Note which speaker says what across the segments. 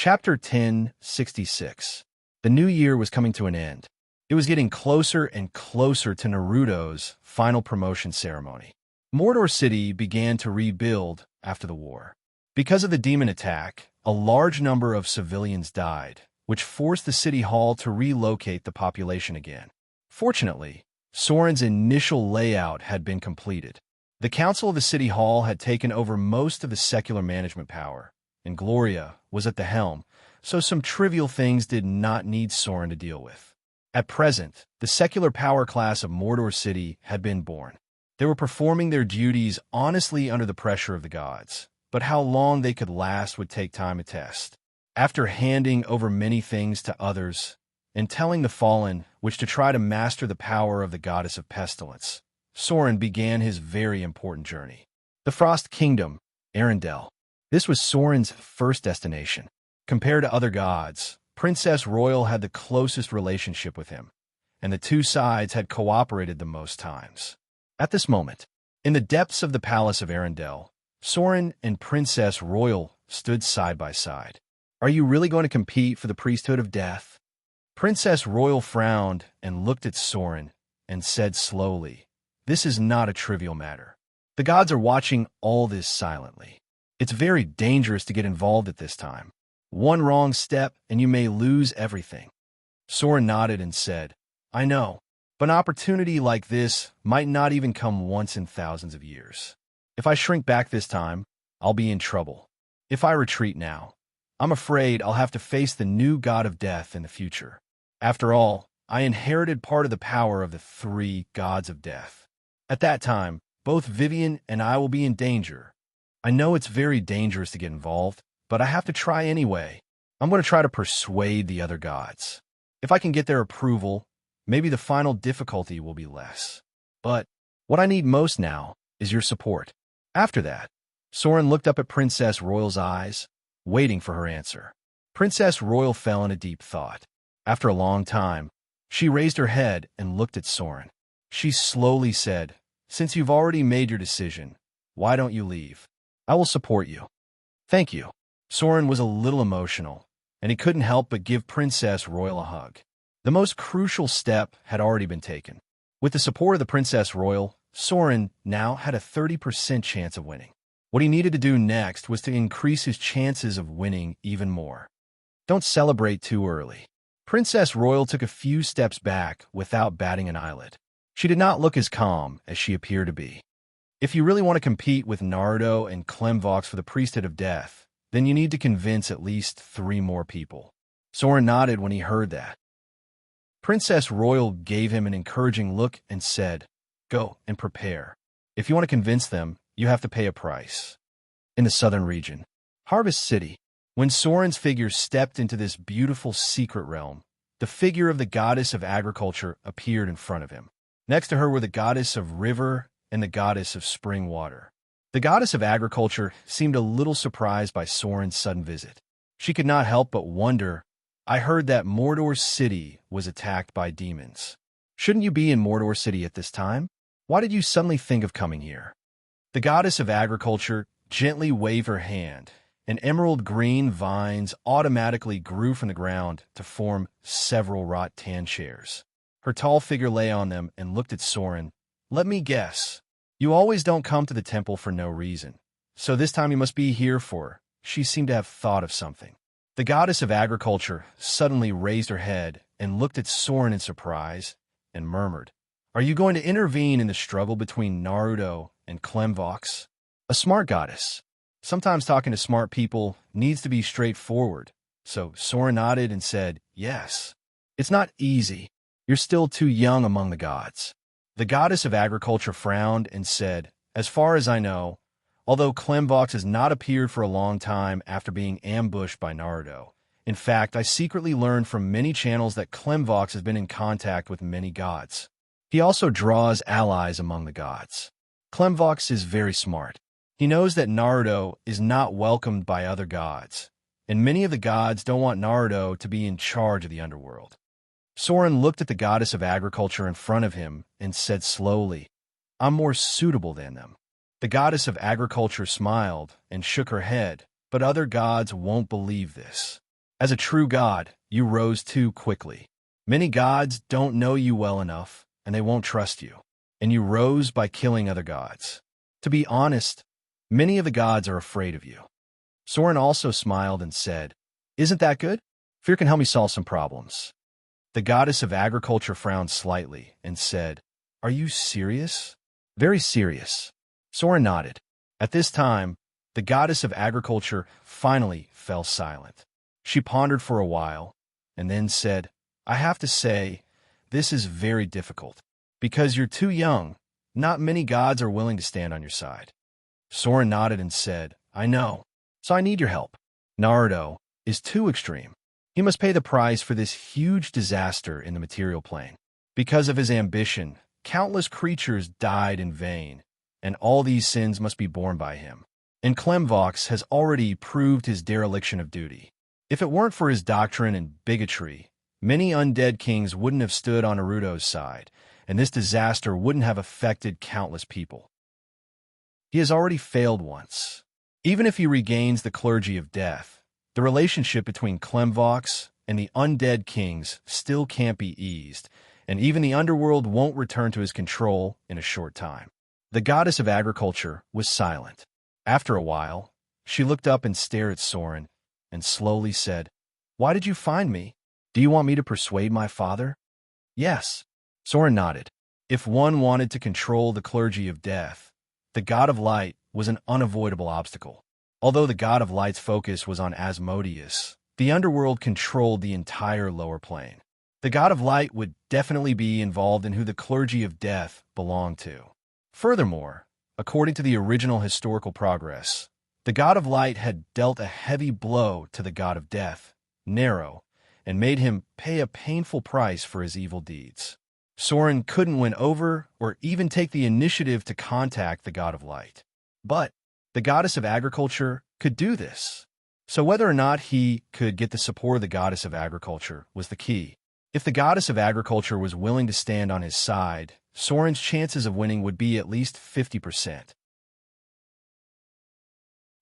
Speaker 1: Chapter 1066. The new year was coming to an end. It was getting closer and closer to Naruto's final promotion ceremony. Mordor City began to rebuild after the war. Because of the demon attack, a large number of civilians died, which forced the city hall to relocate the population again. Fortunately, Soren's initial layout had been completed. The council of the city hall had taken over most of the secular management power, and Gloria was at the helm, so some trivial things did not need Soren to deal with. At present, the secular power class of Mordor City had been born. They were performing their duties honestly under the pressure of the gods, but how long they could last would take time to test. After handing over many things to others, and telling the Fallen which to try to master the power of the goddess of pestilence, Soren began his very important journey. The Frost Kingdom, Arendelle. This was Soren's first destination. Compared to other gods, Princess Royal had the closest relationship with him, and the two sides had cooperated the most times. At this moment, in the depths of the palace of Arendelle, Soren and Princess Royal stood side by side. "Are you really going to compete for the priesthood of death?" Princess Royal frowned and looked at Soren and said slowly, "This is not a trivial matter. The gods are watching all this silently. It's very dangerous to get involved at this time. One wrong step and you may lose everything." Soren nodded and said, "I know, but an opportunity like this might not even come once in thousands of years. If I shrink back this time, I'll be in trouble. If I retreat now, I'm afraid I'll have to face the new god of death in the future. After all, I inherited part of the power of the three gods of death. At that time, both Vivian and I will be in danger. I know it's very dangerous to get involved, but I have to try anyway. I'm going to try to persuade the other gods. If I can get their approval, maybe the final difficulty will be less. But what I need most now is your support." After that, Soren looked up at Princess Royal's eyes, waiting for her answer. Princess Royal fell in a deep thought. After a long time, she raised her head and looked at Soren. She slowly said, "Since you've already made your decision, why don't you leave? I will support you." "Thank you." Soren was a little emotional, and he couldn't help but give Princess Royal a hug. The most crucial step had already been taken. With the support of the Princess Royal, Soren now had a 30% chance of winning. What he needed to do next was to increase his chances of winning even more. Don't celebrate too early. Princess Royal took a few steps back without batting an eyelid. She did not look as calm as she appeared to be. "If you really want to compete with Naruto and Clemvox for the priesthood of death, then you need to convince at least 3 more people." Soren nodded when he heard that. Princess Royal gave him an encouraging look and said, "Go and prepare. If you want to convince them, you have to pay a price." In the southern region, Harvest City, when Soren's figure stepped into this beautiful secret realm, the figure of the goddess of agriculture appeared in front of him. Next to her were the goddess of river and the goddess of spring water. The goddess of agriculture seemed a little surprised by Soren's sudden visit. She could not help but wonder, "I heard that Mordor City was attacked by demons. Shouldn't you be in Mordor City at this time? Why did you suddenly think of coming here?" The goddess of agriculture gently waved her hand, and emerald green vines automatically grew from the ground to form several rattan chairs. Her tall figure lay on them and looked at Soren. "Let me guess. You always don't come to the temple for no reason. So this time you must be here for..." She seemed to have thought of something. The goddess of agriculture suddenly raised her head and looked at Soren in surprise and murmured, "Are you going to intervene in the struggle between Naruto and Clemvox?" A smart goddess. Sometimes talking to smart people needs to be straightforward, so Soren nodded and said, "Yes. It's not easy. You're still too young among the gods." The goddess of agriculture frowned and said, "As far as I know, although Clemvox has not appeared for a long time after being ambushed by Naruto. In fact, I secretly learned from many channels that Clemvox has been in contact with many gods. He also draws allies among the gods. Clemvox is very smart. He knows that Naruto is not welcomed by other gods, and many of the gods don't want Naruto to be in charge of the underworld." Soren looked at the goddess of agriculture in front of him and said slowly, "I'm more suitable than them." The goddess of agriculture smiled and shook her head, but other gods won't believe this. As a true god, you rose too quickly. Many gods don't know you well enough, and they won't trust you. And you rose by killing other gods. To be honest, many of the gods are afraid of you. Soren also smiled and said, "Isn't that good? Fear can help me solve some problems." The goddess of agriculture frowned slightly and said, "Are you serious?" "Very serious." Soren nodded. At this time, the goddess of agriculture finally fell silent. She pondered for a while, and then said, "I have to say, this is very difficult. Because you're too young, not many gods are willing to stand on your side." Soren nodded and said, "I know, so I need your help. Naruto is too extreme. He must pay the price for this huge disaster in the material plane. Because of his ambition, countless creatures died in vain, and all these sins must be borne by him. And Clemvox has already proved his dereliction of duty. If it weren't for his doctrine and bigotry, many undead kings wouldn't have stood on Naruto's side, and this disaster wouldn't have affected countless people. He has already failed once. Even if he regains the clergy of death, the relationship between Clemvox and the undead kings still can't be eased, and even the underworld won't return to his control in a short time." The goddess of agriculture was silent. After a while, she looked up and stared at Soren, and slowly said, "Why did you find me? Do you want me to persuade my father?" "Yes." Soren nodded. If one wanted to control the clergy of death, the god of light was an unavoidable obstacle. Although the god of light's focus was on Asmodeus, the underworld controlled the entire lower plane. The god of light would definitely be involved in who the clergy of death belonged to. Furthermore, according to the original historical progress, the god of light had dealt a heavy blow to the god of death, Nero, and made him pay a painful price for his evil deeds. Soren couldn't win over or even take the initiative to contact the god of light. But the goddess of agriculture could do this. So whether or not he could get the support of the goddess of agriculture was the key. If the goddess of agriculture was willing to stand on his side, Soren's chances of winning would be at least 50%.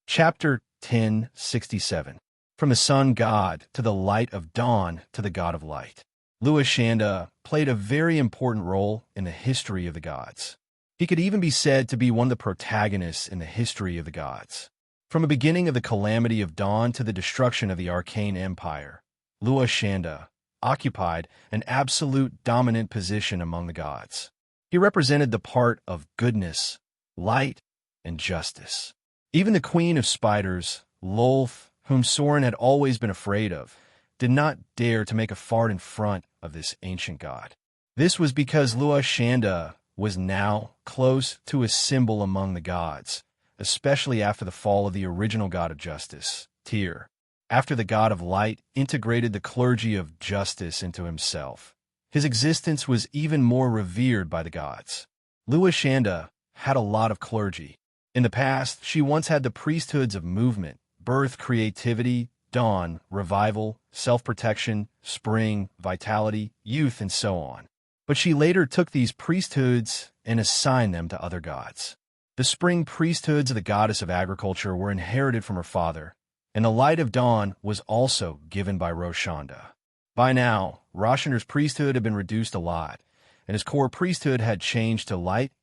Speaker 1: Chapter 1067. From the sun god to the light of dawn to the god of light. Luashanda played a very important role in the history of the gods. He could even be said to be one of the protagonists in the history of the gods. From the beginning of the calamity of dawn to the destruction of the arcane empire, Luashanda occupied an absolute dominant position among the gods. He represented the part of goodness, light, and justice. Even the queen of spiders, Lolth, whom Soren had always been afraid of, did not dare to make a fart in front of this ancient god. This was because Luashanda was now close to a symbol among the gods, especially after the fall of the original god of justice, Tyr. After the god of light integrated the clergy of justice into himself, his existence was even more revered by the gods. Luashanda had a lot of clergy. In the past, she once had the priesthoods of movement, birth, creativity, dawn, revival, self-protection, spring, vitality, youth, and so on. But she later took these priesthoods and assigned them to other gods. The spring priesthoods of the goddess of agriculture were inherited from her father, and the light of dawn was also given by Roshanda. By now, Roshander's priesthood had been reduced a lot, and his core priesthood had changed to light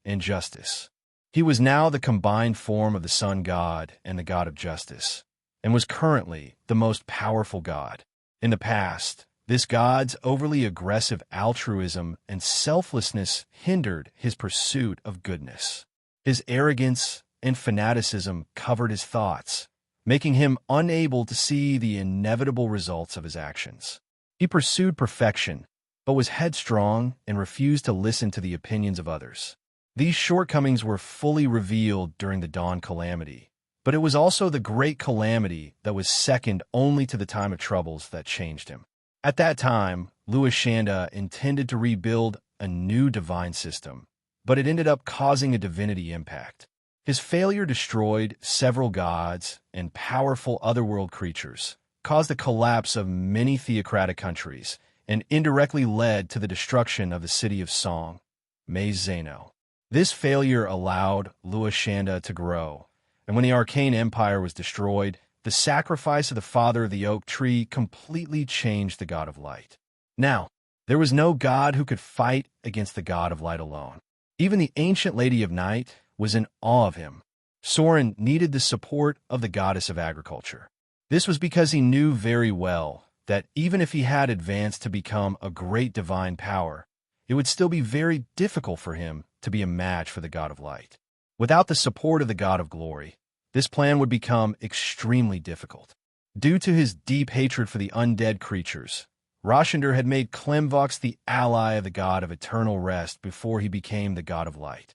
Speaker 1: and justice. He was now the combined form of the sun god and the god of justice, and was currently the most powerful god. In the past, this god's overly aggressive altruism and selflessness hindered his pursuit of goodness. His arrogance and fanaticism covered his thoughts, making him unable to see the inevitable results of his actions. He pursued perfection, but was headstrong and refused to listen to the opinions of others. These shortcomings were fully revealed during the Dawn Calamity, but it was also the Great Calamity that was second only to the Time of Troubles that changed him. At that time, Luashanda intended to rebuild a new divine system, but it ended up causing a divinity impact. His failure destroyed several gods and powerful otherworld creatures, caused the collapse of many theocratic countries, and indirectly led to the destruction of the city of Song, Maze Zeno. This failure allowed Luashanda to grow, and when the Arcane Empire was destroyed, the sacrifice of the father of the oak tree completely changed the god of light. Now, there was no god who could fight against the god of light alone. Even the ancient lady of night was in awe of him. Soren needed the support of the goddess of agriculture. This was because he knew very well that even if he had advanced to become a great divine power, it would still be very difficult for him to be a match for the god of light. Without the support of the god of glory, this plan would become extremely difficult. Due to his deep hatred for the undead creatures, Roshander had made Klemvox the ally of the god of eternal rest before he became the god of light.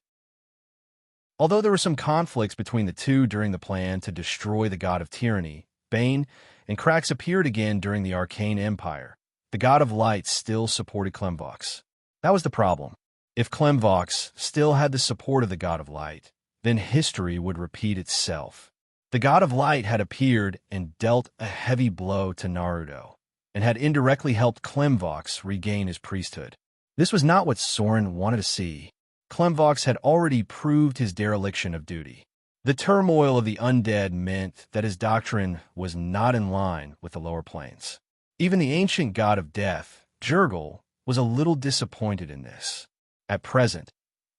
Speaker 1: Although there were some conflicts between the two during the plan to destroy the god of tyranny, Bane and cracks appeared again during the Arcane Empire, the god of light still supported Klemvox. That was the problem. If Klemvox still had the support of the god of light, then history would repeat itself. The god of light had appeared and dealt a heavy blow to Naruto, and had indirectly helped Klemvox regain his priesthood. This was not what Soren wanted to see. Klemvox had already proved his dereliction of duty. The turmoil of the undead meant that his doctrine was not in line with the lower planes. Even the ancient god of death, Jurgel, was a little disappointed in this. At present,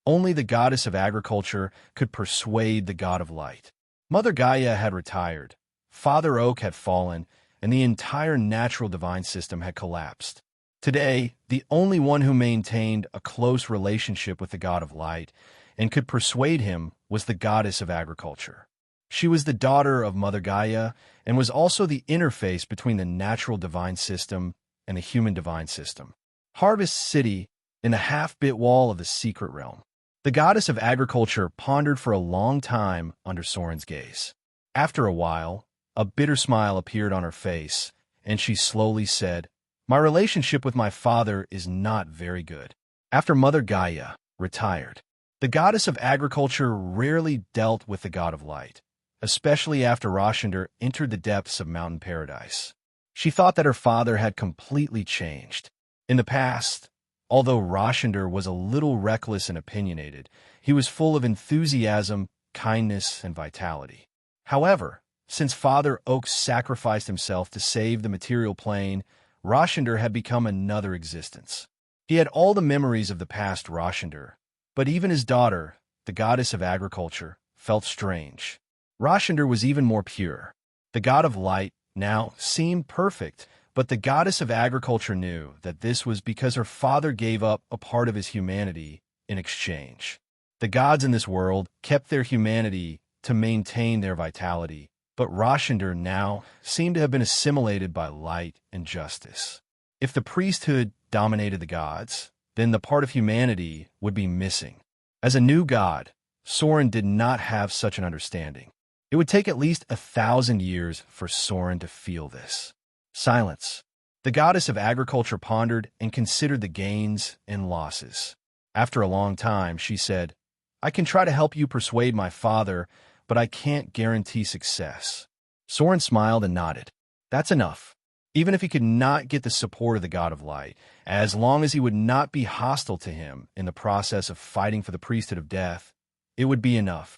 Speaker 1: only the goddess of agriculture could persuade the god of light. Mother Gaia had retired, Father Oak had fallen, and the entire natural divine system had collapsed. Today, the only one who maintained a close relationship with the god of light and could persuade him was the goddess of agriculture. She was the daughter of Mother Gaia and was also the interface between the natural divine system and the human divine system. Harvest City, in the half-bit wall of the secret realm. The goddess of agriculture pondered for a long time under Soren's gaze. After a while, a bitter smile appeared on her face, and she slowly said, "My relationship with my father is not very good." After Mother Gaia retired, the goddess of agriculture rarely dealt with the god of light, especially after Roshander entered the depths of Mountain Paradise. She thought that her father had completely changed. In the past, although Roshander was a little reckless and opinionated, he was full of enthusiasm, kindness, and vitality. However, since Father Oak sacrificed himself to save the material plane, Roshander had become another existence. He had all the memories of the past Roshander, but even his daughter, the goddess of agriculture, felt strange. Roshander was even more pure. The god of light now seemed perfect, but the goddess of agriculture knew that this was because her father gave up a part of his humanity in exchange. The gods in this world kept their humanity to maintain their vitality, but Roshander now seemed to have been assimilated by light and justice. If the priesthood dominated the gods, then the part of humanity would be missing. As a new god, Soren did not have such an understanding. It would take at least 1,000 years for Soren to feel this. Silence. The goddess of agriculture pondered and considered the gains and losses. After a long time, she said, "I can try to help you persuade my father, but I can't guarantee success." Soren smiled and nodded. That's enough. Even if he could not get the support of the god of light, as long as he would not be hostile to him in the process of fighting for the priesthood of death, it would be enough.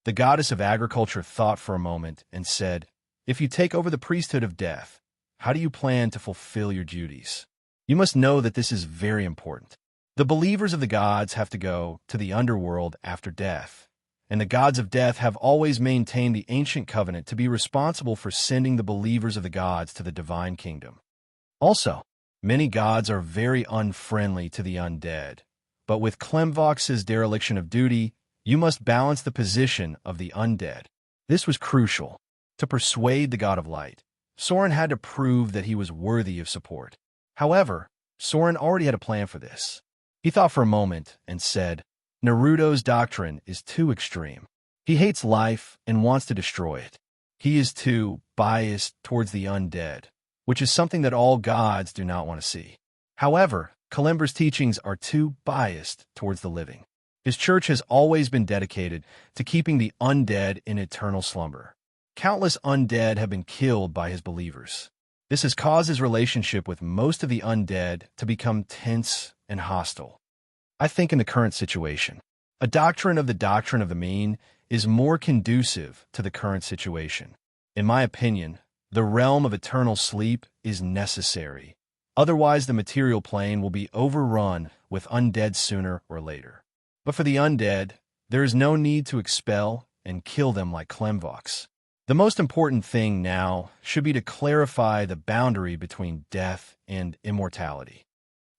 Speaker 1: The goddess of agriculture thought for a moment and said, "If you take over the priesthood of death, how do you plan to fulfill your duties? You must know that this is very important. The believers of the gods have to go to the underworld after death, and the gods of death have always maintained the ancient covenant to be responsible for sending the believers of the gods to the divine kingdom. Also, many gods are very unfriendly to the undead, but with Klemvox's dereliction of duty, you must balance the position of the undead." This was crucial. To persuade the god of light, Soren had to prove that he was worthy of support. However, Soren already had a plan for this. He thought for a moment and said, "Naruto's doctrine is too extreme. He hates life and wants to destroy it. He is too biased towards the undead, which is something that all gods do not want to see. However, Kalimber's teachings are too biased towards the living. His church has always been dedicated to keeping the undead in eternal slumber. Countless undead have been killed by his believers. This has caused his relationship with most of the undead to become tense and hostile. I think in the current situation, a doctrine of the mean is more conducive to the current situation. In my opinion, the realm of eternal sleep is necessary. Otherwise, the material plane will be overrun with undead sooner or later. But for the undead, there is no need to expel and kill them like Klemvox. The most important thing now should be to clarify the boundary between death and immortality.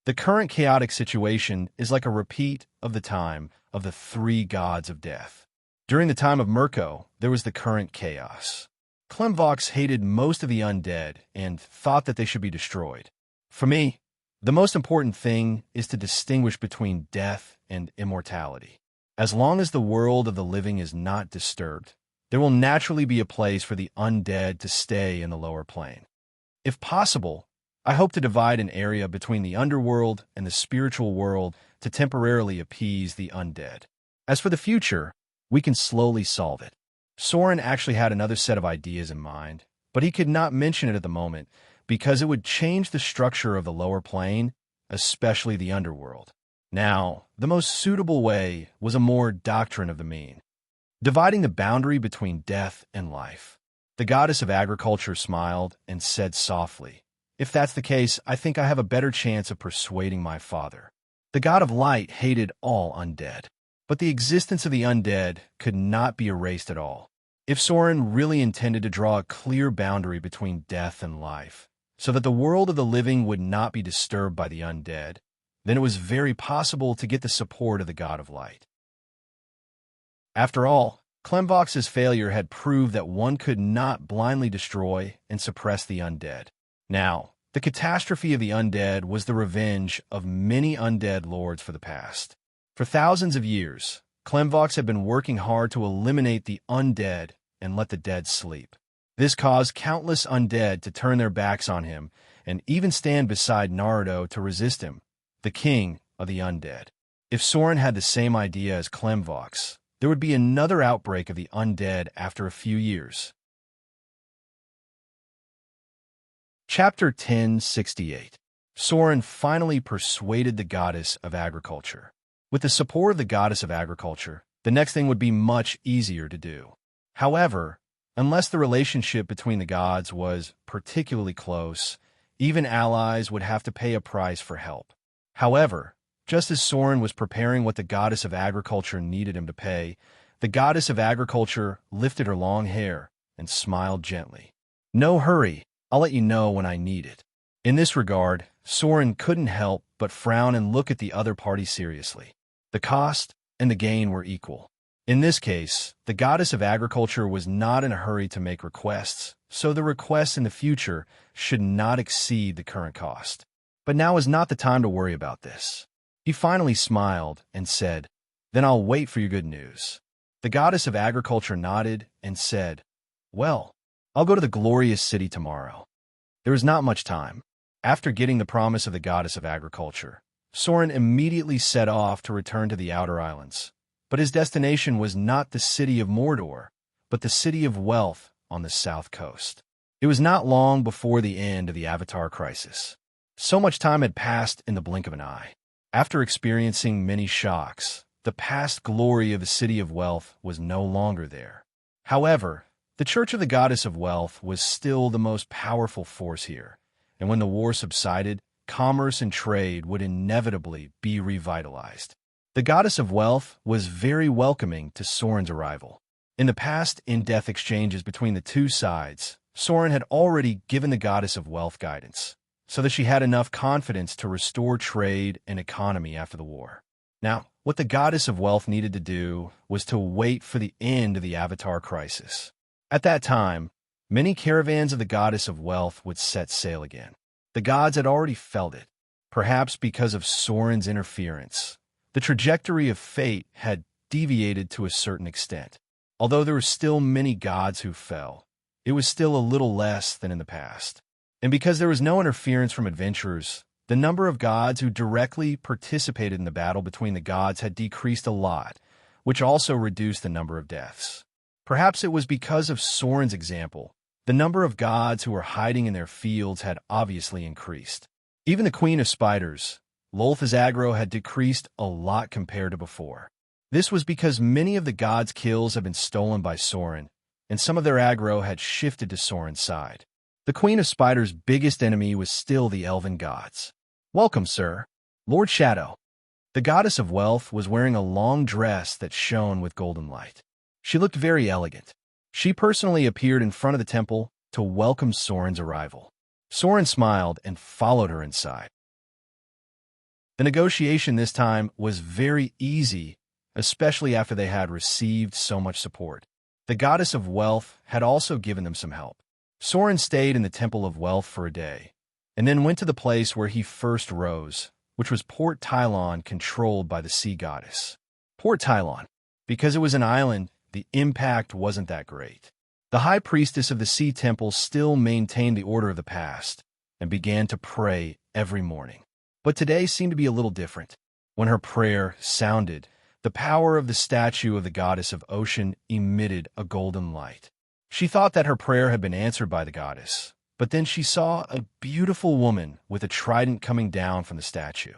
Speaker 1: The current chaotic situation is like a repeat of the time of the three gods of death. During the time of Mirko, there was the current chaos. Klemvox hated most of the undead and thought that they should be destroyed. For me, the most important thing is to distinguish between death and immortality. As long as the world of the living is not disturbed, there will naturally be a place for the undead to stay in the lower plane. If possible, I hope to divide an area between the underworld and the spiritual world to temporarily appease the undead. As for the future, we can slowly solve it. Soren actually had another set of ideas in mind, but he could not mention it at the moment because it would change the structure of the lower plane, especially the underworld. Now, the most suitable way was a more doctrine of the mean, dividing the boundary between death and life. The goddess of agriculture smiled and said softly, "If that's the case, I think I have a better chance of persuading my father." The god of light hated all undead, but the existence of the undead could not be erased at all. If Soren really intended to draw a clear boundary between death and life, so that the world of the living would not be disturbed by the undead, then it was very possible to get the support of the god of light. After all, Klemvox's failure had proved that one could not blindly destroy and suppress the undead. Now, the catastrophe of the undead was the revenge of many undead lords for the past. For thousands of years, Klemvox had been working hard to eliminate the undead and let the dead sleep. This caused countless undead to turn their backs on him and even stand beside Naruto to resist him, the king of the undead. If Soren had the same idea as Klemvox, there would be another outbreak of the undead after a few years. Chapter 1068. Soren finally persuaded the goddess of agriculture. With the support of the goddess of agriculture, the next thing would be much easier to do. However, unless the relationship between the gods was particularly close, even allies would have to pay a price for help. However, just as Soren was preparing what the goddess of agriculture needed him to pay, the goddess of agriculture lifted her long hair and smiled gently. "No hurry, I'll let you know when I need it." In this regard, Soren couldn't help but frown and look at the other party seriously. The cost and the gain were equal. In this case, the goddess of agriculture was not in a hurry to make requests, so the requests in the future should not exceed the current cost. But now is not the time to worry about this. He finally smiled and said, "Then I'll wait for your good news." The goddess of agriculture nodded and said, "Well, I'll go to the glorious city tomorrow." There was not much time. After getting the promise of the goddess of agriculture, Soren immediately set off to return to the Outer Islands. But his destination was not the city of Mordor, but the city of Wealth on the south coast. It was not long before the end of the Avatar crisis. So much time had passed in the blink of an eye. After experiencing many shocks, the past glory of the city of Wealth was no longer there. However, the Church of the Goddess of Wealth was still the most powerful force here, and when the war subsided, commerce and trade would inevitably be revitalized. The Goddess of Wealth was very welcoming to Soren's arrival. In the past in-depth exchanges between the two sides, Soren had already given the Goddess of Wealth guidance, so that she had enough confidence to restore trade and economy after the war. Now, what the Goddess of Wealth needed to do was to wait for the end of the Avatar crisis. At that time, many caravans of the Goddess of Wealth would set sail again. The gods had already felt it, perhaps because of Soren's interference. The trajectory of fate had deviated to a certain extent. Although there were still many gods who fell, it was still a little less than in the past. And because there was no interference from adventurers, the number of gods who directly participated in the battle between the gods had decreased a lot, which also reduced the number of deaths. Perhaps it was because of Soren's example. The number of gods who were hiding in their fields had obviously increased. Even the Queen of Spiders, Lolth's aggro had decreased a lot compared to before. This was because many of the gods' kills had been stolen by Soren, and some of their aggro had shifted to Soren's side. The Queen of Spiders' biggest enemy was still the elven gods. "Welcome, sir." Lord Shadow. The goddess of wealth was wearing a long dress that shone with golden light. She looked very elegant. She personally appeared in front of the temple to welcome Soren's arrival. Soren smiled and followed her inside. The negotiation this time was very easy, especially after they had received so much support. The goddess of wealth had also given them some help. Soren stayed in the Temple of Wealth for a day, and then went to the place where he first rose, which was Port Tylon, controlled by the sea goddess. Port Tylon. Because it was an island, the impact wasn't that great. The high priestess of the sea temple still maintained the order of the past, and began to pray every morning. But today seemed to be a little different. When her prayer sounded, the power of the statue of the goddess of ocean emitted a golden light. She thought that her prayer had been answered by the goddess, but then she saw a beautiful woman with a trident coming down from the statue.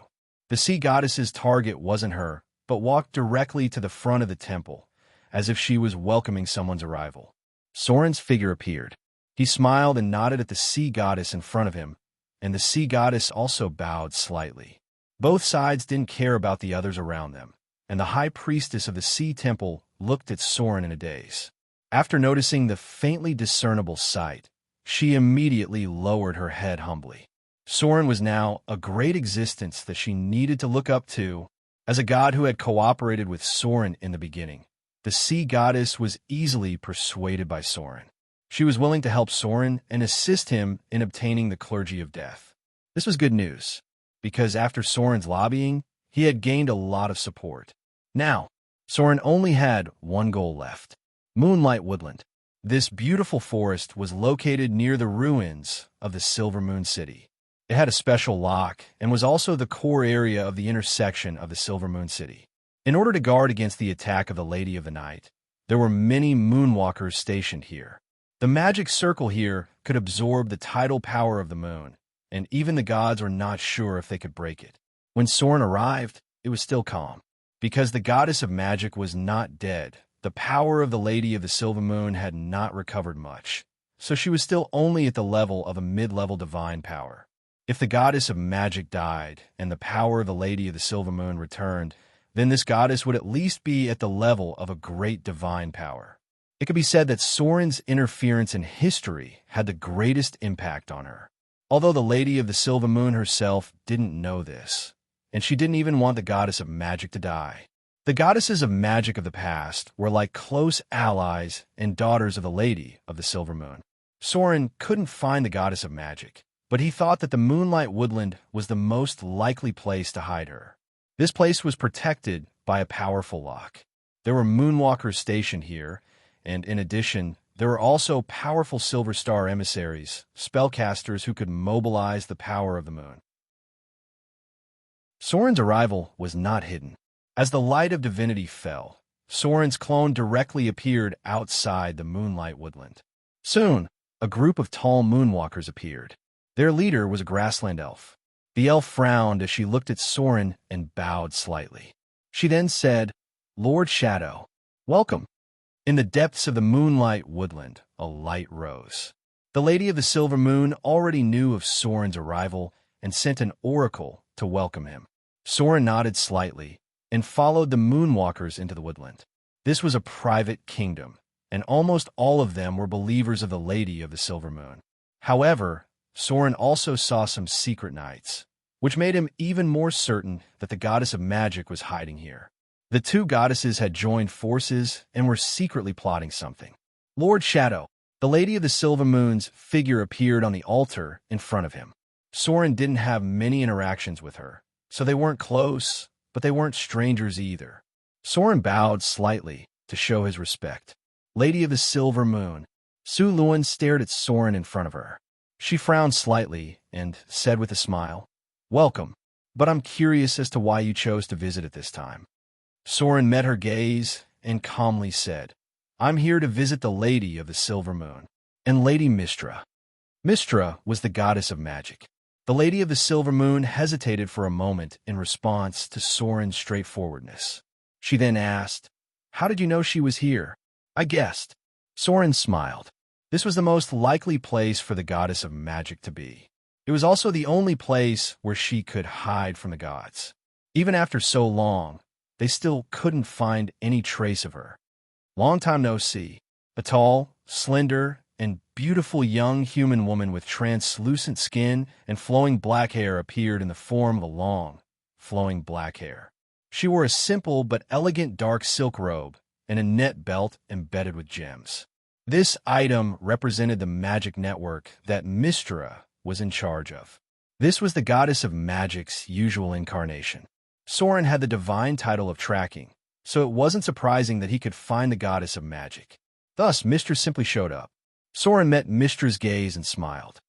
Speaker 1: The sea goddess's target wasn't her, but walked directly to the front of the temple, as if she was welcoming someone's arrival. Soren's figure appeared. He smiled and nodded at the sea goddess in front of him, and the sea goddess also bowed slightly. Both sides didn't care about the others around them, and the high priestess of the sea temple looked at Soren in a daze. After noticing the faintly discernible sight, she immediately lowered her head humbly. Soren was now a great existence that she needed to look up to. As a god who had cooperated with Soren in the beginning, the sea goddess was easily persuaded by Soren. She was willing to help Soren and assist him in obtaining the clergy of death. This was good news, because after Soren's lobbying, he had gained a lot of support. Now, Soren only had one goal left: Moonlight Woodland. This beautiful forest was located near the ruins of the Silver Moon City. It had a special lock and was also the core area of the intersection of the Silver Moon City. In order to guard against the attack of the Lady of the Night, there were many moonwalkers stationed here. The magic circle here could absorb the tidal power of the moon, and even the gods were not sure if they could break it. When Soren arrived, it was still calm. Because the goddess of magic was not dead, the power of the Lady of the Silver Moon had not recovered much, so she was still only at the level of a mid-level divine power. If the goddess of magic died and the power of the Lady of the Silver Moon returned, then this goddess would at least be at the level of a great divine power. It could be said that Soren's interference in history had the greatest impact on her. Although the Lady of the Silver Moon herself didn't know this, and she didn't even want the goddess of magic to die. The goddesses of magic of the past were like close allies and daughters of the Lady of the Silver Moon. Soren couldn't find the goddess of magic, but he thought that the Moonlight Woodland was the most likely place to hide her. This place was protected by a powerful lock. There were moonwalkers stationed here, and in addition, there were also powerful Silver Star emissaries, spellcasters who could mobilize the power of the moon. Soren's arrival was not hidden. As the light of divinity fell, Soren's clone directly appeared outside the Moonlight Woodland. Soon, a group of tall moonwalkers appeared. Their leader was a grassland elf. The elf frowned as she looked at Soren and bowed slightly. She then said, "Lord Shadow, welcome." In the depths of the Moonlight Woodland, a light rose. The Lady of the Silver Moon already knew of Soren's arrival and sent an oracle to welcome him. Soren nodded slightly and followed the moonwalkers into the woodland. This was a private kingdom, and almost all of them were believers of the Lady of the Silver Moon. However, Soren also saw some secret knights, which made him even more certain that the goddess of magic was hiding here. The two goddesses had joined forces and were secretly plotting something. Lord Shadow, the Lady of the Silver Moon's figure appeared on the altar in front of him. Soren didn't have many interactions with her, so they weren't close, but they weren't strangers either. Soren bowed slightly to show his respect. Lady of the Silver Moon. Su Luan stared at Soren in front of her. She frowned slightly and said with a smile, "Welcome, but I'm curious as to why you chose to visit at this time." Soren met her gaze and calmly said, "I'm here to visit the Lady of the Silver Moon, and Lady Mistra." Mistra was the goddess of magic. The Lady of the Silver Moon hesitated for a moment in response to Soren's straightforwardness. She then asked, "How did you know she was here?" "I guessed." Soren smiled. This was the most likely place for the goddess of magic to be. It was also the only place where she could hide from the gods. Even after so long, they still couldn't find any trace of her. Long time no see. A tall, slender, and beautiful young human woman with translucent skin and flowing black hair appeared in the form of a long, flowing black hair. She wore a simple but elegant dark silk robe and a net belt embedded with gems. This item represented the magic network that Mystra was in charge of. This was the goddess of magic's usual incarnation. Soren had the divine title of tracking, so it wasn't surprising that he could find the goddess of magic. Thus, Mystra simply showed up. Soren met Mystra's gaze and smiled.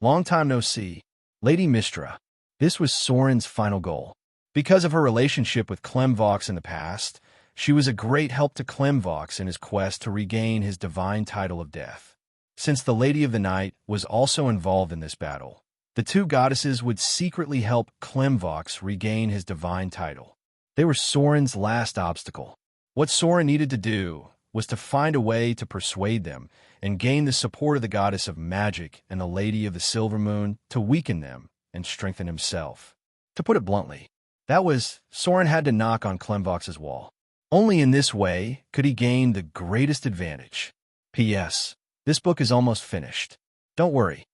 Speaker 1: "Long time no see, Lady Mystra." This was Soren's final goal. Because of her relationship with Klemvox in the past, she was a great help to Klemvox in his quest to regain his divine title of death. Since the Lady of the Night was also involved in this battle, the two goddesses would secretly help Klemvox regain his divine title. They were Soren's last obstacle. What Soren needed to do was to find a way to persuade them and gain the support of the goddess of magic and the Lady of the Silver Moon to weaken them and strengthen himself. To put it bluntly, that was, Soren had to knock on Klemvox's wall. Only in this way could he gain the greatest advantage. P.S. This book is almost finished. Don't worry.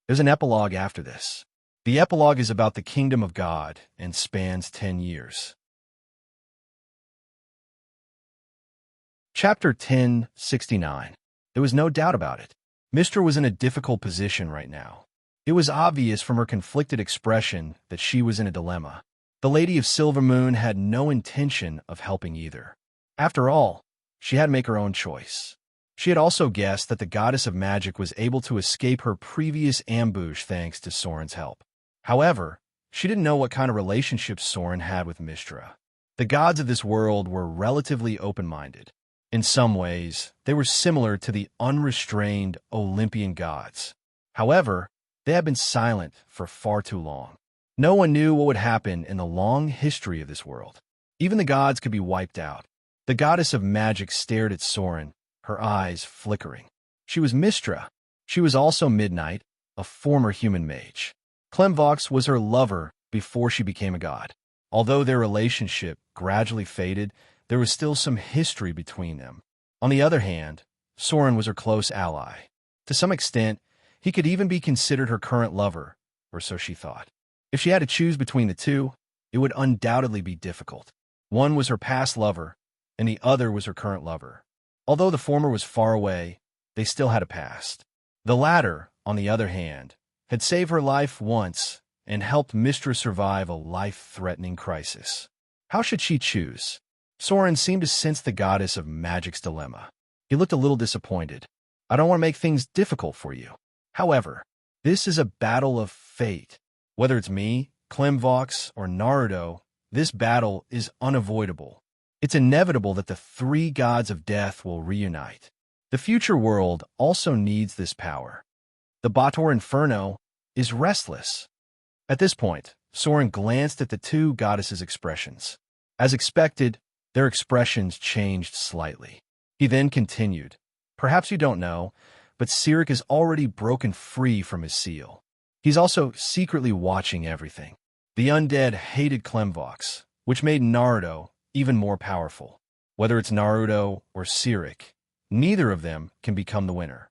Speaker 1: There's an epilogue after this. The epilogue is about the kingdom of God and spans 10 years. Chapter 1069. There was no doubt about it. Mystra was in a difficult position right now. It was obvious from her conflicted expression that she was in a dilemma. The Lady of Silver Moon had no intention of helping either. After all, she had to make her own choice. She had also guessed that the goddess of magic was able to escape her previous ambush thanks to Soren's help. However, she didn't know what kind of relationship Soren had with Mystra. The gods of this world were relatively open-minded. In some ways, they were similar to the unrestrained Olympian gods. However, they had been silent for far too long. No one knew what would happen in the long history of this world. Even the gods could be wiped out. The goddess of magic stared at Soren, her eyes flickering. She was Mystra. She was also Midnight, a former human mage. Klemvox was her lover before she became a god. Although their relationship gradually faded, there was still some history between them. On the other hand, Soren was her close ally. To some extent, he could even be considered her current lover, or so she thought. If she had to choose between the two, it would undoubtedly be difficult. One was her past lover, and the other was her current lover. Although the former was far away, they still had a past. The latter, on the other hand, had saved her life once and helped Mystra survive a life-threatening crisis. How should she choose? Soren seemed to sense the goddess of magic's dilemma. He looked a little disappointed. "I don't want to make things difficult for you. However, this is a battle of fate. Whether it's me, Klemvox, or Naruto, this battle is unavoidable. It's inevitable that the three gods of death will reunite. The future world also needs this power. The Bator Inferno is restless." At this point, Soren glanced at the two goddesses' expressions. As expected, their expressions changed slightly. He then continued, "Perhaps you don't know, but Sirik is already broken free from his seal. He's also secretly watching everything. The undead hated Klemvox, which made Naruto even more powerful. Whether it's Naruto or Sirik, neither of them can become the winner.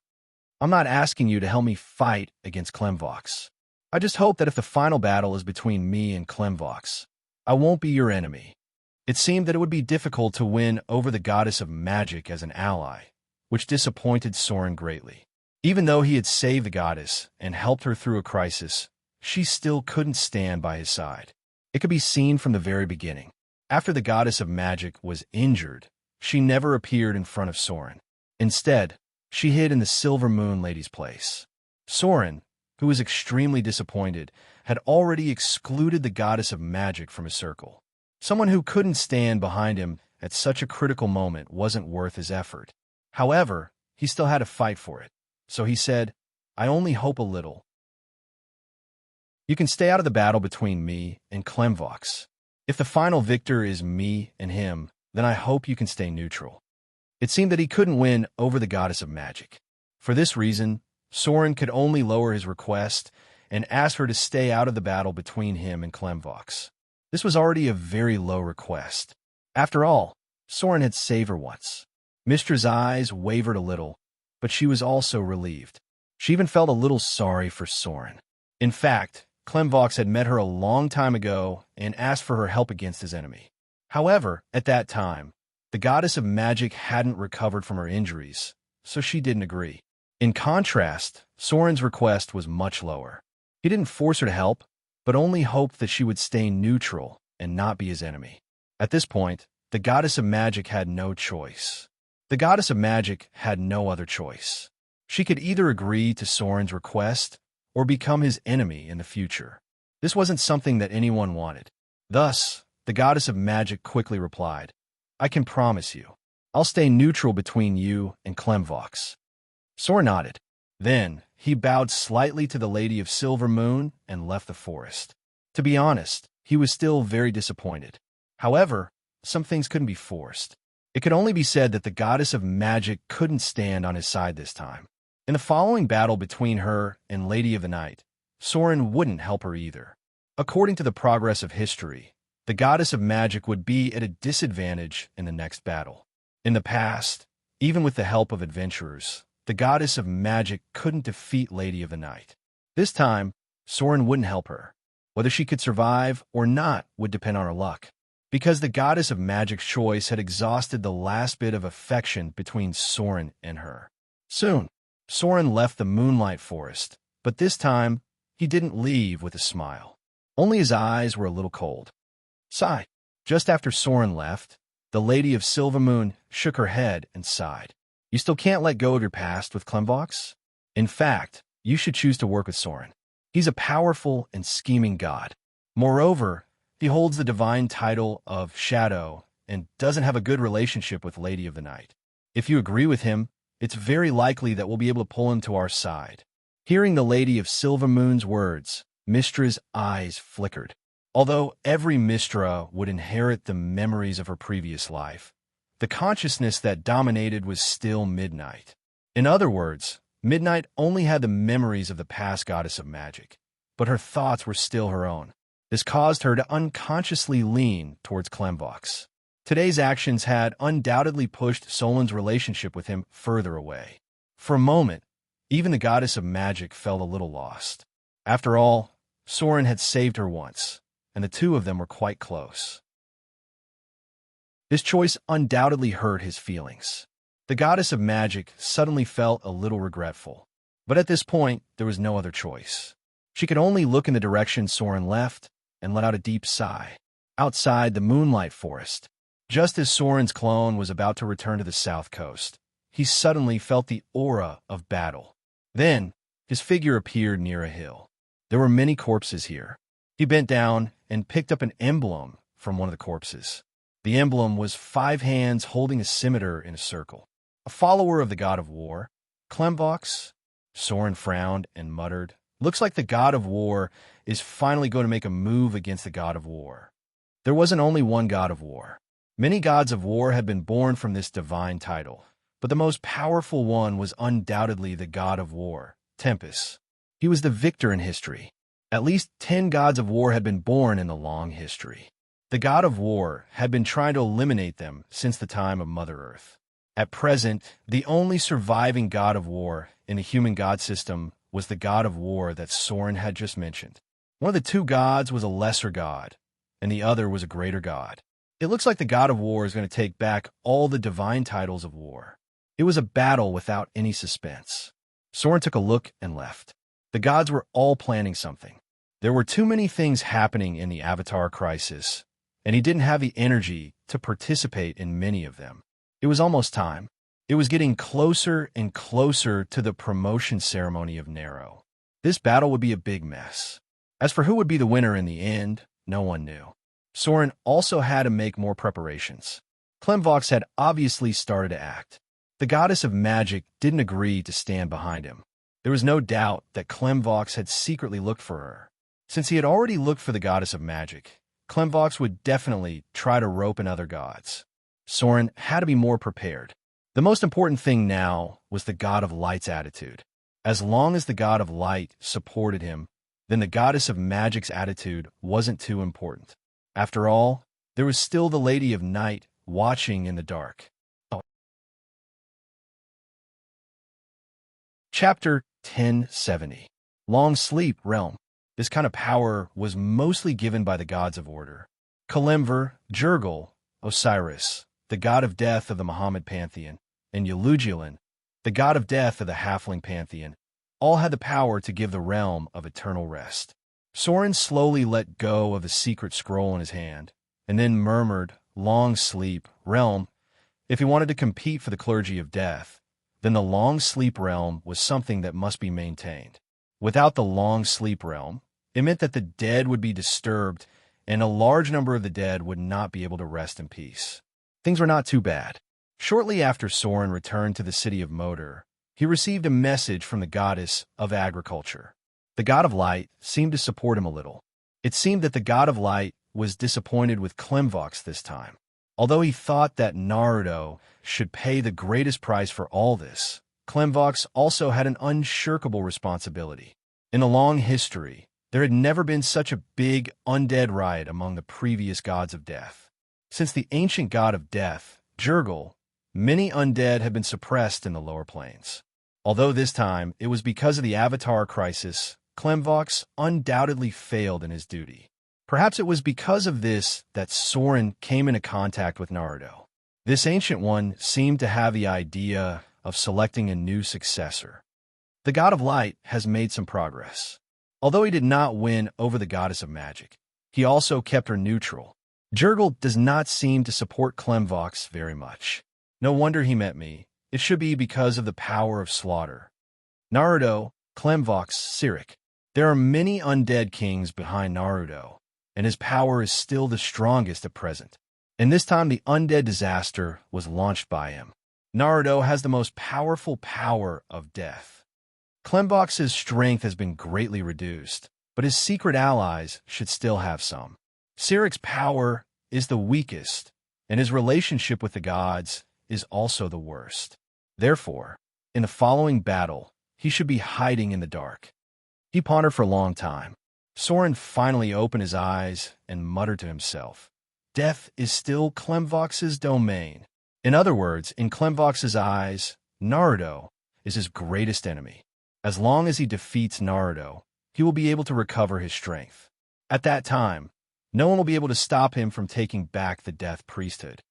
Speaker 1: I'm not asking you to help me fight against Klemvox. I just hope that if the final battle is between me and Klemvox, I won't be your enemy." It seemed that it would be difficult to win over the goddess of magic as an ally, which disappointed Soren greatly. Even though he had saved the goddess and helped her through a crisis, she still couldn't stand by his side. It could be seen from the very beginning. After the goddess of magic was injured, she never appeared in front of Soren. Instead, she hid in the Silver Moon Lady's place. Soren, who was extremely disappointed, had already excluded the goddess of magic from his circle. Someone who couldn't stand behind him at such a critical moment wasn't worth his effort. However, he still had to fight for it. So he said, "I only hope a little. You can stay out of the battle between me and Klemvox. If the final victor is me and him, then I hope you can stay neutral. It seemed that he couldn't win over the goddess of magic. For this reason, Soren could only lower his request and ask her to stay out of the battle between him and Klemvox. This was already a very low request. After all, Soren had saved her once. Mistra's eyes wavered a little, but she was also relieved. She even felt a little sorry for Soren. In fact, Klemvox had met her a long time ago and asked for her help against his enemy. However, at that time, the goddess of magic hadn't recovered from her injuries, so she didn't agree. In contrast, Soren's request was much lower. He didn't force her to help, but only hoped that she would stay neutral and not be his enemy. At this point, the goddess of magic had no choice. The goddess of magic had no other choice. She could either agree to Soren's request or become his enemy in the future. This wasn't something that anyone wanted. Thus, the goddess of magic quickly replied, "I can promise you. I'll stay neutral between you and Klemvox." Soren nodded. Then, he bowed slightly to the Lady of Silver Moon and left the forest. To be honest, he was still very disappointed. However, some things couldn't be forced. It could only be said that the goddess of magic couldn't stand on his side this time. In the following battle between her and Lady of the Night, Soren wouldn't help her either. According to the progress of history, the goddess of magic would be at a disadvantage in the next battle. In the past, even with the help of adventurers, the goddess of magic couldn't defeat Lady of the Night. This time, Soren wouldn't help her. Whether she could survive or not would depend on her luck. Because the goddess of magic's choice had exhausted the last bit of affection between Soren and her. Soon, Soren left the Moonlight Forest, but this time, he didn't leave with a smile. Only his eyes were a little cold. Sigh. Just after Soren left, the Lady of Silver Moon shook her head and sighed. You still can't let go of your past with Klemvox? In fact, you should choose to work with Soren. He's a powerful and scheming god. Moreover, he holds the divine title of Shadow and doesn't have a good relationship with Lady of the Night. If you agree with him, it's very likely that we'll be able to pull him to our side. Hearing the Lady of Silver Moon's words, Mistra's eyes flickered. Although every Mistra would inherit the memories of her previous life, the consciousness that dominated was still Midnight. In other words, Midnight only had the memories of the past goddess of magic, but her thoughts were still her own. This caused her to unconsciously lean towards Klemvox. Today's actions had undoubtedly pushed Solen's relationship with him further away. For a moment, even the goddess of magic felt a little lost. After all, Soren had saved her once, and the two of them were quite close. This choice undoubtedly hurt his feelings. The goddess of magic suddenly felt a little regretful. But at this point, there was no other choice. She could only look in the direction Soren left and let out a deep sigh. Outside the Moonlight Forest, just as Soren's clone was about to return to the south coast, he suddenly felt the aura of battle. Then, his figure appeared near a hill. There were many corpses here. He bent down and picked up an emblem from one of the corpses. The emblem was 5 hands holding a scimitar in a circle. A follower of the god of war, Klemvox? Soren frowned and muttered, "Looks like the god of war is finally going to make a move against the god of war." There wasn't only one god of war. Many gods of war had been born from this divine title, but the most powerful one was undoubtedly the god of war, Tempest. He was the victor in history. At least 10 gods of war had been born in the long history. The god of war had been trying to eliminate them since the time of Mother Earth. At present, the only surviving god of war in the human god system was the god of war that Soren had just mentioned. One of the 2 gods was a lesser god, and the other was a greater god. It looks like the god of war is going to take back all the divine titles of war. It was a battle without any suspense. Soren took a look and left. The gods were all planning something. There were too many things happening in the Avatar crisis, and he didn't have the energy to participate in many of them. It was almost time. It was getting closer and closer to the promotion ceremony of Nero. This battle would be a big mess. As for who would be the winner in the end, no one knew. Soren also had to make more preparations. Klemvox had obviously started to act. The goddess of magic didn't agree to stand behind him. There was no doubt that Klemvox had secretly looked for her. Since he had already looked for the goddess of magic, Klemvox would definitely try to rope in other gods. Soren had to be more prepared. The most important thing now was the God of Light's attitude. As long as the God of Light supported him, then the Goddess of Magic's attitude wasn't too important. After all, there was still the Lady of Night watching in the dark. Chapter 1070. Long Sleep Realm. This kind of power was mostly given by the gods of order. Kalimver, Jurgal, Osiris, the god of death of the Muhammad pantheon, and Yulugilin, the god of death of the Halfling pantheon, all had the power to give the realm of eternal rest. Soren slowly let go of the secret scroll in his hand, and then murmured, "Long Sleep Realm." If he wanted to compete for the clergy of death, then the Long Sleep Realm was something that must be maintained. Without the Long Sleep Realm, it meant that the dead would be disturbed, and a large number of the dead would not be able to rest in peace. Things were not too bad. Shortly after Soren returned to the city of Moder, he received a message from the goddess of agriculture. The god of light seemed to support him a little. It seemed that the god of light was disappointed with Klemvox this time. Although he thought that Naruto should pay the greatest price for all this, Klemvox also had an unshirkable responsibility. In a long history, there had never been such a big undead riot among the previous gods of death. Since the ancient god of death, Jurgal, many undead had been suppressed in the lower planes. Although this time it was because of the Avatar crisis, Klemvox undoubtedly failed in his duty. Perhaps it was because of this that Soren came into contact with Naruto. This ancient one seemed to have the idea of selecting a new successor. The god of light has made some progress. Although he did not win over the goddess of magic, he also kept her neutral. Jurgal does not seem to support Klemvox very much. No wonder he met me. It should be because of the power of slaughter. Naruto, Klemvox, Sirik. There are many undead kings behind Naruto, and his power is still the strongest at present. And this time the undead disaster was launched by him. Naruto has the most powerful power of death. Klemvox's strength has been greatly reduced, but his secret allies should still have some. Sirik's power is the weakest, and his relationship with the gods is also the worst. Therefore, in the following battle, he should be hiding in the dark. He pondered for a long time. Soren finally opened his eyes and muttered to himself, "Death is still Klemvox's domain." In other words, in Klemvox's eyes, Naruto is his greatest enemy. As long as he defeats Naruto, he will be able to recover his strength. At that time, no one will be able to stop him from taking back the Death Priesthood.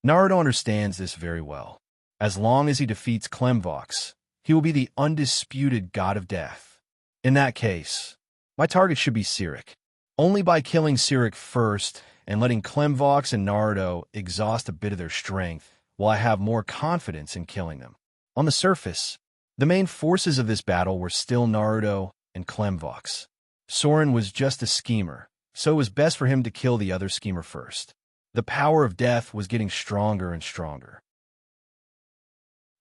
Speaker 1: Naruto understands this very well. As long as he defeats Klemvox, he will be the undisputed god of death. In that case, my target should be Sirik. Only by killing Sirik first and letting Klemvox and Naruto exhaust a bit of their strength will I have more confidence in killing them. On the surface, the main forces of this battle were still Naruto and Klemvox. Soren was just a schemer, so it was best for him to kill the other schemer first. The power of death was getting stronger and stronger.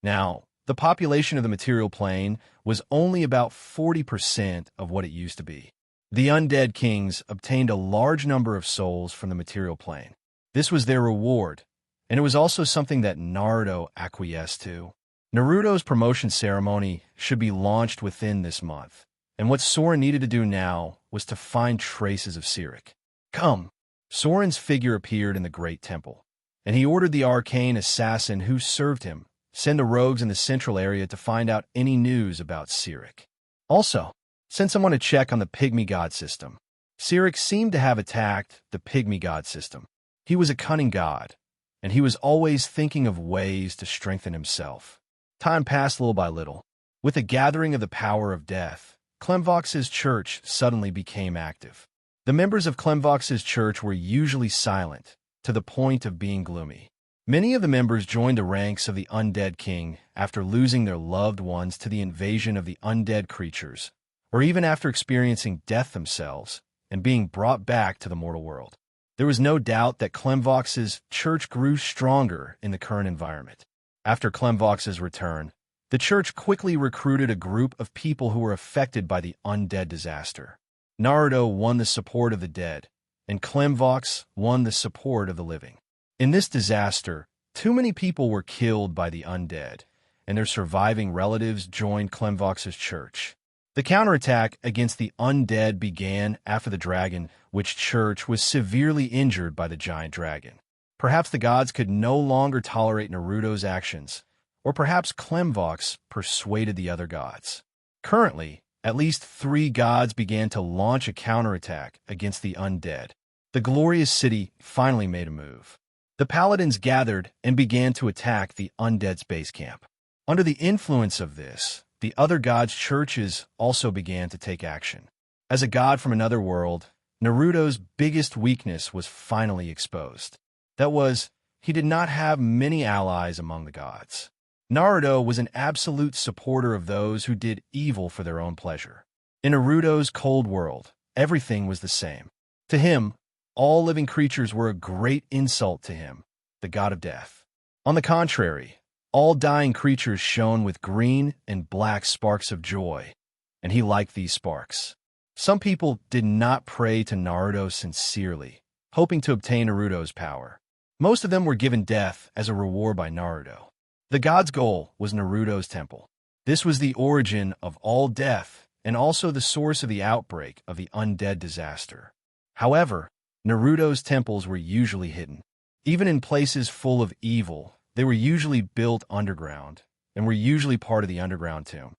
Speaker 1: Now, the population of the material plane was only about 40% of what it used to be. The undead kings obtained a large number of souls from the material plane. This was their reward, and it was also something that Naruto acquiesced to. Naruto's promotion ceremony should be launched within this month, and what Soren needed to do now was to find traces of Sirik. Come! Soren's figure appeared in the great temple, and he ordered the arcane assassin who served him send the rogues in the central area to find out any news about Sirik. Also, send someone to check on the pygmy god system. Sirik seemed to have attacked the pygmy god system. He was a cunning god, and he was always thinking of ways to strengthen himself. Time passed little by little. With the gathering of the power of death, Klemvox's church suddenly became active. The members of Klemvox's church were usually silent, to the point of being gloomy. Many of the members joined the ranks of the undead king after losing their loved ones to the invasion of the undead creatures, or even after experiencing death themselves and being brought back to the mortal world. There was no doubt that Klemvox's church grew stronger in the current environment. After Klemvox's return, the church quickly recruited a group of people who were affected by the undead disaster. Naruto won the support of the dead, and Klemvox won the support of the living. In this disaster, too many people were killed by the undead, and their surviving relatives joined Klemvox's church. The counterattack against the undead began after the dragon, which church was severely injured by the giant dragon. Perhaps the gods could no longer tolerate Naruto's actions, or perhaps Klemvox persuaded the other gods. Currently, at least 3 gods began to launch a counterattack against the undead. The glorious city finally made a move. The paladins gathered and began to attack the undead's base camp. Under the influence of this, the other gods' churches also began to take action. As a god from another world, Naruto's biggest weakness was finally exposed. That was, he did not have many allies among the gods. Naruto was an absolute supporter of those who did evil for their own pleasure. In Naruto's cold world, everything was the same. To him, all living creatures were a great insult to him, the god of death. On the contrary, all dying creatures shone with green and black sparks of joy, and he liked these sparks. Some people did not pray to Naruto sincerely, hoping to obtain Naruto's power. Most of them were given death as a reward by Naruto. The god's goal was Naruto's temple. This was the origin of all death and also the source of the outbreak of the undead disaster. However, Naruto's temples were usually hidden. Even in places full of evil, they were usually built underground and were usually part of the underground tomb.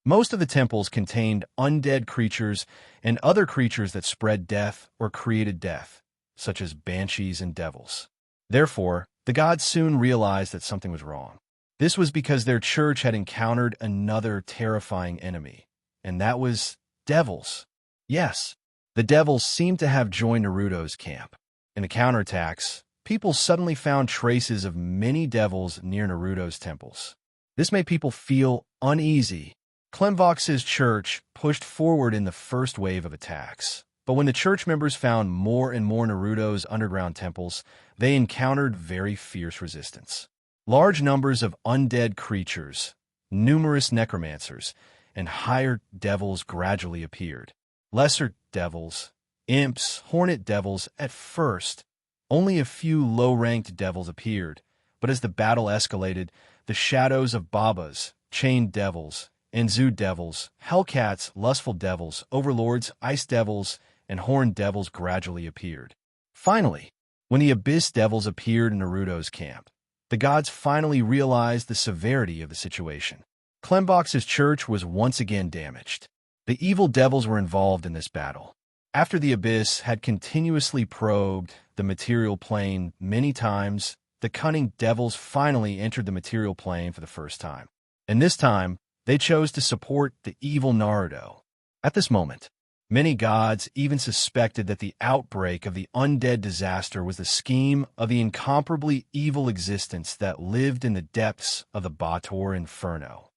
Speaker 1: Most of the temples contained undead creatures and other creatures that spread death or created death, such as banshees and devils. Therefore, the gods soon realized that something was wrong. This was because their church had encountered another terrifying enemy, and that was devils. Yes, the devils seemed to have joined Naruto's camp. In the counterattacks, people suddenly found traces of many devils near Naruto's temples. This made people feel uneasy. Klemvox's church pushed forward in the first wave of attacks, but when the church members found more and more Naruto's underground temples, they encountered very fierce resistance. Large numbers of undead creatures, numerous necromancers, and higher devils gradually appeared. Lesser devils, imps, hornet devils. At first, only a few low-ranked devils appeared, but as the battle escalated, the shadows of babas, chained devils, Enzu devils, hellcats, lustful devils, overlords, ice devils, and horned devils gradually appeared. Finally, when the abyss devils appeared in Naruto's camp, the gods finally realized the severity of the situation. Klemvox's church was once again damaged. The evil devils were involved in this battle. After the abyss had continuously probed the material plane many times, the cunning devils finally entered the material plane for the first time. And this time, they chose to support the evil Naruto. At this moment, many gods even suspected that the outbreak of the undead disaster was the scheme of the incomparably evil existence that lived in the depths of the Bator Inferno.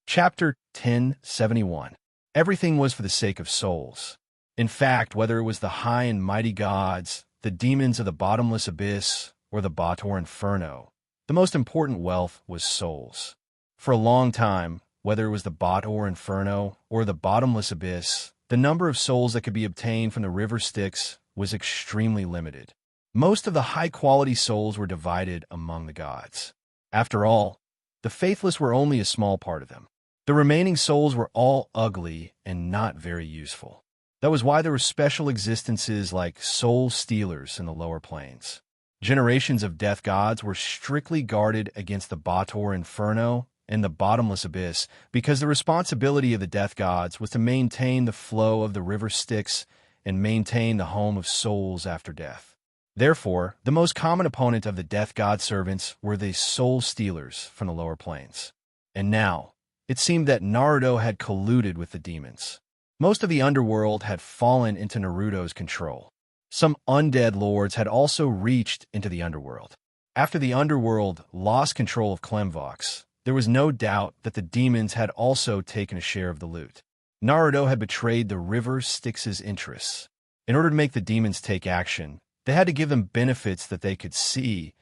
Speaker 1: Chapter 1071. Everything was for the sake of souls. In fact, whether it was the high and mighty gods, the demons of the bottomless abyss, or the Bator Inferno, the most important wealth was souls. For a long time, whether it was the Bator Inferno or the bottomless abyss, the number of souls that could be obtained from the river Styx was extremely limited. Most of the high-quality souls were divided among the gods. After all, the faithless were only a small part of them. The remaining souls were all ugly and not very useful. That was why there were special existences like soul stealers in the lower planes. Generations of death gods were strictly guarded against the Bator Inferno and the bottomless abyss because the responsibility of the death gods was to maintain the flow of the river Styx and maintain the home of souls after death. Therefore, the most common opponent of the death god servants were the soul stealers from the lower planes. And now, it seemed that Naruto had colluded with the demons. Most of the underworld had fallen into Naruto's control. Some undead lords had also reached into the underworld. After the underworld lost control of Klemvox, there was no doubt that the demons had also taken a share of the loot. Naruto had betrayed the river Styx's interests. In order to make the demons take action, they had to give them benefits that they could see,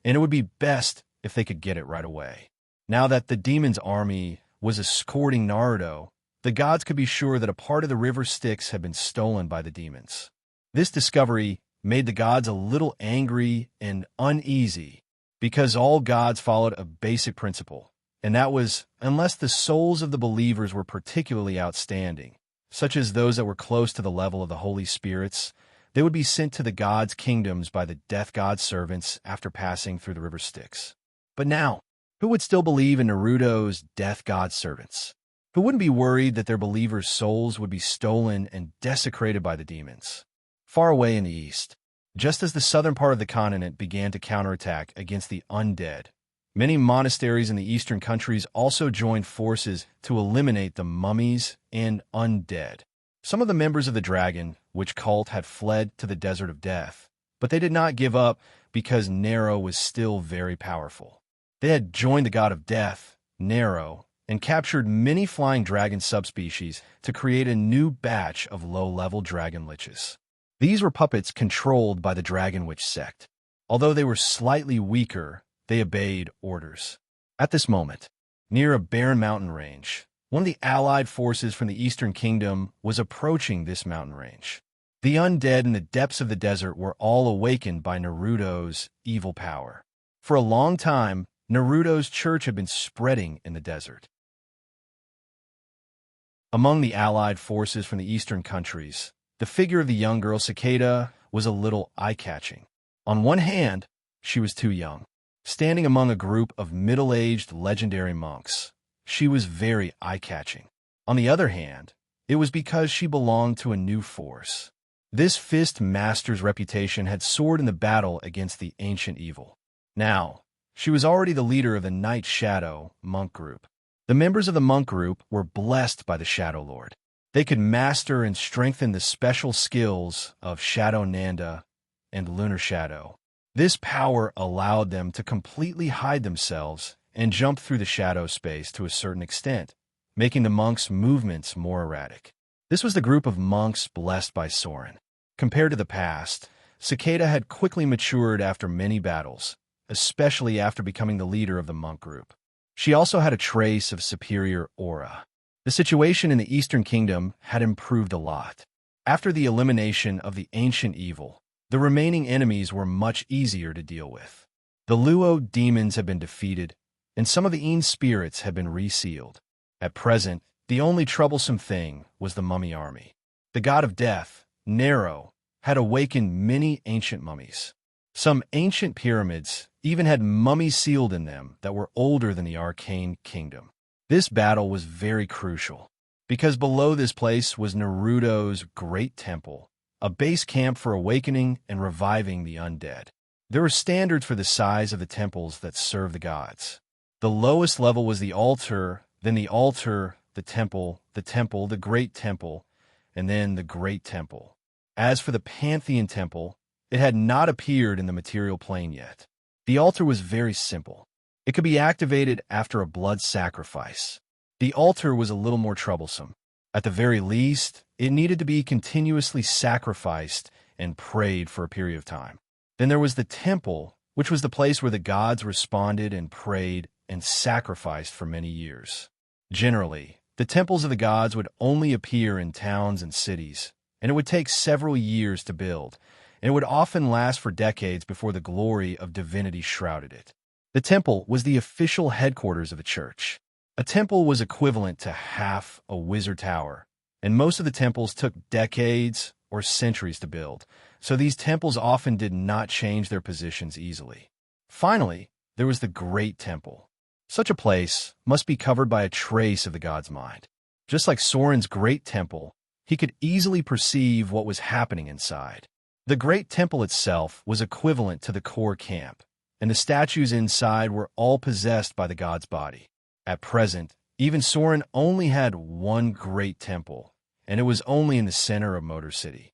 Speaker 1: and it would be best if they could get it right away. Now that the demons' army was escorting Naruto, the gods could be sure that a part of the river Styx had been stolen by the demons. This discovery made the gods a little angry and uneasy because all gods followed a basic principle, and that was, unless the souls of the believers were particularly outstanding, such as those that were close to the level of the Holy Spirits, they would be sent to the gods' kingdoms by the death god's servants after passing through the river Styx. But now, who would still believe in Naruto's death god servants? Who wouldn't be worried that their believers' souls would be stolen and desecrated by the demons? Far away in the east, just as the southern part of the continent began to counterattack against the undead, many monasteries in the eastern countries also joined forces to eliminate the mummies and undead. Some of the members of the Dragon Witch cult had fled to the Desert of Death, but they did not give up because Nero was still very powerful. They had joined the god of death, Nero, and captured many flying dragon subspecies to create a new batch of low-level dragon liches. These were puppets controlled by the Dragon Witch sect. Although they were slightly weaker, they obeyed orders. At this moment, near a barren mountain range, one of the allied forces from the Eastern Kingdom was approaching this mountain range. The undead in the depths of the desert were all awakened by Naruto's evil power. For a long time, Naruto's church had been spreading in the desert. Among the allied forces from the eastern countries, the figure of the young girl Cicada was a little eye-catching. On one hand, she was too young. Standing among a group of middle-aged legendary monks, she was very eye-catching. On the other hand, it was because she belonged to a new force. This fist master's reputation had soared in the battle against the ancient evil. Now, she was already the leader of the Night Shadow monk group. The members of the monk group were blessed by the Shadow Lord. They could master and strengthen the special skills of Shadow Nanda and Lunar Shadow. This power allowed them to completely hide themselves and jump through the shadow space to a certain extent, making the monks' movements more erratic. This was the group of monks blessed by Soren. Compared to the past, Cicada had quickly matured after many battles, especially after becoming the leader of the monk group. She also had a trace of superior aura. The situation in the Eastern Kingdom had improved a lot. After the elimination of the ancient evil, the remaining enemies were much easier to deal with. The Luo demons had been defeated, and some of the Een spirits had been resealed. At present, the only troublesome thing was the mummy army. The god of death, Nero, had awakened many ancient mummies. Some ancient pyramids even had mummies sealed in them that were older than the Arcane Kingdom. This battle was very crucial, because below this place was Naruto's Great Temple, a base camp for awakening and reviving the undead. There were standards for the size of the temples that serve the gods. The lowest level was the altar, then the altar, the temple, the Great Temple, and then the Great Temple. As for the Pantheon Temple, it had not appeared in the material plane yet. The altar was very simple. It could be activated after a blood sacrifice. The altar was a little more troublesome. At the very least, it needed to be continuously sacrificed and prayed for a period of time. Then there was the temple, which was the place where the gods responded and prayed and sacrificed for many years. Generally, the temples of the gods would only appear in towns and cities, and it would take several years to build, and it would often last for decades before the glory of divinity shrouded it. The temple was the official headquarters of a church. A temple was equivalent to half a wizard tower, and most of the temples took decades or centuries to build, so these temples often did not change their positions easily. Finally, there was the Great Temple. Such a place must be covered by a trace of the god's mind. Just like Soren's Great Temple, he could easily perceive what was happening inside. The Great Temple itself was equivalent to the core camp, and the statues inside were all possessed by the god's body. At present, even Soren only had one Great Temple, and it was only in the center of Motor City.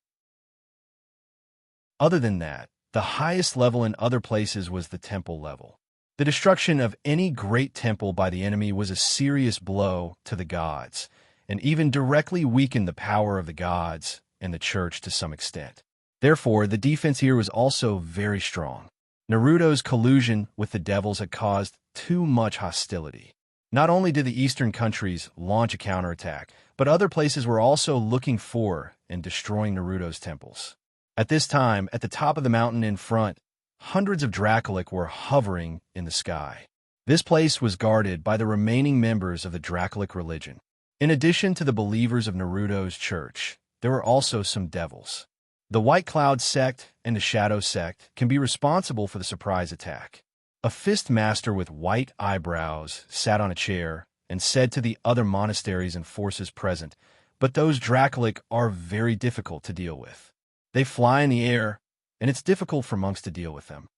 Speaker 1: Other than that, the highest level in other places was the temple level. The destruction of any great temple by the enemy was a serious blow to the gods, and even directly weakened the power of the gods and the church to some extent. Therefore, the defense here was also very strong. Naruto's collusion with the devils had caused too much hostility. Not only did the eastern countries launch a counterattack, but other places were also looking for and destroying Naruto's temples. At this time, at the top of the mountain in front, hundreds of Dracolic were hovering in the sky. This place was guarded by the remaining members of the Dracolic religion. In addition to the believers of Naruto's church, there were also some devils. The White Cloud sect and the Shadow sect can be responsible for the surprise attack. A fist master with white eyebrows sat on a chair and said to the other monasteries and forces present, "But those Dracolic are very difficult to deal with. They fly in the air, and it's difficult for monks to deal with them."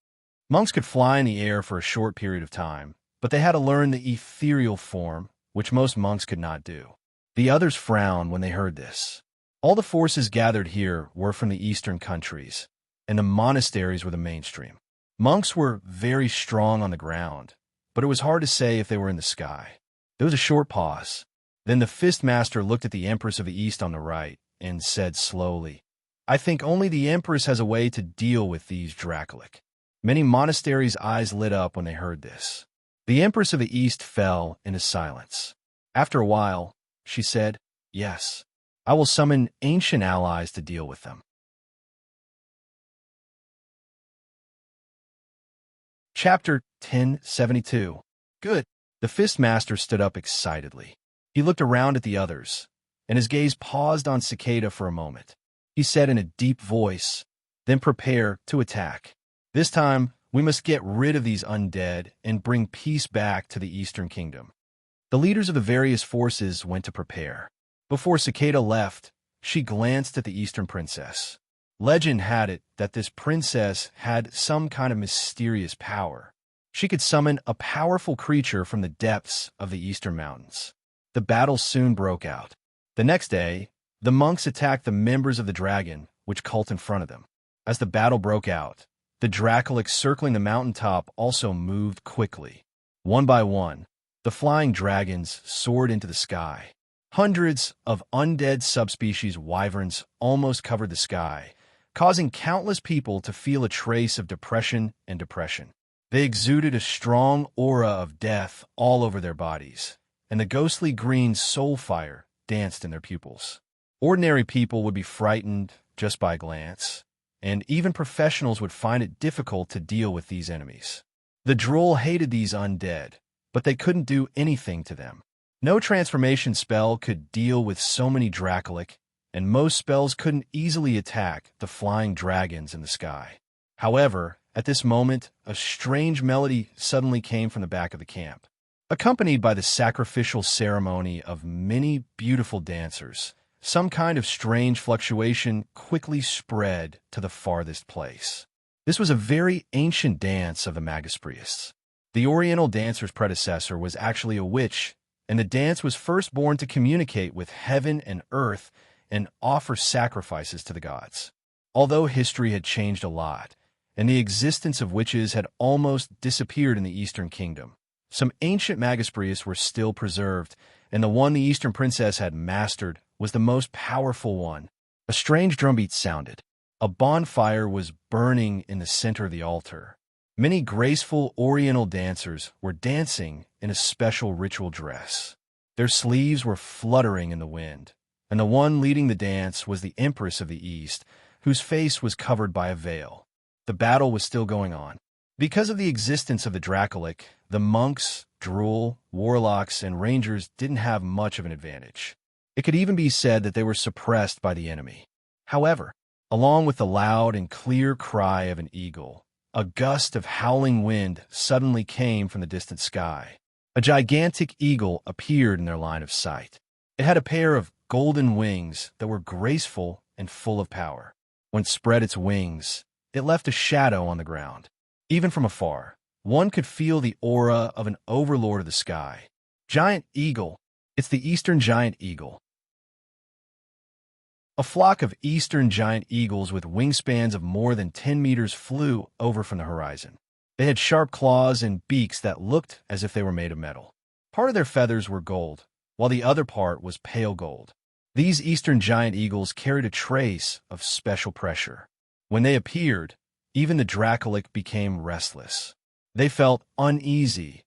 Speaker 1: Monks could fly in the air for a short period of time, but they had to learn the ethereal form, which most monks could not do. The others frowned when they heard this. All the forces gathered here were from the eastern countries, and the monasteries were the mainstream. Monks were very strong on the ground, but it was hard to say if they were in the sky. There was a short pause. Then the fist master looked at the Empress of the East on the right and said slowly, "I think only the Empress has a way to deal with these Dracolic." Many monasteries' eyes lit up when they heard this. The Empress of the East fell into silence. After a while, she said, "Yes, I will summon ancient allies to deal with them." Chapter 1072. Good. The fist master stood up excitedly. He looked around at the others, and his gaze paused on Cicada for a moment. He said in a deep voice, "Then prepare to attack. This time, we must get rid of these undead and bring peace back to the Eastern Kingdom." The leaders of the various forces went to prepare. Before Cicada left, she glanced at the Eastern Princess. Legend had it that this princess had some kind of mysterious power. She could summon a powerful creature from the depths of the Eastern Mountains. The battle soon broke out. The next day, the monks attacked the members of the dragon, which cult in front of them. As the battle broke out, the Dracolic circling the mountaintop also moved quickly. One by one, the flying dragons soared into the sky. Hundreds of undead subspecies wyverns almost covered the sky, causing countless people to feel a trace of depression and depression. They exuded a strong aura of death all over their bodies, and the ghostly green soul fire danced in their pupils. Ordinary people would be frightened just by a glance, and even professionals would find it difficult to deal with these enemies. The droll hated these undead, but they couldn't do anything to them. No transformation spell could deal with so many Dracolic, and most spells couldn't easily attack the flying dragons in the sky. However, at this moment, a strange melody suddenly came from the back of the camp. Accompanied by the sacrificial ceremony of many beautiful dancers, some kind of strange fluctuation quickly spread to the farthest place. This was a very ancient dance of the Magispriests. The Oriental dancer's predecessor was actually a witch, and the dance was first born to communicate with heaven and earth and offer sacrifices to the gods. Although history had changed a lot, and the existence of witches had almost disappeared in the Eastern Kingdom, some ancient Magispriests were still preserved, and the one the Eastern Princess had mastered was the most powerful one. A strange drumbeat sounded. A bonfire was burning in the center of the altar. Many graceful Oriental dancers were dancing in a special ritual dress. Their sleeves were fluttering in the wind, and the one leading the dance was the Empress of the East, whose face was covered by a veil. The battle was still going on. Because of the existence of the Dracolic, the monks, drool, warlocks, and rangers didn't have much of an advantage. It could even be said that they were suppressed by the enemy. However, along with the loud and clear cry of an eagle, a gust of howling wind suddenly came from the distant sky. A gigantic eagle appeared in their line of sight. It had a pair of golden wings that were graceful and full of power. When it spread its wings, it left a shadow on the ground. Even from afar, one could feel the aura of an overlord of the sky. Giant eagle. It's the Eastern giant eagle. A flock of Eastern giant eagles with wingspans of more than 10 meters flew over from the horizon. They had sharp claws and beaks that looked as if they were made of metal. Part of their feathers were gold, while the other part was pale gold. These Eastern giant eagles carried a trace of special pressure. When they appeared, even the Dracolic became restless. They felt uneasy,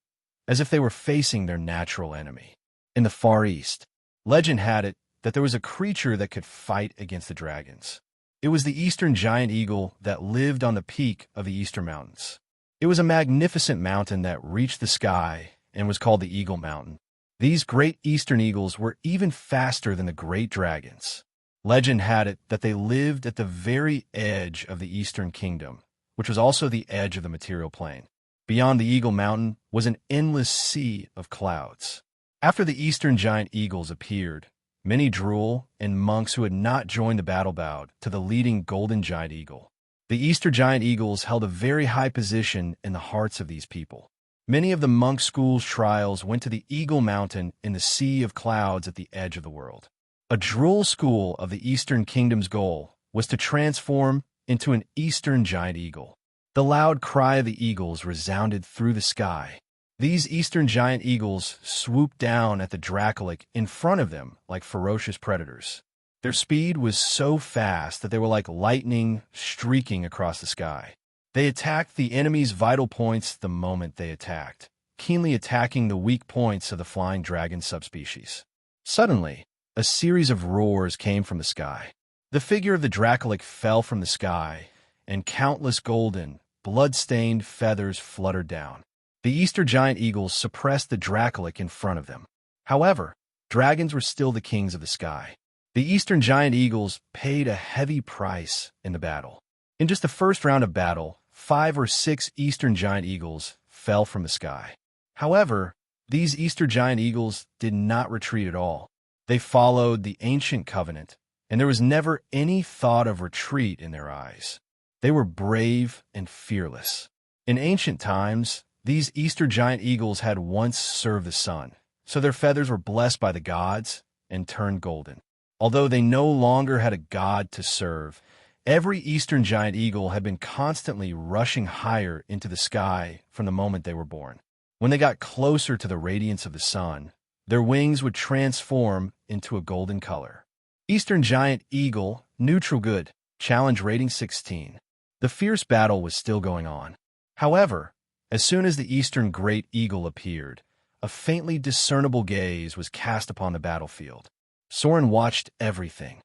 Speaker 1: as if they were facing their natural enemy. In the Far East, legend had it that there was a creature that could fight against the dragons. It was the eastern giant eagle that lived on the peak of the Eastern Mountains. It was a magnificent mountain that reached the sky and was called the Eagle Mountain. These great eastern eagles were even faster than the great dragons. Legend had it that they lived at the very edge of the Eastern Kingdom, which was also the edge of the material plane. Beyond the Eagle Mountain was an endless sea of clouds. After the eastern giant eagles appeared, many drool and monks who had not joined the battle bowed to the leading golden giant eagle. The eastern giant eagles held a very high position in the hearts of these people. Many of the monk school's trials went to the Eagle Mountain in the sea of clouds at the edge of the world. A drool school of the Eastern Kingdom's goal was to transform into an eastern giant eagle. The loud cry of the eagles resounded through the sky. These eastern giant eagles swooped down at the Dracolic in front of them like ferocious predators. Their speed was so fast that they were like lightning streaking across the sky. They attacked the enemy's vital points the moment they attacked, keenly attacking the weak points of the flying dragon subspecies. Suddenly, a series of roars came from the sky. The figure of the Dracolic fell from the sky, and countless golden, blood-stained feathers fluttered down. The Easter giant eagles suppressed the Dracolic in front of them. However, dragons were still the kings of the sky. The eastern giant eagles paid a heavy price in the battle. In just the first round of battle, 5 or 6 eastern giant eagles fell from the sky. However, these eastern giant eagles did not retreat at all. They followed the ancient covenant, and there was never any thought of retreat in their eyes. They were brave and fearless. In ancient times, these Easter giant eagles had once served the sun, so their feathers were blessed by the gods and turned golden. Although they no longer had a god to serve, every eastern giant eagle had been constantly rushing higher into the sky from the moment they were born. When they got closer to the radiance of the sun, their wings would transform into a golden color. Eastern giant eagle, neutral good, challenge rating 16. The fierce battle was still going on. However, as soon as the eastern great eagle appeared, a faintly discernible gaze was cast upon the battlefield. Soren watched everything.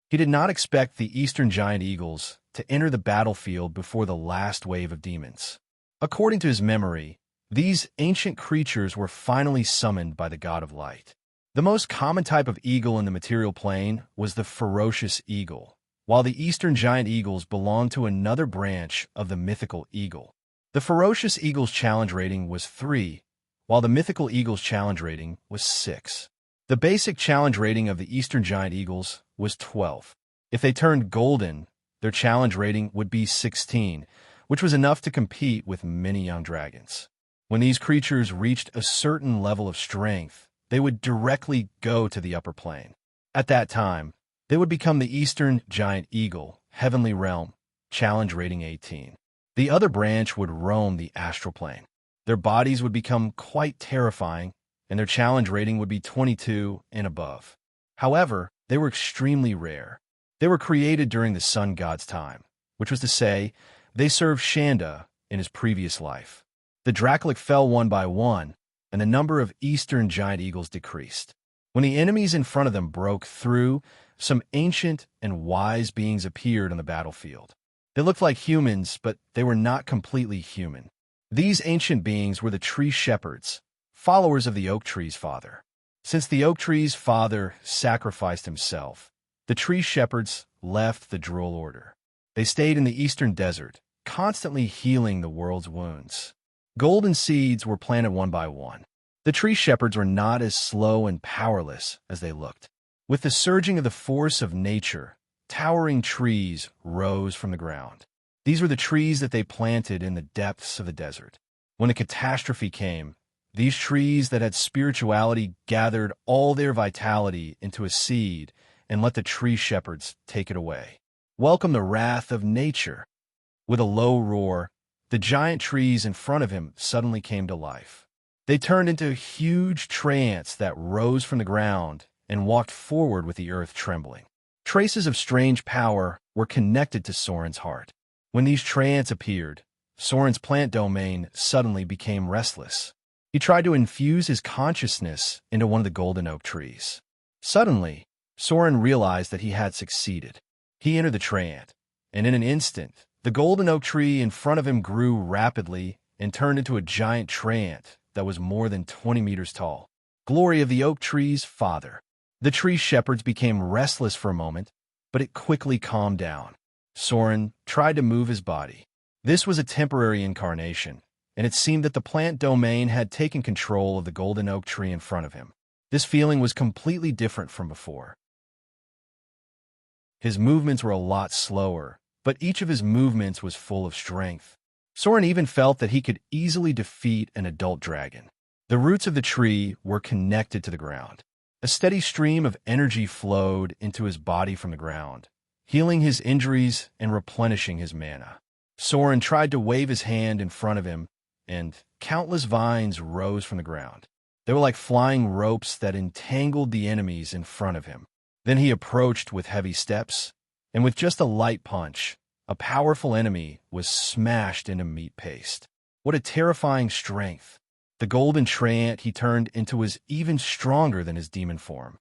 Speaker 1: He did not expect the eastern giant eagles to enter the battlefield before the last wave of demons. According to his memory, these ancient creatures were finally summoned by the god of light. The most common type of eagle in the material plane was the ferocious eagle, while the eastern giant eagles belonged to another branch of the mythical eagle. The ferocious eagle's challenge rating was 3, while the mythical eagle's challenge rating was 6. The basic challenge rating of the eastern giant eagles was 12. If they turned golden, their challenge rating would be 16, which was enough to compete with many young dragons. When these creatures reached a certain level of strength, they would directly go to the upper plane. At that time, they would become the eastern giant eagle, heavenly realm, challenge rating 18. The other branch would roam the astral plane. Their bodies would become quite terrifying, and their challenge rating would be 22 and above. However, they were extremely rare. They were created during the sun god's time, which was to say, they served Shanda in his previous life. The Dracolic fell one by one, and the number of eastern giant eagles decreased. When the enemies in front of them broke through, some ancient and wise beings appeared on the battlefield. They looked like humans, but they were not completely human. These ancient beings were the tree shepherds, followers of the oak tree's father. Since the oak tree's father sacrificed himself, the tree shepherds left the Drool order. They stayed in the eastern desert, constantly healing the world's wounds. Golden seeds were planted one by one. The tree shepherds were not as slow and powerless as they looked. With the surging of the force of nature, towering trees rose from the ground. These were the trees that they planted in the depths of the desert. When a catastrophe came, these trees that had spirituality gathered all their vitality into a seed and let the tree shepherds take it away. Welcome the wrath of nature. With a low roar, the giant trees in front of him suddenly came to life. They turned into huge treants that rose from the ground and walked forward with the earth trembling. Traces of strange power were connected to Soren's heart. When these treants appeared, Soren's plant domain suddenly became restless. He tried to infuse his consciousness into one of the golden oak trees. Suddenly, Soren realized that he had succeeded. He entered the trance, and in an instant, the golden oak tree in front of him grew rapidly and turned into a giant trance that was more than 20 meters tall. Glory of the oak tree's father. The tree shepherds became restless for a moment, but it quickly calmed down. Soren tried to move his body. This was a temporary incarnation, and it seemed that the plant domain had taken control of the golden oak tree in front of him. This feeling was completely different from before. His movements were a lot slower, but each of his movements was full of strength. Soren even felt that he could easily defeat an adult dragon. The roots of the tree were connected to the ground. A steady stream of energy flowed into his body from the ground, healing his injuries and replenishing his mana. Soren tried to wave his hand in front of him, and countless vines rose from the ground. They were like flying ropes that entangled the enemies in front of him. Then he approached with heavy steps, and with just a light punch, a powerful enemy was smashed into meat paste. What a terrifying strength! The golden treant he turned into was even stronger than his demon form.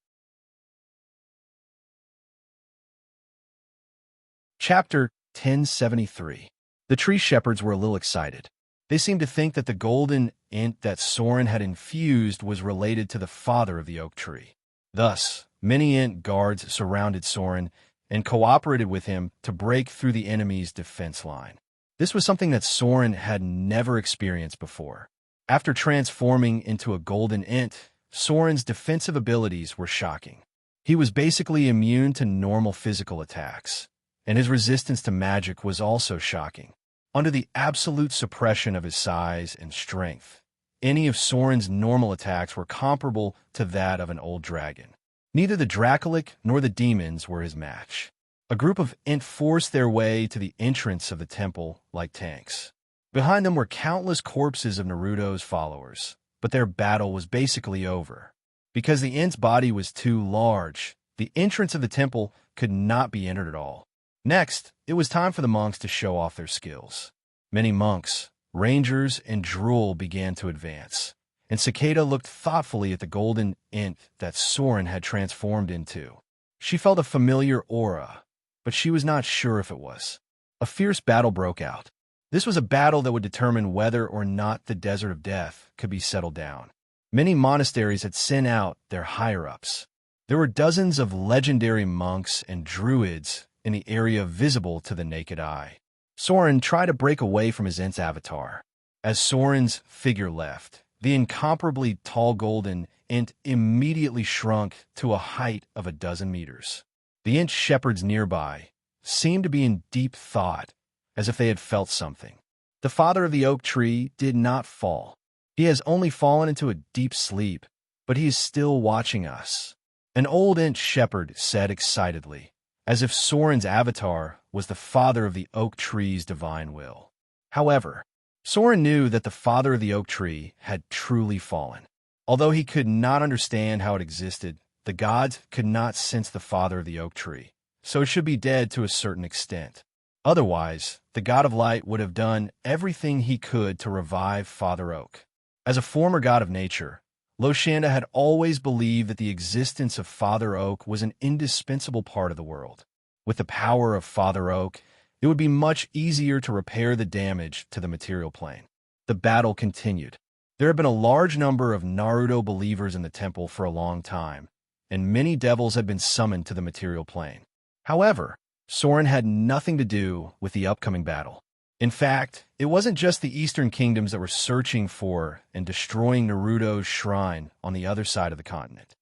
Speaker 1: Chapter 1073. The tree shepherds were a little excited. They seemed to think that the golden int that Soren had infused was related to the father of the oak tree. Thus, many int guards surrounded Soren and cooperated with him to break through the enemy's defense line. This was something that Soren had never experienced before. After transforming into a golden int, Soren's defensive abilities were shocking. He was basically immune to normal physical attacks, and his resistance to magic was also shocking. Under the absolute suppression of his size and strength, any of Soren's normal attacks were comparable to that of an old dragon. Neither the Dracolic nor the demons were his match. A group of int forced their way to the entrance of the temple like tanks. Behind them were countless corpses of Naruto's followers, but their battle was basically over. Because the int's body was too large, the entrance of the temple could not be entered at all. Next, it was time for the monks to show off their skills. Many monks, rangers, and drool began to advance, and Cicada looked thoughtfully at the golden int that Soren had transformed into. She felt a familiar aura, but she was not sure if it was. A fierce battle broke out. This was a battle that would determine whether or not the Desert of Death could be settled down. Many monasteries had sent out their higher-ups. There were dozens of legendary monks and druids in the area visible to the naked eye. Soren tried to break away from his int's avatar. As Soren's figure left, the incomparably tall golden int immediately shrunk to a height of 12 meters. The int shepherds nearby seemed to be in deep thought, as if they had felt something. The father of the oak tree did not fall. He has only fallen into a deep sleep, but he is still watching us. An old int shepherd said excitedly, as if Soren's avatar was the father of the oak tree's divine will. However, Soren knew that the father of the oak tree had truly fallen. Although he could not understand how it existed, the gods could not sense the father of the oak tree, so it should be dead to a certain extent. Otherwise, the god of light would have done everything he could to revive Father Oak. As a former god of nature, Loshanda had always believed that the existence of Father Oak was an indispensable part of the world. With the power of Father Oak, it would be much easier to repair the damage to the material plane. The battle continued. There had been a large number of Naruto believers in the temple for a long time, and many devils had been summoned to the material plane. However, Soren had nothing to do with the upcoming battle. In fact, it wasn't just the Eastern Kingdoms that were searching for and destroying Naruto's shrine on the other side of the continent.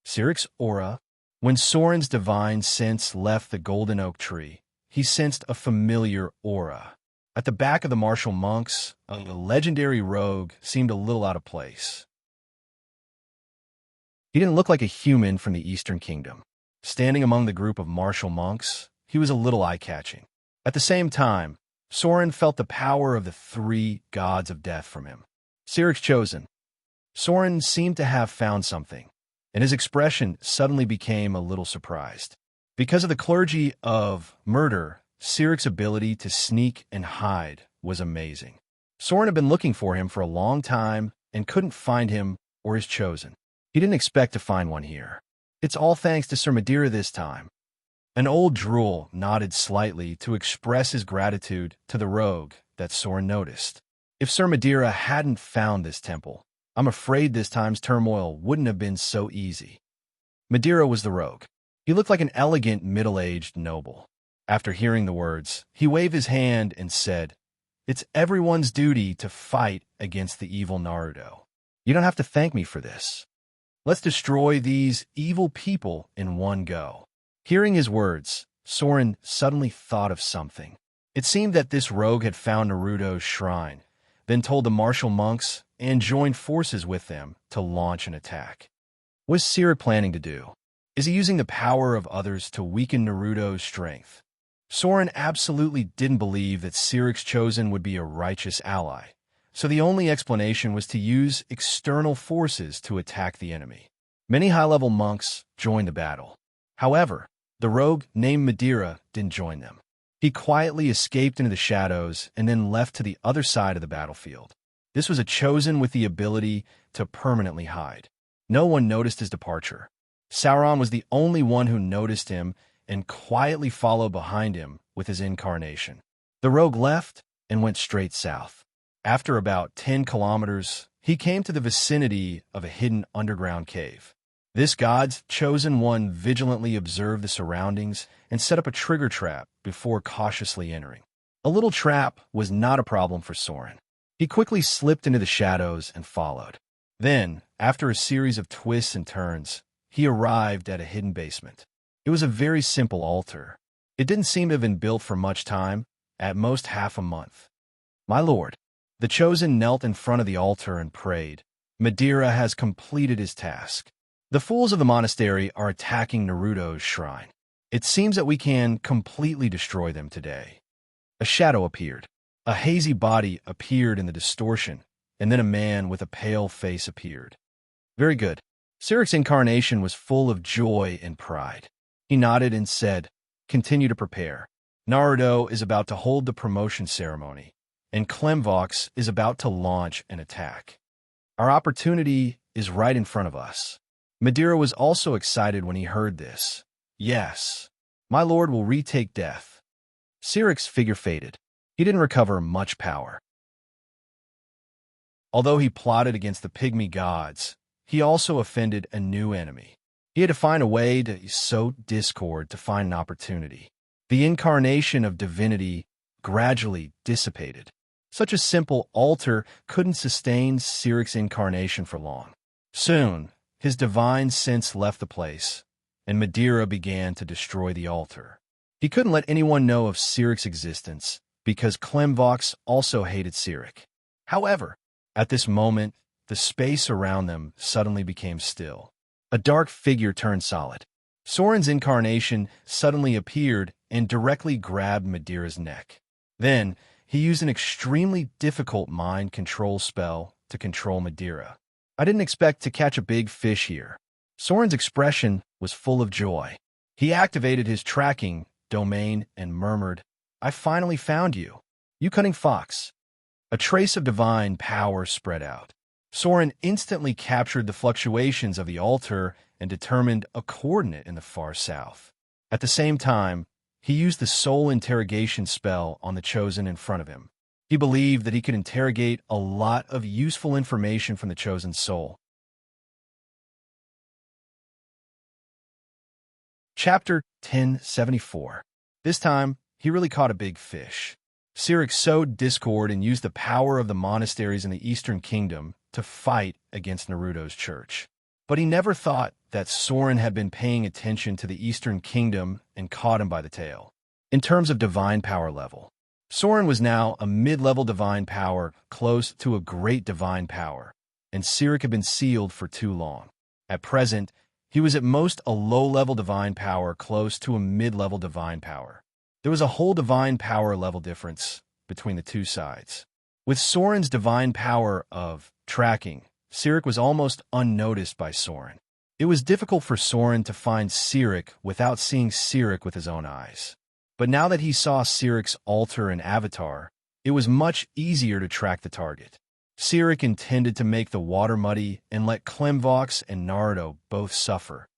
Speaker 1: Siric's aura. When Soren's divine sense left the golden oak tree, he sensed a familiar aura. At the back of the martial monks, a legendary rogue seemed a little out of place. He didn't look like a human from the Eastern Kingdom. Standing among the group of martial monks, he was a little eye-catching. At the same time, Soren felt the power of the 3 gods of death from him. Siric's chosen. Soren seemed to have found something, and his expression suddenly became a little surprised. Because of the clergy of murder, Siric's ability to sneak and hide was amazing. Soren had been looking for him for a long time and couldn't find him or his chosen. He didn't expect to find one here. It's all thanks to Sir Madeira this time. An old drool nodded slightly to express his gratitude to the rogue that Soren noticed. If Sir Madeira hadn't found this temple, I'm afraid this time's turmoil wouldn't have been so easy. Madeira was the rogue. He looked like an elegant, middle-aged noble. After hearing the words, he waved his hand and said, "It's everyone's duty to fight against the evil Naruto. You don't have to thank me for this. Let's destroy these evil people in one go." Hearing his words, Soren suddenly thought of something. It seemed that this rogue had found Naruto's shrine, then told the martial monks and joined forces with them to launch an attack. What is Sirik planning to do? Is he using the power of others to weaken Naruto's strength? Soren absolutely didn't believe that Sirik's chosen would be a righteous ally, so the only explanation was to use external forces to attack the enemy. Many high-level monks joined the battle. However, the rogue named Madeira didn't join them. He quietly escaped into the shadows and then left to the other side of the battlefield. This was a chosen with the ability to permanently hide. No one noticed his departure. Sauron was the only one who noticed him and quietly followed behind him with his incarnation. The rogue left and went straight south. After about 10 kilometers, he came to the vicinity of a hidden underground cave. This God's chosen one vigilantly observed the surroundings and set up a trigger trap before cautiously entering. A little trap was not a problem for Soren. He quickly slipped into the shadows and followed. Then, after a series of twists and turns, he arrived at a hidden basement. It was a very simple altar. It didn't seem to have been built for much time, at most half a month. "My lord," the chosen knelt in front of the altar and prayed. "Madeira has completed his task. The fools of the monastery are attacking Naruto's shrine. It seems that we can completely destroy them today." A shadow appeared. A hazy body appeared in the distortion, and then a man with a pale face appeared. "Very good." Sirik's incarnation was full of joy and pride. He nodded and said, "Continue to prepare. Naruto is about to hold the promotion ceremony, and Clemvox is about to launch an attack. Our opportunity is right in front of us." Madeira was also excited when he heard this. "Yes, my lord will retake death." Sirik's figure faded. He didn't recover much power. Although he plotted against the pygmy gods, he also offended a new enemy. He had to find a way to sow discord to find an opportunity. The incarnation of divinity gradually dissipated. Such a simple altar couldn't sustain Sirik's incarnation for long. Soon, his divine sense left the place, and Madeira began to destroy the altar. He couldn't let anyone know of Sirik's existence, because Clemvox also hated Sirik. However, at this moment, the space around them suddenly became still. A dark figure turned solid. Soren's incarnation suddenly appeared and directly grabbed Madeira's neck. Then, he used an extremely difficult mind control spell to control Madeira. "I didn't expect to catch a big fish here." Soren's expression was full of joy. He activated his tracking domain and murmured, "I finally found you, you cunning fox." A trace of divine power spread out. Soren instantly captured the fluctuations of the altar and determined a coordinate in the far south. At the same time, he used the soul interrogation spell on the chosen in front of him. He believed that he could interrogate a lot of useful information from the chosen soul. Chapter 1074. This time, he really caught a big fish. Sirik sowed discord and used the power of the monasteries in the Eastern Kingdom to fight against Naruto's church. But he never thought that Soren had been paying attention to the Eastern Kingdom and caught him by the tail. In terms of divine power level, Soren was now a mid-level divine power close to a great divine power, and Sirik had been sealed for too long. At present, he was at most a low-level divine power close to a mid-level divine power. There was a whole divine power level difference between the two sides. With Soren's divine power of tracking, Sirik was almost unnoticed by Soren. It was difficult for Soren to find Sirik without seeing Sirik with his own eyes. But now that he saw Sirik's altar and avatar, it was much easier to track the target. Sirik intended to make the water muddy and let Klemvox and Naruto both suffer,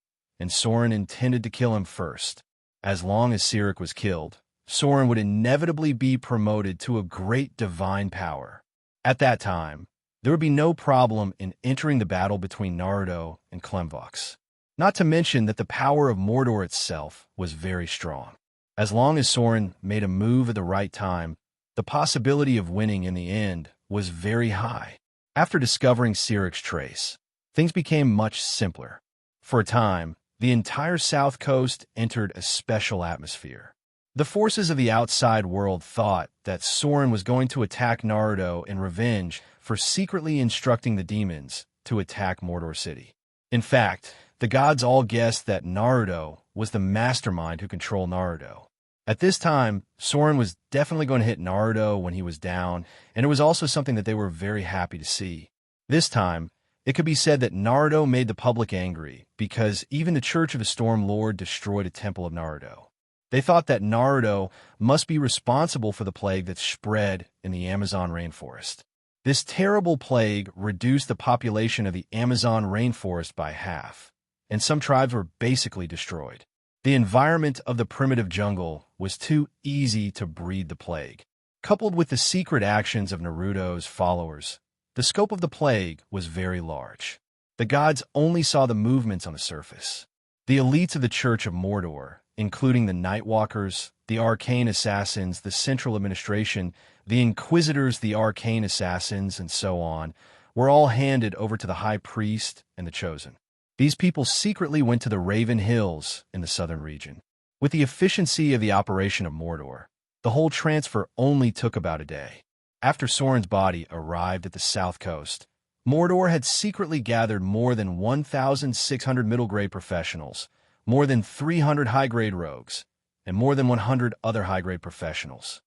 Speaker 1: and Soren intended to kill him first. As long as Sirik was killed, Soren would inevitably be promoted to a great divine power. At that time, there would be no problem in entering the battle between Naruto and Klemvox. Not to mention that the power of Mordor itself was very strong. As long as Soren made a move at the right time, the possibility of winning in the end was very high. After discovering Sirik's trace, things became much simpler. For a time, the entire south coast entered a special atmosphere. The forces of the outside world thought that Soren was going to attack Naruto in revenge for secretly instructing the demons to attack Mordor City. In fact, the gods all guessed that Naruto was the mastermind who controlled Naruto. At this time, Soren was definitely going to hit Naruto when he was down, and it was also something that they were very happy to see. This time, it could be said that Naruto made the public angry because even the Church of the Storm Lord destroyed a temple of Naruto. They thought that Naruto must be responsible for the plague that spread in the Amazon rainforest. This terrible plague reduced the population of the Amazon rainforest by half, and some tribes were basically destroyed. The environment of the primitive jungle was too easy to breed the plague. Coupled with the secret actions of Naruto's followers, the scope of the plague was very large. The gods only saw the movements on the surface. The elites of the Church of Mordor, including the Nightwalkers, the Arcane Assassins, the Central Administration, the Inquisitors, the Arcane Assassins, and so on, were all handed over to the High Priest and the Chosen. These people secretly went to the Raven Hills in the southern region. With the efficiency of the operation of Mordor, the whole transfer only took about a day. After Soren's body arrived at the south coast, Mordor had secretly gathered more than 1,600 middle-grade professionals, more than 300 high-grade rogues, and more than 100 other high-grade professionals.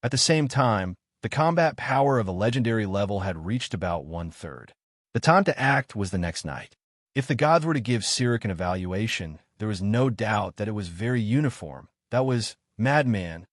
Speaker 1: At the same time, the combat power of a legendary level had reached about one-third. The time to act was the next night. If the gods were to give Sirik an evaluation, there was no doubt that it was very uniform. That was madman.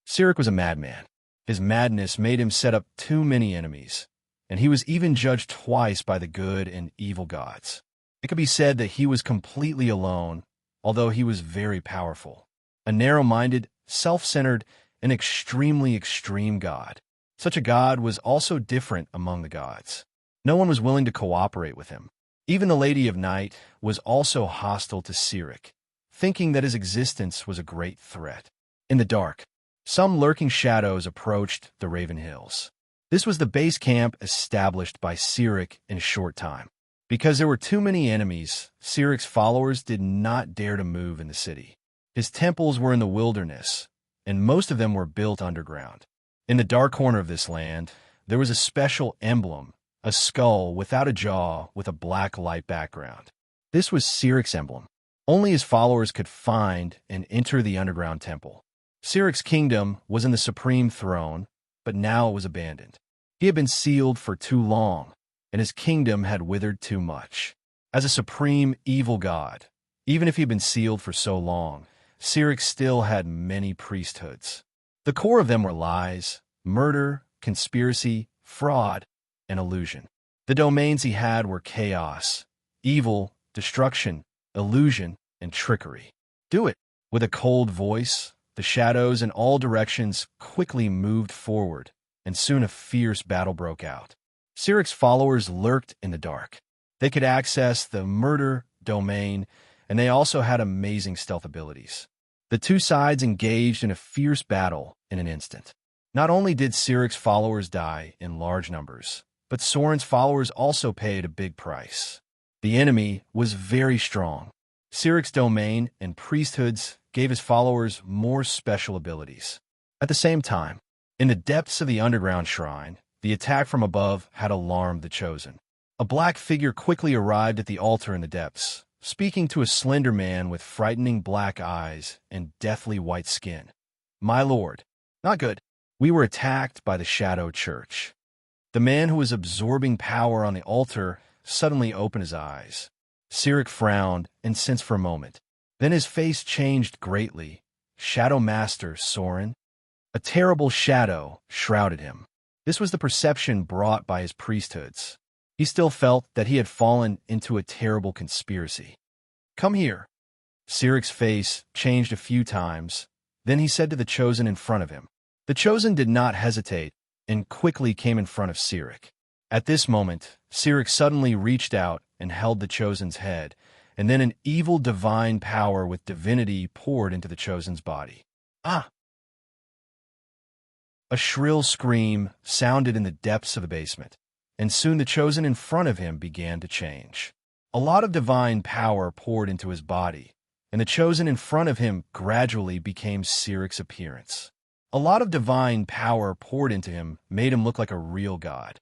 Speaker 1: Sirik was a madman. His madness made him set up too many enemies, and he was even judged twice by the good and evil gods. It could be said that he was completely alone, although he was very powerful. A narrow-minded, self-centered, and extremely extreme god. Such a god was also different among the gods. No one was willing to cooperate with him. Even the Lady of Night was also hostile to Sirik, thinking that his existence was a great threat. In the dark, some lurking shadows approached the Raven Hills. This was the base camp established by Sirik in a short time. Because there were too many enemies, Sirik's followers did not dare to move in the city. His temples were in the wilderness, and most of them were built underground. In the dark corner of this land, there was a special emblem, a skull without a jaw with a black light background. This was Sirik's emblem. Only his followers could find and enter the underground temple. Sirik's kingdom was in the supreme throne, but now it was abandoned. He had been sealed for too long, and his kingdom had withered too much. As a supreme evil god, even if he had been sealed for so long, Sirik still had many priesthoods. The core of them were lies, murder, conspiracy, fraud, and illusion. The domains he had were chaos, evil, destruction, illusion, and trickery. Do it! With a cold voice, the shadows in all directions quickly moved forward, and soon a fierce battle broke out. Sirik's followers lurked in the dark. They could access the murder domain, and they also had amazing stealth abilities. The two sides engaged in a fierce battle in an instant. Not only did Sirik's followers die in large numbers, but Soren's followers also paid a big price. The enemy was very strong. Sirik's domain and priesthoods gave his followers more special abilities. At the same time, in the depths of the underground shrine, the attack from above had alarmed the Chosen. A black figure quickly arrived at the altar in the depths, speaking to a slender man with frightening black eyes and deathly white skin. "My lord, not good. We were attacked by the Shadow Church." The man who was absorbing power on the altar suddenly opened his eyes. Sirik frowned and sensed for a moment. Then his face changed greatly. "Shadow Master Soren?" A terrible shadow shrouded him. This was the perception brought by his priesthoods. He still felt that he had fallen into a terrible conspiracy. "Come here." Siric's face changed a few times. Then he said to the chosen in front of him. The chosen did not hesitate and quickly came in front of Siric. At this moment, Siric suddenly reached out and held the chosen's head, and then an evil divine power with divinity poured into the chosen's body. Ah! A shrill scream sounded in the depths of the basement, and soon the chosen in front of him began to change. A lot of divine power poured into his body, and the chosen in front of him gradually became Siric's appearance. A lot of divine power poured into him made him look like a real god.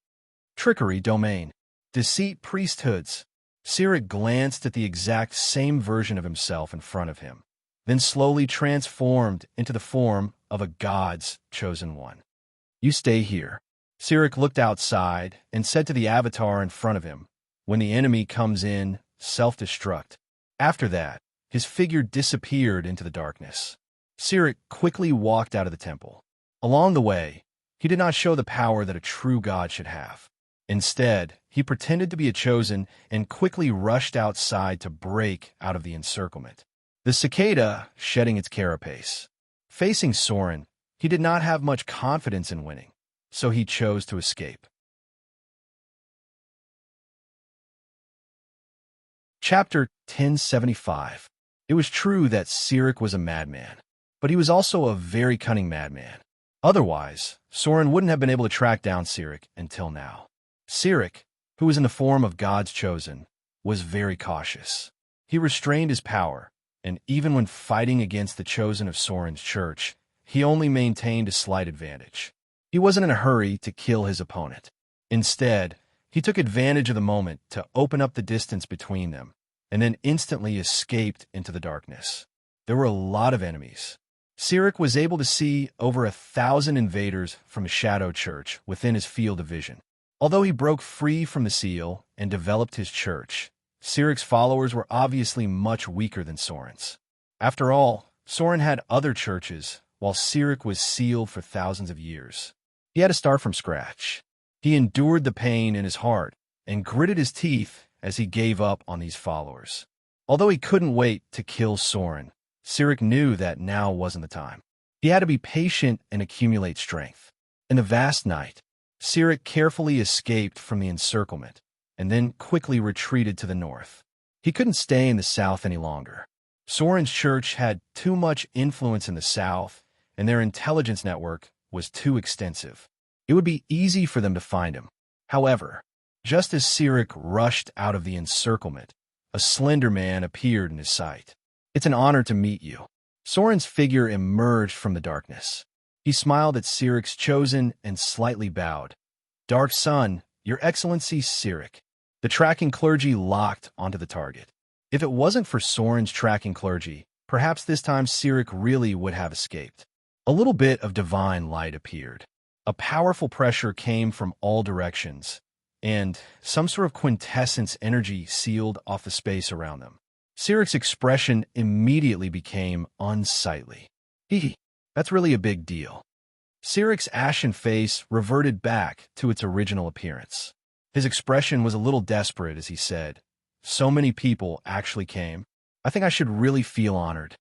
Speaker 1: Trickery domain. Deceit priesthoods. Siric glanced at the exact same version of himself in front of him, then slowly transformed into the form of a god's chosen one. "You stay here." Siric looked outside and said to the avatar in front of him, "When the enemy comes in, self-destruct." After that, his figure disappeared into the darkness. Siric quickly walked out of the temple. Along the way, he did not show the power that a true god should have. Instead, he pretended to be a chosen and quickly rushed outside to break out of the encirclement. The cicada shedding its carapace. Facing Soren, he did not have much confidence in winning, so he chose to escape. Chapter 1075. It was true that Siric was a madman, but he was also a very cunning madman. Otherwise, Soren wouldn't have been able to track down Siric until now. Siric, who was in the form of God's chosen, was very cautious. He restrained his power, and even when fighting against the chosen of Soren's church, he only maintained a slight advantage. He wasn't in a hurry to kill his opponent. Instead, he took advantage of the moment to open up the distance between them, and then instantly escaped into the darkness. There were a lot of enemies. Siric was able to see over 1,000 invaders from a shadow church within his field of vision. Although he broke free from the seal and developed his church, Siric's followers were obviously much weaker than Soren's. After all, Soren had other churches, while Siric was sealed for thousands of years. He had to start from scratch. He endured the pain in his heart and gritted his teeth as he gave up on these followers. Although he couldn't wait to kill Soren, Siric knew that now wasn't the time. He had to be patient and accumulate strength. In the vast night, Siric carefully escaped from the encirclement and then quickly retreated to the north. He couldn't stay in the south any longer. Soren's church had too much influence in the south, and their intelligence network was too extensive. It would be easy for them to find him. However, just as Siric rushed out of the encirclement, a slender man appeared in his sight. "It's an honor to meet you." Soren's figure emerged from the darkness. He smiled at Siric's chosen and slightly bowed. "Dark Sun, Your Excellency Siric." The tracking clergy locked onto the target. If it wasn't for Soren's tracking clergy, perhaps this time Siric really would have escaped. A little bit of divine light appeared. A powerful pressure came from all directions, and some sort of quintessence energy sealed off the space around them. Siric's expression immediately became unsightly. That's really a big deal." Siric's ashen face reverted back to its original appearance. His expression was a little desperate as he said, "So many people actually came. I think I should really feel honored."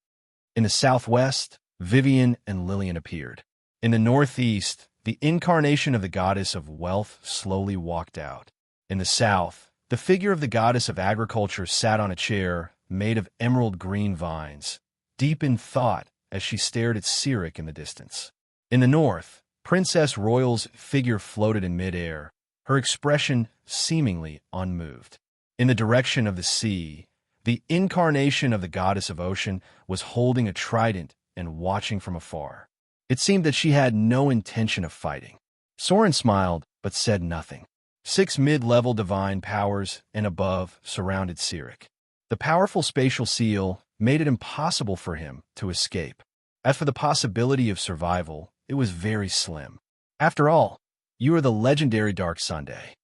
Speaker 1: In the southwest, Vivian and Lillian appeared. In the northeast, the incarnation of the goddess of wealth slowly walked out. In the south, the figure of the goddess of agriculture sat on a chair made of emerald green vines, deep in thought as she stared at Siric in the distance. In the north, Princess Royal's figure floated in midair, her expression seemingly unmoved. In the direction of the sea, the incarnation of the goddess of ocean was holding a trident and watching from afar. It seemed that she had no intention of fighting. Soren smiled, but said nothing. 6 mid-level divine powers and above surrounded Siric. The powerful spatial seal made it impossible for him to escape. As for the possibility of survival, it was very slim. After all, you are the legendary Dark Sunday.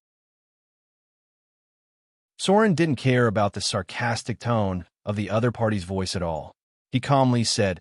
Speaker 1: Soren didn't care about the sarcastic tone of the other party's voice at all. He calmly said,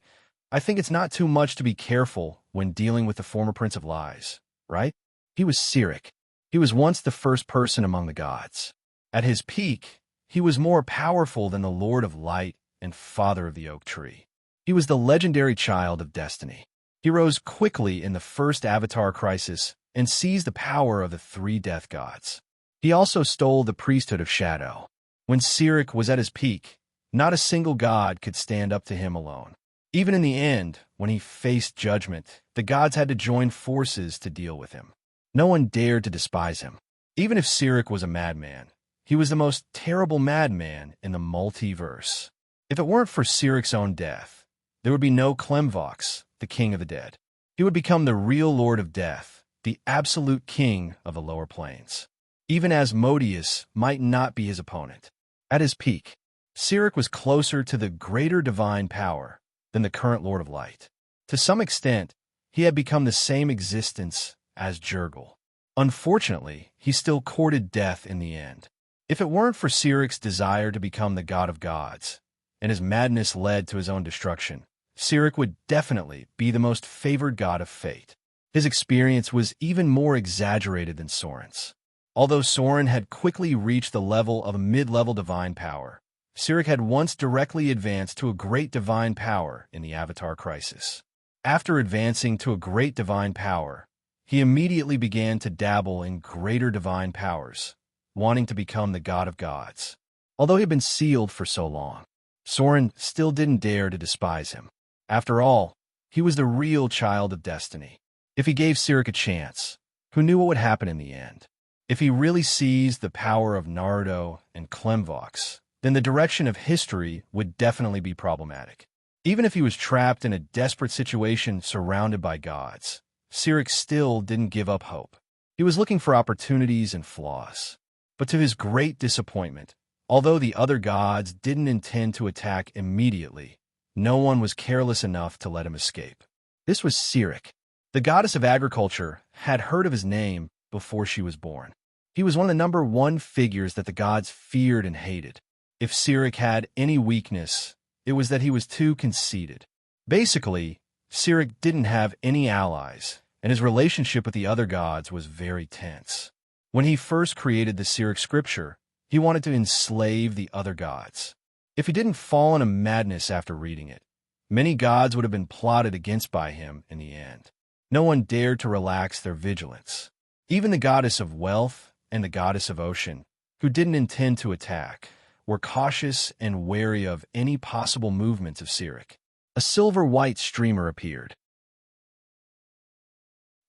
Speaker 1: "I think it's not too much to be careful when dealing with the former Prince of Lies, right? He was Cyric. He was once the first person among the gods. At his peak, he was more powerful than the Lord of Light and Father of the Oak Tree. He was the legendary child of destiny. He rose quickly in the first Avatar crisis and seized the power of the three death gods. He also stole the priesthood of Shadow. When Cyric was at his peak, not a single god could stand up to him alone. Even in the end, when he faced judgment, the gods had to join forces to deal with him. No one dared to despise him. Even if Cyric was a madman, he was the most terrible madman in the multiverse. If it weren't for Cyric's own death, there would be no Clemvox, the king of the dead. He would become the real Lord of Death, the absolute king of the lower planes. Even Asmodeus might not be his opponent. At his peak, Cyric was closer to the greater divine power than the current Lord of Light. To some extent, he had become the same existence as Jurgle. Unfortunately, he still courted death in the end. If it weren't for Cyric's desire to become the god of gods, and his madness led to his own destruction, Cyric would definitely be the most favored god of fate. His experience was even more exaggerated than Soren's. Although Soren had quickly reached the level of a mid-level divine power, Cyric had once directly advanced to a great divine power in the Avatar crisis. After advancing to a great divine power, he immediately began to dabble in greater divine powers, wanting to become the god of gods. Although he had been sealed for so long, Soren still didn't dare to despise him. After all, he was the real child of destiny. If he gave Cyric a chance, who knew what would happen in the end? If he really seized the power of Naruto and Clemvox, then the direction of history would definitely be problematic. Even if he was trapped in a desperate situation surrounded by gods, Cyric still didn't give up hope. He was looking for opportunities and flaws. But to his great disappointment, although the other gods didn't intend to attack immediately, no one was careless enough to let him escape. This was Cyric. The goddess of agriculture had heard of his name before she was born. He was one of the number one figures that the gods feared and hated. If Cyric had any weakness, it was that he was too conceited. Basically, Cyric didn't have any allies, and his relationship with the other gods was very tense. When he first created the Cyric scripture, he wanted to enslave the other gods. If he didn't fall into madness after reading it, many gods would have been plotted against by him in the end. No one dared to relax their vigilance. Even the goddess of wealth and the goddess of ocean, who didn't intend to attack, were cautious and wary of any possible movements of Cyric. A silver-white streamer appeared.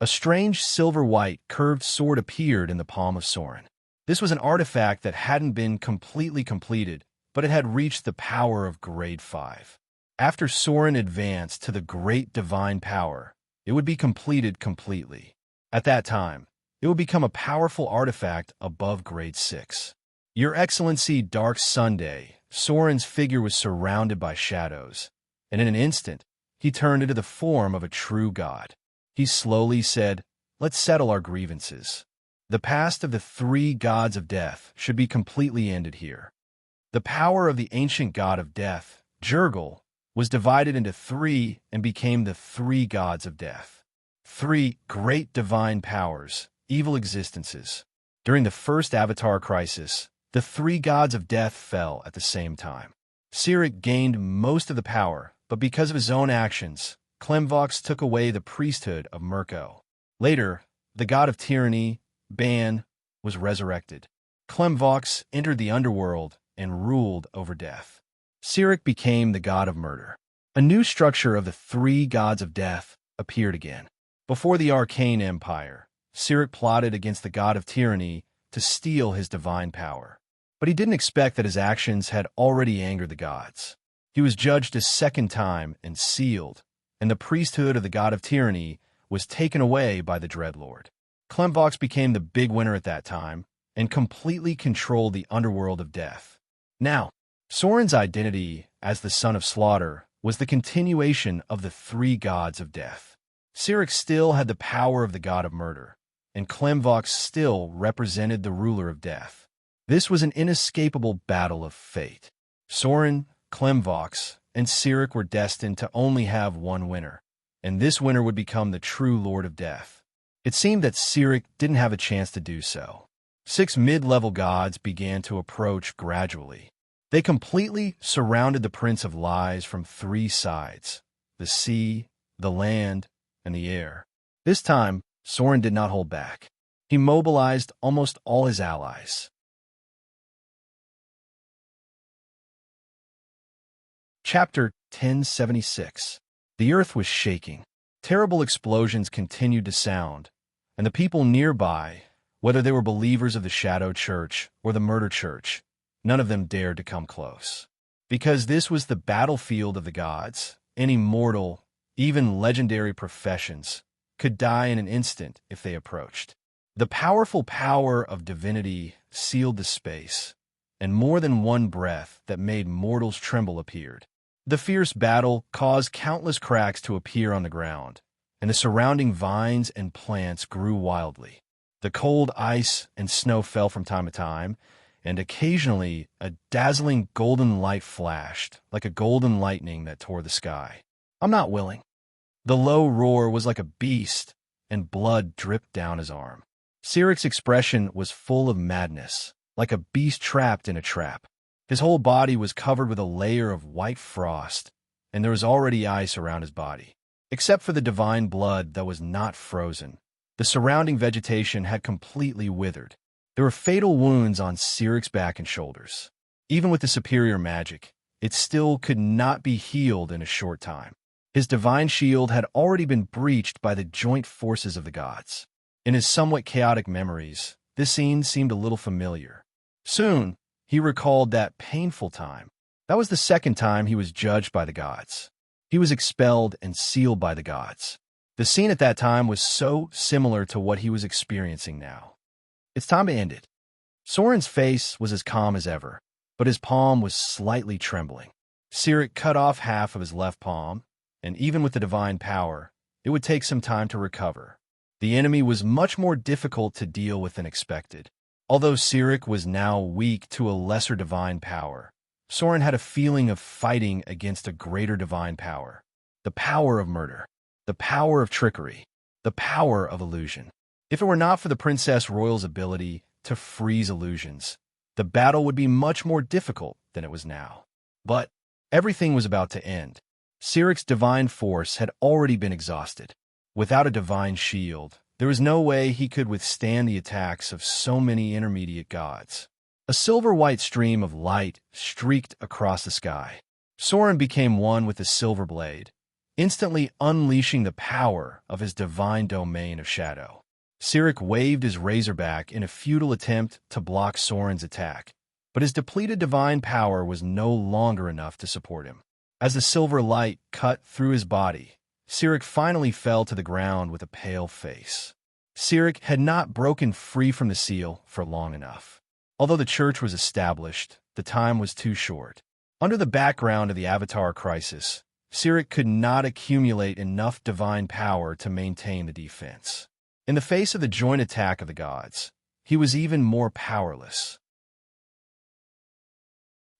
Speaker 1: A strange silver-white curved sword appeared in the palm of Soren. This was an artifact that hadn't been completely completed, but it had reached the power of Grade 5. After Soren advanced to the great divine power, it would be completed completely. At that time, it would become a powerful artifact above Grade 6. Your Excellency Dark Sunday, Soren's figure was surrounded by shadows, and in an instant, he turned into the form of a true god. He slowly said, "Let's settle our grievances. The past of the three gods of death should be completely ended here." The power of the ancient god of death, Jurgle, was divided into three and became the three gods of death. Three great divine powers, evil existences. During the first Avatar crisis, the three gods of death fell at the same time. Cyric gained most of the power, but because of his own actions, Clemvox took away the priesthood of Mirko. Later, the god of tyranny, Ban, was resurrected. Clemvox entered the underworld and ruled over death. Cyric became the god of murder. A new structure of the three gods of death appeared again. Before the Arcane Empire, Cyric plotted against the god of tyranny to steal his divine power. But he didn't expect that his actions had already angered the gods. He was judged a second time and sealed, and the priesthood of the god of tyranny was taken away by the Dreadlord. Clemvox became the big winner at that time and completely controlled the underworld of death. Now, Soren's identity as the son of slaughter was the continuation of the three gods of death. Cyric still had the power of the god of murder, and Clemvox still represented the ruler of death. This was an inescapable battle of fate. Soren, Clemvox, and Cyric were destined to only have one winner, and this winner would become the true Lord of Death. It seemed that Cyric didn't have a chance to do so. 6 mid-level gods began to approach gradually. They completely surrounded the Prince of Lies from 3 sides: the sea, the land, and the air. This time, Soren did not hold back. He mobilized almost all his allies. Chapter 1076. The earth was shaking. Terrible explosions continued to sound, and the people nearby, whether they were believers of the Shadow Church or the Murder Church, none of them dared to come close. Because this was the battlefield of the gods, any mortal, even legendary professions, could die in an instant if they approached. The powerful power of divinity sealed the space, and more than one breath that made mortals tremble appeared. The fierce battle caused countless cracks to appear on the ground, and the surrounding vines and plants grew wildly. The cold ice and snow fell from time to time, and occasionally a dazzling golden light flashed, like a golden lightning that tore the sky. "I'm not willing." The low roar was like a beast, and blood dripped down his arm. Cyric's expression was full of madness, like a beast trapped in a trap. His whole body was covered with a layer of white frost, and there was already ice around his body. Except for the divine blood that was not frozen, the surrounding vegetation had completely withered. There were fatal wounds on Cyric's back and shoulders. Even with the superior magic, it still could not be healed in a short time. His divine shield had already been breached by the joint forces of the gods. In his somewhat chaotic memories, this scene seemed a little familiar. Soon, he recalled that painful time. That was the second time he was judged by the gods. He was expelled and sealed by the gods. The scene at that time was so similar to what he was experiencing now. It's time to end it. Soren's face was as calm as ever, but his palm was slightly trembling. Cyric cut off half of his left palm, and even with the divine power, it would take some time to recover. The enemy was much more difficult to deal with than expected. Although Cyric was now weak to a lesser divine power, Soren had a feeling of fighting against a greater divine power. The power of murder, the power of trickery, the power of illusion. If it were not for the Princess Royal's ability to freeze illusions, the battle would be much more difficult than it was now. But everything was about to end. Cyric's divine force had already been exhausted. Without a divine shield, there was no way he could withstand the attacks of so many intermediate gods. A silver-white stream of light streaked across the sky. Soren became one with the silver blade, instantly unleashing the power of his divine domain of shadow. Cyric waved his razorback in a futile attempt to block Soren's attack, but his depleted divine power was no longer enough to support him. As the silver light cut through his body, Cyric finally fell to the ground with a pale face. Cyric had not broken free from the seal for long enough. Although the church was established, the time was too short. Under the background of the Avatar crisis, Cyric could not accumulate enough divine power to maintain the defense. In the face of the joint attack of the gods, he was even more powerless.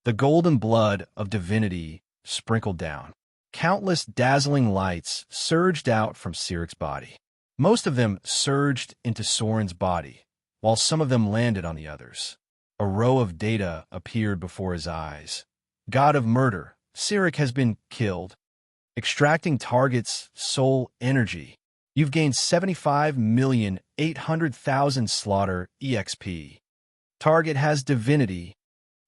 Speaker 1: The golden blood of divinity sprinkled down. Countless dazzling lights surged out from Cyric's body. Most of them surged into Soren's body, while some of them landed on the others. A row of data appeared before his eyes. God of murder, Cyric has been killed. Extracting target's soul energy. You've gained 75,800,000 slaughter EXP. Target has divinity.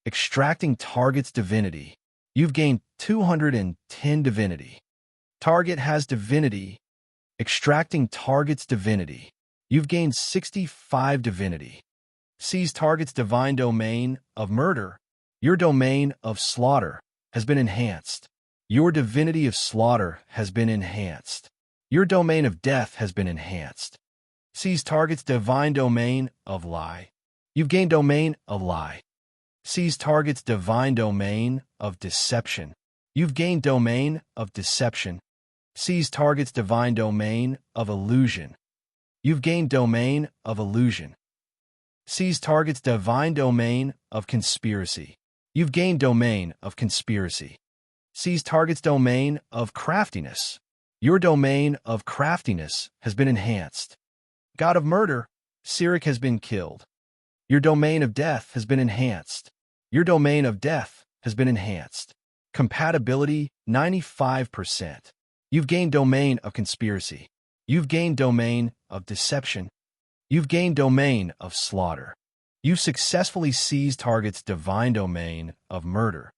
Speaker 1: Extracting target's divinity. You've gained 210 divinity. Target has divinity. Extracting target's divinity. You've gained 65 divinity. Seize target's divine domain of murder. Your domain of slaughter has been enhanced. Your divinity of slaughter has been enhanced. Your domain of death has been enhanced. Seize target's divine domain of lie. You've gained domain of lie. Seize target's divine domain of deception. You've gained domain of deception. Seize target's divine domain of illusion. You've gained domain of illusion. Seize target's divine domain of conspiracy. You've gained domain of conspiracy. Seize target's domain of craftiness. Your domain of craftiness has been enhanced. God of murder, Sirik has been killed. Your domain of death has been enhanced. Your domain of death has been enhanced. Compatibility 95%. You've gained domain of conspiracy. You've gained domain of deception. You've gained domain of slaughter. You've successfully seized target's divine domain of murder.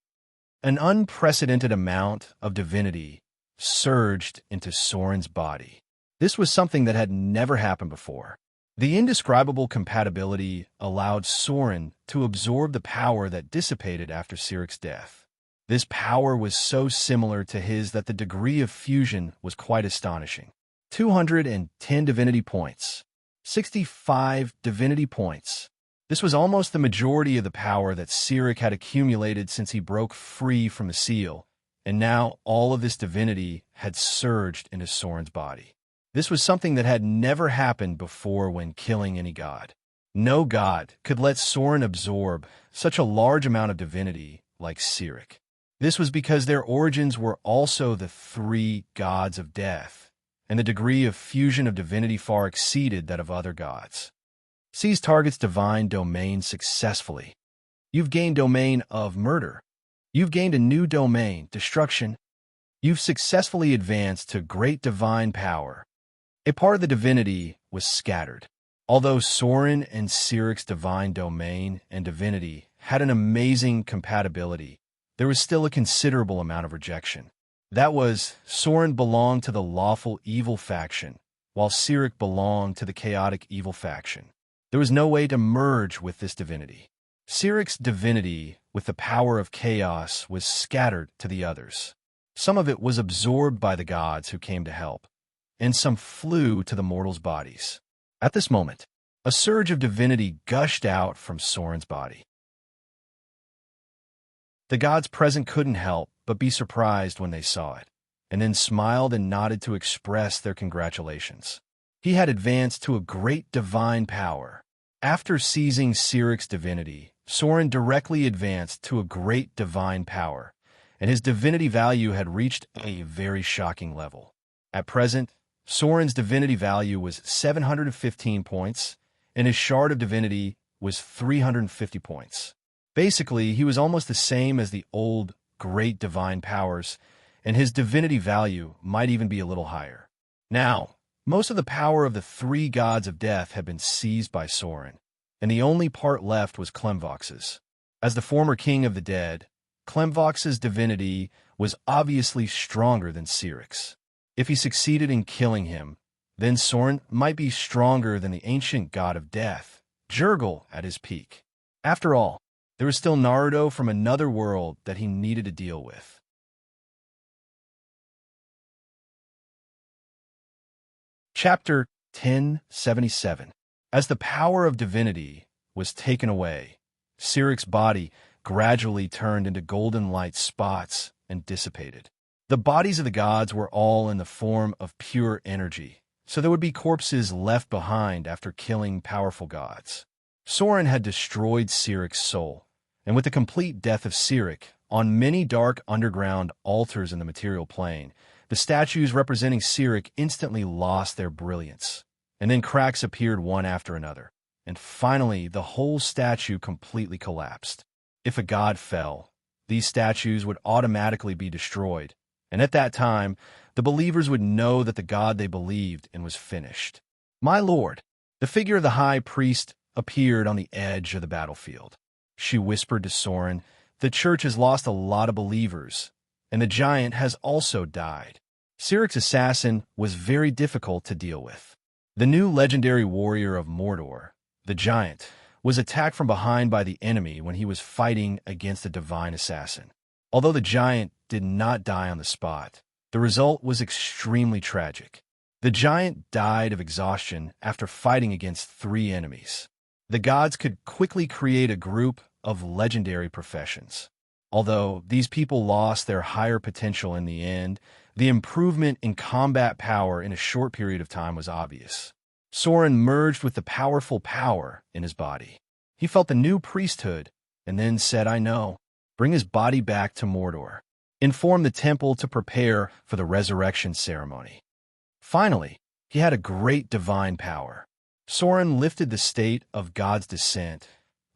Speaker 1: An unprecedented amount of divinity surged into Soren's body. This was something that had never happened before. The indescribable compatibility allowed Soren to absorb the power that dissipated after Sirik's death. This power was so similar to his that the degree of fusion was quite astonishing. 210 divinity points. 65 divinity points. This was almost the majority of the power that Sirik had accumulated since he broke free from the seal, and now all of this divinity had surged into Soren's body. This was something that had never happened before when killing any god. No god could let Soren absorb such a large amount of divinity like Sirik. This was because their origins were also the three gods of death, and the degree of fusion of divinity far exceeded that of other gods. Seize target's divine domain successfully. You've gained domain of murder. You've gained a new domain, destruction. You've successfully advanced to great divine power. A part of the divinity was scattered. Although Soren and Sirik's divine domain and divinity had an amazing compatibility, there was still a considerable amount of rejection. That was, Soren belonged to the lawful evil faction, while Sirik belonged to the chaotic evil faction. There was no way to merge with this divinity. Sirik's divinity, with the power of chaos, was scattered to the others. Some of it was absorbed by the gods who came to help, and some flew to the mortals' bodies. At this moment, a surge of divinity gushed out from Soren's body. The gods present couldn't help but be surprised when they saw it, and then smiled and nodded to express their congratulations. He had advanced to a great divine power. After seizing Sirik's divinity, Soren directly advanced to a great divine power, and his divinity value had reached a very shocking level. At present, Soren's divinity value was 715 points, and his shard of divinity was 350 points. Basically, he was almost the same as the old great divine powers, and his divinity value might even be a little higher. Now, most of the power of the three gods of death had been seized by Soren, and the only part left was Klemvox's. As the former king of the dead, Klemvox's divinity was obviously stronger than Sirik's. If he succeeded in killing him, then Soren might be stronger than the ancient god of death, Jurgil, at his peak. After all, there was still Naruto from another world that he needed to deal with. Chapter 1077. As the power of divinity was taken away, Sirik's body gradually turned into golden light spots and dissipated. The bodies of the gods were all in the form of pure energy, so there would be corpses left behind after killing powerful gods. Soren had destroyed Sirik's soul, and with the complete death of Sirik, on many dark underground altars in the material plane, the statues representing Sirik instantly lost their brilliance, and then cracks appeared one after another, and finally the whole statue completely collapsed. If a god fell, these statues would automatically be destroyed, and at that time, the believers would know that the god they believed in was finished. My lord, the figure of the high priest appeared on the edge of the battlefield. She whispered to Soren, "The church has lost a lot of believers, and the giant has also died." Sirik's assassin was very difficult to deal with. The new legendary warrior of Mordor, the giant, was attacked from behind by the enemy when he was fighting against a divine assassin. Although the giant did not die on the spot, the result was extremely tragic. The giant died of exhaustion after fighting against three enemies. The gods could quickly create a group of legendary professions. Although these people lost their higher potential in the end, the improvement in combat power in a short period of time was obvious. Soren merged with the powerful power in his body. He felt the new priesthood and then said, "I know." Bring his body back to Mordor. informed the temple to prepare for the resurrection ceremony. Finally, he had a great divine power. Soren lifted the state of God's descent,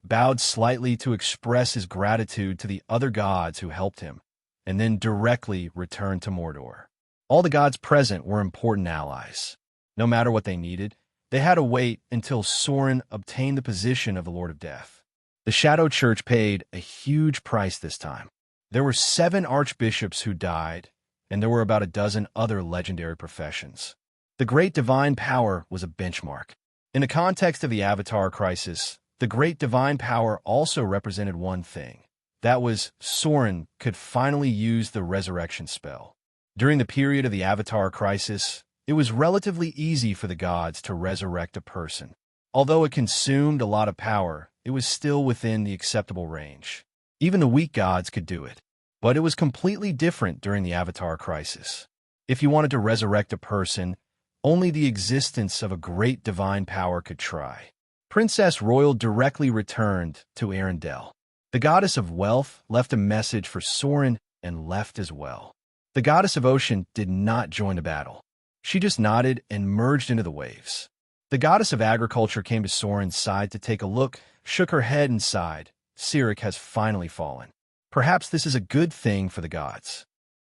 Speaker 1: bowed slightly to express his gratitude to the other gods who helped him, and then directly returned to Mordor. All the gods present were important allies. No matter what they needed, they had to wait until Soren obtained the position of the Lord of Death. The Shadow Church paid a huge price this time. There were 7 archbishops who died, and there were about a dozen other legendary professions. The great divine power was a benchmark. In the context of the Avatar crisis, the great divine power also represented one thing. That was, Soren could finally use the resurrection spell. During the period of the Avatar crisis, it was relatively easy for the gods to resurrect a person. Although it consumed a lot of power, it was still within the acceptable range. Even the weak gods could do it. But it was completely different during the Avatar crisis. If you wanted to resurrect a person, only the existence of a great divine power could try. Princess Royal directly returned to Arendelle. The goddess of wealth left a message for Soren and left as well. The goddess of ocean did not join the battle. She just nodded and merged into the waves. The goddess of agriculture came to Soren's side to take a look, shook her head and sighed. Cyric has finally fallen. Perhaps this is a good thing for the gods.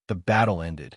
Speaker 1: The battle ended.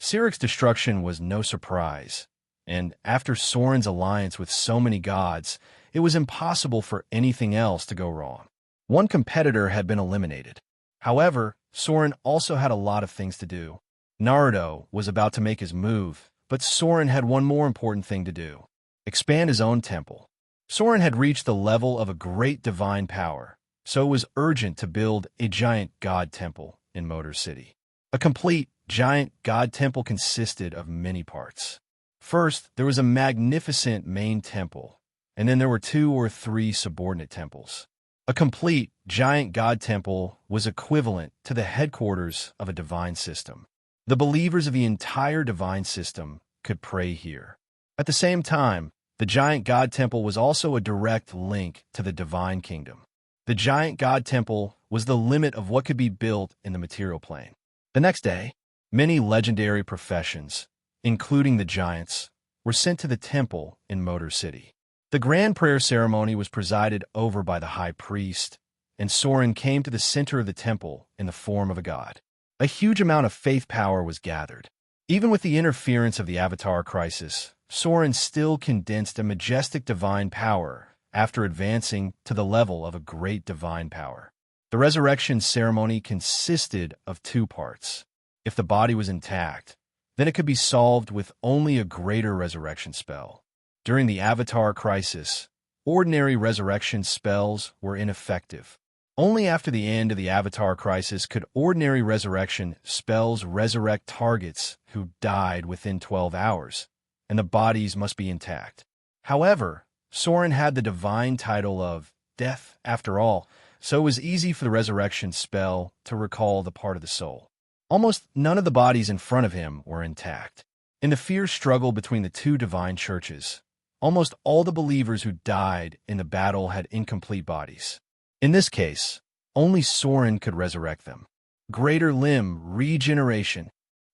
Speaker 1: Cyric's destruction was no surprise, and after Soren's alliance with so many gods, it was impossible for anything else to go wrong. One competitor had been eliminated. However, Soren also had a lot of things to do. Naruto was about to make his move, but Soren had one more important thing to do: expand his own temple. Soren had reached the level of a great divine power, so it was urgent to build a giant god temple in Motor City. A complete giant god temple consisted of many parts. First, there was a magnificent main temple, and then there were 2 or 3 subordinate temples. A complete giant god temple was equivalent to the headquarters of a divine system. The believers of the entire divine system could pray here. At the same time, the giant god temple was also a direct link to the divine kingdom. The giant god temple was the limit of what could be built in the material plane. The next day, many legendary professions, including the giants, were sent to the temple in Motor City. The grand prayer ceremony was presided over by the high priest, and Soren came to the center of the temple in the form of a god. A huge amount of faith power was gathered. Even with the interference of the Avatar crisis, Soren still condensed a majestic divine power after advancing to the level of a great divine power. The resurrection ceremony consisted of 2 parts. If the body was intact, then it could be solved with only a greater resurrection spell. During the Avatar crisis, ordinary resurrection spells were ineffective. Only after the end of the Avatar crisis could ordinary resurrection spells resurrect targets who died within 12 hours, and the bodies must be intact. However, Soren had the divine title of Death after all, so it was easy for the resurrection spell to recall the part of the soul. Almost none of the bodies in front of him were intact. In the fierce struggle between the 2 divine churches, almost all the believers who died in the battle had incomplete bodies. In this case, only Soren could resurrect them. Greater limb regeneration.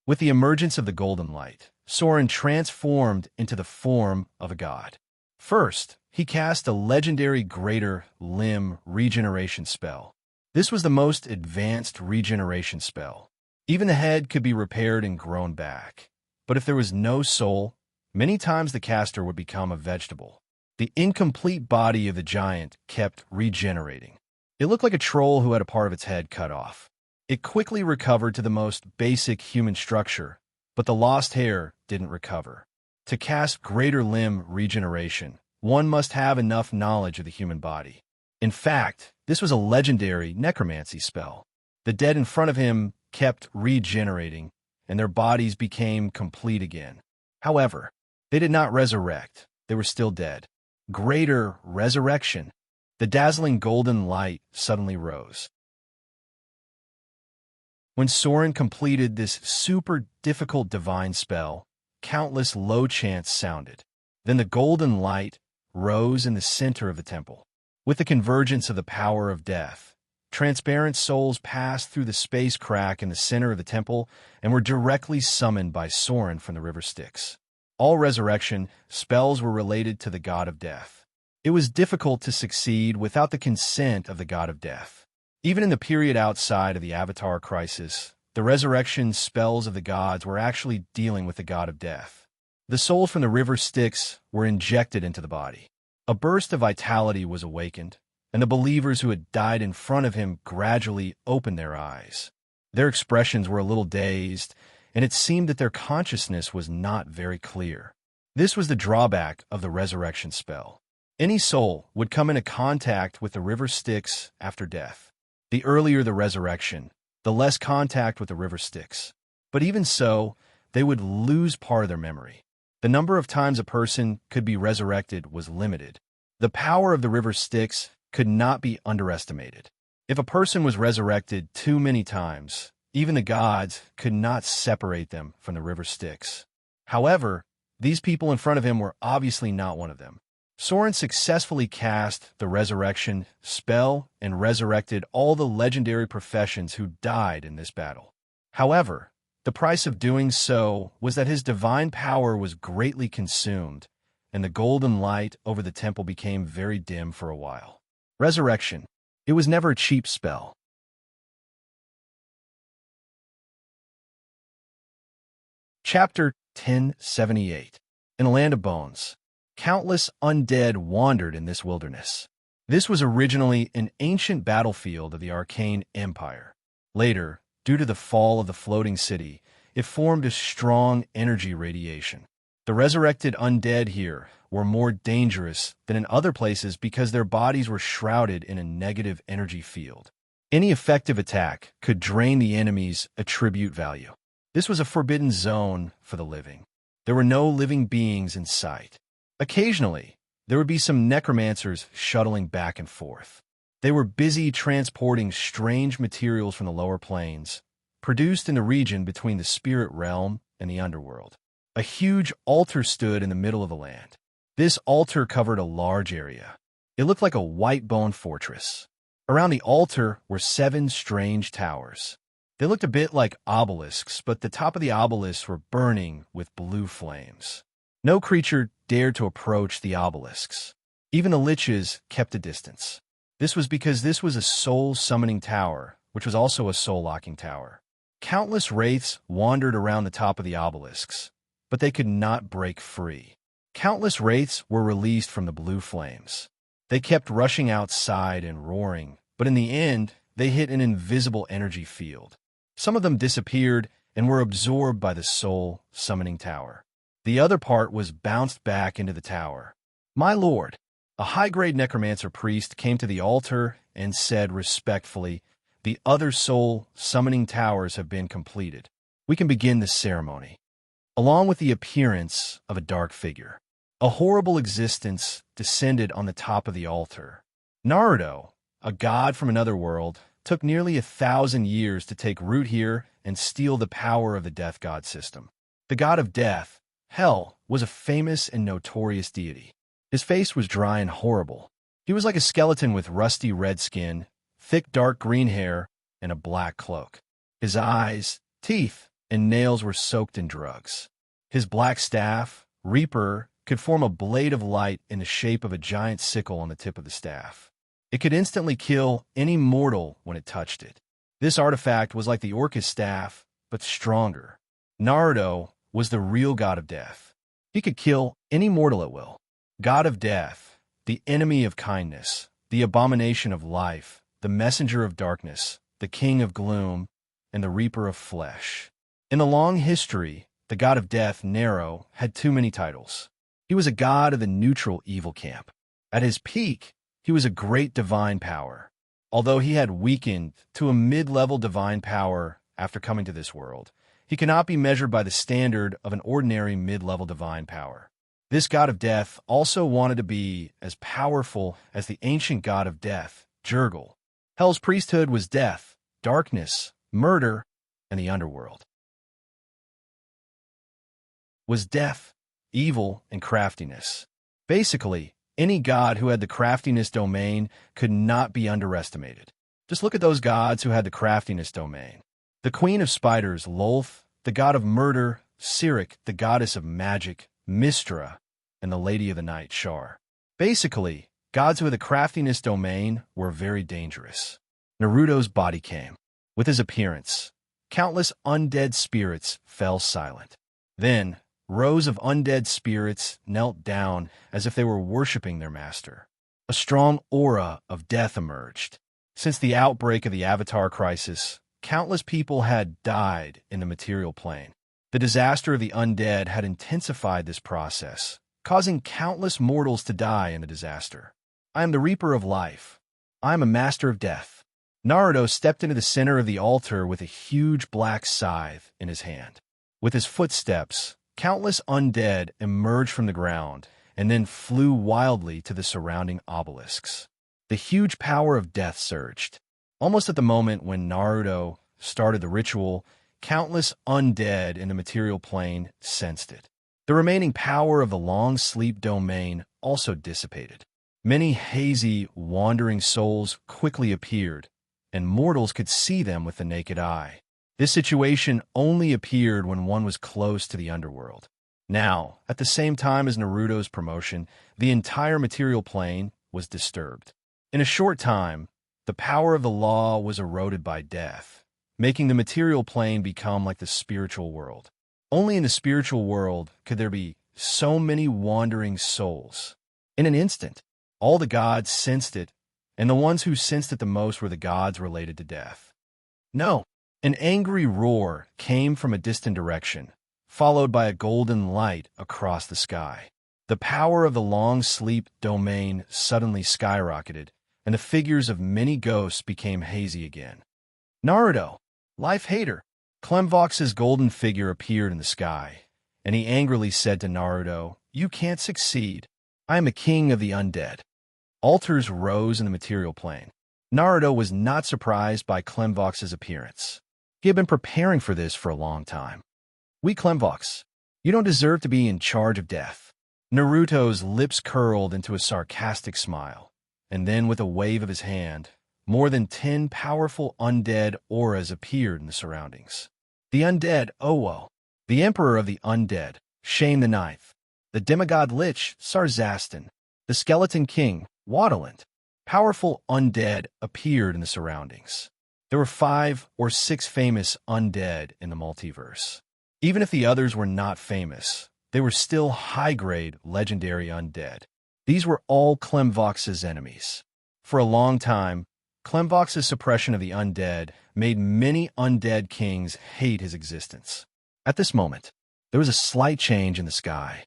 Speaker 1: With the emergence of the golden light, Soren transformed into the form of a god. First, he cast a legendary greater limb regeneration spell. This was the most advanced regeneration spell. Even the head could be repaired and grown back. But if there was no soul, many times the caster would become a vegetable. The incomplete body of the giant kept regenerating. It looked like a troll who had a part of its head cut off. It quickly recovered to the most basic human structure, but the lost hair didn't recover. To cast greater limb regeneration, one must have enough knowledge of the human body. In fact, this was a legendary necromancy spell. The dead in front of him kept regenerating, and their bodies became complete again. However, they did not resurrect. They were still dead. Greater resurrection. The dazzling golden light suddenly rose. When Soren completed this super difficult divine spell, countless low chants sounded. Then the golden light rose in the center of the temple. With the convergence of the power of death, Transparent souls passed through the space crack in the center of the temple and were directly summoned by Soren from the river Styx. All resurrection spells were related to the god of death. It was difficult to succeed without the consent of the god of death. Even in the period outside of the Avatar crisis, the resurrection spells of the gods were actually dealing with the god of death. The souls from the river Styx were injected into the body. A burst of vitality was awakened, and the believers who had died in front of him gradually opened their eyes. Their expressions were a little dazed, and it seemed that their consciousness was not very clear. This was the drawback of the resurrection spell. Any soul would come into contact with the river Styx after death. The earlier the resurrection, the less contact with the river Styx. But even so, they would lose part of their memory. The number of times a person could be resurrected was limited. The power of the river Styx could not be underestimated. If a person was resurrected too many times, even the gods could not separate them from the river Styx. However, these people in front of him were obviously not one of them. Soren successfully cast the resurrection spell and resurrected all the legendary professions who died in this battle. However, the price of doing so was that his divine power was greatly consumed, and the golden light over the temple became very dim for a while. Resurrection. It was never a cheap spell. Chapter 1078. In a land of bones, countless undead wandered in this wilderness. This was originally an ancient battlefield of the Arcane Empire. Later, due to the fall of the floating city, it formed a strong energy radiation. The resurrected undead here were more dangerous than in other places because their bodies were shrouded in a negative energy field. Any effective attack could drain the enemy's attribute value. This was a forbidden zone for the living. There were no living beings in sight. Occasionally, there would be some necromancers shuttling back and forth. They were busy transporting strange materials from the lower planes, produced in the region between the spirit realm and the underworld. A huge altar stood in the middle of the land. This altar covered a large area. It looked like a white bone fortress. Around the altar were 7 strange towers. They looked a bit like obelisks, but the top of the obelisks were burning with blue flames. No creature dared to approach the obelisks. Even the liches kept a distance. This was because this was a soul-summoning tower, which was also a soul-locking tower. Countless wraiths wandered around the top of the obelisks, but they could not break free. Countless wraiths were released from the blue flames. They kept rushing outside and roaring, but in the end, they hit an invisible energy field. Some of them disappeared and were absorbed by the soul-summoning tower. The other part was bounced back into the tower. "My lord," a high-grade necromancer priest came to the altar and said respectfully, "The other soul-summoning towers have been completed. We can begin this ceremony." Along with the appearance of a dark figure, a horrible existence descended on the top of the altar. Naruto, a god from another world, took nearly 1,000 years to take root here and steal the power of the death god system. The god of death, Hell, was a famous and notorious deity. His face was dry and horrible. He was like a skeleton with rusty red skin, thick dark green hair, and a black cloak. His eyes, teeth, and nails were soaked in drugs. His black staff, Reaper, could form a blade of light in the shape of a giant sickle on the tip of the staff. It could instantly kill any mortal when it touched it. This artifact was like the Orcus staff, but stronger. Naruto was the real god of death. He could kill any mortal at will. God of death, the enemy of kindness, the abomination of life, the messenger of darkness, the king of gloom, and the reaper of flesh. In the long history, the god of death, Nero, had too many titles. He was a god of the neutral evil camp. At his peak, he was a great divine power. Although he had weakened to a mid-level divine power after coming to this world, he cannot be measured by the standard of an ordinary mid-level divine power. This god of death also wanted to be as powerful as the ancient god of death, Jurgel. Hell's priesthood was death, darkness, murder, and the underworld. Was death, evil, and craftiness. Basically, any god who had the craftiness domain could not be underestimated. Just look at those gods who had the craftiness domain. The queen of spiders, Lolth, the god of murder, Sirik, the goddess of magic, Mistra, and the lady of the night, Shar. Basically, gods who had the craftiness domain were very dangerous. Naruto's body came. With his appearance, countless undead spirits fell silent. Then, rows of undead spirits knelt down as if they were worshipping their master. A strong aura of death emerged. Since the outbreak of the Avatar crisis, countless people had died in the material plane. The disaster of the undead had intensified this process, causing countless mortals to die in the disaster. I am the Reaper of Life. I am a master of death. Naruto stepped into the center of the altar with a huge black scythe in his hand. With his footsteps, countless undead emerged from the ground and then flew wildly to the surrounding obelisks. The huge power of death surged. Almost at the moment when Naruto started the ritual, countless undead in the material plane sensed it. The remaining power of the long sleep domain also dissipated. Many hazy, wandering souls quickly appeared, and mortals could see them with the naked eye. This situation only appeared when one was close to the underworld. Now, at the same time as Naruto's promotion, the entire material plane was disturbed. In a short time, the power of the law was eroded by death, making the material plane become like the spiritual world. Only in the spiritual world could there be so many wandering souls. In an instant, all the gods sensed it, and the ones who sensed it the most were the gods related to death. No! An angry roar came from a distant direction, followed by a golden light across the sky. The power of the long sleep domain suddenly skyrocketed, and the figures of many ghosts became hazy again. Naruto, Life Hater! Clemvox's golden figure appeared in the sky, and he angrily said to Naruto, "You can't succeed. I am a king of the undead." Altars rose in the material plane. Naruto was not surprised by Clemvox's appearance. He had been preparing for this for a long time. "We Clemvox, you don't deserve to be in charge of death." Naruto's lips curled into a sarcastic smile, and then with a wave of his hand, more than 10 powerful undead auras appeared in the surroundings. The undead Owo, the emperor of the undead, Shane the Ninth, the demigod lich Sarzastan, the skeleton king Waddland. Powerful undead appeared in the surroundings. There were 5 or 6 famous undead in the multiverse. Even if the others were not famous, they were still high-grade legendary undead. These were all Clemvox's enemies. For a long time, Clemvox's suppression of the undead made many undead kings hate his existence. At this moment, there was a slight change in the sky.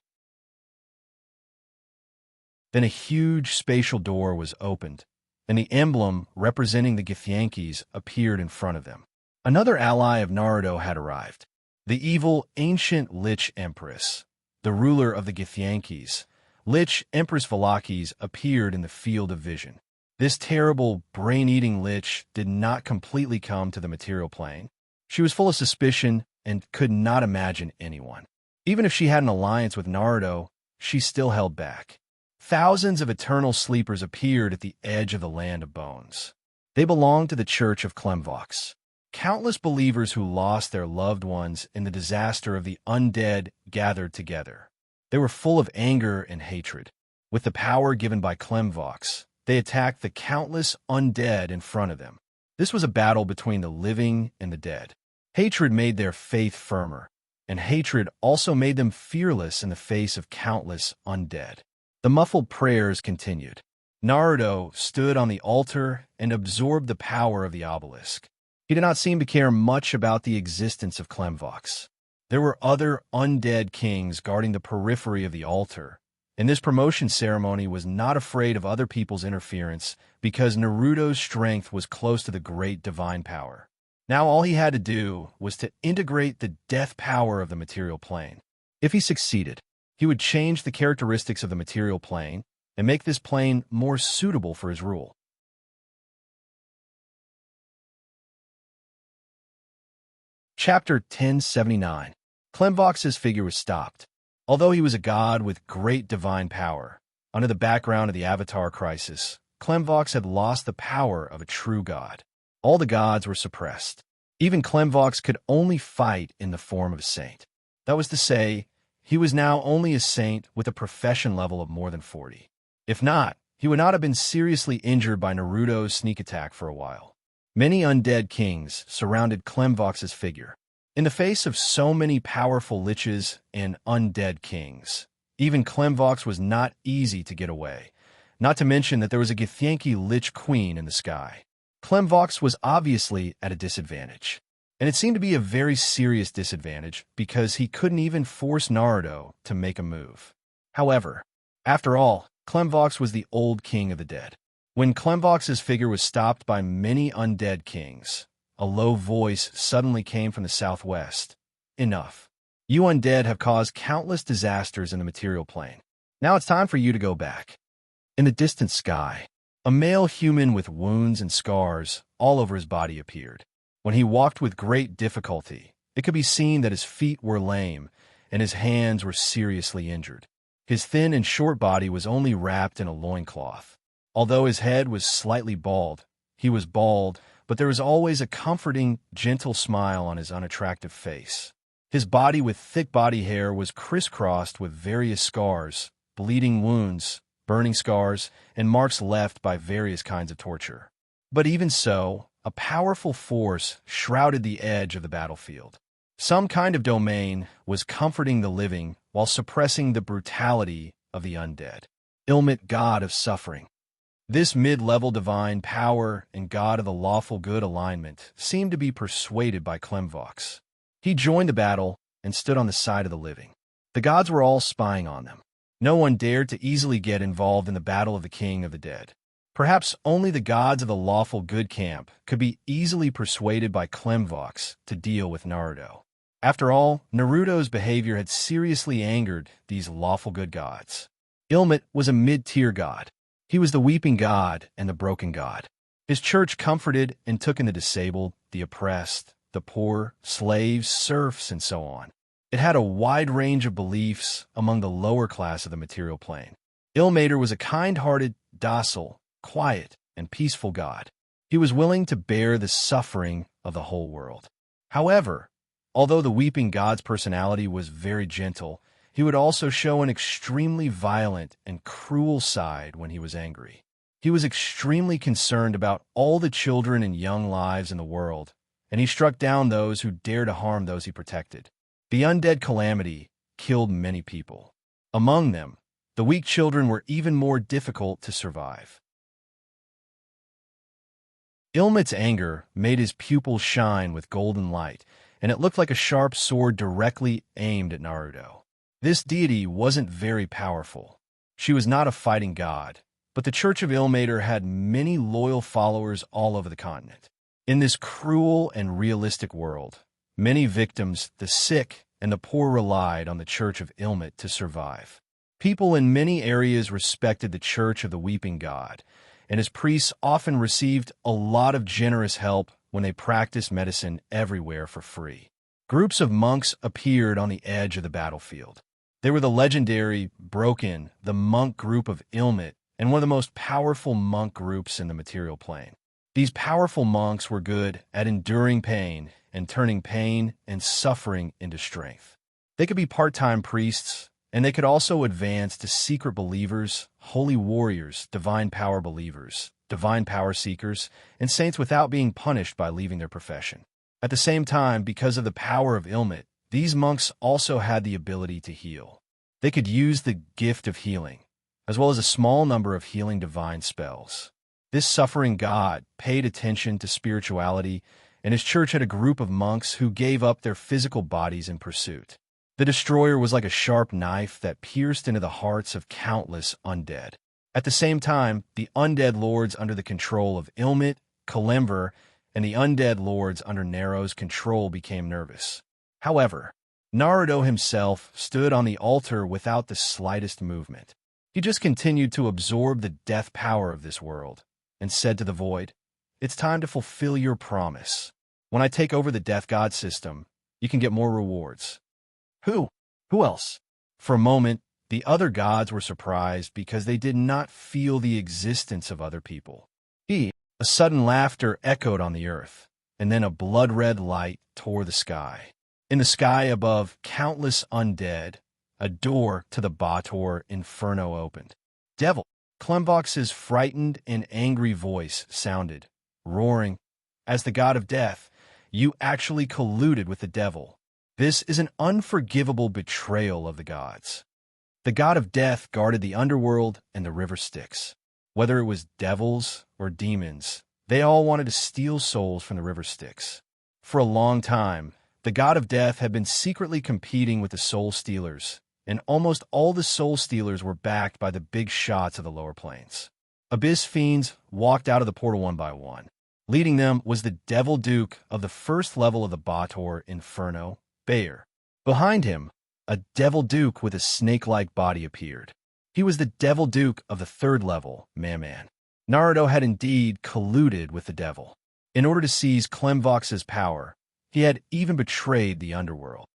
Speaker 1: Then a huge spatial door was opened, and the emblem representing the Githyankis appeared in front of them. Another ally of Naruto had arrived. The evil ancient Lich Empress, the ruler of the Githyankis, Lich Empress Valakis, appeared in the field of vision. This terrible, brain-eating lich did not completely come to the material plane. She was full of suspicion and could not imagine anyone. Even if she had an alliance with Naruto, she still held back. Thousands of eternal sleepers appeared at the edge of the land of bones. They belonged to the Church of Clemvox. Countless believers who lost their loved ones in the disaster of the undead gathered together. They were full of anger and hatred. With the power given by Clemvox, they attacked the countless undead in front of them. This was a battle between the living and the dead. Hatred made their faith firmer, and hatred also made them fearless in the face of countless undead. The muffled prayers continued. Naruto stood on the altar and absorbed the power of the obelisk. He did not seem to care much about the existence of Clemvox. There were other undead kings guarding the periphery of the altar, and this promotion ceremony was not afraid of other people's interference because Naruto's strength was close to the great divine power. Now all he had to do was to integrate the death power of the material plane. If he succeeded, he would change the characteristics of the material plane and make this plane more suitable for his rule. Chapter 1079. Clemvox's figure was stopped. Although he was a god with great divine power, under the background of the Avatar crisis, Clemvox had lost the power of a true god. All the gods were suppressed. Even Klemvox could only fight in the form of a saint. That was to say, he was now only a saint with a profession level of more than 40. If not, he would not have been seriously injured by Naruto's sneak attack for a while. Many undead kings surrounded Klemvox's figure. In the face of so many powerful liches and undead kings, even Klemvox was not easy to get away, not to mention that there was a Githyanki lich queen in the sky. Klemvox was obviously at a disadvantage, and it seemed to be a very serious disadvantage because he couldn't even force Naruto to make a move. However, after all, Klemvox was the old king of the dead. When Klemvox's figure was stopped by many undead kings, a low voice suddenly came from the southwest. Enough. You undead have caused countless disasters in the material plane. Now it's time for you to go back. In the distant sky, a male human with wounds and scars all over his body appeared. When he walked with great difficulty, it could be seen that his feet were lame and his hands were seriously injured. His thin and short body was only wrapped in a loincloth. Although his head was slightly bald, he was bald, but there was always a comforting, gentle smile on his unattractive face. His body with thick body hair was crisscrossed with various scars, bleeding wounds, burning scars, and marks left by various kinds of torture. But even so, a powerful force shrouded the edge of the battlefield. Some kind of domain was comforting the living while suppressing the brutality of the undead. Ilmet, god of suffering. This mid-level divine power and god of the lawful good alignment seemed to be persuaded by Klemvox. He joined the battle and stood on the side of the living. The gods were all spying on them. No one dared to easily get involved in the battle of the king of the dead. Perhaps only the gods of the lawful good camp could be easily persuaded by Klemvox to deal with Naruto. After all, Naruto's behavior had seriously angered these lawful good gods. Ilmet was a mid-tier god. He was the weeping god and the broken god. His church comforted and took in the disabled, the oppressed, the poor, slaves, serfs, and so on. It had a wide range of beliefs among the lower class of the material plane. Ilmater was a kind-hearted, docile, quiet, and peaceful god. He was willing to bear the suffering of the whole world. However, although the weeping god's personality was very gentle, he would also show an extremely violent and cruel side when he was angry. He was extremely concerned about all the children and young lives in the world, and he struck down those who dared to harm those he protected. The undead calamity killed many people. Among them, the weak children were even more difficult to survive. Ilmet's anger made his pupils shine with golden light, and it looked like a sharp sword directly aimed at Naruto. This deity wasn't very powerful. She was not a fighting god, but the Church of Ilmater had many loyal followers all over the continent. In this cruel and realistic world, many victims, the sick and the poor, relied on the Church of Ilmet to survive. People in many areas respected the Church of the Weeping God, and his priests often received a lot of generous help when they practiced medicine everywhere for free. Groups of monks appeared on the edge of the battlefield. They were the legendary, Broken, the monk group of Ilmet, and one of the most powerful monk groups in the material plane. These powerful monks were good at enduring pain and turning pain and suffering into strength. They could be part-time priests, and they could also advance to secret believers, holy warriors, divine power believers, divine power seekers, and saints without being punished by leaving their profession. At the same time, because of the power of Ilmet, these monks also had the ability to heal. They could use the gift of healing, as well as a small number of healing divine spells. This suffering god paid attention to spirituality, and his church had a group of monks who gave up their physical bodies in pursuit. The destroyer was like a sharp knife that pierced into the hearts of countless undead. At the same time, the undead lords under the control of Ilmet, Kalimver, and the undead lords under Nero's control became nervous. However, Naruto himself stood on the altar without the slightest movement. He just continued to absorb the death power of this world, and said to the void, "It's time to fulfill your promise. When I take over the death god system, you can get more rewards." Who? Who else? For a moment, the other gods were surprised because they did not feel the existence of other people. A sudden laughter echoed on the earth, and then a blood-red light tore the sky. In the sky above countless undead, a door to the Bator Inferno opened. Devil! Klemvox's frightened and angry voice sounded, roaring, "As the god of death, you actually colluded with the devil. This is an unforgivable betrayal of the gods." The god of death guarded the underworld and the river Styx. Whether it was devils or demons, they all wanted to steal souls from the river Styx. For a long time, the god of death had been secretly competing with the soul stealers, and almost all the soul stealers were backed by the big shots of the lower planes. Abyss fiends walked out of the portal one by one. Leading them was the Devil Duke of the first level of the Bator Inferno, Bayer. Behind him, a Devil Duke with a snake-like body appeared. He was the Devil Duke of the third level, Maman. Naruto had indeed colluded with the devil. In order to seize Klemvox's power, he had even betrayed the underworld.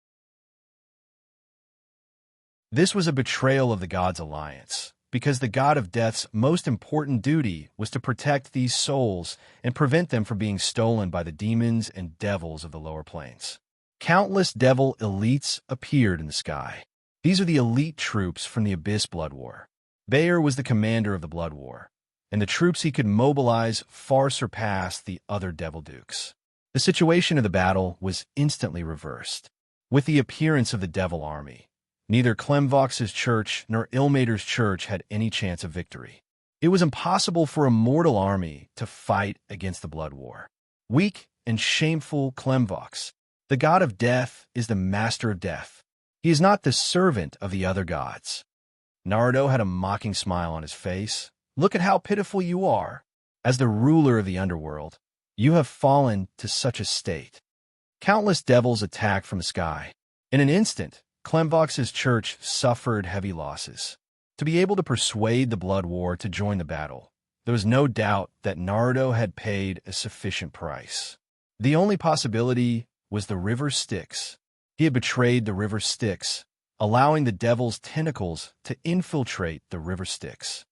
Speaker 1: This was a betrayal of the gods' alliance, because the god of death's most important duty was to protect these souls and prevent them from being stolen by the demons and devils of the lower planes. Countless devil elites appeared in the sky. These are the elite troops from the Abyss Blood War. Bayer was the commander of the Blood War, and the troops he could mobilize far surpassed the other Devil Dukes. The situation of the battle was instantly reversed. With the appearance of the Devil Army, neither Klemvox's church nor Ilmater's church had any chance of victory. It was impossible for a mortal army to fight against the Blood War. Weak and shameful Klemvox, the god of death, is the master of death. He is not the servant of the other gods. Naruto had a mocking smile on his face. "Look at how pitiful you are. As the ruler of the underworld, you have fallen to such a state." Countless devils attacked from the sky. In an instant, Klemvox's church suffered heavy losses. To be able to persuade the Blood War to join the battle, there was no doubt that Naruto had paid a sufficient price. The only possibility was the river Styx. He had betrayed the river Styx, allowing the devil's tentacles to infiltrate the river Styx.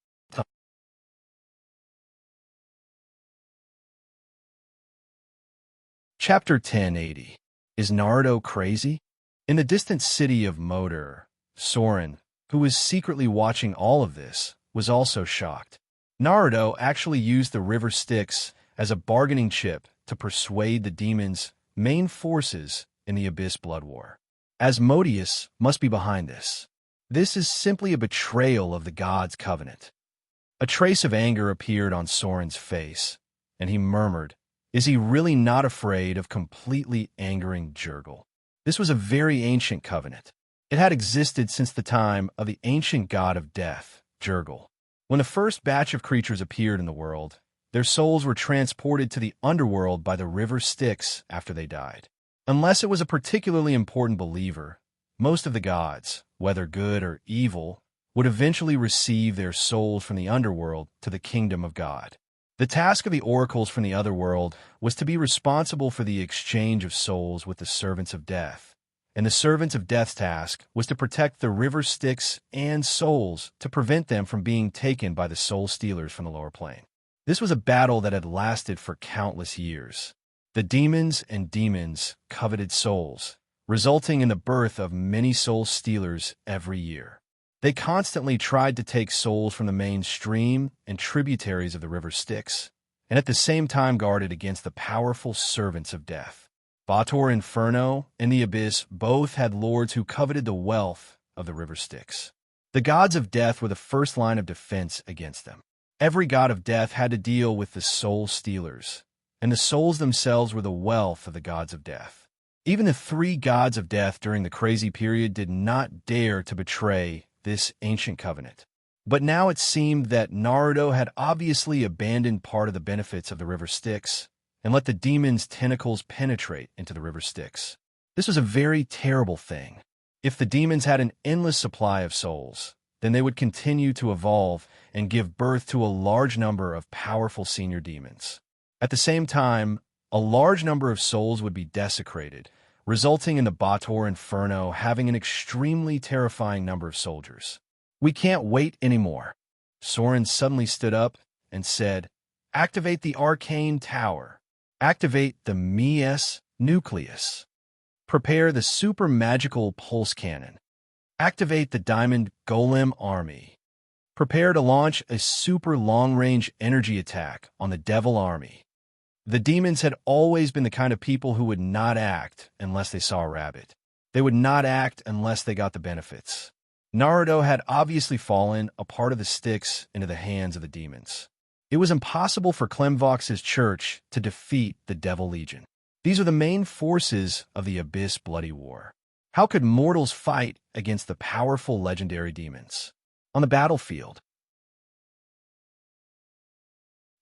Speaker 1: Chapter 1080. Is Naruto crazy? In the distant city of Motor, Soren, who was secretly watching all of this, was also shocked. Naruto actually used the river Styx as a bargaining chip to persuade the demons' main forces in the Abyss Blood War. Asmodeus must be behind this. This is simply a betrayal of the gods' covenant. A trace of anger appeared on Soren's face, and he murmured, "Is he really not afraid of completely angering Jurgle?" This was a very ancient covenant. It had existed since the time of the ancient god of death, Jurgle. When the first batch of creatures appeared in the world, their souls were transported to the underworld by the river Styx after they died. Unless it was a particularly important believer, most of the gods, whether good or evil, would eventually receive their souls from the underworld to the kingdom of God. The task of the oracles from the otherworld was to be responsible for the exchange of souls with the servants of death, and the servants of death's task was to protect the river Styx and souls to prevent them from being taken by the soul stealers from the lower plane. This was a battle that had lasted for countless years. The demons and demons coveted souls, resulting in the birth of many soul stealers every year. They constantly tried to take souls from the main stream and tributaries of the river Styx, and at the same time guarded against the powerful servants of death. Bator Inferno and the Abyss both had lords who coveted the wealth of the river Styx. The gods of death were the first line of defense against them. Every god of death had to deal with the soul stealers, and the souls themselves were the wealth of the gods of death. Even the three gods of death during the crazy period did not dare to betray this ancient covenant. But now it seemed that Naruto had obviously abandoned part of the benefits of the river Styx and let the demons' tentacles penetrate into the river Styx. This was a very terrible thing. If the demons had an endless supply of souls, then they would continue to evolve and give birth to a large number of powerful senior demons. At the same time, a large number of souls would be desecrated, resulting in the Bator Inferno having an extremely terrifying number of soldiers. "We can't wait anymore." Soren suddenly stood up and said, Activate the arcane tower. Activate the Mies nucleus. Prepare the super magical pulse cannon. Activate the diamond golem army. Prepare to launch a super long-range energy attack on the devil army. The demons had always been the kind of people who would not act unless they saw a rabbit. They would not act unless they got the benefits. Naruto had obviously fallen a part of the sticks into the hands of the demons. It was impossible for Clemvox's church to defeat the Devil Legion. These are the main forces of the Abyss Bloody War. How could mortals fight against the powerful legendary demons? On the battlefield,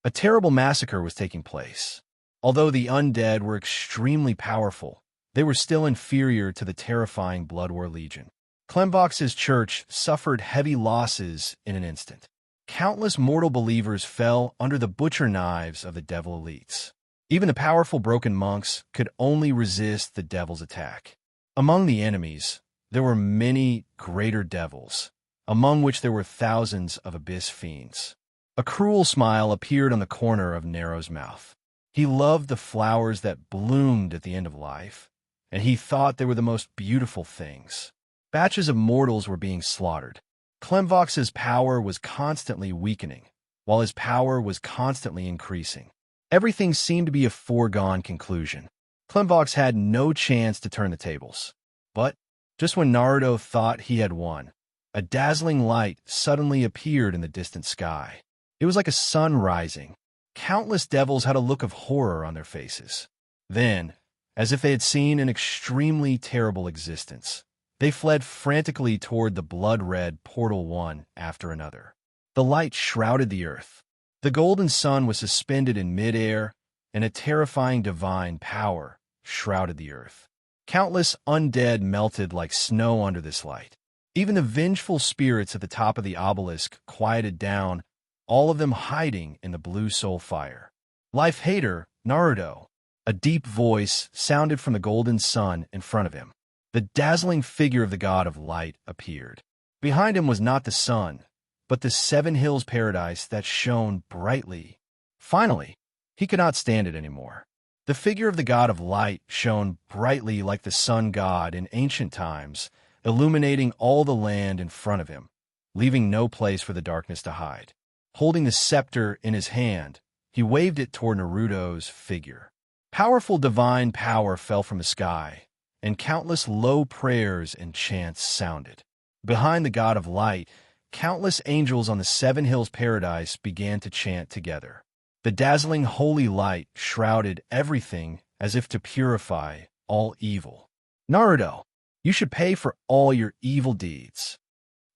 Speaker 1: a terrible massacre was taking place. Although the undead were extremely powerful, they were still inferior to the terrifying Blood War Legion. Clemvox's church suffered heavy losses in an instant. Countless mortal believers fell under the butcher knives of the devil elites. Even the powerful broken monks could only resist the devil's attack. Among the enemies, there were many greater devils, among which there were thousands of abyss fiends. A cruel smile appeared on the corner of Nero's mouth. He loved the flowers that bloomed at the end of life, and he thought they were the most beautiful things. Batches of mortals were being slaughtered. Clemvox's power was constantly weakening, while his power was constantly increasing. Everything seemed to be a foregone conclusion. Clemvox had no chance to turn the tables. But just when Naruto thought he had won, a dazzling light suddenly appeared in the distant sky. It was like a sun rising. Countless devils had a look of horror on their faces. Then, as if they had seen an extremely terrible existence, they fled frantically toward the blood-red portal one after another. The light shrouded the earth. The golden sun was suspended in midair, and a terrifying divine power shrouded the earth. Countless undead melted like snow under this light. Even the vengeful spirits at the top of the obelisk quieted down, all of them hiding in the blue soul fire. Life-hater, Naruto. A deep voice sounded from the golden sun in front of him. The dazzling figure of the god of light appeared. Behind him was not the sun, but the seven hills paradise that shone brightly. Finally, he could not stand it anymore. The figure of the god of light shone brightly like the sun god in ancient times, illuminating all the land in front of him, leaving no place for the darkness to hide. Holding the scepter in his hand, he waved it toward Naruto's figure. Powerful divine power fell from the sky, and countless low prayers and chants sounded. Behind the god of light, countless angels on the seven hills paradise began to chant together. The dazzling holy light shrouded everything as if to purify all evil. Naruto, you should pay for all your evil deeds.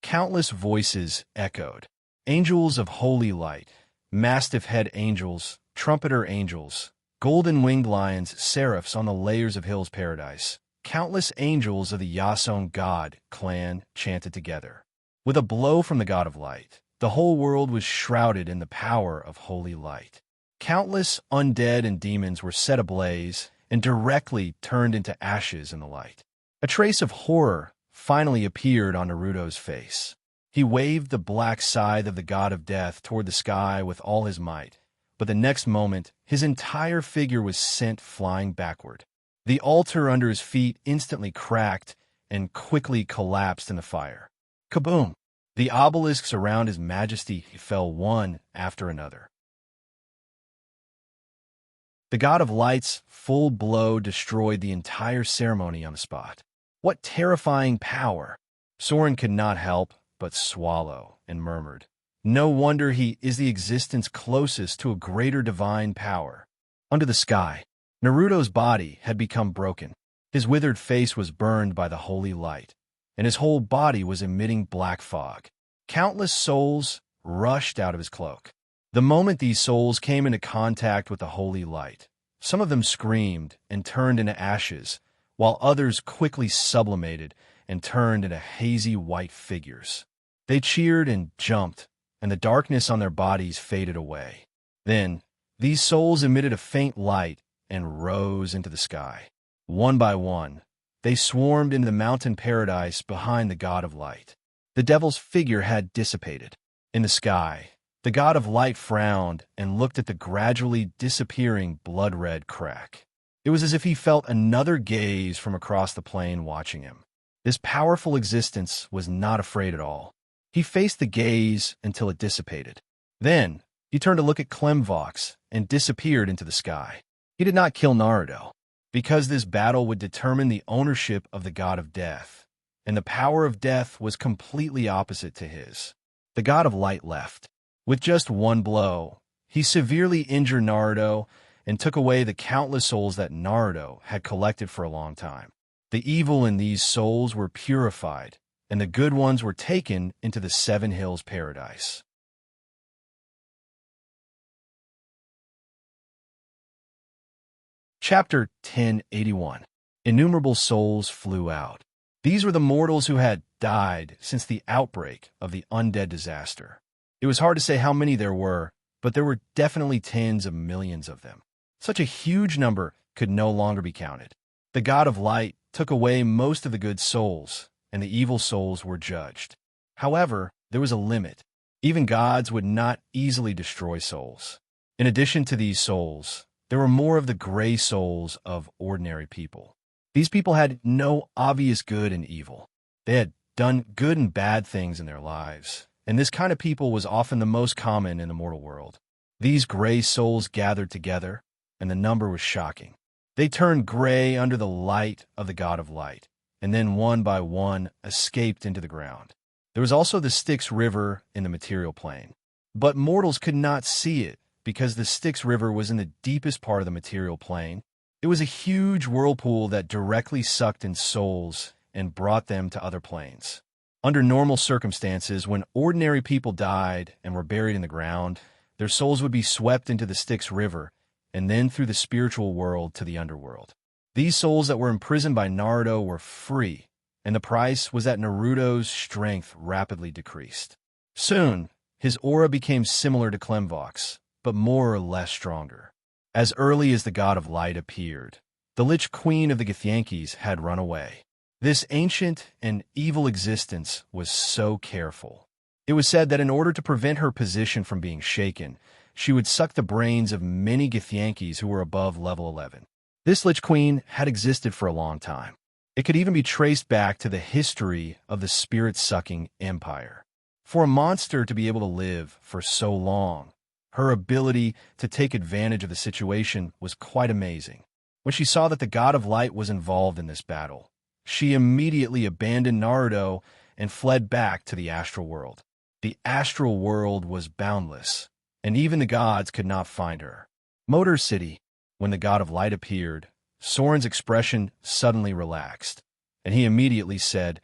Speaker 1: Countless voices echoed. Angels of holy light, mastiff head angels, trumpeter angels, golden-winged lions, seraphs on the layers of hills paradise. Countless angels of the Yason god clan chanted together. With a blow from the god of light, the whole world was shrouded in the power of holy light. Countless undead and demons were set ablaze and directly turned into ashes in the light. A trace of horror finally appeared on Naruto's face. He waved the black scythe of the god of death toward the sky with all his might, but the next moment, his entire figure was sent flying backward. The altar under his feet instantly cracked and quickly collapsed in the fire. Kaboom! The obelisks around his majesty fell one after another. The god of light's full blow destroyed the entire ceremony on the spot. What terrifying power! Soren could not help but swallow and murmured, "No wonder he is the existence closest to a greater divine power." Under the sky, Naruto's body had become broken. His withered face was burned by the holy light, and his whole body was emitting black fog. Countless souls rushed out of his cloak. The moment these souls came into contact with the holy light, some of them screamed and turned into ashes, while others quickly sublimated and turned into hazy white figures. They cheered and jumped, and the darkness on their bodies faded away. Then, these souls emitted a faint light and rose into the sky. One by one, they swarmed into the mountain paradise behind the god of light. The devil's figure had dissipated. In the sky, The god of light frowned and looked at the gradually disappearing blood-red crack. It was as if he felt another gaze from across the plain watching him. This powerful existence was not afraid at all. He faced the gaze until it dissipated. Then, he turned to look at Clemvox and disappeared into the sky. He did not kill Naruto, because this battle would determine the ownership of the god of death, and the power of death was completely opposite to his. The god of light left. With just one blow, he severely injured Naruto and took away the countless souls that Naruto had collected for a long time. The evil in these souls were purified, and the good ones were taken into the Seven Hills Paradise. Chapter 1081. Innumerable souls flew out. These were the mortals who had died since the outbreak of the undead disaster. It was hard to say how many there were, but there were definitely tens of millions of them. Such a huge number could no longer be counted. The god of light took away most of the good souls, and the evil souls were judged. However, there was a limit. Even gods would not easily destroy souls. In addition to these souls, there were more of the gray souls of ordinary people. These people had no obvious good and evil. They had done good and bad things in their lives, and this kind of people was often the most common in the mortal world. These gray souls gathered together, and the number was shocking. They turned gray under the light of the god of light, and then one by one escaped into the ground. There was also the Styx River in the material plane, but mortals could not see it because the Styx River was in the deepest part of the material plane. It was a huge whirlpool that directly sucked in souls and brought them to other planes. Under normal circumstances, when ordinary people died and were buried in the ground, their souls would be swept into the Styx River and then through the spiritual world to the underworld. These souls that were imprisoned by Naruto were free, and the price was that Naruto's strength rapidly decreased. Soon, his aura became similar to Clemvox, but more or less stronger. As early as the god of light appeared, the Lich Queen of the Githyankis had run away. This ancient and evil existence was so careful. It was said that in order to prevent her position from being shaken, she would suck the brains of many Githyankis who were above level 11. This Lich Queen had existed for a long time. It could even be traced back to the history of the spirit-sucking empire. For a monster to be able to live for so long, her ability to take advantage of the situation was quite amazing. When she saw that the god of light was involved in this battle, she immediately abandoned Naruto and fled back to the astral world. The astral world was boundless, and even the gods could not find her. Motor City. When the god of light appeared, Soren's expression suddenly relaxed, and he immediately said,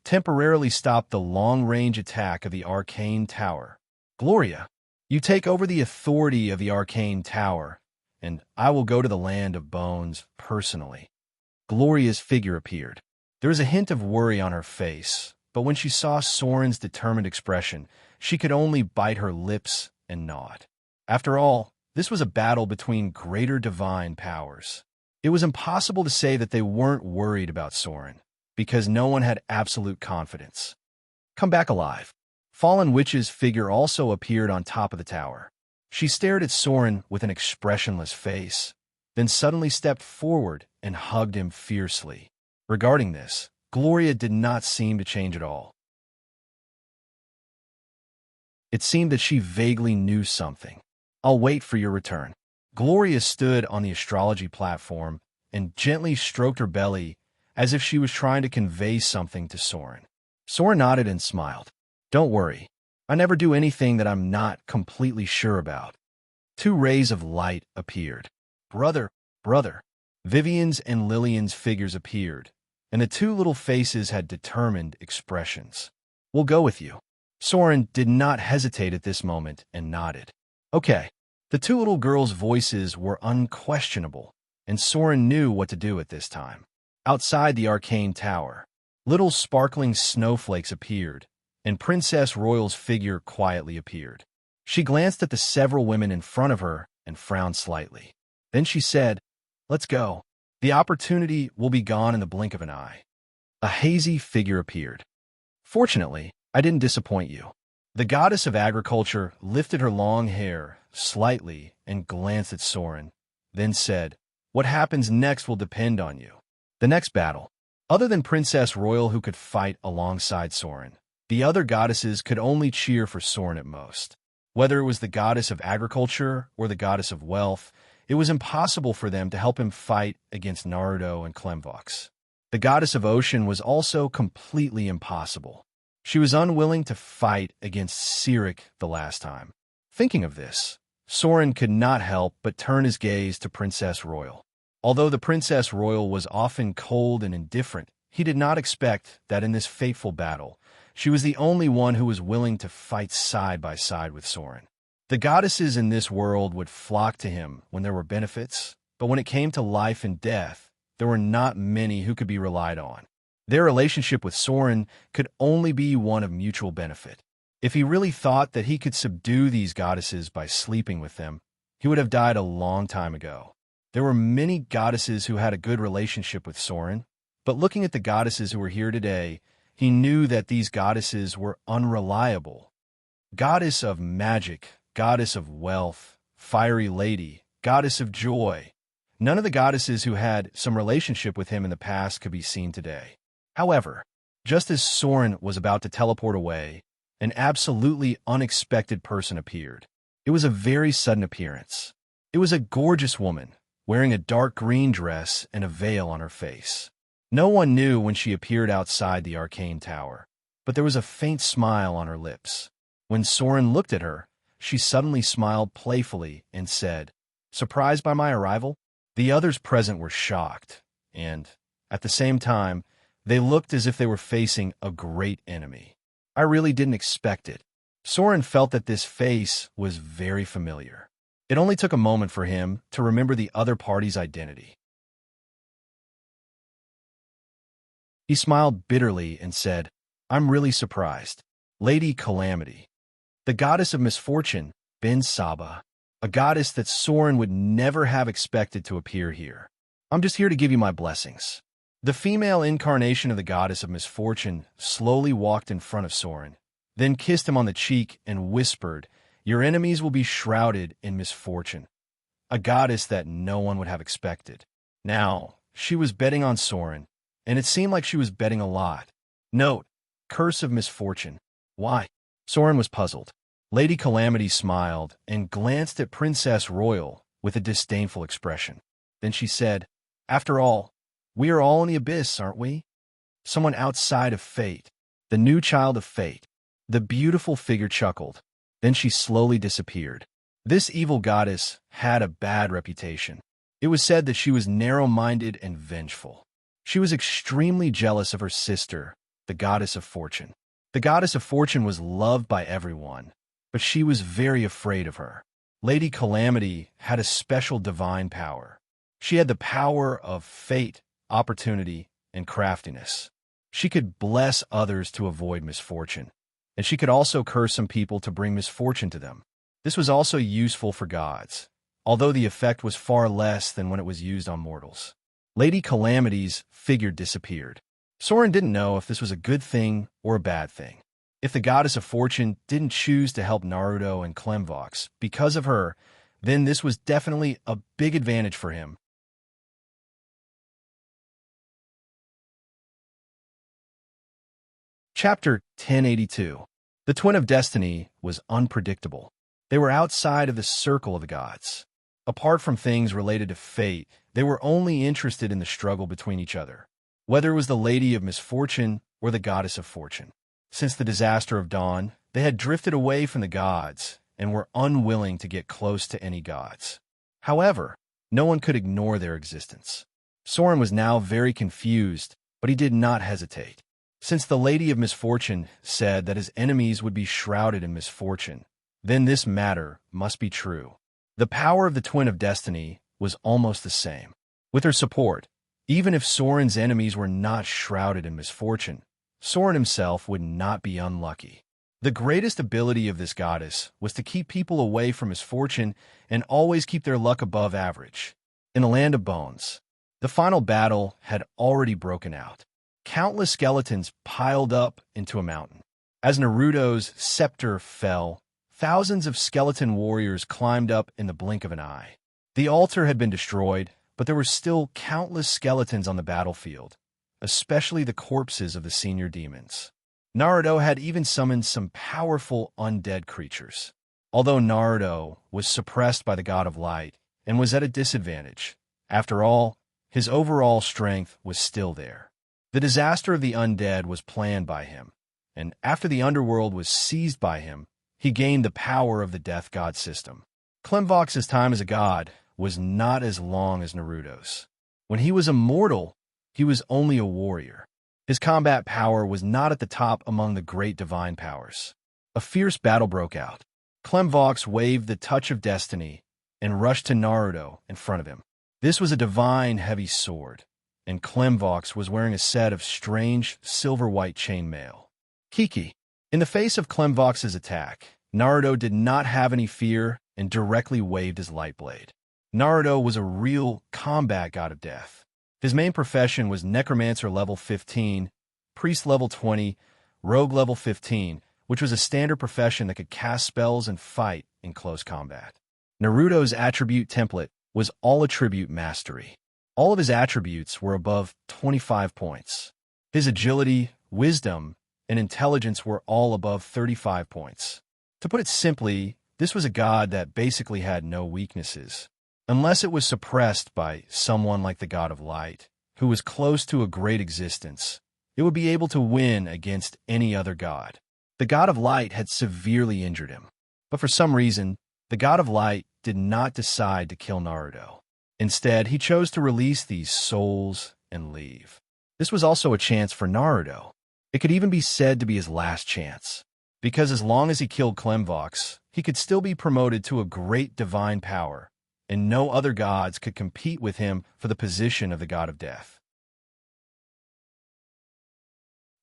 Speaker 1: "Temporarily stop the long-range attack of the arcane tower. Gloria, you take over the authority of the arcane tower, and I will go to the land of bones personally." Gloria's figure appeared. There was a hint of worry on her face, but when she saw Soren's determined expression, she could only bite her lips and nod. After all, this was a battle between greater divine powers. It was impossible to say that they weren't worried about Soren, because no one had absolute confidence. Come back alive. Fallen Witch's figure also appeared on top of the tower. She stared at Soren with an expressionless face, then suddenly stepped forward and hugged him fiercely. Regarding this, Gloria did not seem to change at all. It seemed that she vaguely knew something. "I'll wait for your return." Gloria stood on the astrology platform and gently stroked her belly as if she was trying to convey something to Soren. Soren nodded and smiled. "Don't worry. I never do anything that I'm not completely sure about." Two rays of light appeared. Brother. Vivian's and Lillian's figures appeared, and the two little faces had determined expressions. "We'll go with you." Soren did not hesitate at this moment and nodded. "Okay." The two little girls' voices were unquestionable, and Soren knew what to do at this time. Outside the arcane tower, little sparkling snowflakes appeared, and Princess Royal's figure quietly appeared. She glanced at the several women in front of her and frowned slightly. Then she said, "Let's go. The opportunity will be gone in the blink of an eye." A hazy figure appeared. "Fortunately, I didn't disappoint you." The goddess of agriculture lifted her long hair slightly and glanced at Soren, then said, "What happens next will depend on you." The next battle. Other than Princess Royal, who could fight alongside Soren, the other goddesses could only cheer for Soren at most. Whether it was the goddess of agriculture or the goddess of wealth, it was impossible for them to help him fight against Naruto and Klemvox. The goddess of ocean was also completely impossible. She was unwilling to fight against Sirik the last time. Thinking of this, Soren could not help but turn his gaze to Princess Royal. Although the Princess Royal was often cold and indifferent, he did not expect that in this fateful battle, she was the only one who was willing to fight side by side with Soren. The goddesses in this world would flock to him when there were benefits, but when it came to life and death, there were not many who could be relied on. Their relationship with Soren could only be one of mutual benefit. If he really thought that he could subdue these goddesses by sleeping with them, he would have died a long time ago. There were many goddesses who had a good relationship with Soren, but looking at the goddesses who were here today, he knew that these goddesses were unreliable. Goddess of magic, goddess of wealth, fiery lady, goddess of joy. None of the goddesses who had some relationship with him in the past could be seen today. However, just as Soren was about to teleport away, an absolutely unexpected person appeared. It was a very sudden appearance. It was a gorgeous woman, wearing a dark green dress and a veil on her face. No one knew when she appeared outside the arcane tower, but there was a faint smile on her lips. When Soren looked at her, she suddenly smiled playfully and said, "Surprised by my arrival?" The others present were shocked, and, at the same time, they looked as if they were facing a great enemy. I really didn't expect it. Soren felt that this face was very familiar. It only took a moment for him to remember the other party's identity. He smiled bitterly and said, "I'm really surprised. Lady Calamity, the goddess of misfortune, Ben Saba, a goddess that Soren would never have expected to appear here. I'm just here to give you my blessings." The female incarnation of the goddess of misfortune slowly walked in front of Soren, then kissed him on the cheek and whispered, "Your enemies will be shrouded in misfortune." A goddess that no one would have expected. Now, she was betting on Soren, and it seemed like she was betting a lot. Note, curse of misfortune. Why? Soren was puzzled. Lady Calamity smiled and glanced at Princess Royal with a disdainful expression. Then she said, "After all, we are all in the abyss, aren't we? Someone outside of fate. The new child of fate." The beautiful figure chuckled. Then she slowly disappeared. This evil goddess had a bad reputation. It was said that she was narrow-minded and vengeful. She was extremely jealous of her sister, the goddess of fortune. The goddess of fortune was loved by everyone, but she was very afraid of her. Lady Calamity had a special divine power. She had the power of fate, opportunity, and craftiness. She could bless others to avoid misfortune, and she could also curse some people to bring misfortune to them. This was also useful for gods, although the effect was far less than when it was used on mortals. Lady Calamity's figure disappeared. Soren didn't know if this was a good thing or a bad thing. If the goddess of fortune didn't choose to help Naruto and Klemvox because of her, then this was definitely a big advantage for him. Chapter 1082. The Twin of Destiny was unpredictable. They were outside of the circle of the gods. Apart from things related to fate, they were only interested in the struggle between each other, whether it was the Lady of Misfortune or the Goddess of Fortune. Since the disaster of Dawn, they had drifted away from the gods and were unwilling to get close to any gods. However, no one could ignore their existence. Soren was now very confused, but he did not hesitate. Since the Lady of Misfortune said that his enemies would be shrouded in misfortune, then this matter must be true. The power of the Twin of Destiny was almost the same. With her support, even if Soren's enemies were not shrouded in misfortune, Soren himself would not be unlucky. The greatest ability of this goddess was to keep people away from misfortune and always keep their luck above average. In the Land of Bones, the final battle had already broken out. Countless skeletons piled up into a mountain. As Naruto's scepter fell, thousands of skeleton warriors climbed up in the blink of an eye. The altar had been destroyed, but there were still countless skeletons on the battlefield, especially the corpses of the senior demons. Naruto had even summoned some powerful undead creatures. Although Naruto was suppressed by the God of Light and was at a disadvantage, after all, his overall strength was still there. The disaster of the undead was planned by him, and after the underworld was seized by him, he gained the power of the Death God system. Clemvox's time as a god was not as long as Naruto's. When he was immortal, he was only a warrior. His combat power was not at the top among the great divine powers. A fierce battle broke out. Clemvox waved the touch of destiny and rushed to Naruto in front of him. This was a divine heavy sword, and Clemvox was wearing a set of strange silver-white chainmail. Kiki. In the face of Clemvox's attack, Naruto did not have any fear and directly waved his light blade. Naruto was a real combat god of death. His main profession was Necromancer level 15, Priest level 20, Rogue level 15, which was a standard profession that could cast spells and fight in close combat. Naruto's attribute template was All Attribute Mastery. All of his attributes were above 25 points. His agility, wisdom, and intelligence were all above 35 points. To put it simply, this was a god that basically had no weaknesses, unless it was suppressed by someone like the God of Light, who was close to a great existence. It would be able to win against any other god. The God of Light had severely injured him, but for some reason, the God of Light did not decide to kill Naruto. Instead, he chose to release these souls and leave. This was also a chance for Naruto. It could even be said to be his last chance, because as long as he killed Clemvox, he could still be promoted to a great divine power, and no other gods could compete with him for the position of the God of Death.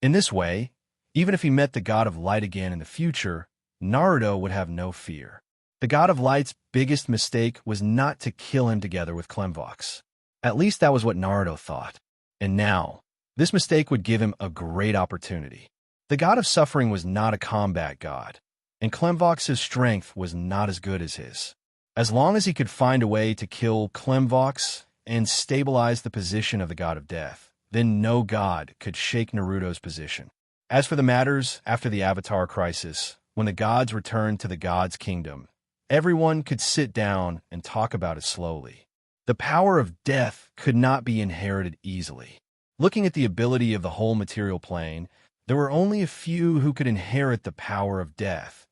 Speaker 1: In this way, even if he met the God of Light again in the future, Naruto would have no fear. The God of Light's biggest mistake was not to kill him together with Clemvox. At least that was what Naruto thought. And now, this mistake would give him a great opportunity. The God of Suffering was not a combat god, and Clemvox's strength was not as good as his. As long as he could find a way to kill Clemvox and stabilize the position of the God of Death, then no god could shake Naruto's position. As for the matters after the Avatar Crisis, when the gods returned to the God's Kingdom, everyone could sit down and talk about it slowly. The power of death could not be inherited easily. Looking at the ability of the whole material plane, there were only a few who could inherit the power of death,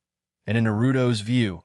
Speaker 1: and in Naruto's view,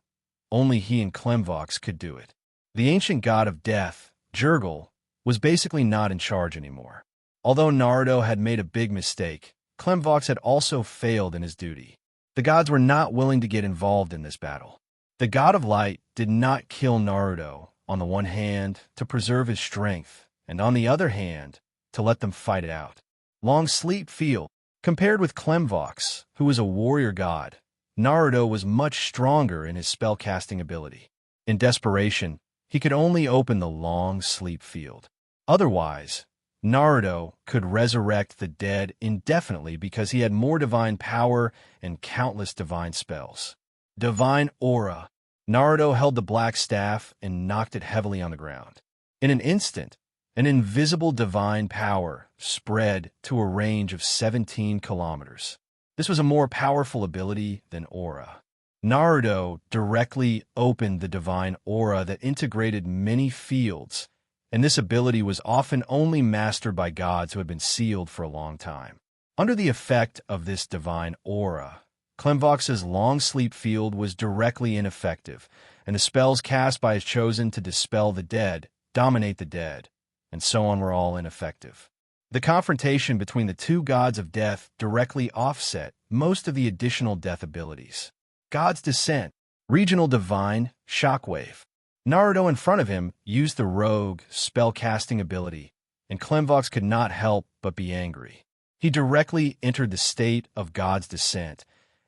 Speaker 1: only he and Clemvox could do it. The ancient god of death, Jurgel, was basically not in charge anymore. Although Naruto had made a big mistake, Clemvox had also failed in his duty. The gods were not willing to get involved in this battle. The God of Light did not kill Naruto, on the one hand, to preserve his strength, and on the other hand, to let them fight it out. Long Sleep Field. Compared with Clemvox, who was a warrior god, Naruto was much stronger in his spellcasting ability. In desperation, he could only open the Long Sleep Field. Otherwise, Naruto could resurrect the dead indefinitely because he had more divine power and countless divine spells. Divine Aura. Naruto held the black staff and knocked it heavily on the ground. In an instant, an invisible divine power spread to a range of 17 kilometers. This was a more powerful ability than Aura. Naruto directly opened the divine aura that integrated many fields, and this ability was often only mastered by gods who had been sealed for a long time. Under the effect of this divine aura, Clemvox's long sleep field was directly ineffective, and the spells cast by his chosen to dispel the dead, dominate the dead, and so on were all ineffective. The confrontation between the two gods of death directly offset most of the additional death abilities. God's Descent, Regional Divine, Shockwave. Naruto in front of him used the rogue spell-casting ability, and Clemvox could not help but be angry. He directly entered the state of God's Descent,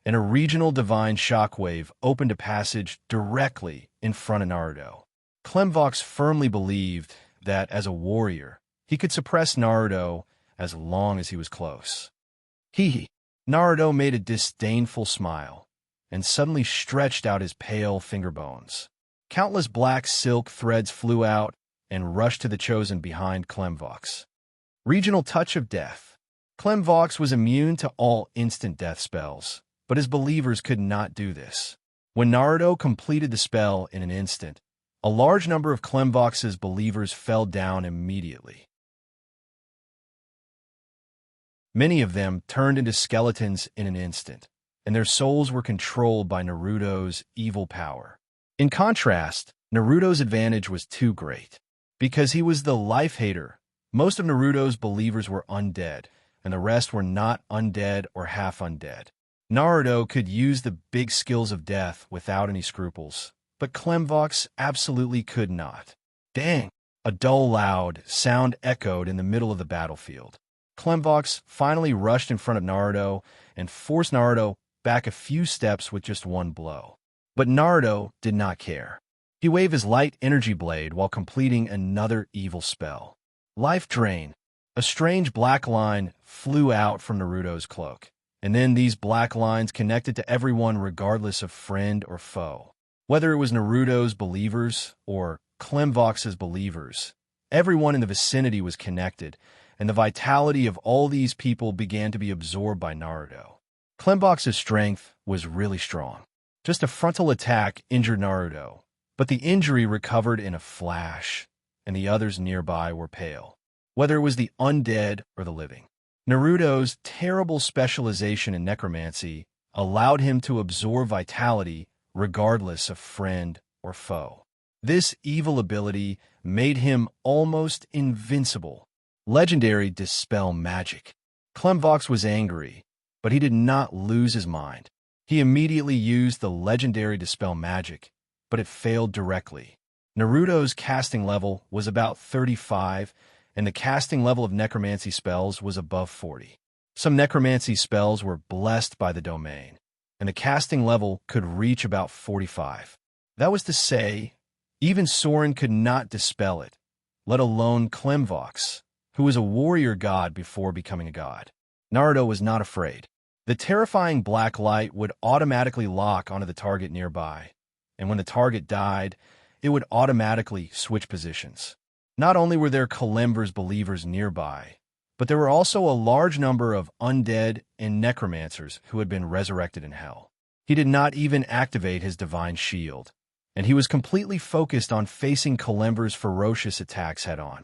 Speaker 1: and a Regional Divine Shockwave opened a passage directly in front of Naruto. Clemvox firmly believed that, as a warrior, he could suppress Naruto as long as he was close. Hee. Naruto made a disdainful smile and suddenly stretched out his pale finger bones. Countless black silk threads flew out and rushed to the chosen behind Clemvox. Regional touch of death. Clemvox was immune to all instant death spells, but his believers could not do this. When Naruto completed the spell in an instant, a large number of Clemvox's believers fell down immediately. Many of them turned into skeletons in an instant, and their souls were controlled by Naruto's evil power. In contrast, Naruto's advantage was too great. Because he was the life-hater, most of Naruto's believers were undead, and the rest were not undead or half-undead. Naruto could use the big skills of death without any scruples, but Clemvox absolutely could not. Dang! A dull, loud sound echoed in the middle of the battlefield. Clemvox finally rushed in front of Naruto and forced Naruto back a few steps with just one blow. But Naruto did not care. He waved his light energy blade while completing another evil spell. Life Drain. A strange black line flew out from Naruto's cloak, and then these black lines connected to everyone regardless of friend or foe. Whether it was Naruto's believers or Clemvox's believers, everyone in the vicinity was connected, and the vitality of all these people began to be absorbed by Naruto. Clemvox's strength was really strong. Just a frontal attack injured Naruto, but the injury recovered in a flash, and the others nearby were pale. Whether it was the undead or the living, Naruto's terrible specialization in necromancy allowed him to absorb vitality regardless of friend or foe. This evil ability made him almost invincible. Legendary Dispel Magic. Clemvox was angry, but he did not lose his mind. He immediately used the legendary Dispel Magic, but it failed directly. Naruto's casting level was about 35, and the casting level of necromancy spells was above 40. Some necromancy spells were blessed by the domain, and the casting level could reach about 45. That was to say, even Soren could not dispel it, let alone Clemvox, who was a warrior god before becoming a god. Naruto was not afraid. The terrifying black light would automatically lock onto the target nearby, and when the target died, it would automatically switch positions. Not only were there Clemver's believers nearby, but there were also a large number of undead and necromancers who had been resurrected in hell. He did not even activate his divine shield, and he was completely focused on facing Clemver's ferocious attacks head-on.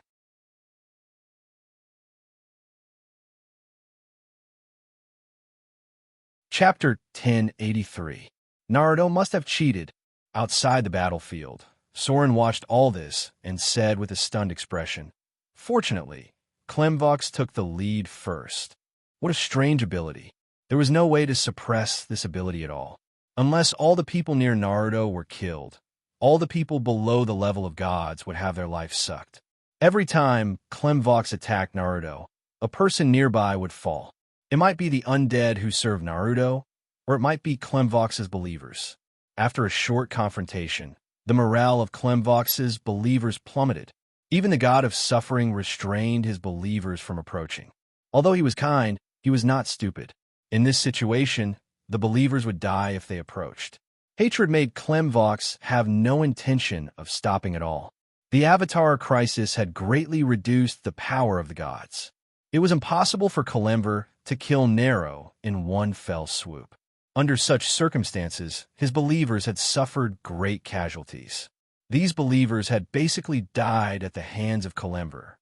Speaker 1: Chapter 1083. Naruto must have cheated. Outside the battlefield, Soren watched all this and said with a stunned expression, "Fortunately, Clemvox took the lead first. What a strange ability. There was no way to suppress this ability at all. Unless all the people near Naruto were killed, all the people below the level of gods would have their life sucked. Every time Clemvox attacked Naruto, a person nearby would fall. It might be the undead who served Naruto, or it might be Clemvox's believers. After a short confrontation, the morale of Clemvox's believers plummeted. Even the god of suffering restrained his believers from approaching. Although he was kind, he was not stupid. In this situation, the believers would die if they approached. Hatred made Clemvox have no intention of stopping at all. The Avatar crisis had greatly reduced the power of the gods. It was impossible for Clemver to kill Nero in one fell swoop. Under such circumstances, his believers had suffered great casualties. These believers had basically died at the hands of Clemver.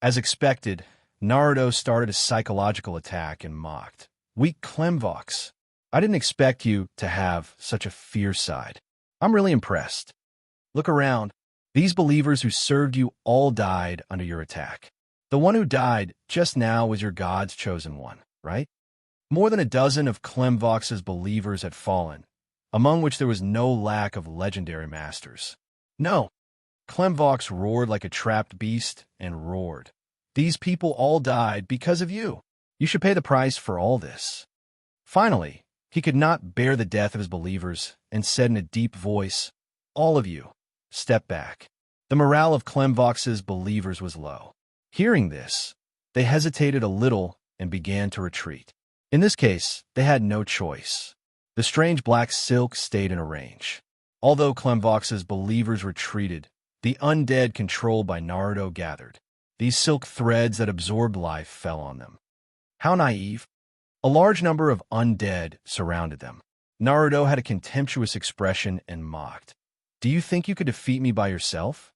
Speaker 1: As expected, Naruto started a psychological attack and mocked, "Weak Clemvox, I didn't expect you to have such a fierce side. I'm really impressed. Look around. These believers who served you all died under your attack. The one who died just now was your god's chosen one, right?" More than a dozen of Clemvox's believers had fallen, among which there was no lack of legendary masters. "No!" Clemvox roared like a trapped beast and roared. "These people all died because of you. You should pay the price for all this." Finally, he could not bear the death of his believers and said in a deep voice, "All of you, step back." The morale of Clemvox's believers was low. Hearing this, they hesitated a little and began to retreat. In this case, they had no choice. The strange black silk stayed in a range. Although Clemvox's believers retreated, the undead controlled by Naruto gathered. These silk threads that absorbed life fell on them. How naive! A large number of undead surrounded them. Naruto had a contemptuous expression and mocked. "Do you think you could defeat me by yourself?"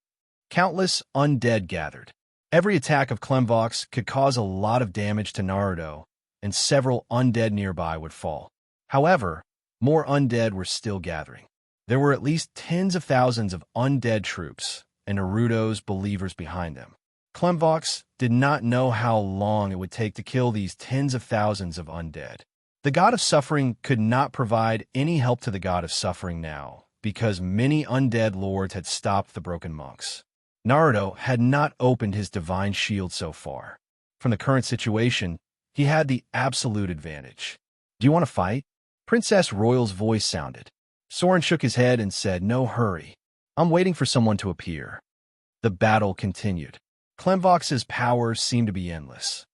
Speaker 1: Countless undead gathered. Every attack of Clemvox could cause a lot of damage to Naruto, and several undead nearby would fall. However, more undead were still gathering. There were at least tens of thousands of undead troops, and Naruto's believers behind them. Clemvox did not know how long it would take to kill these tens of thousands of undead. The god of suffering could not provide any help to the god of suffering now, because many undead lords had stopped the broken monks. Naruto had not opened his divine shield so far. From the current situation, he had the absolute advantage. "Do you want to fight?" Princess Royal's voice sounded. Soren shook his head and said, "No hurry. I'm waiting for someone to appear." The battle continued. Clemvox's powers seemed to be endless.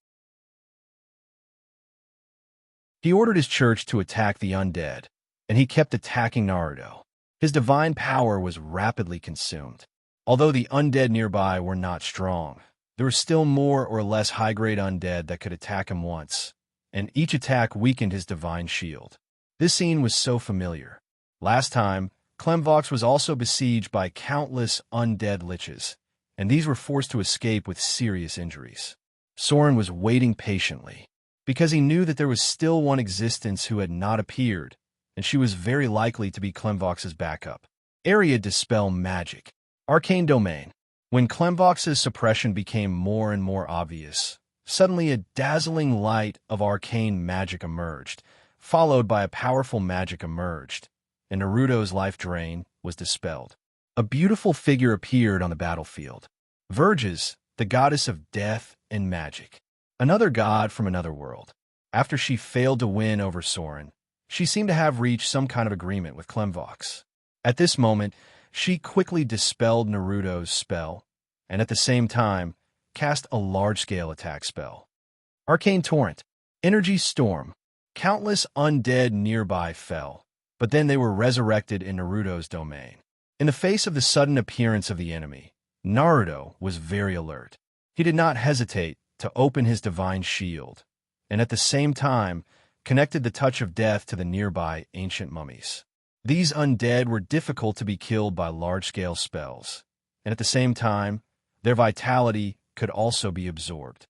Speaker 1: He ordered his church to attack the undead, and he kept attacking Naruto. His divine power was rapidly consumed. Although the undead nearby were not strong, there were still more or less high-grade undead that could attack him once, and each attack weakened his divine shield. This scene was so familiar. Last time, Clemvox was also besieged by countless undead liches, and these were forced to escape with serious injuries. Soren was waiting patiently, because he knew that there was still one existence who had not appeared, and she was very likely to be Clemvox's backup. Area Dispel Magic. Arcane Domain. When Clemvox's suppression became more and more obvious, suddenly a dazzling light of arcane magic emerged, followed by a powerful magic emerged, and Naruto's life drain was dispelled. A beautiful figure appeared on the battlefield. Verges, the goddess of death and magic. Another god from another world. After she failed to win over Soren, she seemed to have reached some kind of agreement with Clemvox. At this moment, she quickly dispelled Naruto's spell, and at the same time, cast a large-scale attack spell. Arcane Torrent. Energy Storm. Countless undead nearby fell, but then they were resurrected in Naruto's domain. In the face of the sudden appearance of the enemy, Naruto was very alert. He did not hesitate to open his divine shield, and at the same time, connected the touch of death to the nearby ancient mummies. These undead were difficult to be killed by large-scale spells, and at the same time, their vitality could also be absorbed.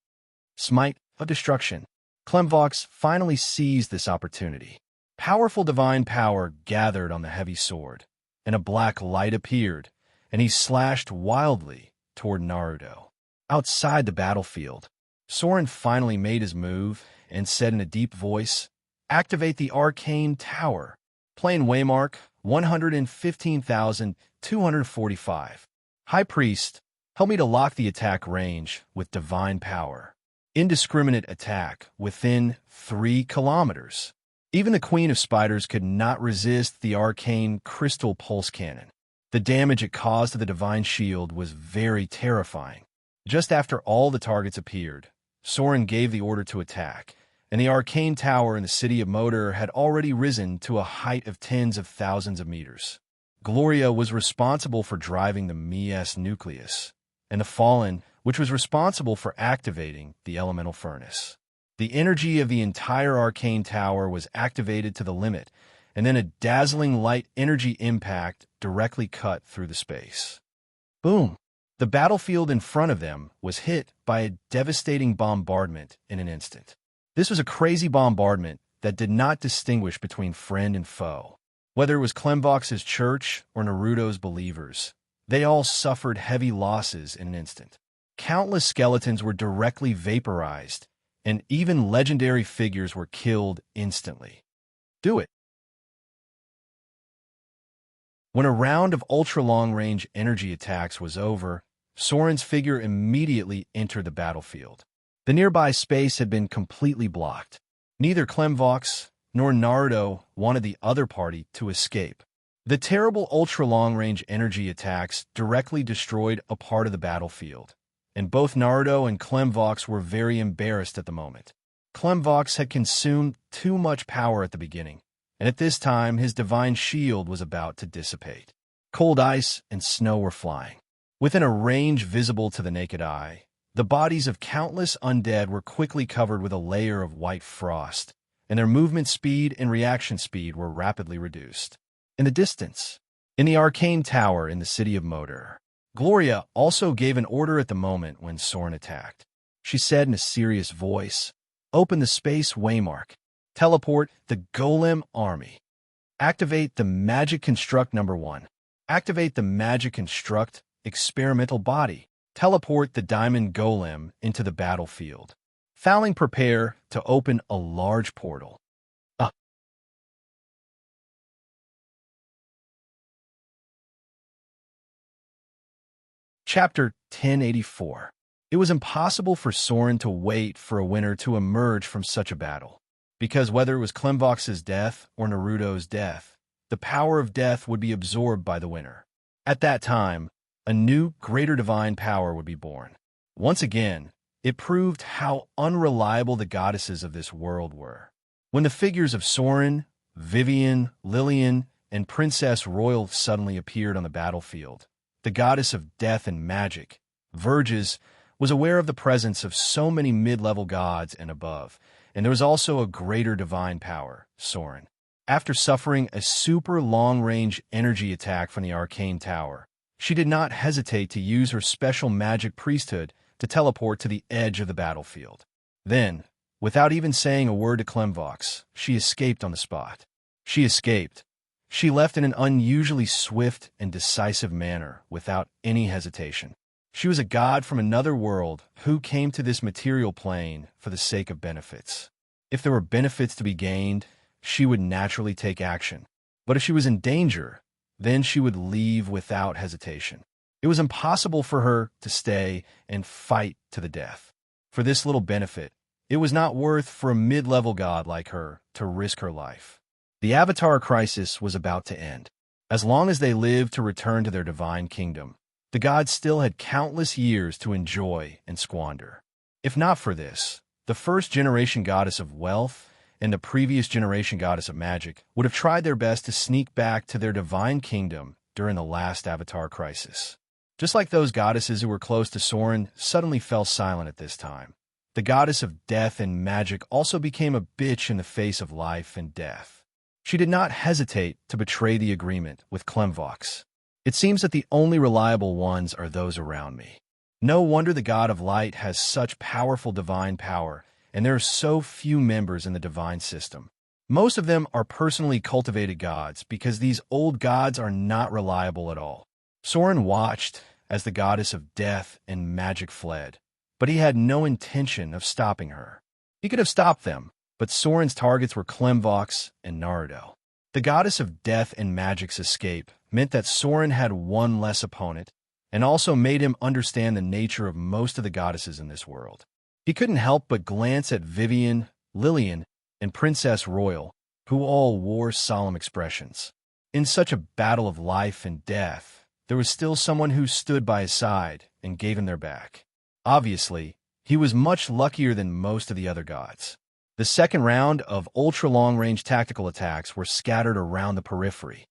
Speaker 1: Smite of Destruction. Clemvox finally seized this opportunity. Powerful divine power gathered on the heavy sword, and a black light appeared, and he slashed wildly toward Naruto. Outside the battlefield, Soren finally made his move and said in a deep voice, "Activate the Arcane Tower. Plane waymark 115,245. High Priest, help me to lock the attack range with divine power. Indiscriminate attack within 3 kilometers. Even the Queen of Spiders could not resist the arcane crystal pulse cannon. The damage it caused to the divine shield was very terrifying. Just after all the targets appeared, Soren gave the order to attack, and the arcane tower in the city of Motor had already risen to a height of tens of thousands of meters. Gloria was responsible for driving the Mies nucleus, and the Fallen, which was responsible for activating the elemental furnace. The energy of the entire arcane tower was activated to the limit, and then a dazzling light energy impact directly cut through the space. Boom! The battlefield in front of them was hit by a devastating bombardment in an instant. This was a crazy bombardment that did not distinguish between friend and foe. Whether it was Clemvox's church or Naruto's believers, they all suffered heavy losses in an instant. Countless skeletons were directly vaporized, and even legendary figures were killed instantly. Do it! When a round of ultra-long-range energy attacks was over, Soren's figure immediately entered the battlefield. The nearby space had been completely blocked. Neither Clemvox nor Naruto wanted the other party to escape. The terrible ultra-long-range energy attacks directly destroyed a part of the battlefield, and both Naruto and Clemvox were very embarrassed at the moment. Clemvox had consumed too much power at the beginning, and at this time his divine shield was about to dissipate. Cold ice and snow were flying. Within a range visible to the naked eye, the bodies of countless undead were quickly covered with a layer of white frost, and their movement speed and reaction speed were rapidly reduced. In the distance, in the arcane tower in the city of Moder, Gloria also gave an order at the moment when Soren attacked. She said in a serious voice, "Open the space waymark. Teleport the Golem army. Activate the Magic Construct number 1. Activate the Magic Construct experimental body. Teleport the Diamond Golem into the battlefield. Fouling prepare to open a large portal." Chapter 1084. It was impossible for Soren to wait for a winner to emerge from such a battle, because whether it was Clemvox's death or Naruto's death, the power of death would be absorbed by the winner. At that time, a new, greater divine power would be born. Once again, it proved how unreliable the goddesses of this world were. When the figures of Soren, Vivian, Lillian, and Princess Royal suddenly appeared on the battlefield, the goddess of death and magic, Verges, was aware of the presence of so many mid-level gods and above, and there was also a greater divine power, Soren. After suffering a super long-range energy attack from the arcane tower, she did not hesitate to use her special magic priesthood to teleport to the edge of the battlefield. Then, without even saying a word to Clemvox, she escaped on the spot. She escaped. She left in an unusually swift and decisive manner without any hesitation. She was a god from another world who came to this material plane for the sake of benefits. If there were benefits to be gained, she would naturally take action. But if she was in danger, then she would leave without hesitation. It was impossible for her to stay and fight to the death. For this little benefit, it was not worth for a mid-level god like her to risk her life. The Avatar crisis was about to end. As long as they lived to return to their divine kingdom, the gods still had countless years to enjoy and squander. If not for this, the first-generation goddess of wealth and the previous-generation goddess of magic would have tried their best to sneak back to their divine kingdom during the last Avatar crisis. Just like those goddesses who were close to Soren suddenly fell silent at this time, the goddess of death and magic also became a bitch in the face of life and death. She did not hesitate to betray the agreement with Clemvox. "It seems that the only reliable ones are those around me. No wonder the god of light has such powerful divine power, and there are so few members in the divine system. Most of them are personally cultivated gods because these old gods are not reliable at all." Soren watched as the goddess of death and magic fled, but he had no intention of stopping her. He could have stopped them, but Soren's targets were Clemvox and Naruto. The goddess of death and magic's escape meant that Soren had one less opponent, and also made him understand the nature of most of the goddesses in this world. He couldn't help but glance at Vivian, Lillian, and Princess Royal, who all wore solemn expressions. In such a battle of life and death, there was still someone who stood by his side and gave him their back. Obviously, he was much luckier than most of the other gods. The second round of ultra-long-range tactical attacks were scattered around the periphery.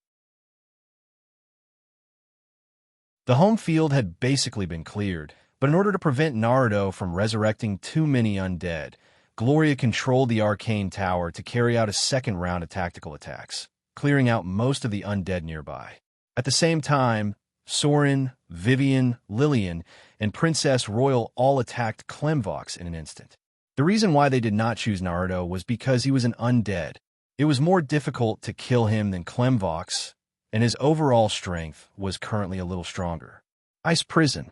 Speaker 1: The home field had basically been cleared, but in order to prevent Naruto from resurrecting too many undead, Gloria controlled the arcane tower to carry out a second round of tactical attacks, clearing out most of the undead nearby. At the same time, Soren, Vivian, Lillian, and Princess Royal all attacked Clemvox in an instant. The reason why they did not choose Naruto was because he was an undead. It was more difficult to kill him than Clemvox, and his overall strength was currently a little stronger. Ice prison.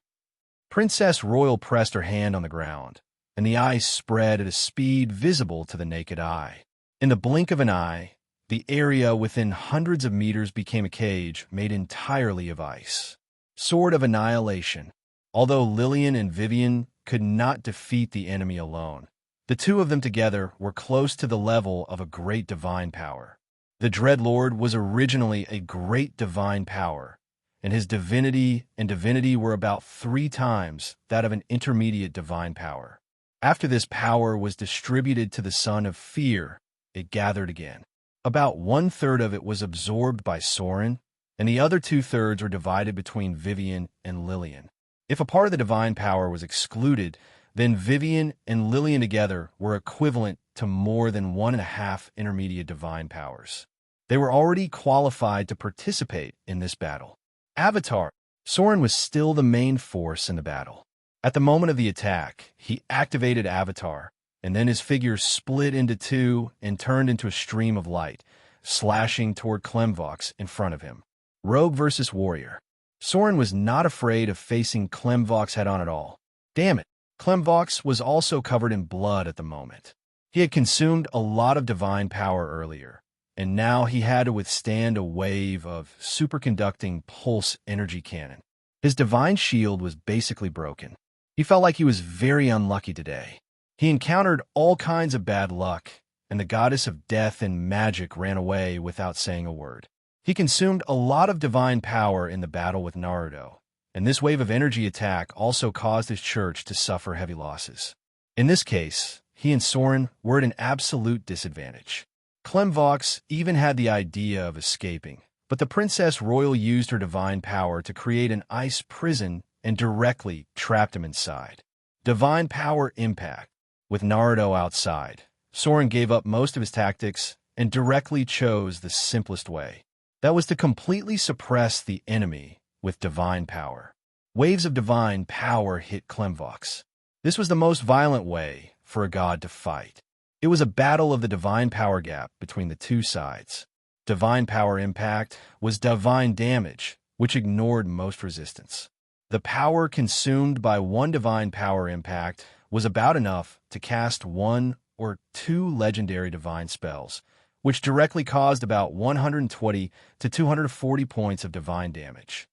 Speaker 1: Princess Royal pressed her hand on the ground, and the ice spread at a speed visible to the naked eye. In the blink of an eye, the area within hundreds of meters became a cage made entirely of ice. Sword of Annihilation. Although Lillian and Vivian could not defeat the enemy alone, the two of them together were close to the level of a great divine power. The Dreadlord was originally a great divine power, and his divinity and divinity were about 3 times that of an intermediate divine power. After this power was distributed to the Son of Fear, it gathered again. About one-third of it was absorbed by Soren, and the other two-thirds were divided between Vivian and Lillian. If a part of the divine power was excluded, then Vivian and Lillian together were equivalent to more than 1.5 intermediate divine powers. They were already qualified to participate in this battle. Avatar. Soren was still the main force in the battle. At the moment of the attack, he activated Avatar, and then his figure split into two and turned into a stream of light, slashing toward Klemvox in front of him. Rogue versus Warrior. Soren was not afraid of facing Klemvox head-on at all. Damn it, Klemvox was also covered in blood at the moment. He had consumed a lot of divine power earlier, and now he had to withstand a wave of superconducting pulse energy cannon. His divine shield was basically broken. He felt like he was very unlucky today. He encountered all kinds of bad luck, and the goddess of death and magic ran away without saying a word. He consumed a lot of divine power in the battle with Naruto, and this wave of energy attack also caused his church to suffer heavy losses. In this case, he and Soren were at an absolute disadvantage. Klemvox even had the idea of escaping, but the Princess Royal used her divine power to create an ice prison and directly trapped him inside. Divine power impact. With Naruto outside, Soren gave up most of his tactics and directly chose the simplest way. That was to completely suppress the enemy with divine power. Waves of divine power hit Klemvox. This was the most violent way for a god to fight. It was a battle of the divine power gap between the two sides. Divine power impact was divine damage, which ignored most resistance. The power consumed by one divine power impact was about enough to cast 1 or 2 legendary divine spells, which directly caused about 120 to 240 points of divine damage.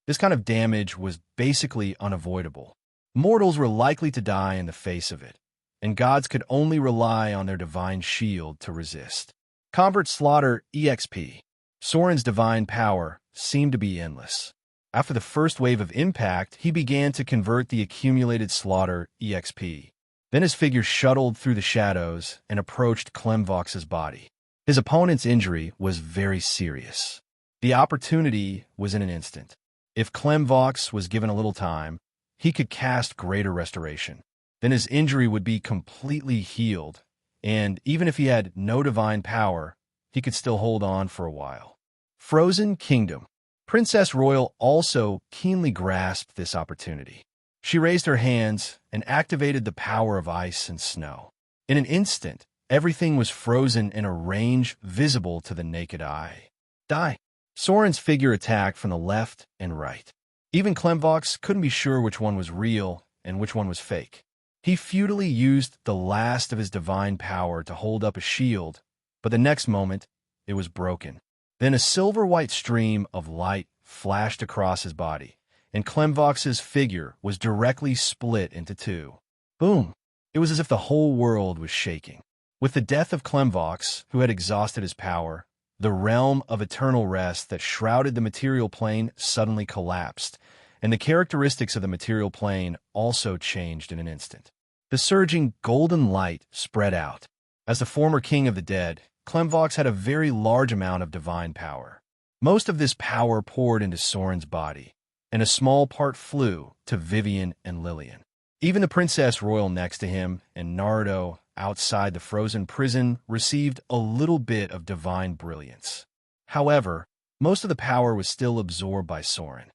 Speaker 1: This kind of damage was basically unavoidable. Mortals were likely to die in the face of it, and gods could only rely on their divine shield to resist. Convert Slaughter EXP. Soren's divine power seemed to be endless. After the first wave of impact, he began to convert the accumulated Slaughter EXP. Then his figure shuttled through the shadows and approached Klemvox's body. His opponent's injury was very serious. The opportunity was in an instant. If Klemvox was given a little time, he could cast Greater Restoration. Then his injury would be completely healed, and even if he had no divine power, he could still hold on for a while. Frozen Kingdom. Princess Royal also keenly grasped this opportunity. She raised her hands and activated the power of ice and snow. In an instant, everything was frozen in a range visible to the naked eye. Die. Soren's figure attacked from the left and right. Even Klemvox couldn't be sure which one was real and which one was fake. He futilely used the last of his divine power to hold up a shield, but the next moment, it was broken. Then a silver-white stream of light flashed across his body, and Klemvox's figure was directly split into two. Boom! It was as if the whole world was shaking. With the death of Klemvox, who had exhausted his power, the realm of eternal rest that shrouded the material plane suddenly collapsed, and the characteristics of the material plane also changed in an instant. The surging golden light spread out. As the former king of the dead, Klemvox had a very large amount of divine power. Most of this power poured into Soren's body, and a small part flew to Vivian and Lillian. Even the Princess Royal next to him and Naruto outside the frozen prison received a little bit of divine brilliance. However, most of the power was still absorbed by Soren.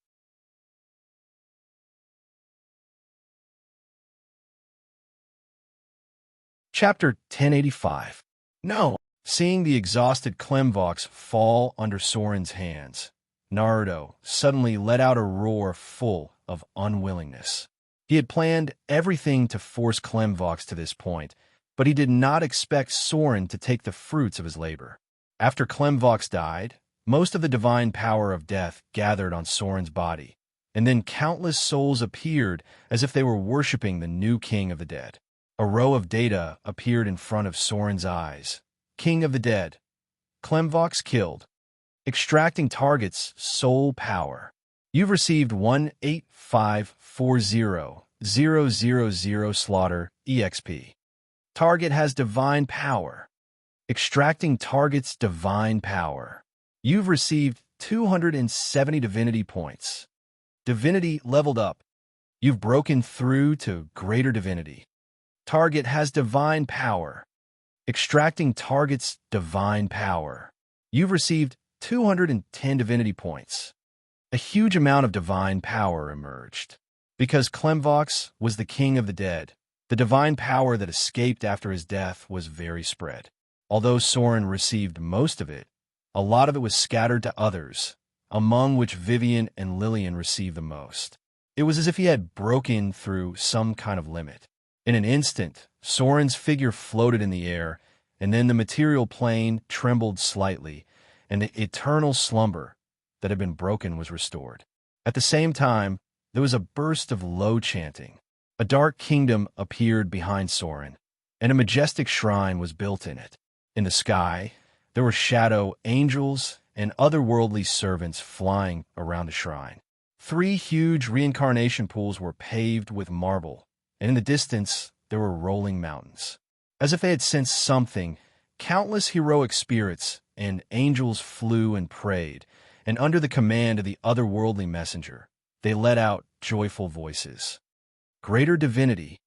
Speaker 1: Chapter 1085. No! Seeing the exhausted Klemvox fall under Soren's hands, Naruto suddenly let out a roar full of unwillingness. He had planned everything to force Klemvox to this point, but he did not expect Soren to take the fruits of his labor. After Klemvox died, most of the divine power of death gathered on Soren's body, and then countless souls appeared as if they were worshipping the new king of the dead. A row of data appeared in front of Soren's eyes. King of the dead. Klemvox killed. Extracting target's soul power. You've received 18540,000 slaughter EXP. Target has divine power. Extracting target's divine power. You've received 270 divinity points. Divinity leveled up. You've broken through to greater divinity. Target has divine power. Extracting target's divine power. You've received 210 divinity points. A huge amount of divine power emerged. Because Clemvox was the king of the dead, the divine power that escaped after his death was very spread. Although Soren received most of it, a lot of it was scattered to others, among which Vivian and Lillian received the most. It was as if he had broken through some kind of limit. In an instant, Soren's figure floated in the air, and then the material plane trembled slightly, and the eternal slumber that had been broken was restored. At the same time, there was a burst of low chanting. A dark kingdom appeared behind Soren, and a majestic shrine was built in it. In the sky, there were shadow angels and otherworldly servants flying around the shrine. 3 huge reincarnation pools were paved with marble, and in the distance there were rolling mountains. As if they had sensed something, countless heroic spirits and angels flew and prayed, and under the command of the otherworldly messenger, they let out joyful voices. Greater divinity.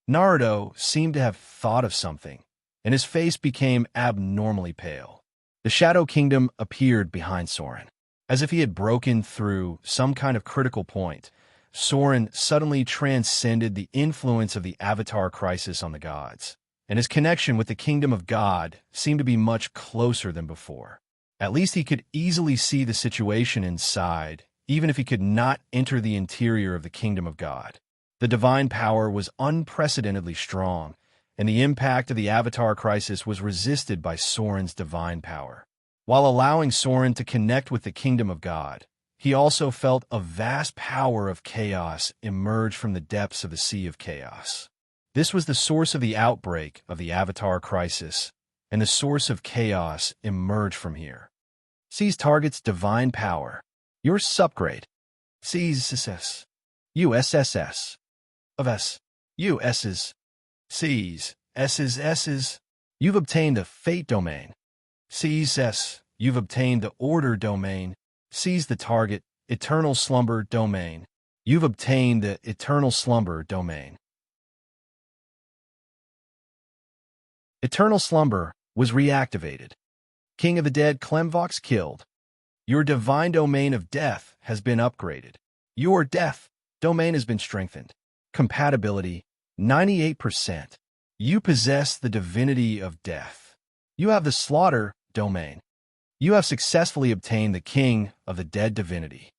Speaker 1: Naruto seemed to have thought of something, and his face became abnormally pale. The Shadow Kingdom appeared behind Soren. As if he had broken through some kind of critical point, Soren suddenly transcended the influence of the Avatar crisis on the gods, and his connection with the Kingdom of God seemed to be much closer than before. At least he could easily see the situation inside, even if he could not enter the interior of the Kingdom of God. The divine power was unprecedentedly strong, and the impact of the Avatar crisis was resisted by Soren's divine power. While allowing Soren to connect with the Kingdom of God, he also felt a vast power of chaos emerge from the depths of the Sea of Chaos. This was the source of the outbreak of the Avatar crisis, and the source of chaos emerged from here. Seize target's divine power. Your subgrade. Seize SS. USSS. Of S. US's. Seize S's S's. You've obtained the Fate domain. Seize S. You've obtained the Order domain. Seize the target Eternal Slumber domain. You've obtained the Eternal Slumber domain. Eternal Slumber was reactivated. King of the Dead Clemvox killed. Your divine domain of death has been upgraded. Your death domain has been strengthened. Compatibility 98%. You possess the divinity of death. You have the slaughter domain. You have successfully obtained the King of the Dead divinity.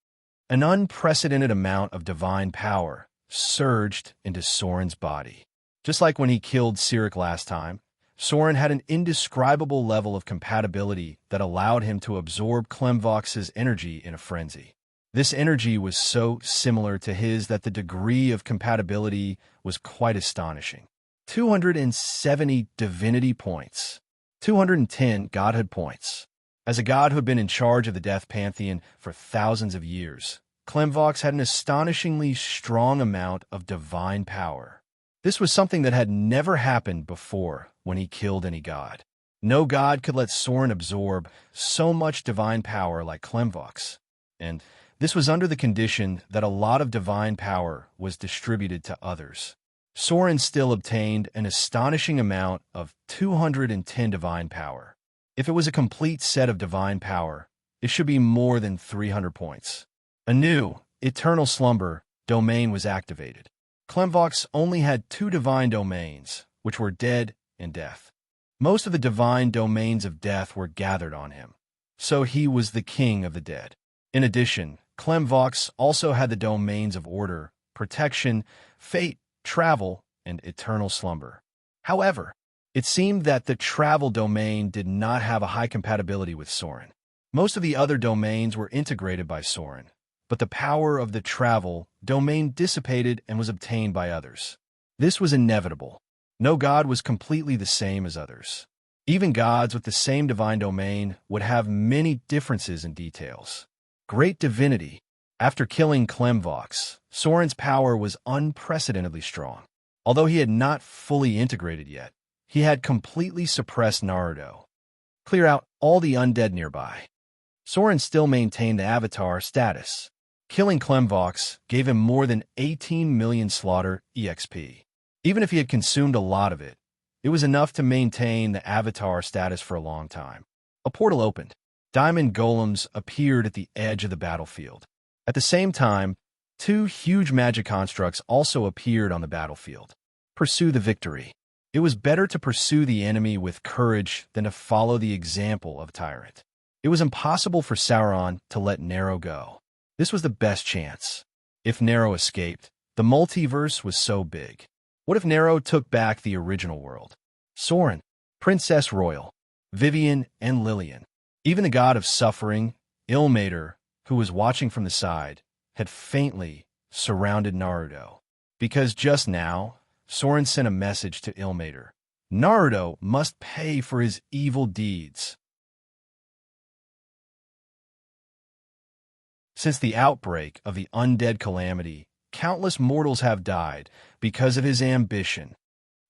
Speaker 1: An unprecedented amount of divine power surged into Soren's body. Just like when he killed Cyric last time, Soren had an indescribable level of compatibility that allowed him to absorb Clemvox's energy in a frenzy. This energy was so similar to his that the degree of compatibility was quite astonishing. 270 divinity points. 210 godhood points. As a god who had been in charge of the Death Pantheon for thousands of years, Clemvox had an astonishingly strong amount of divine power. This was something that had never happened before when he killed any god. No god could let Soren absorb so much divine power like Clemvox, and this was under the condition that a lot of divine power was distributed to others. Soren still obtained an astonishing amount of 210 divine power. If it was a complete set of divine power, it should be more than 300 points. A new, Eternal Slumber domain was activated. Clemvox only had 2 divine domains, which were dead and death. Most of the divine domains of death were gathered on him, so he was the king of the dead. In addition, Clemvox also had the domains of order, protection, fate, travel, and eternal slumber. However, it seemed that the travel domain did not have a high compatibility with Soren. Most of the other domains were integrated by Soren, but the power of the travel domain dissipated and was obtained by others. This was inevitable. No god was completely the same as others. Even gods with the same divine domain would have many differences in details. Great divinity. After killing Klemvox, Soren's power was unprecedentedly strong. Although he had not fully integrated yet, he had completely suppressed Naruto. Clear out all the undead nearby. Soren still maintained the Avatar status. Killing Klemvox gave him more than 18 million slaughter EXP. Even if he had consumed a lot of it, it was enough to maintain the Avatar status for a long time. A portal opened. Diamond golems appeared at the edge of the battlefield. At the same time, two huge magic constructs also appeared on the battlefield. Pursue the victory. It was better to pursue the enemy with courage than to follow the example of a tyrant. It was impossible for Sauron to let Nero go. This was the best chance. If Nero escaped, the multiverse was so big. What if Nero took back the original world? Soren, Princess Royal, Vivian, and Lillian. Even the god of suffering, Ilmater, who was watching from the side, had faintly surrounded Naruto. Because just now, Soren sent a message to Ilmater. Naruto must pay for his evil deeds. Since the outbreak of the undead calamity, countless mortals have died because of his ambition.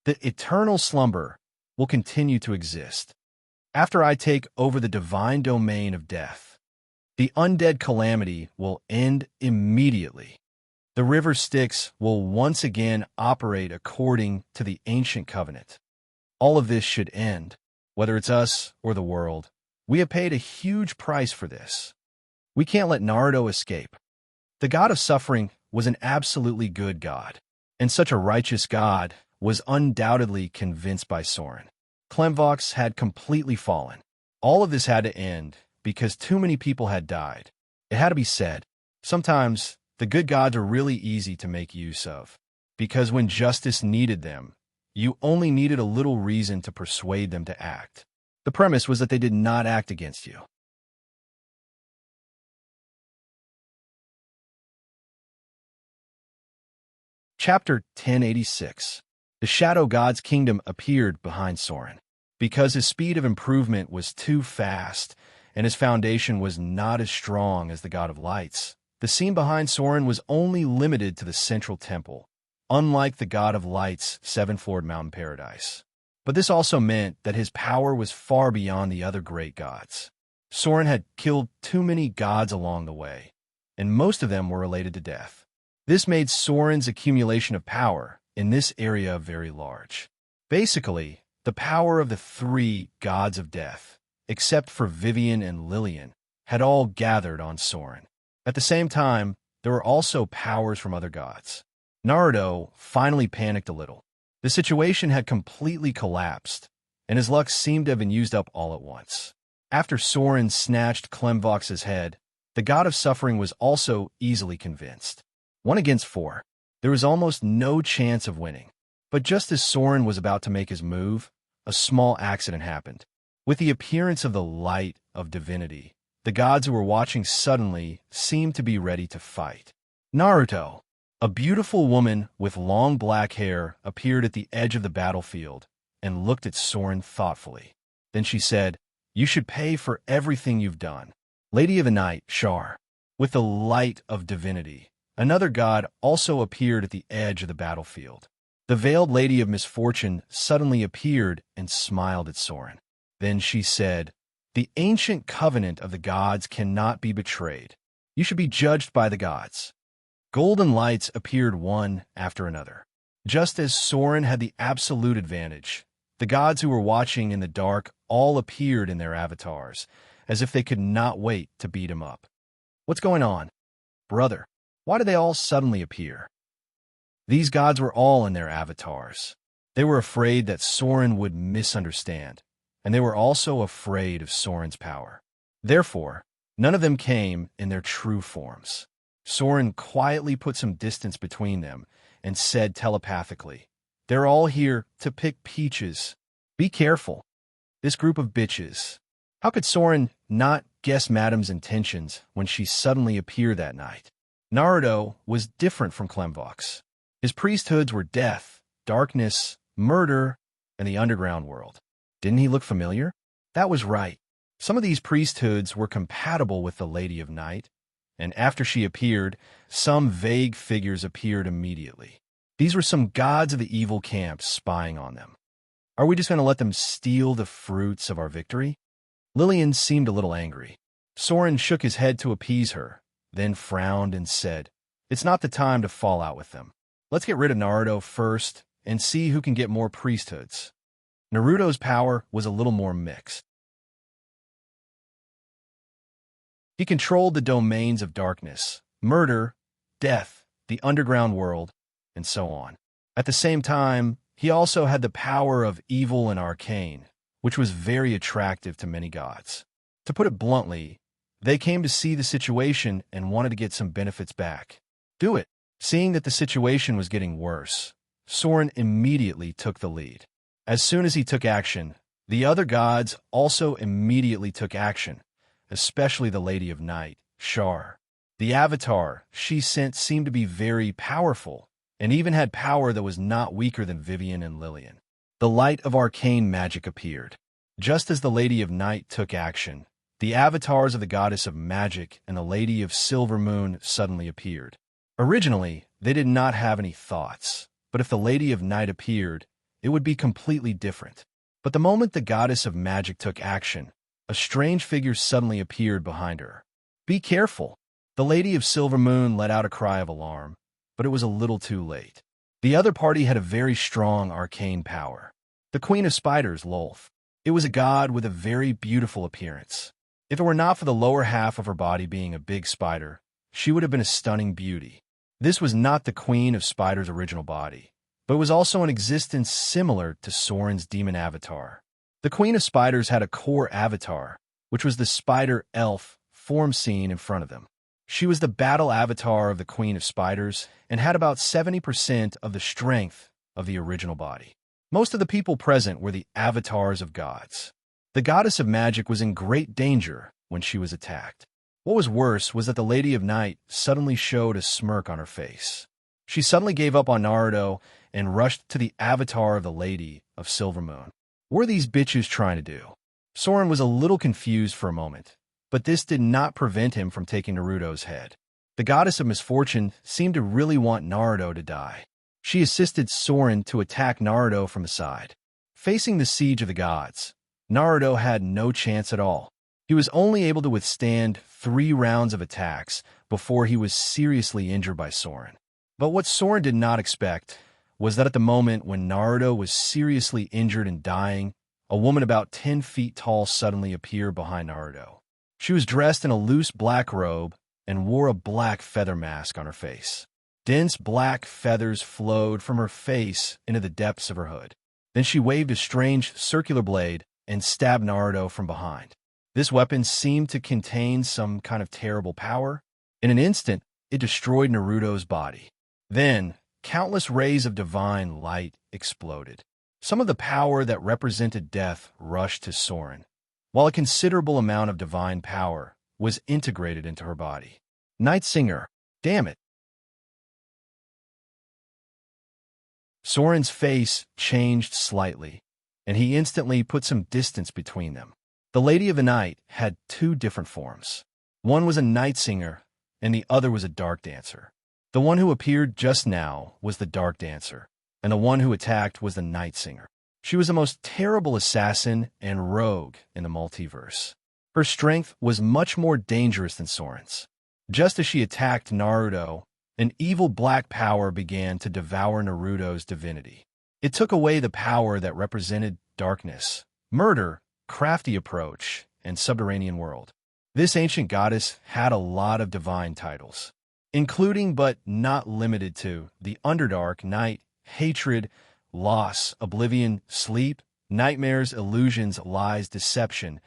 Speaker 1: The eternal slumber will continue to exist. After I take over the divine domain of death, the undead calamity will end immediately. The river Styx will once again operate according to the ancient covenant. All of this should end, whether it's us or the world. We have paid a huge price for this. We can't let Naruto escape. The god of suffering was an absolutely good god, and such a righteous god was undoubtedly convinced by Soren. Klemvox had completely fallen. All of this had to end because too many people had died. It had to be said. Sometimes the good gods are really easy to make use of, because when justice needed them, you only needed a little reason to persuade them to act. The premise was that they did not act against you. Chapter 1086. The Shadow God's kingdom appeared behind Soren. Because his speed of improvement was too fast, and his foundation was not as strong as the God of Lights, the scene behind Soren was only limited to the central temple, unlike the God of Light's seven-floored mountain paradise. But this also meant that his power was far beyond the other great gods. Soren had killed too many gods along the way, and most of them were related to death. This made Soren's accumulation of power in this area very large. Basically, the power of the three gods of death, except for Vivian and Lillian, had all gathered on Soren. At the same time, there were also powers from other gods. Naruto finally panicked a little. The situation had completely collapsed, and his luck seemed to have been used up all at once. After Soren snatched Klemvox's head, the god of suffering was also easily convinced. 1 against 4. There was almost no chance of winning. But just as Soren was about to make his move, a small accident happened. With the appearance of the light of divinity, the gods who were watching suddenly seemed to be ready to fight. Naruto, a beautiful woman with long black hair, appeared at the edge of the battlefield and looked at Soren thoughtfully. Then she said, "You should pay for everything you've done." Lady of the Night, Shar, with the light of divinity, another god also appeared at the edge of the battlefield. The veiled Lady of Misfortune suddenly appeared and smiled at Soren. Then she said, "The ancient covenant of the gods cannot be betrayed. You should be judged by the gods." Golden lights appeared one after another. Just as Soren had the absolute advantage, the gods who were watching in the dark all appeared in their avatars, as if they could not wait to beat him up. "What's going on? Brother, why did they all suddenly appear?" These gods were all in their avatars. They were afraid that Soren would misunderstand, and they were also afraid of Soren's power. Therefore, none of them came in their true forms. Soren quietly put some distance between them and said telepathically, "They're all here to pick peaches. Be careful. This group of bitches." How could Soren not guess Madam's intentions when she suddenly appeared that night? Naruto was different from Klemvox. His priesthoods were death, darkness, murder, and the underground world. Didn't he look familiar? That was right. Some of these priesthoods were compatible with the Lady of Night, and after she appeared, some vague figures appeared immediately. These were some gods of the evil camp spying on them. Are we just going to let them steal the fruits of our victory? Lillian seemed a little angry. Soren shook his head to appease her, then frowned and said, "It's not the time to fall out with them. Let's get rid of Naruto first and see who can get more priesthoods." Naruto's power was a little more mixed. He controlled the domains of darkness, murder, death, the underground world, and so on. At the same time, he also had the power of evil and arcane, which was very attractive to many gods. To put it bluntly, they came to see the situation and wanted to get some benefits back. Do it. Seeing that the situation was getting worse, Soren immediately took the lead. As soon as he took action, the other gods also immediately took action, especially the Lady of Night, Shar. The avatar she sent seemed to be very powerful, and even had power that was not weaker than Vivian and Lillian. The light of arcane magic appeared. Just as the Lady of Night took action, the avatars of the Goddess of Magic and the Lady of Silver Moon suddenly appeared. Originally, they did not have any thoughts, but if the Lady of Night appeared, it would be completely different. But the moment the Goddess of Magic took action, a strange figure suddenly appeared behind her. "Be careful!" The Lady of Silver Moon let out a cry of alarm, but it was a little too late. The other party had a very strong arcane power. The Queen of Spiders, Lolth. It was a god with a very beautiful appearance. If it were not for the lower half of her body being a big spider, she would have been a stunning beauty. This was not the Queen of Spiders' original body, but it was also an existence similar to Soren's demon avatar. The Queen of Spiders had a core avatar, which was the spider elf form seen in front of them. She was the battle avatar of the Queen of Spiders and had about 70% of the strength of the original body. Most of the people present were the avatars of gods. The Goddess of Magic was in great danger when she was attacked. What was worse was that the Lady of Night suddenly showed a smirk on her face. She suddenly gave up on Naruto and rushed to the avatar of the Lady of Silver Moon. What were these bitches trying to do? Soren was a little confused for a moment, but this did not prevent him from taking Naruto's head. The Goddess of Misfortune seemed to really want Naruto to die. She assisted Soren to attack Naruto from the side. Facing the siege of the gods, Naruto had no chance at all. He was only able to withstand 3 rounds of attacks before he was seriously injured by Soren. But what Soren did not expect was that at the moment when Naruto was seriously injured and dying, a woman about 10 feet tall suddenly appeared behind Naruto. She was dressed in a loose black robe and wore a black feather mask on her face. Dense black feathers flowed from her face into the depths of her hood. Then she waved a strange circular blade and stabbed Naruto from behind. This weapon seemed to contain some kind of terrible power. In an instant, it destroyed Naruto's body. Then, countless rays of divine light exploded. Some of the power that represented death rushed to Soren, while a considerable amount of divine power was integrated into her body. Night Singer, damn it. Soren's face changed slightly, and he instantly put some distance between them. The Lady of the Night had 2 different forms. One was a night singer, and the other was a dark dancer. The one who appeared just now was the dark dancer, and the one who attacked was the night singer. She was the most terrible assassin and rogue in the multiverse. Her strength was much more dangerous than Soren's. Just as she attacked Naruto, an evil black power began to devour Naruto's divinity. It took away the power that represented darkness, murder, crafty approach, and subterranean world. This ancient goddess had a lot of divine titles, including but not limited to the Underdark, Night, Hatred, Loss, Oblivion, Sleep, Nightmares, Illusions, Lies, Deception,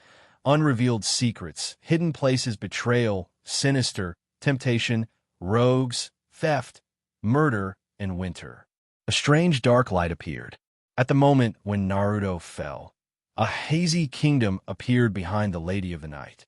Speaker 1: Unrevealed Secrets, Hidden Places, Betrayal, Sinister, Temptation, Rogues, Theft, Murder, and Winter. A strange dark light appeared. At the moment when Naruto fell, a hazy kingdom appeared behind the Lady of the Night.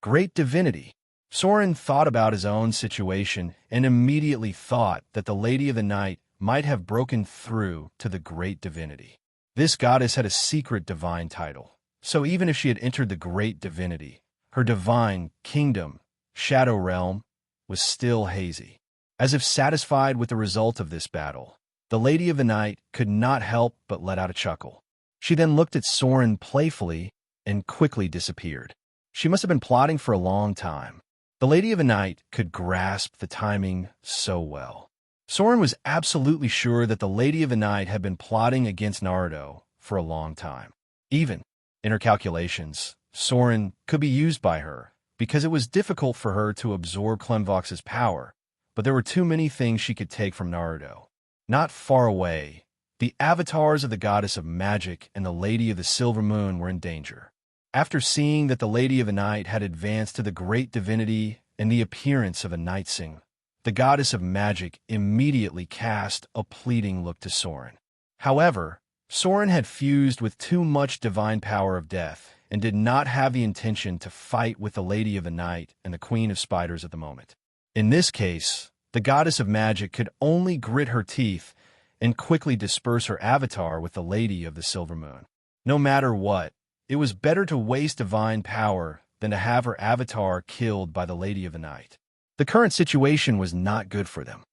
Speaker 1: Great divinity. Soren thought about his own situation and immediately thought that the Lady of the Night might have broken through to the great divinity. This goddess had a secret divine title, so even if she had entered the great divinity, her divine kingdom, Shadow Realm, was still hazy. As if satisfied with the result of this battle, the Lady of the Night could not help but let out a chuckle. She then looked at Soren playfully and quickly disappeared. She must have been plotting for a long time. The Lady of the Night could grasp the timing so well. Soren was absolutely sure that the Lady of the Night had been plotting against Naruto for a long time. Even in her calculations, Soren could be used by her, because it was difficult for her to absorb Clemvox's power, but there were too many things she could take from Naruto. Not far away, the avatars of the Goddess of Magic and the Lady of the Silver Moon were in danger. After seeing that the Lady of the Night had advanced to the great divinity and the appearance of a Night Sing, the Goddess of Magic immediately cast a pleading look to Soren. However, Soren had fused with too much divine power of death and did not have the intention to fight with the Lady of the Night and the Queen of Spiders at the moment. In this case, the Goddess of Magic could only grit her teeth and quickly disperse her avatar with the Lady of the Silver Moon. No matter what, it was better to waste divine power than to have her avatar killed by the Lady of the Night. The current situation was not good for them.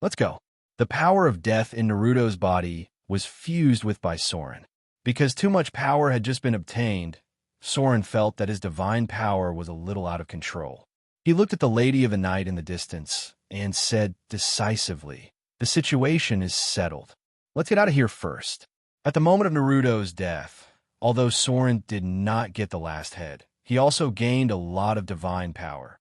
Speaker 1: Let's go. The power of death in Naruto's body was fused with by Soren. Because too much power had just been obtained, Soren felt that his divine power was a little out of control. He looked at the Lady of the Night in the distance and said decisively, "The situation is settled. Let's get out of here first." At the moment of Naruto's death, although Soren did not get the last head, he also gained a lot of divine power.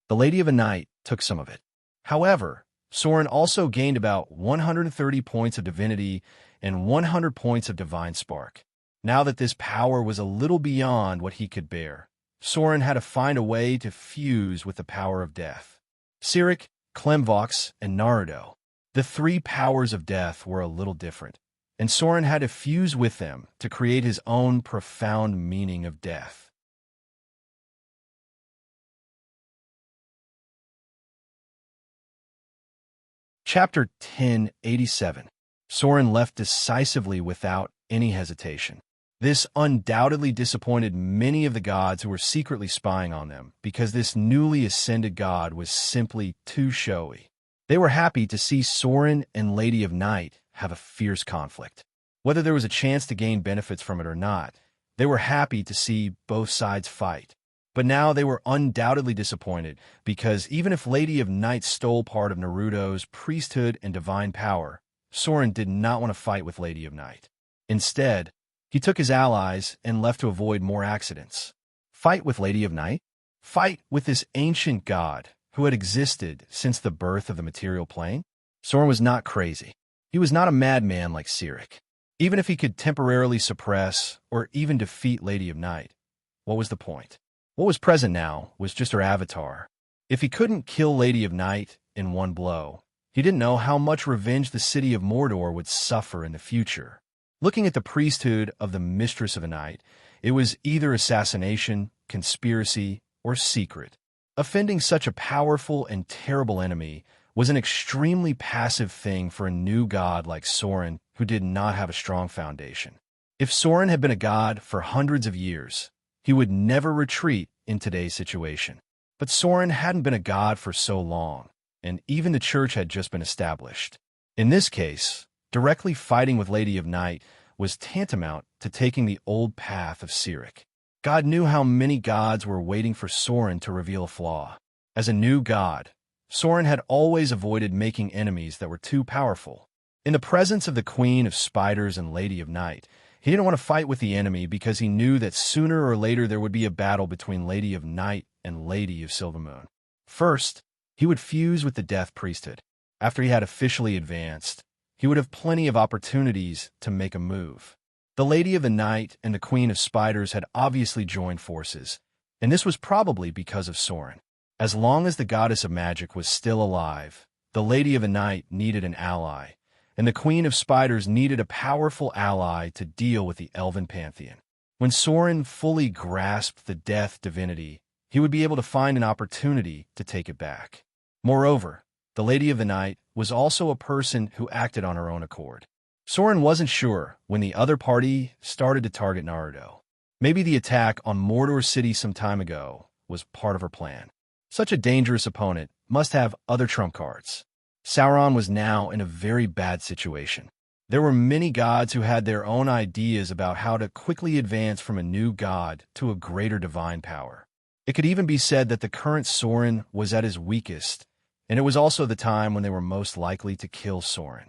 Speaker 1: The Lady of the Night took some of it. However, Soren also gained about 130 points of divinity and 100 points of divine spark. Now that this power was a little beyond what he could bear, Soren had to find a way to fuse with the power of death. Sirik, Clemvox, and Naruto. The three powers of death were a little different, and Soren had to fuse with them to create his own profound meaning of death. Chapter 1087. Soren left decisively without any hesitation. This undoubtedly disappointed many of the gods who were secretly spying on them, because this newly ascended god was simply too showy. They were happy to see Soren and Lady of Night have a fierce conflict. Whether there was a chance to gain benefits from it or not, they were happy to see both sides fight. But now they were undoubtedly disappointed, because even if Lady of Night stole part of Naruto's priesthood and divine power, Soren did not want to fight with Lady of Night. Instead, he took his allies and left to avoid more accidents. Fight with Lady of Night? Fight with this ancient god who had existed since the birth of the material plane? Soren was not crazy. He was not a madman like Sirik. Even if he could temporarily suppress or even defeat Lady of Night, what was the point? What was present now was just her avatar. If he couldn't kill Lady of Night in one blow, he didn't know how much revenge the city of Mordor would suffer in the future. Looking at the priesthood of the Mistress of the Night, it was either assassination, conspiracy, or secret. Offending such a powerful and terrible enemy was an extremely passive thing for a new god like Soren, who did not have a strong foundation. If Soren had been a god for hundreds of years, he would never retreat in today's situation. But Soren hadn't been a god for so long, and even the church had just been established. In this case, directly fighting with Lady of Night was tantamount to taking the old path of Sirik. God knew how many gods were waiting for Soren to reveal a flaw. As a new god, Soren had always avoided making enemies that were too powerful. In the presence of the Queen of Spiders and Lady of Night, he didn't want to fight with the enemy because he knew that sooner or later there would be a battle between Lady of Night and Lady of Silver Moon. First, he would fuse with the Death Priesthood. After he had officially advanced, he would have plenty of opportunities to make a move. The Lady of the Night and the Queen of Spiders had obviously joined forces, and this was probably because of Soren. As long as the Goddess of Magic was still alive, the Lady of the Night needed an ally, and the Queen of Spiders needed a powerful ally to deal with the Elven Pantheon. When Soren fully grasped the death divinity, he would be able to find an opportunity to take it back. Moreover, the Lady of the Night was also a person who acted on her own accord. Soren wasn't sure when the other party started to target Naruto. Maybe the attack on Mordor City some time ago was part of her plan. Such a dangerous opponent must have other trump cards. Sauron was now in a very bad situation. There were many gods who had their own ideas about how to quickly advance from a new god to a greater divine power. It could even be said that the current Sauron was at his weakest, and it was also the time when they were most likely to kill Sauron.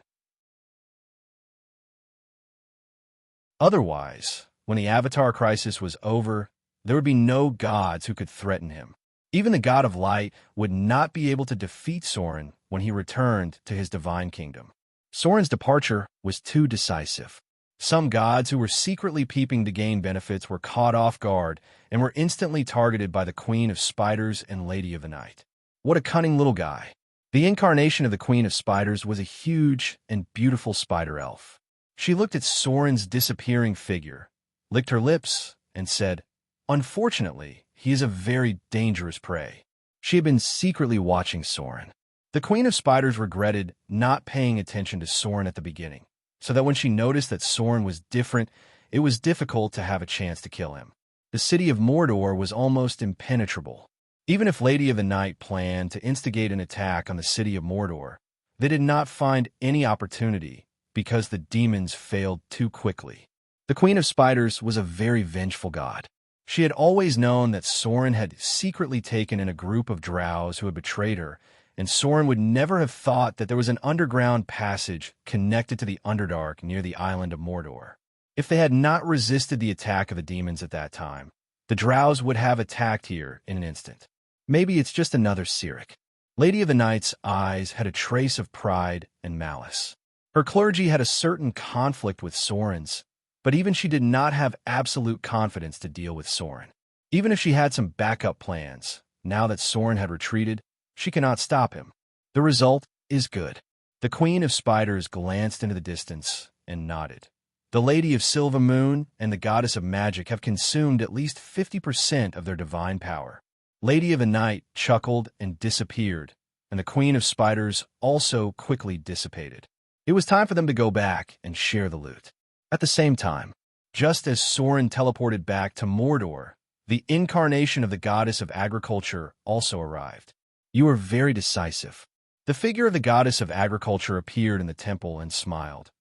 Speaker 1: Otherwise, when the Avatar crisis was over, there would be no gods who could threaten him. Even the God of Light would not be able to defeat Sauron when he returned to his divine kingdom. Sauron's departure was too decisive. Some gods who were secretly peeping to gain benefits were caught off guard and were instantly targeted by the Queen of Spiders and Lady of the Night. What a cunning little guy. The incarnation of the Queen of Spiders was a huge and beautiful spider elf. She looked at Sauron's disappearing figure, licked her lips, and said, "Unfortunately, he is a very dangerous prey." She had been secretly watching Sauron. The Queen of Spiders regretted not paying attention to Sauron at the beginning, so that when she noticed that Sauron was different, it was difficult to have a chance to kill him. The city of Mordor was almost impenetrable. Even if Lady of the Night planned to instigate an attack on the city of Mordor, they did not find any opportunity because the demons failed too quickly. The Queen of Spiders was a very vengeful god. She had always known that Sauron had secretly taken in a group of drows who had betrayed her, and Sauron would never have thought that there was an underground passage connected to the Underdark near the island of Mordor. If they had not resisted the attack of the demons at that time, the drows would have attacked here in an instant. Maybe it's just another Cyric. Lady of the Night's eyes had a trace of pride and malice. Her clergy had a certain conflict with Sauron's, but even she did not have absolute confidence to deal with Sauron. Even if she had some backup plans, now that Sauron had retreated, she cannot stop him. The result is good. The Queen of Spiders glanced into the distance and nodded. The Lady of Silva Moon and the Goddess of Magic have consumed at least 50% of their divine power. Lady of the Night chuckled and disappeared, and the Queen of Spiders also quickly dissipated. It was time for them to go back and share the loot. At the same time, just as Sauron teleported back to Mordor, the incarnation of the Goddess of Agriculture also arrived. "You are very decisive." The figure of the Goddess of Agriculture appeared in the temple and smiled.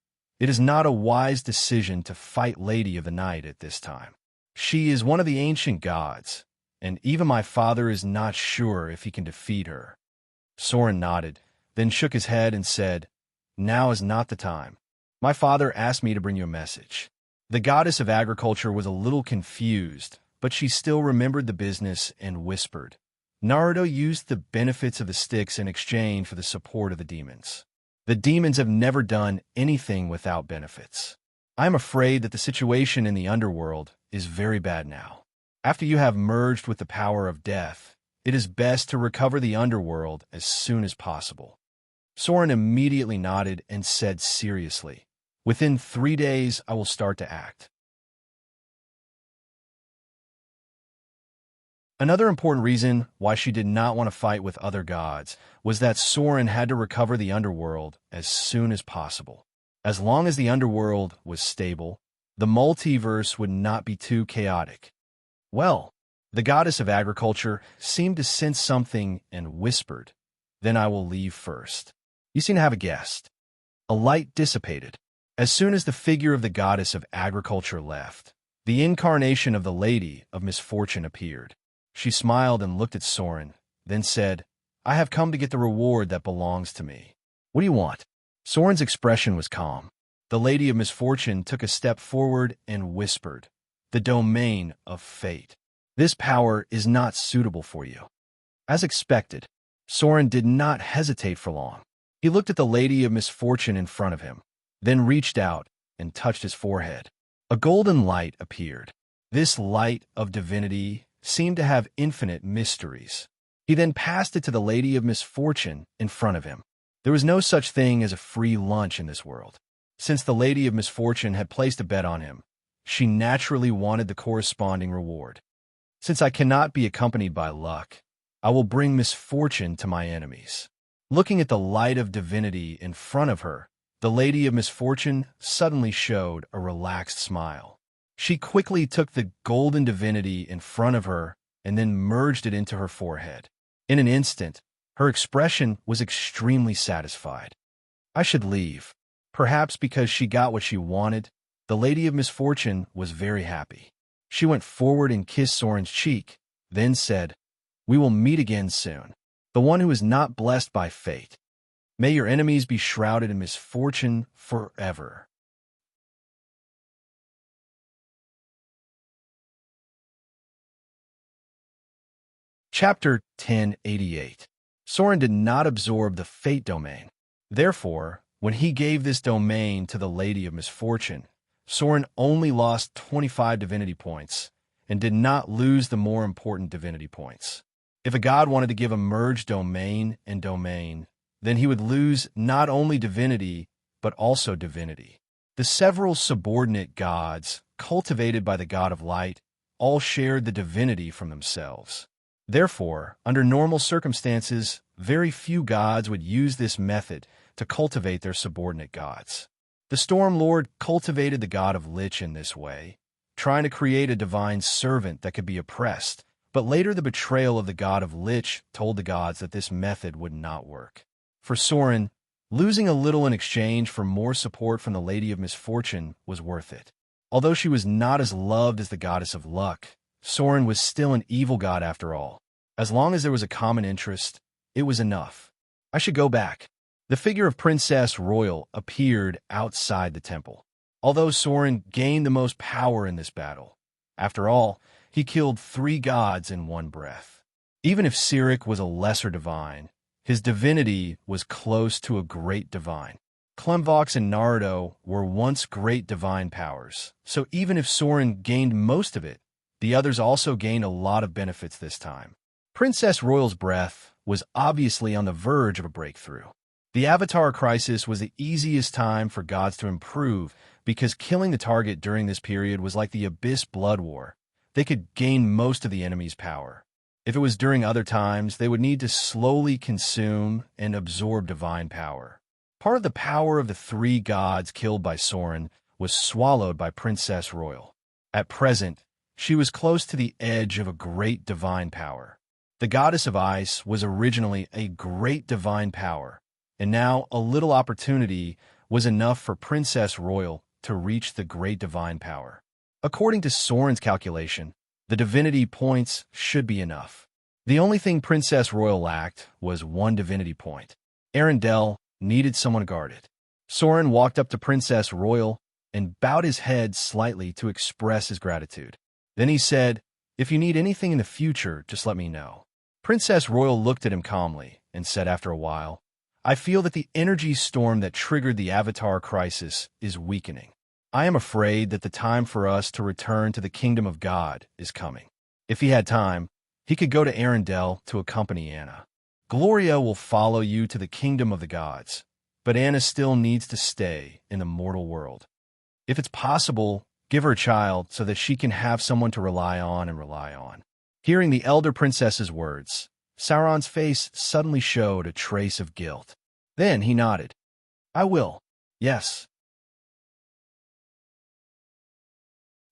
Speaker 1: "It is not a wise decision to fight Lady of the Night at this time. She is one of the ancient gods, and even my father is not sure if he can defeat her." Sauron nodded, then shook his head and said, "Now is not the time. My father asked me to bring you a message." The Goddess of Agriculture was a little confused, but she still remembered the business and whispered, "Naruto used the benefits of the sticks in exchange for the support of the demons. The demons have never done anything without benefits. I am afraid that the situation in the underworld is very bad now. After you have merged with the power of death, it is best to recover the underworld as soon as possible." Sauron immediately nodded and said seriously, "Within 3 days, I will start to act." Another important reason why she did not want to fight with other gods was that Sauron had to recover the underworld as soon as possible. As long as the underworld was stable, the multiverse would not be too chaotic. Well, the Goddess of Agriculture seemed to sense something and whispered, "Then I will leave first. You seem to have a guest." A light dissipated. As soon as the figure of the Goddess of Agriculture left, the incarnation of the Lady of Misfortune appeared. She smiled and looked at Sauron, then said, "I have come to get the reward that belongs to me. What do you want?" Sauron's expression was calm. The Lady of Misfortune took a step forward and whispered, "The domain of fate. This power is not suitable for you." As expected, Sauron did not hesitate for long. He looked at the Lady of Misfortune in front of him, then reached out and touched his forehead. A golden light appeared. This light of divinity seemed to have infinite mysteries. He then passed it to the Lady of Misfortune in front of him. There was no such thing as a free lunch in this world. Since the Lady of Misfortune had placed a bet on him, she naturally wanted the corresponding reward. "Since I cannot be accompanied by luck, I will bring misfortune to my enemies." Looking at the light of divinity in front of her, the Lady of Misfortune suddenly showed a relaxed smile. She quickly took the golden divinity in front of her and then merged it into her forehead. In an instant, her expression was extremely satisfied. I should leave. Perhaps because she got what she wanted, the Lady of Misfortune was very happy. She went forward and kissed Soren's cheek, then said, "We will meet again soon. The one who is not blessed by fate. May your enemies be shrouded in misfortune forever." Chapter 1088. Soren did not absorb the fate domain. Therefore, when he gave this domain to the Lady of Misfortune, Soren only lost 25 divinity points and did not lose the more important divinity points. If a god wanted to give a merged domain and domain, then he would lose not only divinity, but also divinity. The several subordinate gods, cultivated by the god of light, all shared the divinity from themselves. Therefore, under normal circumstances, very few gods would use this method to cultivate their subordinate gods. The Storm Lord cultivated the god of Lich in this way, trying to create a divine servant that could be oppressed, but later the betrayal of the god of Lich told the gods that this method would not work. For Soren, losing a little in exchange for more support from the Lady of Misfortune was worth it. Although she was not as loved as the goddess of luck, Soren was still an evil god after all. As long as there was a common interest, it was enough. I should go back. The figure of Princess Royal appeared outside the temple. Although Soren gained the most power in this battle, after all, he killed 3 gods in one breath. Even if Cyric was a lesser divine, his divinity was close to a great divine. Klemvox and Naruto were once great divine powers, so even if Soren gained most of it, the others also gained a lot of benefits this time. Princess Royal's breath was obviously on the verge of a breakthrough. The Avatar Crisis was the easiest time for gods to improve because killing the target during this period was like the Abyss Blood War. They could gain most of the enemy's power. If it was during other times, they would need to slowly consume and absorb divine power. Part of the power of the 3 gods killed by Soren was swallowed by Princess Royal. At present, she was close to the edge of a great divine power. The goddess of ice was originally a great divine power, and now a little opportunity was enough for Princess Royal to reach the great divine power. According to Soren's calculation, the divinity points should be enough. The only thing Princess Royal lacked was 1 divinity point. Arendelle needed someone to guard it. Soren walked up to Princess Royal and bowed his head slightly to express his gratitude. Then he said, "If you need anything in the future, just let me know." Princess Royal looked at him calmly and said after a while, "I feel that the energy storm that triggered the Avatar Crisis is weakening. I am afraid that the time for us to return to the kingdom of God is coming." If he had time, he could go to Arendelle to accompany Anna. Gloria will follow you to the kingdom of the gods, but Anna still needs to stay in the mortal world. If it's possible, give her a child so that she can have someone to rely on. Hearing the elder princess's words, Sauron's face suddenly showed a trace of guilt. Then he nodded. "I will. Yes."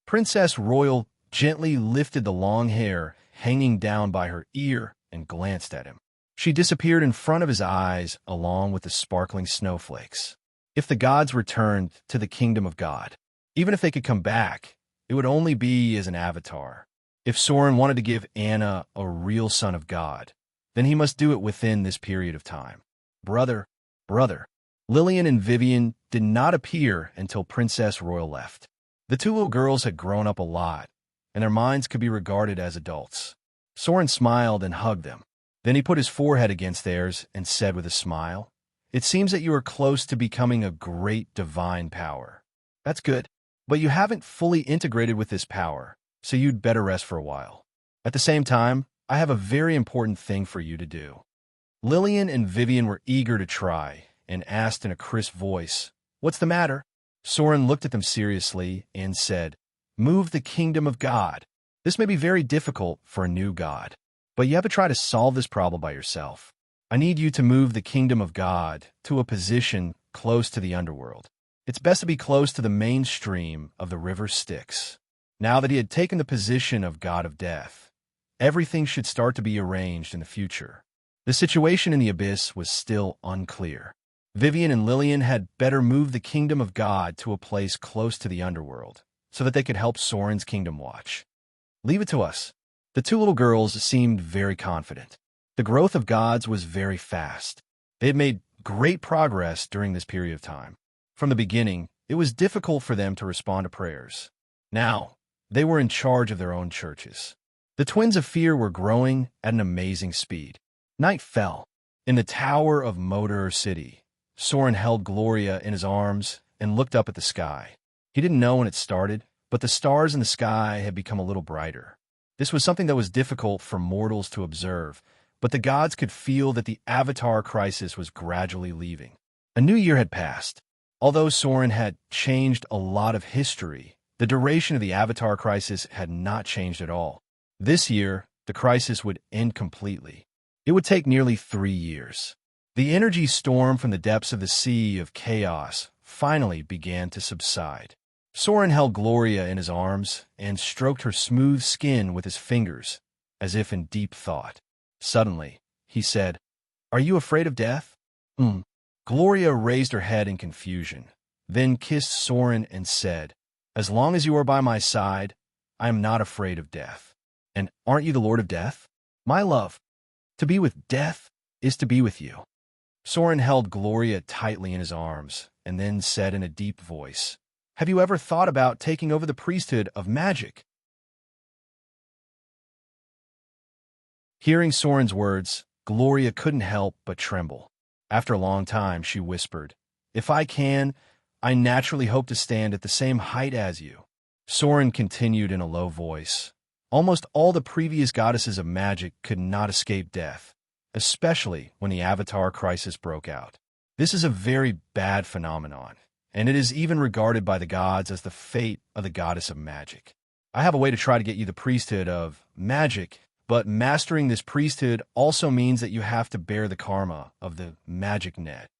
Speaker 1: Princess Royal gently lifted the long hair hanging down by her ear and glanced at him. She disappeared in front of his eyes along with the sparkling snowflakes. If the gods returned to the kingdom of God, even if they could come back, it would only be as an avatar. If Soren wanted to give Anna a real son of God, then he must do it within this period of time. Brother. Lillian and Vivian did not appear until Princess Royal left. The 2 little girls had grown up a lot, and their minds could be regarded as adults. Soren smiled and hugged them. Then he put his forehead against theirs and said with a smile, "It seems that you are close to becoming a great divine power. That's good. But you haven't fully integrated with this power, so you'd better rest for a while. At the same time, I have a very important thing for you to do." Lillian and Vivian were eager to try and asked in a crisp voice, "What's the matter?" Soren looked at them seriously and said, "Move the kingdom of God. This may be very difficult for a new god, but you have to try to solve this problem by yourself. I need you to move the kingdom of God to a position close to the underworld. It's best to be close to the mainstream of the river Styx." Now that he had taken the position of god of death, everything should start to be arranged in the future. The situation in the abyss was still unclear. Vivian and Lillian had better move the kingdom of God to a place close to the underworld, so that they could help Soren's kingdom watch. Leave it to us. The two little girls seemed very confident. The growth of gods was very fast. They had made great progress during this period of time. From the beginning, it was difficult for them to respond to prayers. Now, they were in charge of their own churches. The twins of fear were growing at an amazing speed. Night fell. In the tower of Motor City, Soren held Gloria in his arms and looked up at the sky. He didn't know when it started, but the stars in the sky had become a little brighter. This was something that was difficult for mortals to observe, but the gods could feel that the Avatar crisis was gradually leaving. A new year had passed. Although Soren had changed a lot of history, the duration of the Avatar crisis had not changed at all. This year, the crisis would end completely. It would take nearly 3 years. The energy storm from the depths of the sea of chaos finally began to subside. Soren held Gloria in his arms and stroked her smooth skin with his fingers, as if in deep thought. Suddenly, he said, "Are you afraid of death?" Gloria raised her head in confusion, then kissed Soren and said, "As long as you are by my side, I am not afraid of death. And aren't you the Lord of Death? My love, to be with death is to be with you." Soren held Gloria tightly in his arms and then said in a deep voice, "Have you ever thought about taking over the priesthood of magic?" Hearing Soren's words, Gloria couldn't help but tremble. After a long time, she whispered, "If I can, I naturally hope to stand at the same height as you." Soren continued in a low voice, "Almost all the previous goddesses of magic could not escape death, especially when the Avatar crisis broke out. This is a very bad phenomenon, and it is even regarded by the gods as the fate of the goddess of magic. I have a way to try to get you the priesthood of magic, but mastering this priesthood also means that you have to bear the karma of the magic net."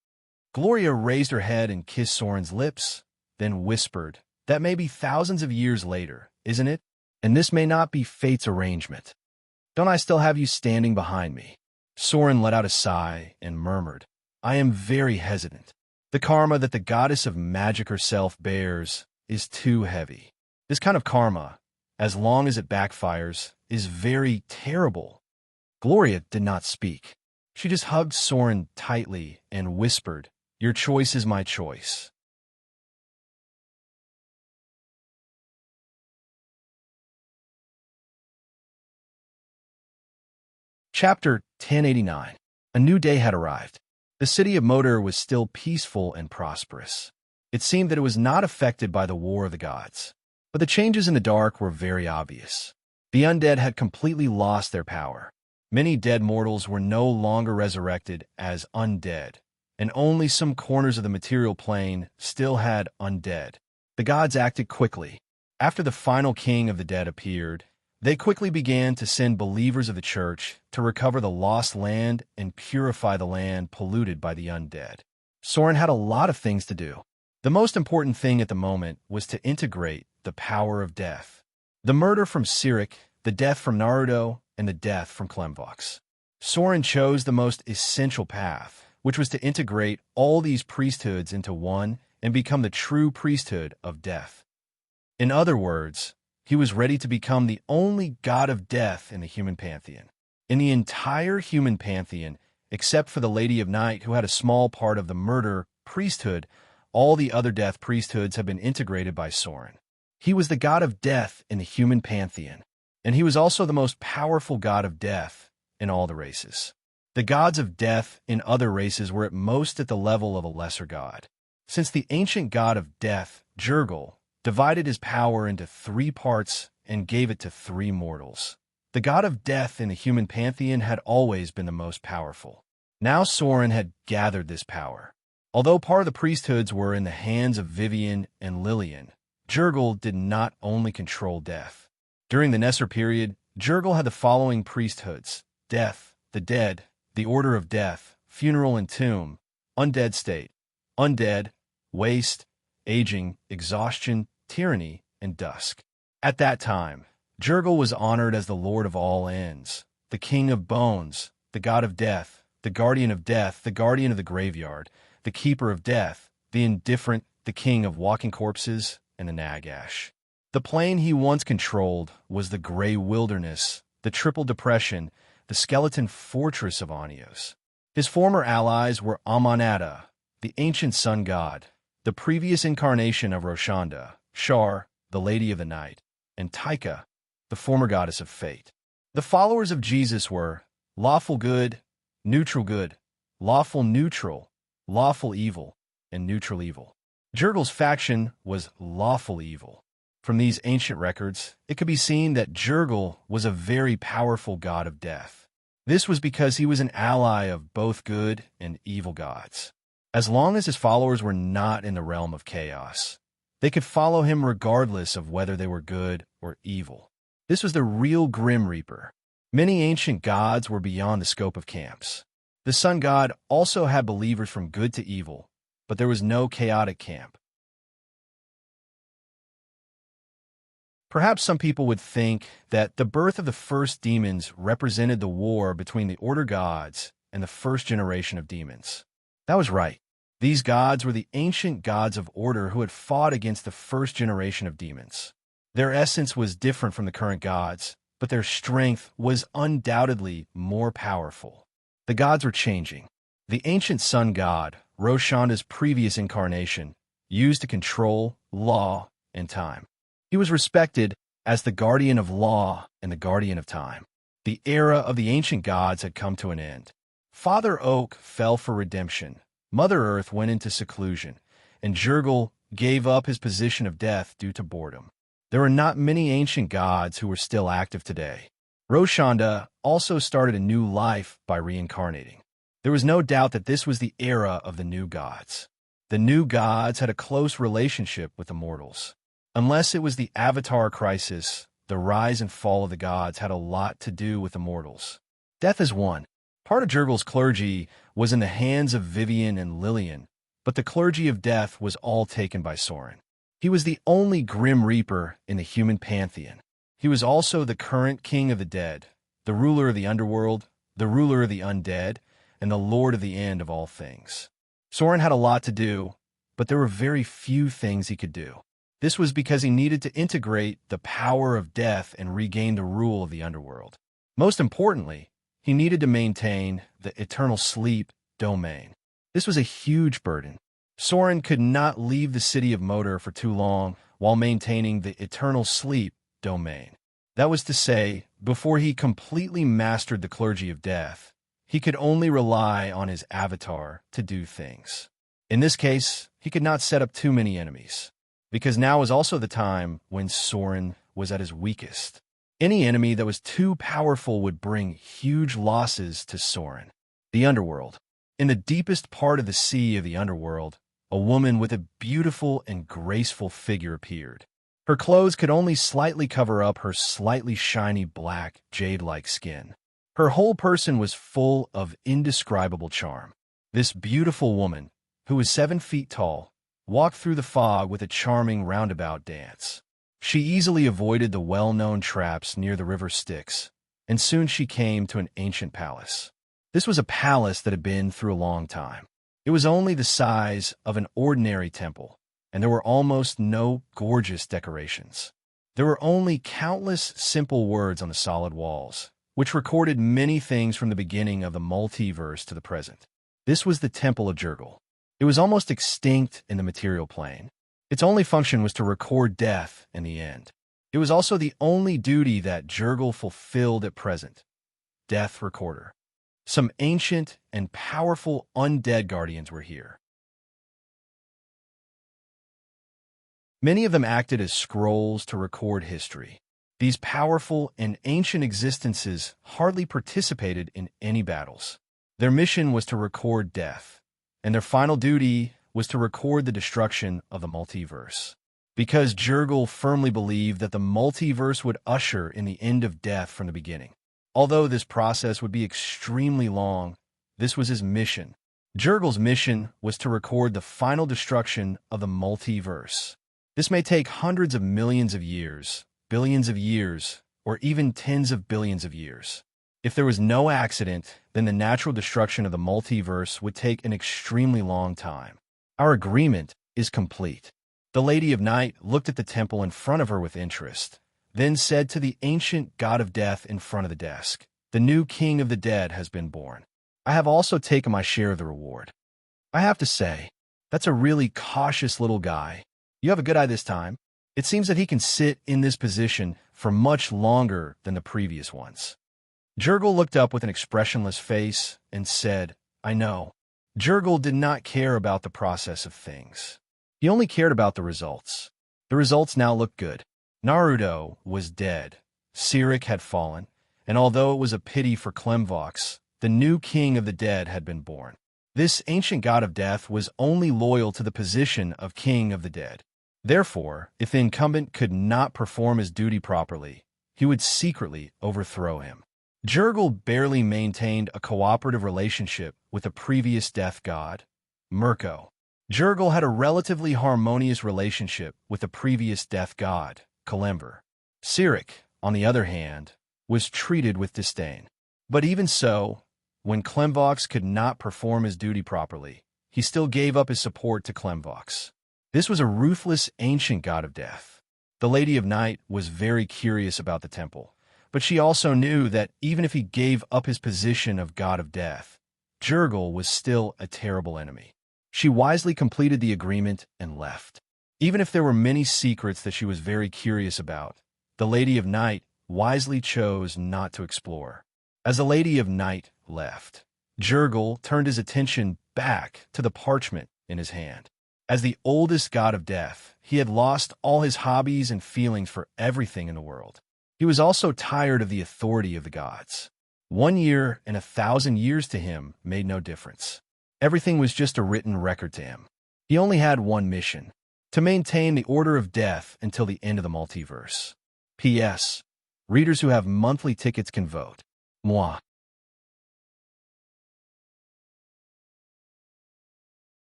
Speaker 1: Gloria raised her head and kissed Soren's lips, then whispered, "That may be thousands of years later, isn't it? And this may not be fate's arrangement. Don't I still have you standing behind me?" Soren let out a sigh and murmured, "I am very hesitant. The karma that the goddess of magic herself bears is too heavy. This kind of karma, as long as it backfires, is very terrible." Gloria did not speak. She just hugged Soren tightly and whispered, "Your choice is my choice." Chapter 1089. A new day had arrived. The city of Motor was still peaceful and prosperous. It seemed that it was not affected by the war of the gods. But the changes in the dark were very obvious. The undead had completely lost their power. Many dead mortals were no longer resurrected as undead, and only some corners of the material plane still had undead. The gods acted quickly. After the final king of the dead appeared, they quickly began to send believers of the church to recover the lost land and purify the land polluted by the undead. Soren had a lot of things to do. The most important thing at the moment was to integrate the power of death. The murder from Sirik, the death from Naruto, and the death from Klemvox. Soren chose the most essential path, which was to integrate all these priesthoods into one and become the true priesthood of death. In other words, he was ready to become the only god of death in the human pantheon. In the entire human pantheon, except for the Lady of Night, who had a small part of the murder priesthood, all the other death priesthoods have been integrated by Soren. He was the god of death in the human pantheon, and he was also the most powerful god of death in all the races. The gods of death in other races were at most at the level of a lesser god. Since the ancient god of death, Jurgel, divided his power into 3 parts and gave it to 3 mortals, the god of death in the human pantheon had always been the most powerful. Now Soren had gathered this power. Although part of the priesthoods were in the hands of Vivian and Lillian, Jurgel did not only control death. During the Nesser period, Jurgel had the following priesthoods: death, the dead, the order of death, funeral and tomb, undead state, undead, waste, aging, exhaustion, tyranny, and dusk. At that time, Jurgil was honored as the Lord of all ends, the King of Bones, the God of Death, the Guardian of Death, the Guardian of the Graveyard, the Keeper of Death, the Indifferent, the King of Walking Corpses, and the Nagash. The plane he once controlled was the Grey Wilderness, the Triple Depression, the Skeleton Fortress of Anios. His former allies were Amanada, the ancient sun god, the previous incarnation of Roshanda, Shar, the Lady of the Night, and Taika, the former goddess of fate. The followers of Jesus were lawful good, lawful neutral, lawful evil, and neutral evil. Jurgil's faction was lawful evil. From these ancient records, it could be seen that Jurgil was a very powerful god of death. This was because he was an ally of both good and evil gods. As long as his followers were not in the realm of chaos, they could follow him regardless of whether they were good or evil. This was the real Grim Reaper. Many ancient gods were beyond the scope of camps. The sun god also had believers from good to evil, but there was no chaotic camp. Perhaps some people would think that the birth of the first demons represented the war between the Order gods and the first generation of demons. That was right. These gods were the ancient gods of Order who had fought against the first generation of demons. Their essence was different from the current gods, but their strength was undoubtedly more powerful. The gods were changing. The ancient sun god, Roshanda's previous incarnation, used to control law and time. He was respected as the guardian of law and the guardian of time. The era of the ancient gods had come to an end. Father Oak fell for redemption, Mother Earth went into seclusion, and Jurgil gave up his position of death due to boredom. There were not many ancient gods who were still active today. Roshanda also started a new life by reincarnating. There was no doubt that this was the era of the new gods. The new gods had a close relationship with the mortals. Unless it was the Avatar crisis, the rise and fall of the gods had a lot to do with the mortals. Death is one. Part of Jurgil's clergy was in the hands of Vivian and Lillian, but the clergy of death was all taken by Soren. He was the only Grim Reaper in the human pantheon. He was also the current king of the dead, the ruler of the underworld, the ruler of the undead, and the lord of the end of all things. Soren had a lot to do, but there were very few things he could do. This was because he needed to integrate the power of death and regain the rule of the underworld. Most importantly, he needed to maintain the eternal sleep domain. This was a huge burden. Soren could not leave the city of Moder for too long while maintaining the eternal sleep domain. That was to say, before he completely mastered the clergy of death, he could only rely on his avatar to do things. In this case, he could not set up too many enemies, because now was also the time when Soren was at his weakest. Any enemy that was too powerful would bring huge losses to Soren. The underworld. In the deepest part of the sea of the underworld, a woman with a beautiful and graceful figure appeared. Her clothes could only slightly cover up her slightly shiny black, jade-like skin. Her whole person was full of indescribable charm. This beautiful woman, who was 7 feet tall, walked through the fog with a charming roundabout dance. She easily avoided the well-known traps near the river Styx, and soon she came to an ancient palace. This was a palace that had been through a long time. It was only the size of an ordinary temple, and there were almost no gorgeous decorations. There were only countless simple words on the solid walls, which recorded many things from the beginning of the multiverse to the present. This was the Temple of Jurgil. It was almost extinct in the material plane. Its only function was to record death and the end. It was also the only duty that Jurgil fulfilled at present. Death Recorder. Some ancient and powerful undead guardians were here. Many of them acted as scrolls to record history. These powerful and ancient existences hardly participated in any battles. Their mission was to record death, and their final duty was to record the destruction of the multiverse. Because Jurgil firmly believed that the multiverse would usher in the end of death from the beginning. Although this process would be extremely long, this was his mission. Jurgil's mission was to record the final destruction of the multiverse. This may take hundreds of millions of years, billions of years, or even tens of billions of years. If there was no accident, then the natural destruction of the multiverse would take an extremely long time. Our agreement is complete. The Lady of Night looked at the temple in front of her with interest, then said to the ancient god of death in front of the desk, "The new king of the dead has been born. I have also taken my share of the reward. I have to say, that's a really cautious little guy. You have a good eye this time. It seems that he can sit in this position for much longer than the previous ones." Jurgil looked up with an expressionless face and said, "I know." Jurgil did not care about the process of things. He only cared about the results. The results now looked good. Naruto was dead. Sirik had fallen, and although it was a pity for Klemvox, the new king of the dead had been born. This ancient god of death was only loyal to the position of king of the dead. Therefore, if the incumbent could not perform his duty properly, he would secretly overthrow him. Jurgil barely maintained a cooperative relationship with the previous death god, Mirko. Jurgil had a relatively harmonious relationship with the previous death god, Kalimver. Sirik, on the other hand, was treated with disdain. But even so, when Klemvox could not perform his duty properly, he still gave up his support to Klemvox. This was a ruthless ancient god of death. The Lady of Night was very curious about the temple, but she also knew that even if he gave up his position of god of death, Jurgil was still a terrible enemy. She wisely completed the agreement and left. Even if there were many secrets that she was very curious about, the Lady of Night wisely chose not to explore. As the Lady of Night left, Jurgil turned his attention back to the parchment in his hand. As the oldest god of death, he had lost all his hobbies and feelings for everything in the world. He was also tired of the authority of the gods. 1 year and 1,000 years to him made no difference. Everything was just a written record to him. He only had one mission: to maintain the order of death until the end of the multiverse. P.S. Readers who have monthly tickets can vote. Moi.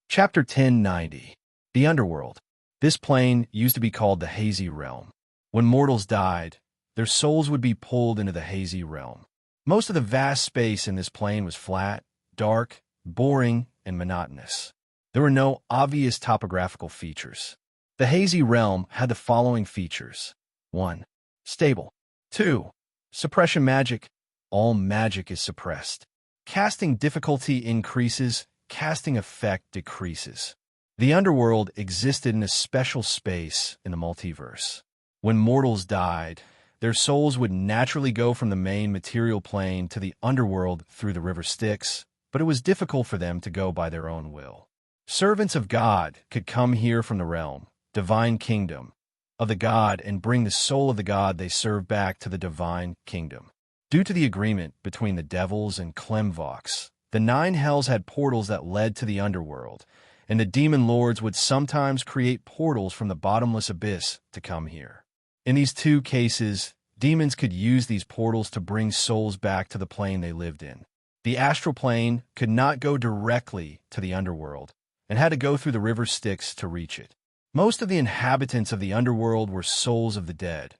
Speaker 1: Chapter 1090. The Underworld. This plane used to be called the Hazy Realm. When mortals died, their souls would be pulled into the Hazy Realm. Most of the vast space in this plane was flat, dark, boring, and monotonous. There were no obvious topographical features. The Hazy Realm had the following features. 1. Stable. 2. Suppression magic. All magic is suppressed. Casting difficulty increases. Casting effect decreases. The underworld existed in a special space in the multiverse. When mortals died, their souls would naturally go from the main material plane to the underworld through the river Styx, but it was difficult for them to go by their own will. Servants of God could come here from the realm, divine kingdom, of the god and bring the soul of the god they serve back to the divine kingdom. Due to the agreement between the devils and Klemvox, the 9 hells had portals that led to the underworld, and the demon lords would sometimes create portals from the bottomless abyss to come here. In these 2 cases, demons could use these portals to bring souls back to the plane they lived in. The astral plane could not go directly to the underworld, and had to go through the river Styx to reach it. Most of the inhabitants of the underworld were souls of the dead,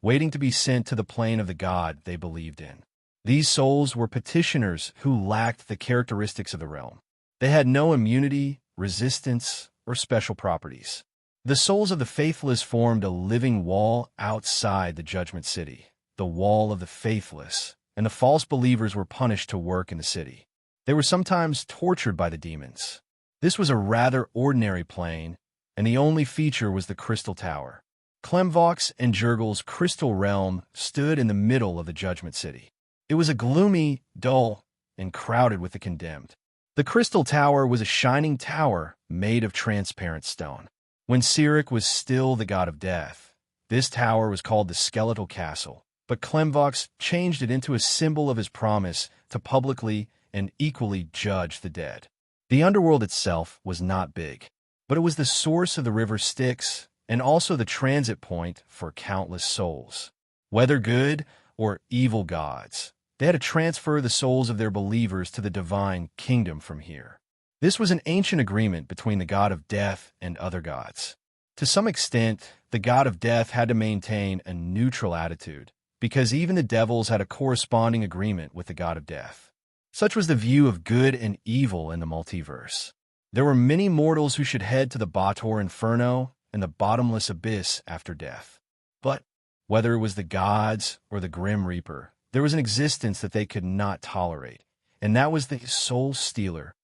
Speaker 1: waiting to be sent to the plane of the god they believed in. These souls were petitioners who lacked the characteristics of the realm. They had no immunity, resistance, or special properties. The souls of the faithless formed a living wall outside the Judgment City, the Wall of the Faithless, and the false believers were punished to work in the city. They were sometimes tortured by the demons. This was a rather ordinary plane, and the only feature was the Crystal Tower. Klemvox and Jurgil's Crystal Realm stood in the middle of the Judgment City. It was a gloomy, dull, and crowded with the condemned. The Crystal Tower was a shining tower made of transparent stone. When Sirik was still the god of death, this tower was called the Skeletal Castle, but Klemvox changed it into a symbol of his promise to publicly and equally judge the dead. The underworld itself was not big, but it was the source of the river Styx and also the transit point for countless souls. Whether good or evil gods, they had to transfer the souls of their believers to the divine kingdom from here. This was an ancient agreement between the god of death and other gods. To some extent, the god of death had to maintain a neutral attitude, because even the devils had a corresponding agreement with the god of death. Such was the view of good and evil in the multiverse. There were many mortals who should head to the Bator Inferno and the bottomless abyss after death. But whether it was the gods or the Grim Reaper, there was an existence that they could not tolerate, and that was the Soul Stealer.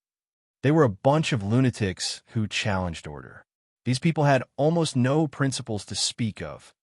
Speaker 1: They were a bunch of lunatics who challenged order. These people had almost no principles to speak of.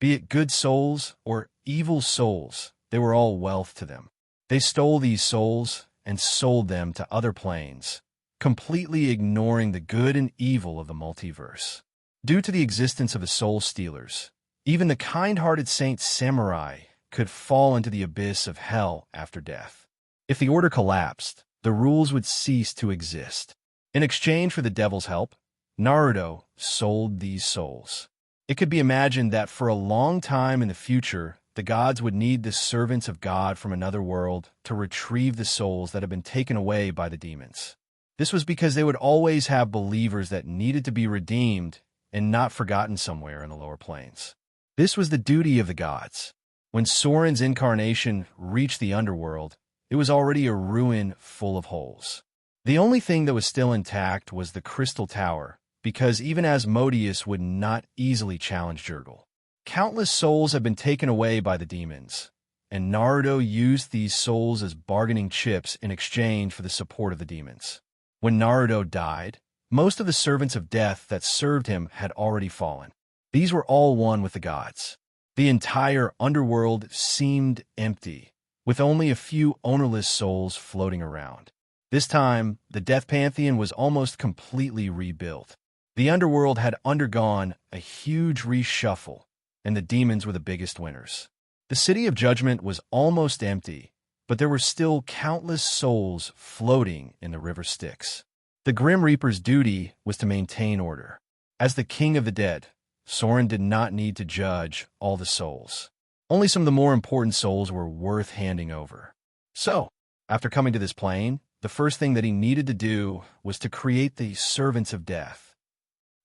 Speaker 1: Be it good souls or evil souls, they were all wealth to them. They stole these souls and sold them to other planes, completely ignoring the good and evil of the multiverse. Due to the existence of the Soul Stealers, even the kind-hearted Saint Samurai could fall into the abyss of hell after death. If the order collapsed, the rules would cease to exist. In exchange for the devil's help, Naruto sold these souls. It could be imagined that for a long time in the future, the gods would need the servants of God from another world to retrieve the souls that had been taken away by the demons. This was because they would always have believers that needed to be redeemed and not forgotten somewhere in the lower planes. This was the duty of the gods. When Soren's incarnation reached the underworld, it was already a ruin full of holes. The only thing that was still intact was the Crystal Tower, because even Asmodeus would not easily challenge Jurgle. Countless souls had been taken away by the demons, and Naruto used these souls as bargaining chips in exchange for the support of the demons. When Naruto died, most of the servants of death that served him had already fallen. These were all one with the gods. The entire underworld seemed empty, with only a few ownerless souls floating around. This time, the Death Pantheon was almost completely rebuilt. The underworld had undergone a huge reshuffle, and the demons were the biggest winners. The City of Judgment was almost empty, but there were still countless souls floating in the River Styx. The Grim Reaper's duty was to maintain order. As the King of the Dead, Soren did not need to judge all the souls. Only some of the more important souls were worth handing over. So, after coming to this plane, the first thing that he needed to do was to create the Servants of Death.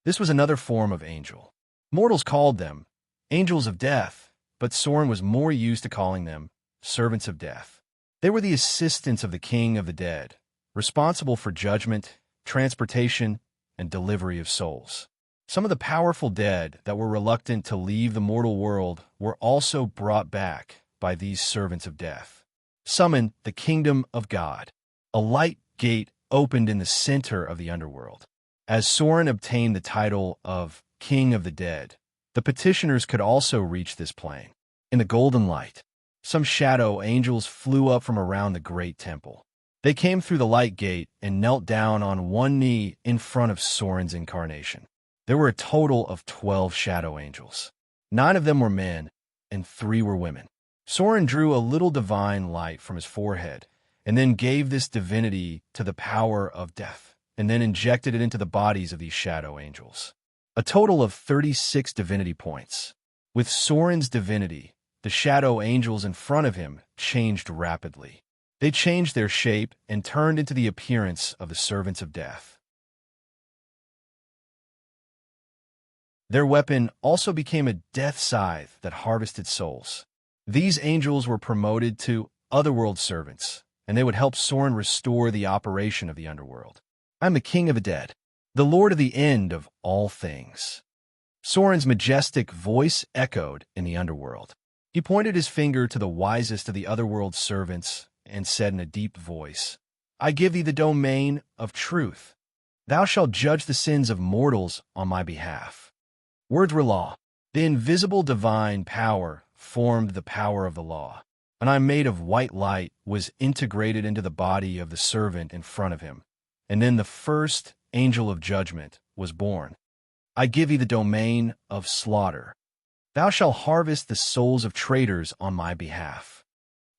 Speaker 1: This was another form of angel. Mortals called them Angels of Death, but Soren was more used to calling them Servants of Death. They were the assistants of the King of the Dead, responsible for judgment, transportation, and delivery of souls. Some of the powerful dead that were reluctant to leave the mortal world were also brought back by these Servants of Death. Summoned the Kingdom of God. A light gate opened in the center of the underworld. As Soren obtained the title of King of the Dead, the petitioners could also reach this plane. In the golden light, some shadow angels flew up from around the great temple. They came through the light gate and knelt down on one knee in front of Soren's incarnation. There were a total of 12 shadow angels. 9 of them were men, and 3 were women. Soren drew a little divine light from his forehead, and then gave this divinity to the power of death, and then injected it into the bodies of these shadow angels. A total of 36 divinity points. With Soren's divinity, the shadow angels in front of him changed rapidly. They changed their shape and turned into the appearance of the Servants of Death. Their weapon also became a death scythe that harvested souls. These angels were promoted to otherworld servants, and they would help Soren restore the operation of the underworld. I'm the King of the Dead, the Lord of the end of all things. Soren's majestic voice echoed in the underworld. He pointed his finger to the wisest of the otherworld servants and said in a deep voice, I give thee the domain of truth. Thou shalt judge the sins of mortals on my behalf. Words were law. The invisible divine power formed the power of the law. An eye made of white light was integrated into the body of the servant in front of him, and then the first angel of judgment was born. I give thee the domain of slaughter. Thou shalt harvest the souls of traitors on my behalf.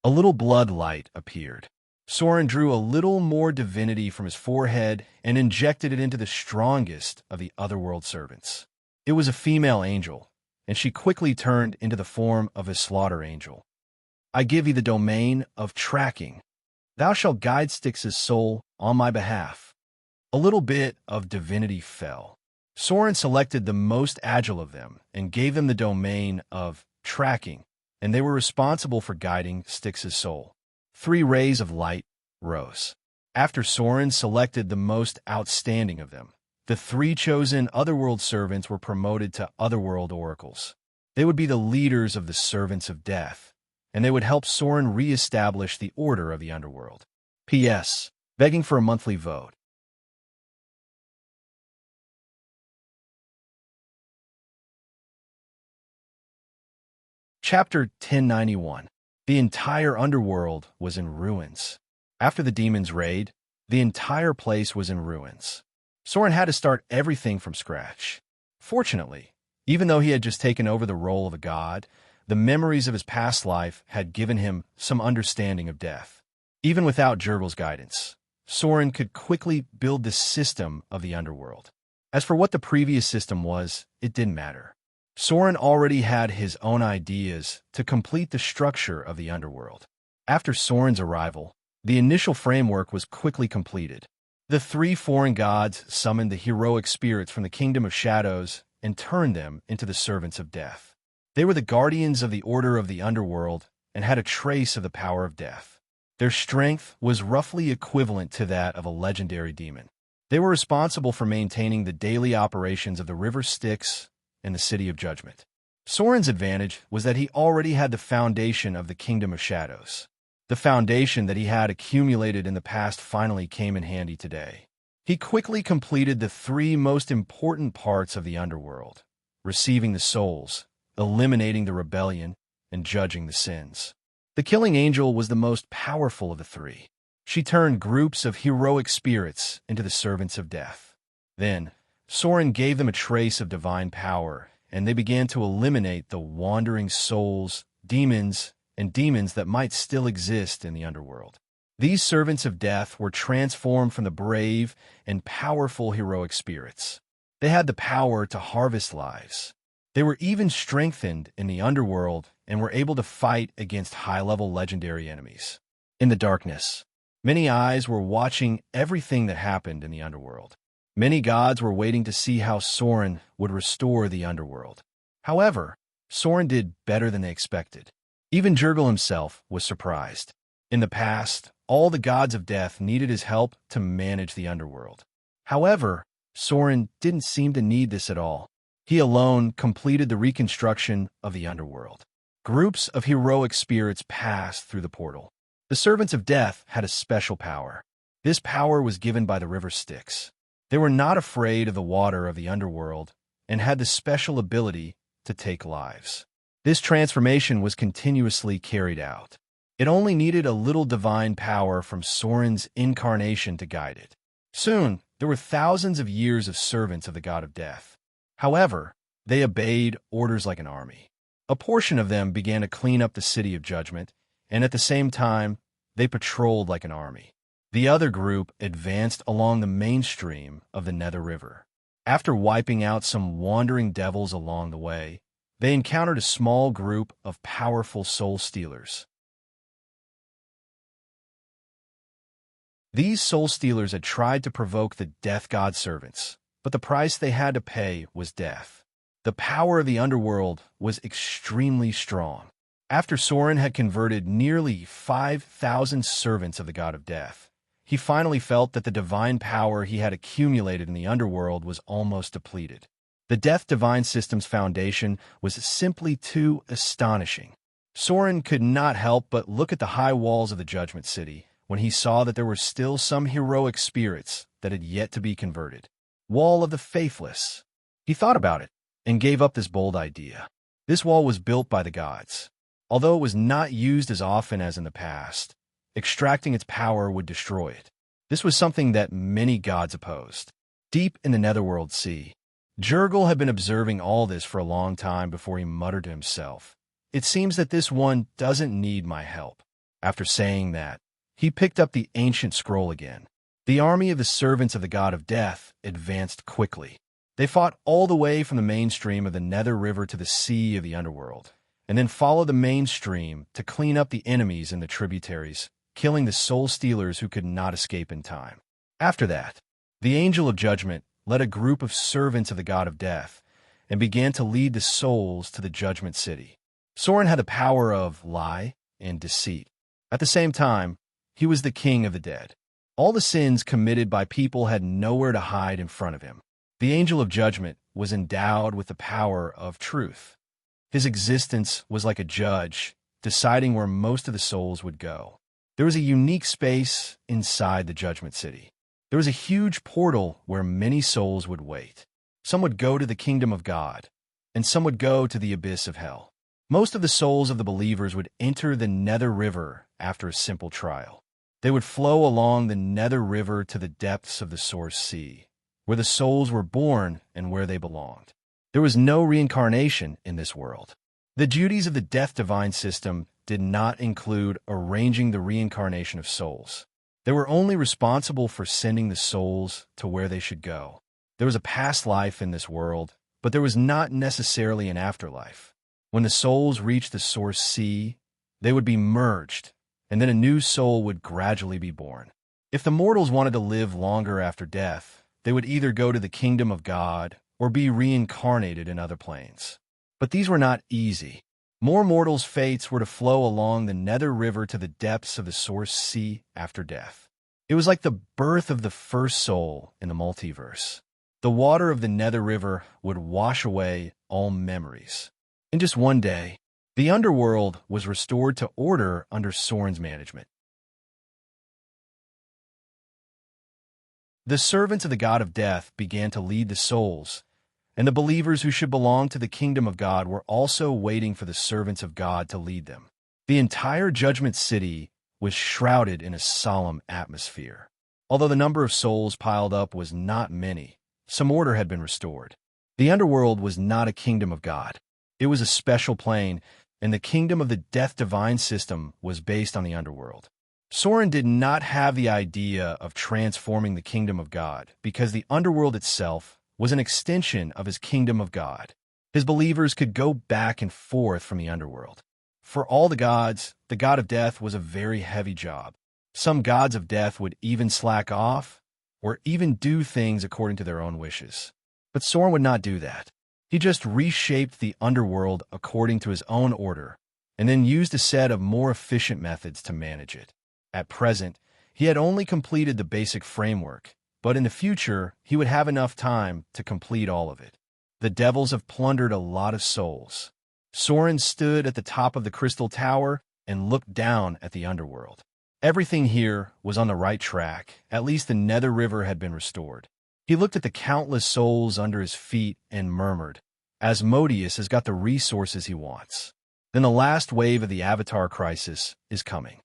Speaker 1: A little blood light appeared. Soren drew a little more divinity from his forehead and injected it into the strongest of the otherworld servants. It was a female angel, and she quickly turned into the form of a slaughter angel. I give thee the domain of tracking. Thou shalt guide Styx's soul on my behalf. A little bit of divinity fell. Soren selected the most agile of them and gave them the domain of tracking, and they were responsible for guiding Styx's soul. 3 rays of light rose. After Soren selected the most outstanding of them, the 3 chosen Otherworld servants were promoted to Otherworld oracles. They would be the leaders of the servants of death, and they would help Soren re-establish the order of the underworld. P.S. Begging for a monthly vote. Chapter 1091. The entire underworld was in ruins. After the demons' raid, the entire place was in ruins. Soren had to start everything from scratch. Fortunately, even though he had just taken over the role of a god, the memories of his past life had given him some understanding of death. Even without Jurgel's guidance, Soren could quickly build the system of the underworld. As for what the previous system was, it didn't matter. Soren already had his own ideas to complete the structure of the underworld. After Soren's arrival, the initial framework was quickly completed. The 3 foreign gods summoned the heroic spirits from the kingdom of shadows and turned them into the servants of death. They were the guardians of the order of the underworld and had a trace of the power of death. Their strength was roughly equivalent to that of a legendary demon. They were responsible for maintaining the daily operations of the river Styx and the City of Judgment. Soren's advantage was that he already had the foundation of the Kingdom of Shadows. The foundation that he had accumulated in the past finally came in handy today. He quickly completed the 3 most important parts of the underworld: receiving the souls, eliminating the rebellion, and judging the sins. The Killing Angel was the most powerful of the 3. She turned groups of heroic spirits into the servants of death. Then, Soren gave them a trace of divine power, and they began to eliminate the wandering souls, demons that might still exist in the underworld. These servants of death were transformed from the brave and powerful heroic spirits. They had the power to harvest lives. They were even strengthened in the underworld and were able to fight against high-level legendary enemies. In the darkness, many eyes were watching everything that happened in the underworld. Many gods were waiting to see how Soren would restore the underworld. However, Soren did better than they expected. Even Jurgel himself was surprised. In the past, all the gods of death needed his help to manage the underworld. However, Soren didn't seem to need this at all. He alone completed the reconstruction of the underworld. Groups of heroic spirits passed through the portal. The servants of death had a special power. This power was given by the river Styx. They were not afraid of the water of the underworld and had the special ability to take lives. This transformation was continuously carried out. It only needed a little divine power from Soren's incarnation to guide it. Soon, there were thousands of years of servants of the god of death. However, they obeyed orders like an army. A portion of them began to clean up the City of Judgment, and at the same time, they patrolled like an army. The other group advanced along the mainstream of the Nether River. After wiping out some wandering devils along the way, they encountered a small group of powerful soul stealers. These soul stealers had tried to provoke the death god servants, but the price they had to pay was death. The power of the underworld was extremely strong. After Soren had converted nearly 5,000 servants of the god of death, he finally felt that the divine power he had accumulated in the underworld was almost depleted. The Death Divine System's foundation was simply too astonishing. Soren could not help but look at the high walls of the Judgment City when he saw that there were still some heroic spirits that had yet to be converted. Wall of the Faithless. He thought about it and gave up this bold idea. This wall was built by the gods. Although it was not used as often as in the past, extracting its power would destroy it. This was something that many gods opposed. Deep in the Netherworld Sea, Jurgel had been observing all this for a long time before he muttered to himself, "It seems that this one doesn't need my help." After saying that, he picked up the ancient scroll again. The army of the servants of the god of death advanced quickly. They fought all the way from the mainstream of the Nether River to the sea of the underworld, and then followed the mainstream to clean up the enemies in the tributaries, killing the soul stealers who could not escape in time. After that, The Angel of Judgment led a group of servants of the God of Death and began to lead the souls to the Judgment City. Soren had the power of lie and deceit. At the same time, he was the king of the dead. All the sins committed by people had nowhere to hide in front of him. The Angel of Judgment was endowed with the power of truth. His existence was like a judge, deciding where most of the souls would go. There was a unique space inside the Judgment City. There was a huge portal where many souls would wait. Some would go to the kingdom of God, and some would go to the abyss of hell. Most of the souls of the believers would enter the Nether River after a simple trial. They would flow along the Nether River to the depths of the Source Sea, where the souls were born and where they belonged. There was no reincarnation in this world. The duties of the Death Divine System did not include arranging the reincarnation of souls. They were only responsible for sending the souls to where they should go. There was a past life in this world, but there was not necessarily an afterlife. When the souls reached the Source Sea, they would be merged, and then a new soul would gradually be born. If the mortals wanted to live longer after death, they would either go to the kingdom of God or be reincarnated in other planes. But these were not easy. More mortals' fates were to flow along the Nether River to the depths of the Source Sea after death. It was like the birth of the first soul in the multiverse. The water of the Nether River would wash away all memories. In just one day, the underworld was restored to order under Soren's management. The servants of the God of Death began to lead the souls, and the believers who should belong to the kingdom of God were also waiting for the servants of God to lead them. The entire Judgment City was shrouded in a solemn atmosphere. Although the number of souls piled up was not many, some order had been restored. The underworld was not a kingdom of God. It was a special plane, and the kingdom of the Death Divine System was based on the underworld. Soren did not have the idea of transforming the kingdom of God because the underworld itself was an extension of his kingdom of God. His believers could go back and forth from the underworld. For all the gods, the God of Death was a very heavy job. Some gods of death would even slack off or even do things according to their own wishes. But Soren would not do that. He just reshaped the underworld according to his own order, and then used a set of more efficient methods to manage it. At present, he had only completed the basic framework, but in the future, he would have enough time to complete all of it. The devils have plundered a lot of souls. Soren stood at the top of the crystal tower and looked down at the underworld. Everything here was on the right track. At least the Nether River had been restored. He looked at the countless souls under his feet and murmured, Asmodeus has got the resources he wants. Then the last wave of the Avatar crisis is coming.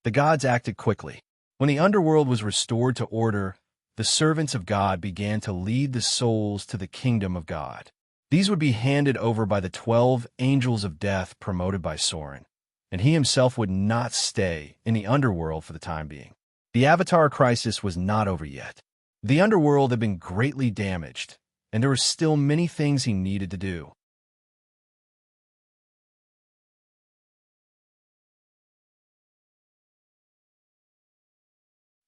Speaker 1: The gods acted quickly. When the underworld was restored to order, the servants of God began to lead the souls to the kingdom of God. These would be handed over by the 12 angels of death promoted by Soren, and he himself would not stay in the underworld for the time being. The Avatar crisis was not over yet. The underworld had been greatly damaged, and there were still many things he needed to do.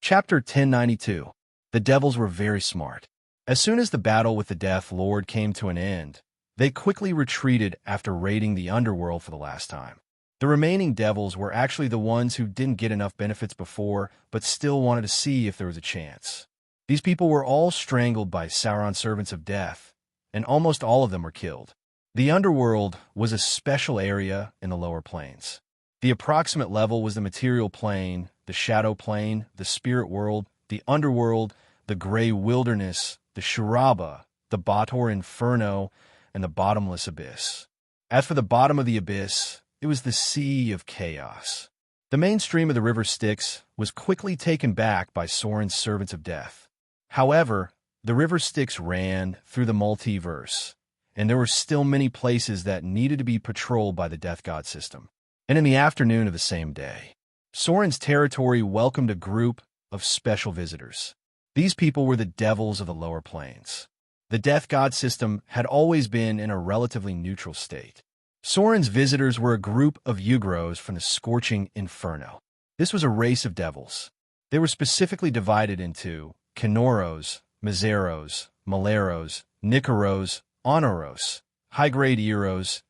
Speaker 1: Chapter 1092. The devils were very smart. As soon as the battle with the Death Lord came to an end, they quickly retreated after raiding the underworld for the last time. The remaining devils were actually the ones who didn't get enough benefits before, but still wanted to see if there was a chance. These people were all strangled by Sauron's servants of death, and almost all of them were killed. The underworld was a special area in the lower planes. The approximate level was the material plane, the shadow plane, the spirit world, the underworld, the gray wilderness, the Shiraba, the Bator Inferno, and the bottomless abyss. As for the bottom of the abyss, it was the sea of chaos. The main stream of the river Styx was quickly taken back by Soren's servants of death. However, the river Styx ran through the multiverse, and there were still many places that needed to be patrolled by the Death God system. And in the afternoon of the same day, Soren's territory welcomed a group of special visitors. These people were the devils of the lower planes. The Death God system had always been in a relatively neutral state. Soren's visitors were a group of Ugros from the scorching Inferno. This was a race of devils. They were specifically divided into Kenoros, Miseros, Maleros, Nicaros, Honoros, high-grade Eros,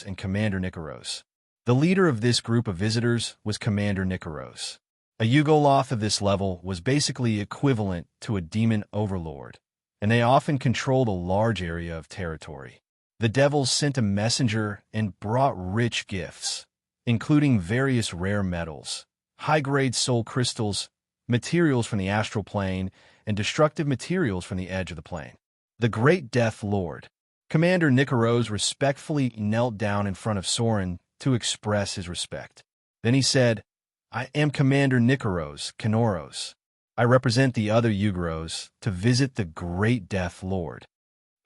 Speaker 1: and Commander Nicaros. The leader of this group of visitors was Commander Nicaros. A Yugoloth of this level was basically equivalent to a demon overlord, and they often controlled a large area of territory. The devils sent a messenger and brought rich gifts, including various rare metals, high-grade soul crystals, materials from the astral plane, and destructive materials from the edge of the plane. The Great Death Lord, Commander Nicaros, respectfully knelt down in front of Soren to express his respect. Then he said, "I am Commander Nicaros, Kenoros. I represent the other Yugros to visit the Great Death Lord.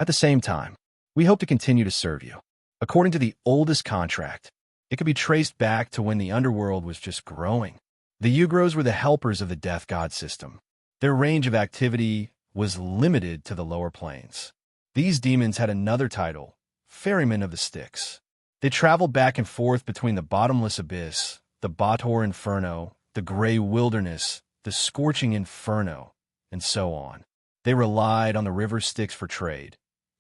Speaker 1: At the same time, we hope to continue to serve you. According to the oldest contract, it could be traced back to when the underworld was just growing. The Yugros were the helpers of the Death God system. Their range of activity was limited to the lower planes. These demons had another title, Ferrymen of the Styx. They traveled back and forth between the bottomless abyss, the Bator Inferno, the Gray Wilderness, the Scorching Inferno, and so on. They relied on the river Styx for trade,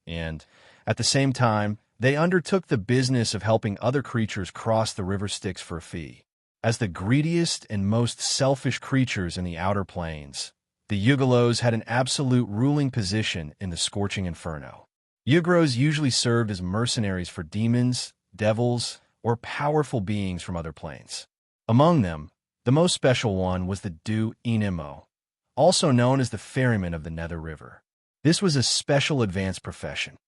Speaker 1: and, at the same time, they undertook the business of helping other creatures cross the river Styx for a fee. As the greediest and most selfish creatures in the outer planes, the Yugolos had an absolute ruling position in the Scorching Inferno. Yugros usually served as mercenaries for demons, devils, or powerful beings from other planes. Among them, the most special one was the Du Enimo, also known as the ferryman of the Nether River. This was a special advanced profession.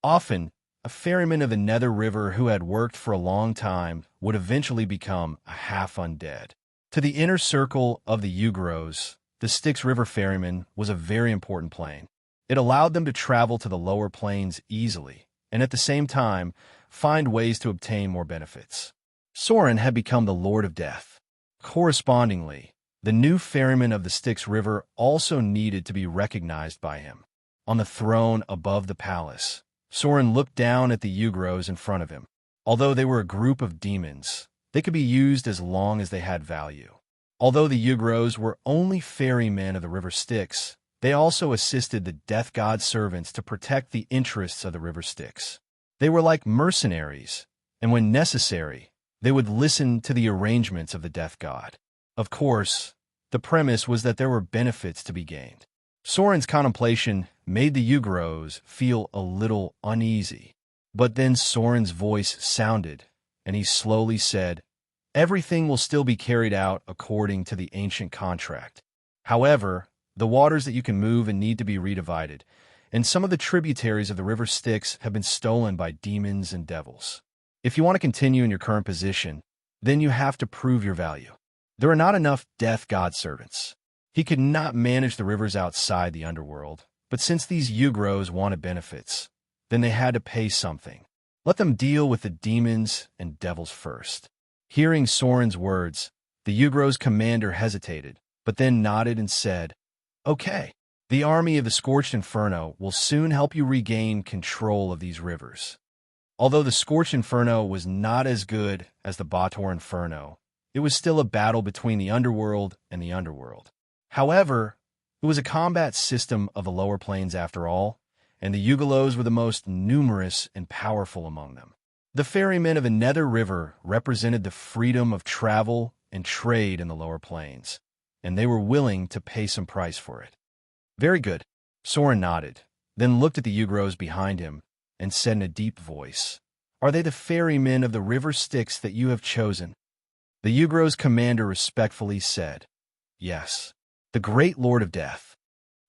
Speaker 1: Often, a ferryman of the Nether River who had worked for a long time would eventually become a half-undead. To the inner circle of the Yugros, the Styx River ferryman was a very important plane. It allowed them to travel to the lower planes easily, and at the same time, find ways to obtain more benefits. Soren had become the Lord of Death. Correspondingly, the new ferryman of the Styx River also needed to be recognized by him. On the throne above the palace, Soren looked down at the Yugros in front of him. Although they were a group of demons, they could be used as long as they had value. Although the Yugros were only ferrymen of the river Styx, they also assisted the Death God's servants to protect the interests of the river Styx. They were like mercenaries, and when necessary, they would listen to the arrangements of the Death God. Of course, the premise was that there were benefits to be gained. Soren's contemplation made the Yugros feel a little uneasy. But then Soren's voice sounded, and he slowly said, "Everything will still be carried out according to the ancient contract. However, the waters that you can move and need to be redivided, and some of the tributaries of the river Styx have been stolen by demons and devils. If you want to continue in your current position, then you have to prove your value. There are not enough Death God servants. He could not manage the rivers outside the underworld, but since these Yugros wanted benefits, then they had to pay something. Let them deal with the demons and devils first." Hearing Soren's words, the Yugros commander hesitated, but then nodded and said, "Okay, the army of the Scorched Inferno will soon help you regain control of these rivers." Although the Scorched Inferno was not as good as the Bator Inferno, it was still a battle between the underworld and the underworld. However, it was a combat system of the lower planes after all, and the Yugolos were the most numerous and powerful among them. The ferrymen of the Nether River represented the freedom of travel and trade in the lower planes, and they were willing to pay some price for it. "Very good." Soren nodded, then looked at the Yugros behind him and said in a deep voice, "Are they the ferrymen of the river Styx that you have chosen?" The Yugros commander respectfully said, "Yes, the great Lord of Death."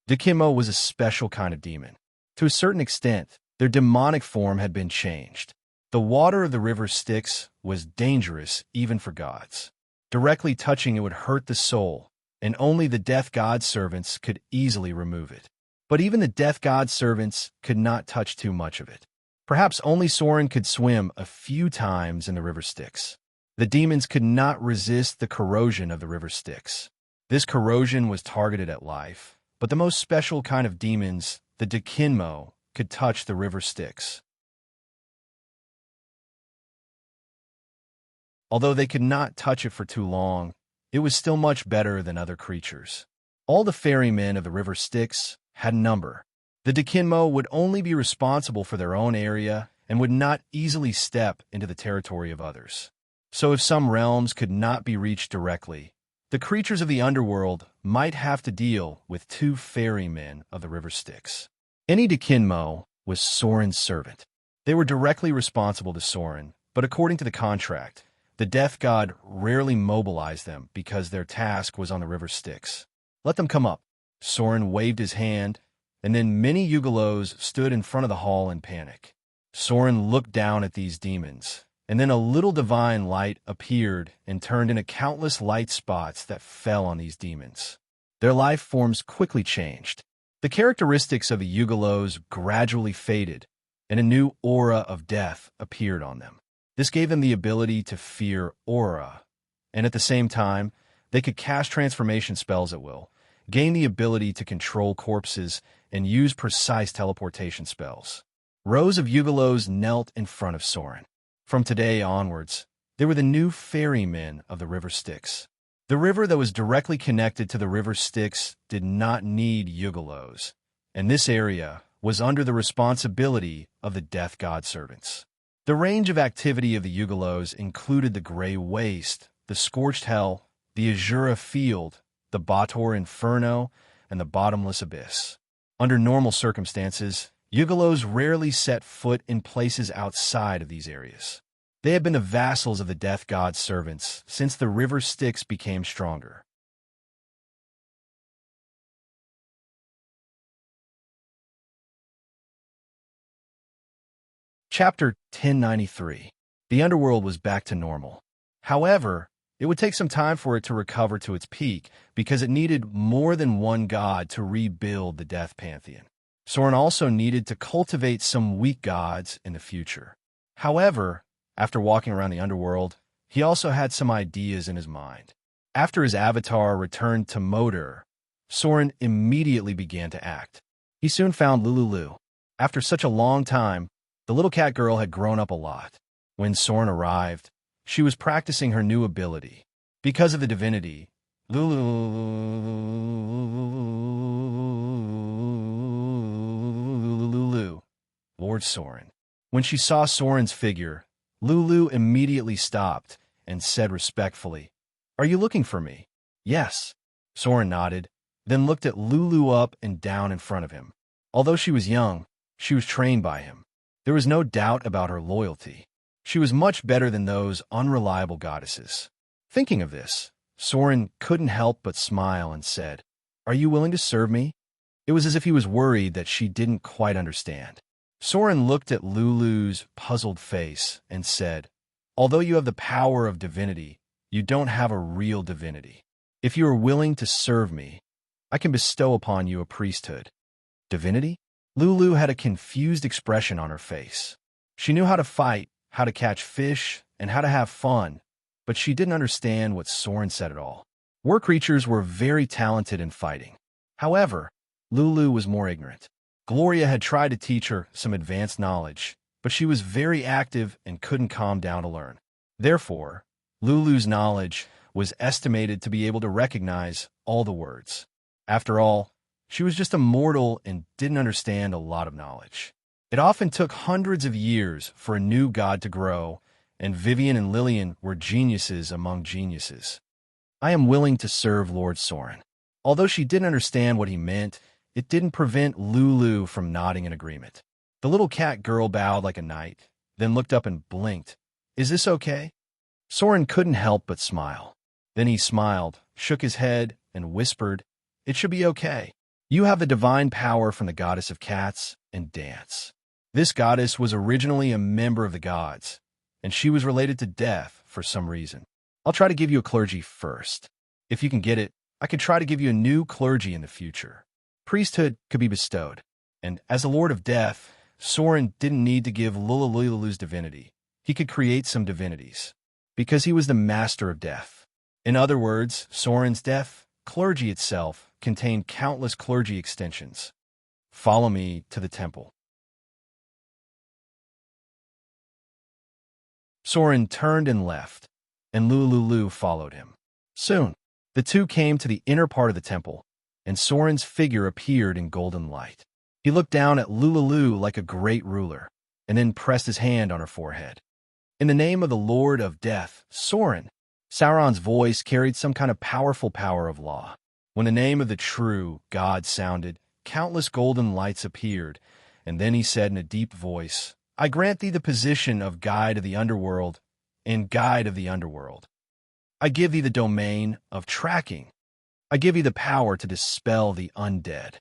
Speaker 1: Dikimo was a special kind of demon. To a certain extent, their demonic form had been changed. The water of the river Styx was dangerous even for gods. Directly touching it would hurt the soul, and only the Death God servants could easily remove it. But even the Death God servants could not touch too much of it. Perhaps only Soren could swim a few times in the river Styx. The demons could not resist the corrosion of the river Styx. This corrosion was targeted at life, but the most special kind of demons, the Dikimo, could touch the river Styx. Although they could not touch it for too long, it was still much better than other creatures. All the ferrymen of the River Styx had a number. The Dikimmo would only be responsible for their own area and would not easily step into the territory of others. So if some realms could not be reached directly, the creatures of the underworld might have to deal with 2 ferrymen of the River Styx. Any Dikimmo was Soren's servant. They were directly responsible to Soren, but according to the contract, the death god rarely mobilized them because their task was on the River Styx. Let them come up. Soren waved his hand, and then many Yugalos stood in front of the hall in panic. Soren looked down at these demons, and then a little divine light appeared and turned into countless light spots that fell on these demons. Their life forms quickly changed. The characteristics of the Yugalos gradually faded, and a new aura of death appeared on them. This gave them the ability to fear aura, and at the same time, they could cast transformation spells at will, gain the ability to control corpses, and use precise teleportation spells. Rows of Yugalos knelt in front of Soren. From today onwards, they were the new ferrymen of the River Styx. The river that was directly connected to the River Styx did not need Yugalos, and this area was under the responsibility of the death god servants. The range of activity of the Yugalos included the Grey Waste, the Scorched Hell, the Azura Field, the Bator Inferno, and the Bottomless Abyss. Under normal circumstances, Yugalos rarely set foot in places outside of these areas. They had been the vassals of the death god's servants since the River Styx became stronger. Chapter 1093. The underworld was back to normal. However, it would take some time for it to recover to its peak because it needed more than one god to rebuild the death pantheon. Soren also needed to cultivate some weak gods in the future. However, after walking around the underworld, he also had some ideas in his mind. After his avatar returned to Moder, Soren immediately began to act. He soon found Lululu. After such a long time, the little cat girl had grown up a lot. When Soren arrived, she was practicing her new ability. Because of the divinity, Lulu, Lord Soren. When she saw Soren's figure, Lulu immediately stopped and said respectfully, "Are you looking for me?" "Yes." Soren nodded, then looked at Lulu up and down in front of him. Although she was young, she was trained by him. There was no doubt about her loyalty. She was much better than those unreliable goddesses. Thinking of this, Soren couldn't help but smile and said, "Are you willing to serve me?" It was as if he was worried that she didn't quite understand. Soren looked at Lulu's puzzled face and said, "Although you have the power of divinity, you don't have a real divinity. If you are willing to serve me, I can bestow upon you a priesthood." Divinity? Lulu had a confused expression on her face. She knew how to fight, how to catch fish, and how to have fun, but she didn't understand what Soren said at all. War creatures were very talented in fighting. However, Lulu was more ignorant. Gloria had tried to teach her some advanced knowledge, but she was very active and couldn't calm down to learn. Therefore, Lulu's knowledge was estimated to be able to recognize all the words. After all, she was just a mortal and didn't understand a lot of knowledge. It often took hundreds of years for a new god to grow, and Vivian and Lillian were geniuses among geniuses. "I am willing to serve Lord Soren." Although she didn't understand what he meant, it didn't prevent Lulu from nodding in agreement. The little cat girl bowed like a knight, then looked up and blinked. "Is this okay?" Soren couldn't help but smile. Then he smiled, shook his head, and whispered, "It should be okay. You have the divine power from the goddess of cats and dance." This goddess was originally a member of the gods, and she was related to death for some reason. "I'll try to give you a clergy first. If you can get it, I could try to give you a new clergy in the future. Priesthood could be bestowed." And as a lord of death, Soren didn't need to give Lulu's divinity. He could create some divinities, because he was the master of death. In other words, Soren's death, clergy itself, contained countless clergy extensions. "Follow me to the temple." Soren turned and left, and Lulu followed him. Soon, the two came to the inner part of the temple, and Soren's figure appeared in golden light. He looked down at Lulu like a great ruler, and then pressed his hand on her forehead. In the name of the Lord of Death, Soren. Sauron's voice carried some kind of powerful power of law. When the name of the true God sounded, countless golden lights appeared, and then he said in a deep voice, I grant thee the position of guide of the underworld and guide of the underworld. I give thee the domain of tracking. I give thee the power to dispel the undead.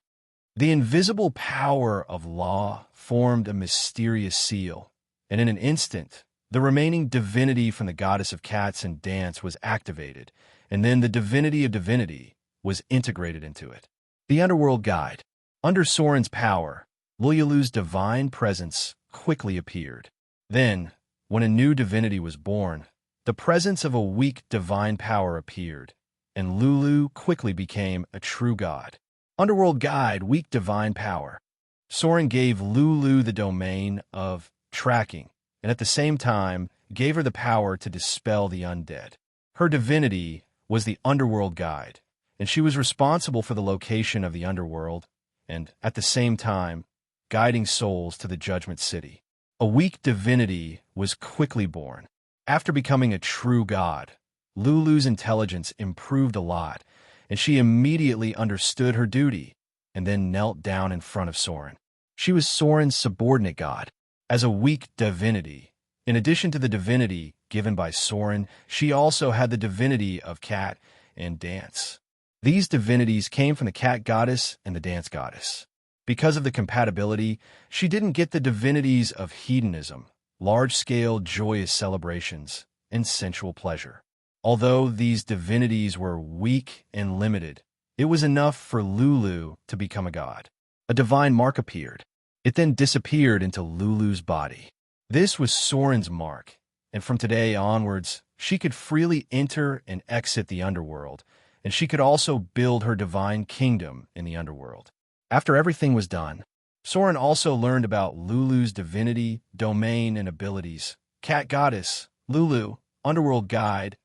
Speaker 1: The invisible power of law formed a mysterious seal, and in an instant, the remaining divinity from the goddess of cats and dance was activated, and then the divinity of divinity was integrated into it. The Underworld Guide. Under Soren's power, Lulu's divine presence quickly appeared. Then, when a new divinity was born, the presence of a weak divine power appeared, and Lulu quickly became a true god. Underworld Guide, weak divine power. Soren gave Lulu the domain of tracking, and at the same time gave her the power to dispel the undead. Her divinity was the Underworld Guide, and she was responsible for the location of the underworld, and at the same time, guiding souls to the Judgment City. A weak divinity was quickly born. After becoming a true god, Lulu's intelligence improved a lot, and she immediately understood her duty, and then knelt down in front of Soren. She was Soren's subordinate god. As a weak divinity, in addition to the divinity given by Soren, she also had the divinity of cat and dance. These divinities came from the cat goddess and the dance goddess. Because of the compatibility, she didn't get the divinities of hedonism, large-scale joyous celebrations, and sensual pleasure. Although these divinities were weak and limited, it was enough for Lulu to become a god. A divine mark appeared. It then disappeared into Lulu's body. This was Soren's mark, and from today onwards, she could freely enter and exit the underworld, and she could also build her divine kingdom in the underworld. After everything was done, Soren also learned about Lulu's divinity, domain, and abilities. Cat Goddess, Lulu, Underworld Guide,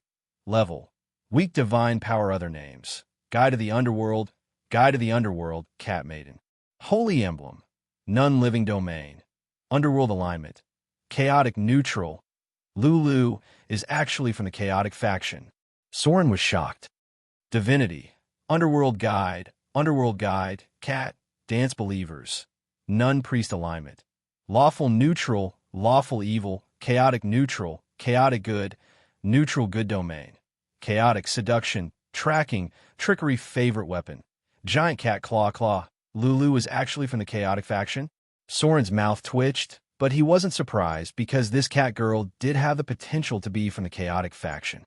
Speaker 1: Level, Weak Divine Power. Other names: Guide of the Underworld, Cat Maiden. Holy Emblem, None Living Domain, Underworld Alignment, Chaotic Neutral. Lulu is actually from the Chaotic faction. Soren was shocked. Divinity, Underworld Guide, Cat, Dance Believers, Nun Priest Alignment, Lawful Neutral, Lawful Evil, Chaotic Neutral, Chaotic Good, Neutral Good Domain, Chaotic Seduction, Tracking, Trickery Favorite Weapon, Giant Cat Claw. Lulu was actually from the Chaotic faction. Soren's mouth twitched, but he wasn't surprised because this cat girl did have the potential to be from the Chaotic faction.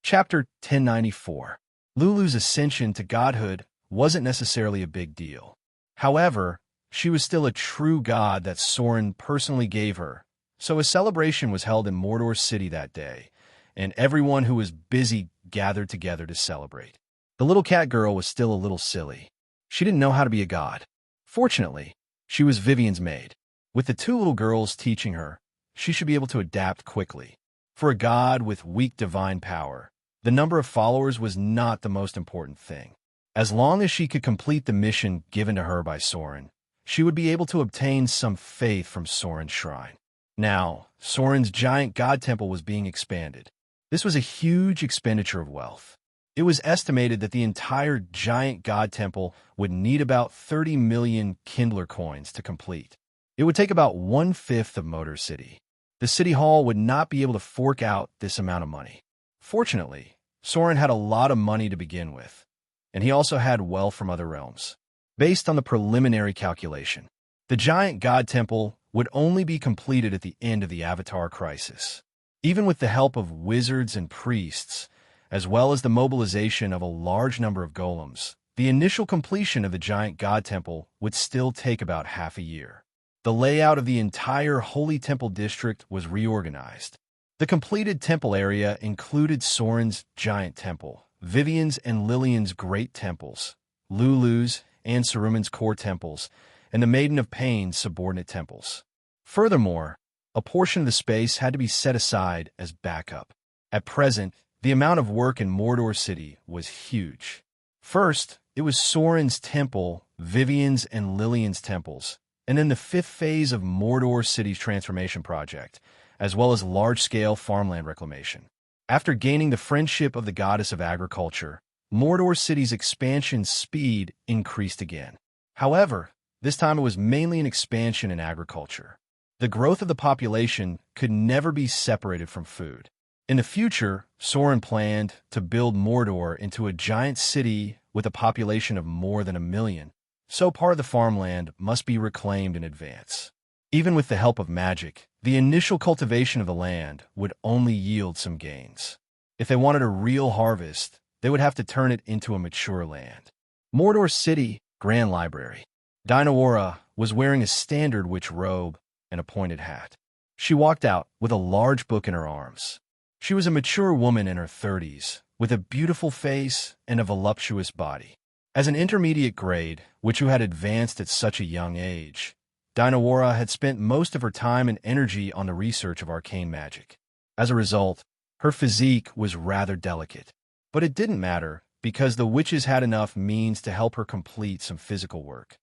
Speaker 1: Chapter 1094. Lulu's ascension to godhood wasn't necessarily a big deal. However, she was still a true god that Soren personally gave her, so a celebration was held in Mordor City that day, and everyone who was busy gathered together to celebrate. The little cat girl was still a little silly. She didn't know how to be a god. Fortunately, she was Vivian's maid. With the two little girls teaching her, she should be able to adapt quickly. For a god with weak divine power, the number of followers was not the most important thing. As long as she could complete the mission given to her by Soren, she would be able to obtain some faith from Soren's shrine. Now, Soren's giant god temple was being expanded. This was a huge expenditure of wealth. It was estimated that the entire giant god temple would need about 30 million Kindler coins to complete. It would take about 1/5 of Motor City. The city hall would not be able to fork out this amount of money. Fortunately, Soren had a lot of money to begin with, and he also had wealth from other realms. Based on the preliminary calculation, the giant god temple would only be completed at the end of the Avatar crisis. Even with the help of wizards and priests, as well as the mobilization of a large number of golems, the initial completion of the giant god temple would still take about half a year. The layout of the entire Holy Temple district was reorganized. The completed temple area included Soren's giant temple, Vivian's and Lillian's great temples, Lulu's and Saruman's core temples, and the Maiden of Pain's subordinate temples. Furthermore, a portion of the space had to be set aside as backup. At present, the amount of work in Mordor City was huge. First, it was Sauron's temple, Vivian's and Lillian's temples, and then the fifth phase of Mordor City's transformation project, as well as large-scale farmland reclamation. After gaining the friendship of the goddess of agriculture, Mordor City's expansion speed increased again. However, this time it was mainly an expansion in agriculture. The growth of the population could never be separated from food. In the future, Sauron planned to build Mordor into a giant city with a population of more than 1 million, so part of the farmland must be reclaimed in advance. Even with the help of magic, the initial cultivation of the land would only yield some gains. If they wanted a real harvest, they would have to turn it into a mature land. Mordor City Grand Library. Dinahora was wearing a standard witch robe and a pointed hat. She walked out with a large book in her arms. She was a mature woman in her 30s, with a beautiful face and a voluptuous body. As an intermediate grade, which who had advanced at such a young age, Dinahora had spent most of her time and energy on the research of arcane magic. As a result, her physique was rather delicate. But it didn't matter, because the witches had enough means to help her complete some physical work.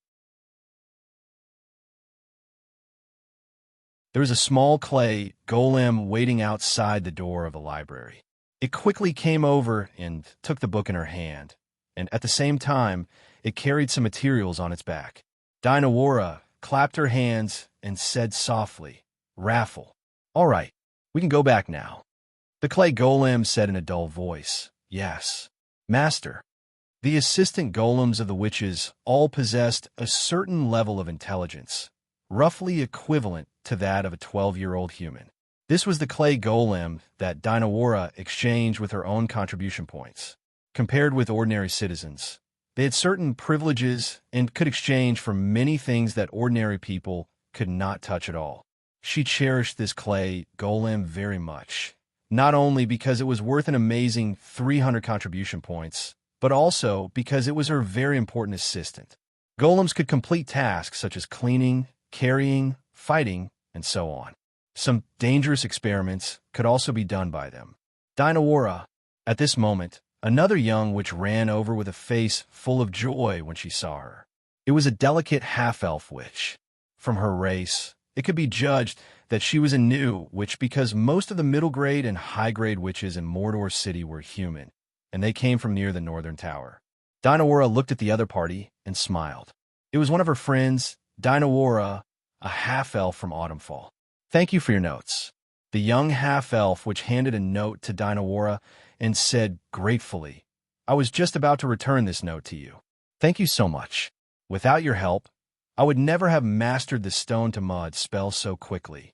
Speaker 1: There was a small clay golem waiting outside the door of the library. It quickly came over and took the book in her hand, and at the same time, it carried some materials on its back. Dinahora clapped her hands and said softly, "Raffle. All right, we can go back now." The clay golem said in a dull voice, "Yes, master." The assistant golems of the witches all possessed a certain level of intelligence, roughly equivalent to that of a 12-year-old human. This was the clay golem that Dinahora exchanged with her own contribution points. Compared with ordinary citizens, they had certain privileges and could exchange for many things that ordinary people could not touch at all. She cherished this clay golem very much, not only because it was worth an amazing 300 contribution points, but also because it was her very important assistant. Golems could complete tasks such as cleaning, carrying, fighting, and so on. Some dangerous experiments could also be done by them. Dinahora, at this moment, another young witch ran over with a face full of joy when she saw her. It was a delicate half-elf witch. From her race, it could be judged that she was a new witch because most of the middle-grade and high-grade witches in Mordor City were human, and they came from near the Northern Tower. Dinahora looked at the other party and smiled. It was one of her friends, Dinahora, a half-elf from Autumnfall. "Thank you for your notes." The young half-elf witch handed a note to Dinahora and said gratefully, "I was just about to return this note to you. Thank you so much. Without your help, I would never have mastered the stone to mud spell so quickly."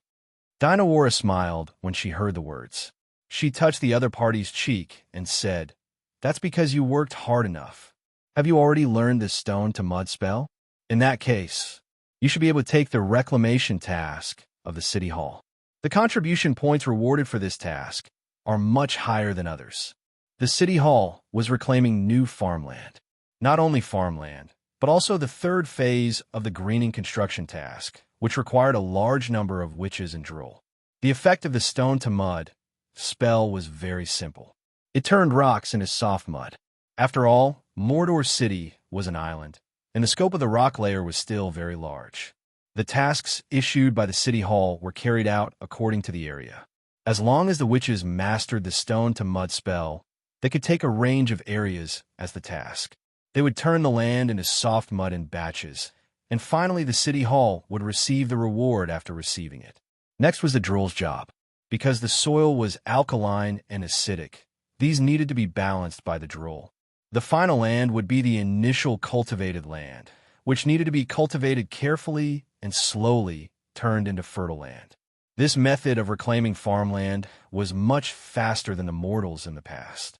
Speaker 1: Dinahora smiled when she heard the words. She touched the other party's cheek and said, "That's because you worked hard enough. Have you already learned this stone to mud spell? In that case, you should be able to take the reclamation task of the City Hall. The contribution points rewarded for this task are much higher than others." The City Hall was reclaiming new farmland. Not only farmland, but also the third phase of the greening construction task, which required a large number of witches and drool. The effect of the stone to mud spell was very simple. It turned rocks into soft mud. After all, Mordor City was an island, and the scope of the rock layer was still very large. The tasks issued by the City Hall were carried out according to the area. As long as the witches mastered the stone to mud spell, they could take a range of areas as the task. They would turn the land into soft mud in batches, and finally the City Hall would receive the reward after receiving it. Next was the drool's job. Because the soil was alkaline and acidic, these needed to be balanced by the drool. The final land would be the initial cultivated land, which needed to be cultivated carefully and slowly turned into fertile land. This method of reclaiming farmland was much faster than the mortals in the past.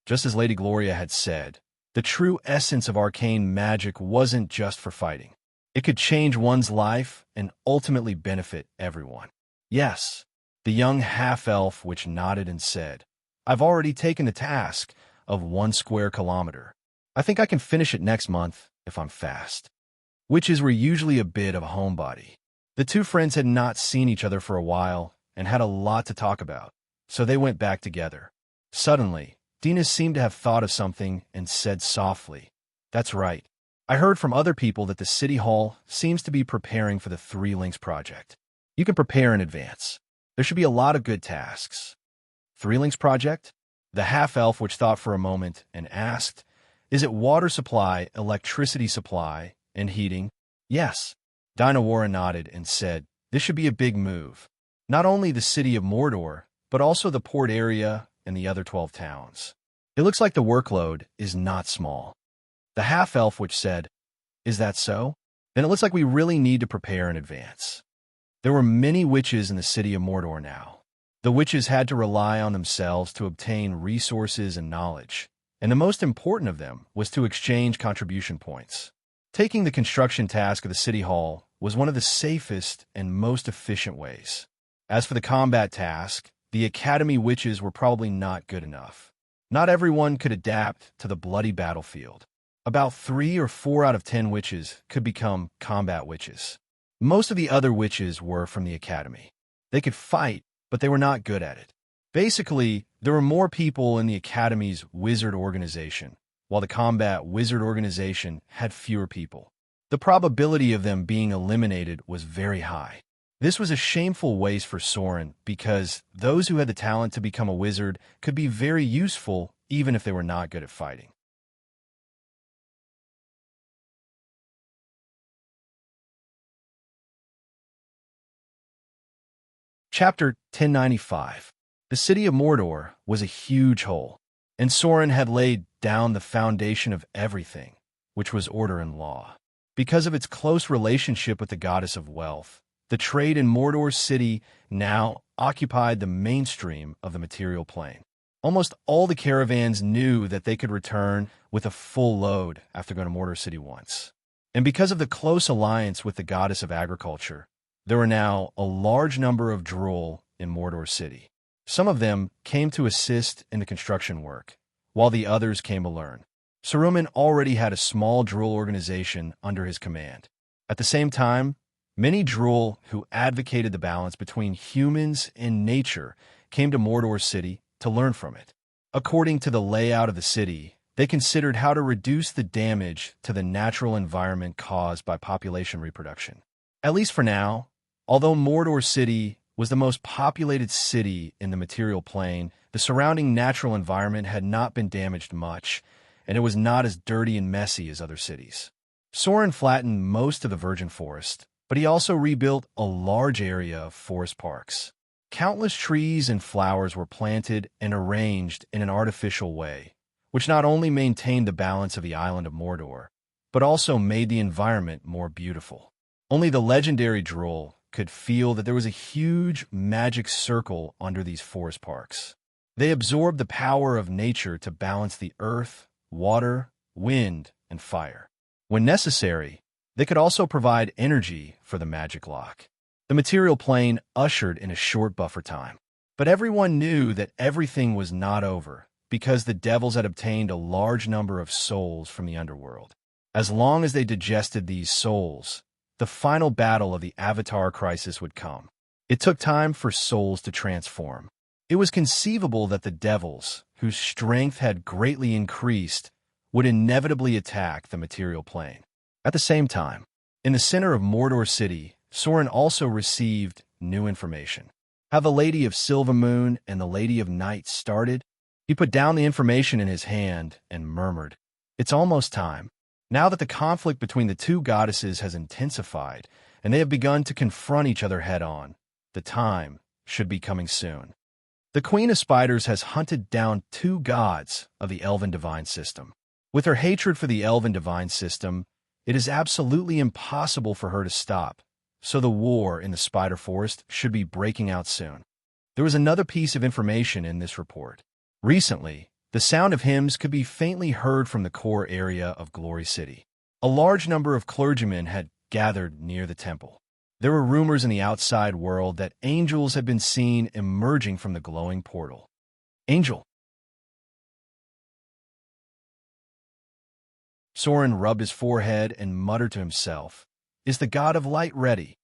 Speaker 1: Just as Lady Gloria had said, the true essence of arcane magic wasn't just for fighting. It could change one's life and ultimately benefit everyone. Yes, the young half-elf witch nodded and said, I've already taken the task of 1 square kilometer. I think I can finish it next month if I'm fast. Witches were usually a bit of a homebody. The two friends had not seen each other for a while and had a lot to talk about, so they went back together. Suddenly, Dina seemed to have thought of something and said softly, "That's right. I heard from other people that the City Hall seems to be preparing for the Three Links project. You can prepare in advance. There should be a lot of good tasks." Three Links project? The half-elf witch thought for a moment and asked, "Is it water supply, electricity supply, and heating?" "Yes." Dinah Warren nodded and said, "This should be a big move. Not only the city of Mordor, but also the port area and the other 12 towns. It looks like the workload is not small." The half-elf witch said, "Is that so? Then it looks like we really need to prepare in advance." There were many witches in the city of Mordor now. The witches had to rely on themselves to obtain resources and knowledge, and the most important of them was to exchange contribution points. Taking the construction task of the City Hall was one of the safest and most efficient ways. As for the combat task, the Academy witches were probably not good enough. Not everyone could adapt to the bloody battlefield. About 3 or 4 out of 10 witches could become combat witches. Most of the other witches were from the Academy. They could fight, but they were not good at it. Basically, there were more people in the Academy's wizard organization, while the combat wizard organization had fewer people. The probability of them being eliminated was very high. This was a shameful waste for Soren because those who had the talent to become a wizard could be very useful even if they were not good at fighting. Chapter 1095. The city of Mordor was a huge hole, and Soren had laid down the foundation of everything, which was order and law. Because of its close relationship with the goddess of wealth, the trade in Mordor city now occupied the mainstream of the material plane. Almost all the caravans knew that they could return with a full load after going to Mordor city once. And because of the close alliance with the goddess of agriculture, there were now a large number of drool in Mordor city. Some of them came to assist in the construction work, while the others came to learn. Saruman already had a small drool organization under his command. At the same time, many drool who advocated the balance between humans and nature came to Mordor city to learn from it. According to the layout of the city, they considered how to reduce the damage to the natural environment caused by population reproduction. At least for now, although Mordor city was the most populated city in the material plane, the surrounding natural environment had not been damaged much, and it was not as dirty and messy as other cities. Soren flattened most of the virgin forest, but he also rebuilt a large area of forest parks. Countless trees and flowers were planted and arranged in an artificial way, which not only maintained the balance of the island of Mordor, but also made the environment more beautiful. Only the legendary drool could feel that there was a huge magic circle under these forest parks. They absorbed the power of nature to balance the earth, water, wind, and fire. When necessary, they could also provide energy for the magic lock. The material plane ushered in a short buffer time. But everyone knew that everything was not over because the devils had obtained a large number of souls from the underworld. As long as they digested these souls, the final battle of the Avatar crisis would come. It took time for souls to transform. It was conceivable that the devils, whose strength had greatly increased, would inevitably attack the material plane. At the same time, in the center of Mordor city, Soren also received new information. How the Lady of Silvermoon and the Lady of Night started? He put down the information in his hand and murmured, "It's almost time. Now that the conflict between the two goddesses has intensified, and they have begun to confront each other head-on, the time should be coming soon. The Queen of Spiders has hunted down 2 gods of the Elven Divine System. With her hatred for the Elven Divine System, it is absolutely impossible for her to stop, so the war in the Spider Forest should be breaking out soon." There was another piece of information in this report. Recently, the sound of hymns could be faintly heard from the core area of Glory City. A large number of clergymen had gathered near the temple. There were rumors in the outside world that angels had been seen emerging from the glowing portal. "Angel, Soren rubbed his forehead and muttered to himself, "Is the god of light ready?"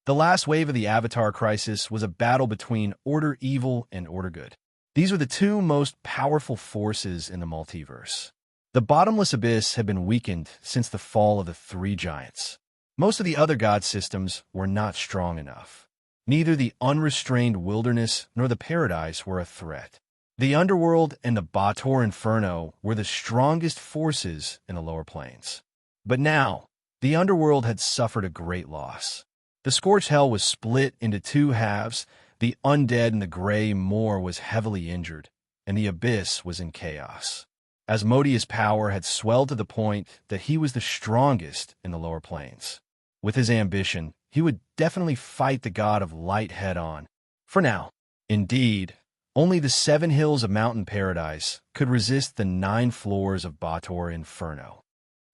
Speaker 1: The last wave of the Avatar crisis was a battle between Order Evil and Order Good. These were the two most powerful forces in the multiverse. The bottomless abyss had been weakened since the fall of the three giants. Most of the other god systems were not strong enough. Neither the unrestrained wilderness nor the paradise were a threat. The underworld and the Bator Inferno were the strongest forces in the lower planes. But now, the underworld had suffered a great loss. The scorched hell was split into two halves, the undead in the gray moor was heavily injured, and the abyss was in chaos. Asmodeus' power had swelled to the point that he was the strongest in the lower planes. With his ambition, he would definitely fight the god of light head-on. For now, indeed, only the 7 hills of Mountain Paradise could resist the 9 floors of Bator Inferno.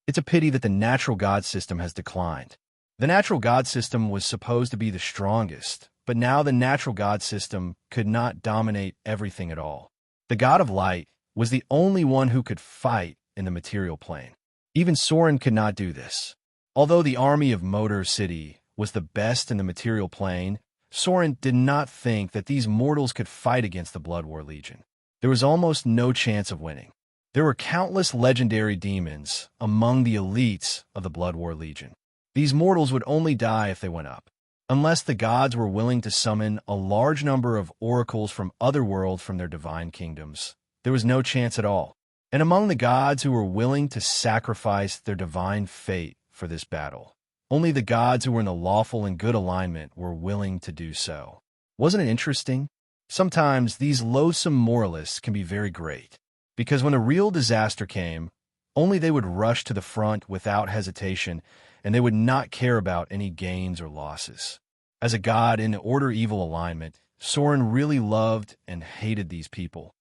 Speaker 1: It's a pity that the natural god system has declined. The natural god system was supposed to be the strongest, but now the natural god system could not dominate everything at all. The god of light was the only one who could fight in the material plane. Even Soren could not do this. Although the army of Motor City was the best in the material plane, Soren did not think that these mortals could fight against the Blood War Legion. There was almost no chance of winning. There were countless legendary demons among the elites of the Blood War Legion. These mortals would only die if they went up. Unless the gods were willing to summon a large number of oracles from other worlds from their divine kingdoms, there was no chance at all. And among the gods who were willing to sacrifice their divine fate for this battle, only the gods who were in the lawful and good alignment were willing to do so. Wasn't it interesting? Sometimes these loathsome moralists can be very great, because when a real disaster came, only they would rush to the front without hesitation, and they would not care about any gains or losses. As a god in Order Evil alignment, Soren really loved and hated these people.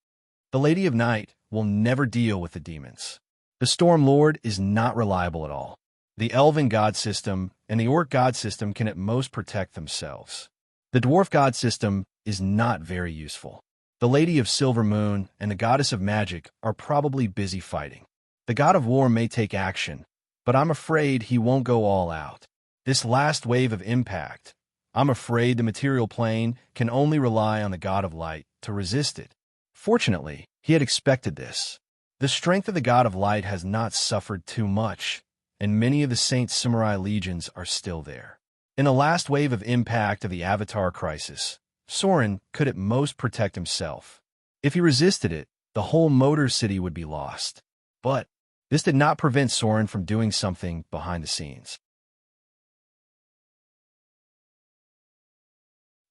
Speaker 1: The Lady of Night will never deal with the demons. The Storm Lord is not reliable at all. The Elven god system and the Orc god system can at most protect themselves. The Dwarf god system is not very useful. The Lady of Silver Moon and the Goddess of Magic are probably busy fighting. The God of War may take action, but I'm afraid he won't go all out. This last wave of impact, I'm afraid the material plane can only rely on the God of Light to resist it. Fortunately, he had expected this. The strength of the God of Light has not suffered too much, and many of the Saint Samurai legions are still there. In the last wave of impact of the Avatar crisis, Soren could at most protect himself. If he resisted it, the whole Motor City would be lost. But this did not prevent Soren from doing something behind the scenes.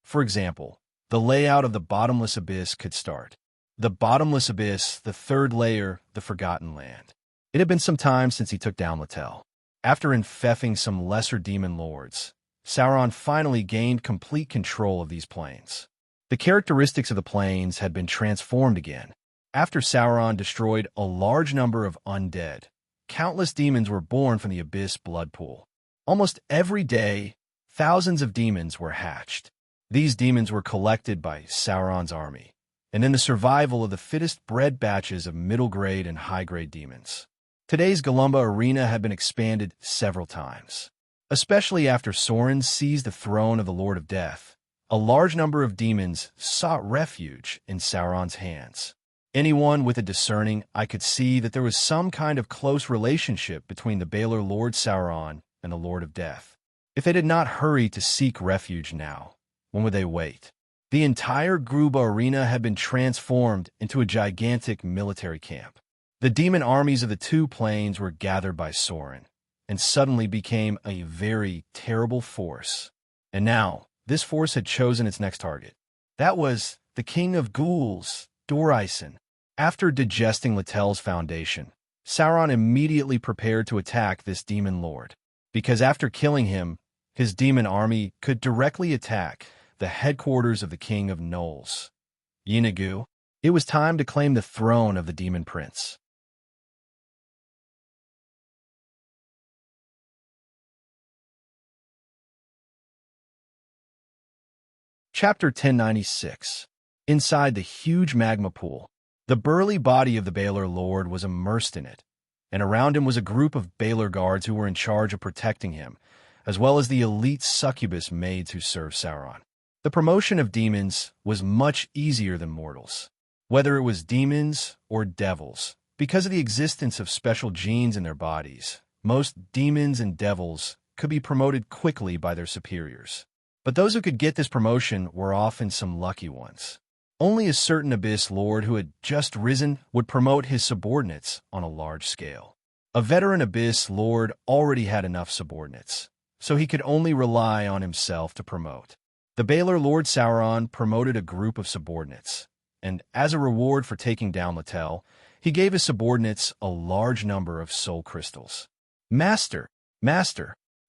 Speaker 1: For example, the layout of the Bottomless Abyss could start. The Bottomless Abyss, the third layer, the Forgotten Land. It had been some time since he took down Littell. After infecting some lesser demon lords, Sauron finally gained complete control of these planes. The characteristics of the planes had been transformed again. After Sauron destroyed a large number of undead, countless demons were born from the Abyss blood pool. Almost every day, thousands of demons were hatched. These demons were collected by Sauron's army, and in the survival of the fittest bred batches of middle-grade and high-grade demons. Today's Galumba arena had been expanded several times. Especially after Soren seized the throne of the Lord of Death, a large number of demons sought refuge in Sauron's hands. Anyone with a discerning eye could see that there was some kind of close relationship between the Baelor Lord Sauron and the Lord of Death. If they did not hurry to seek refuge now, when would they wait? The entire Gruba arena had been transformed into a gigantic military camp. The demon armies of the two planes were gathered by Soren, and suddenly became a very terrible force. And now, this force had chosen its next target. That was the King of Ghouls, Dorison. After digesting Littell's foundation, Sauron immediately prepared to attack this demon lord, because after killing him, his demon army could directly attack the headquarters of the King of Gnolls, Yeenagu. It was time to claim the throne of the demon prince. Chapter 1096. Inside the huge magma pool, the burly body of the Baelor Lord was immersed in it, and around him was a group of Baylor guards who were in charge of protecting him, as well as the elite succubus maids who served Sauron. The promotion of demons was much easier than mortals, whether it was demons or devils. Because of the existence of special genes in their bodies, most demons and devils could be promoted quickly by their superiors. But those who could get this promotion were often some lucky ones. Only a certain Abyss Lord who had just risen would promote his subordinates on a large scale. A veteran Abyss Lord already had enough subordinates, so he could only rely on himself to promote. The Baylor Lord Sauron promoted a group of subordinates, and as a reward for taking down Littell, he gave his subordinates a large number of soul crystals. Master!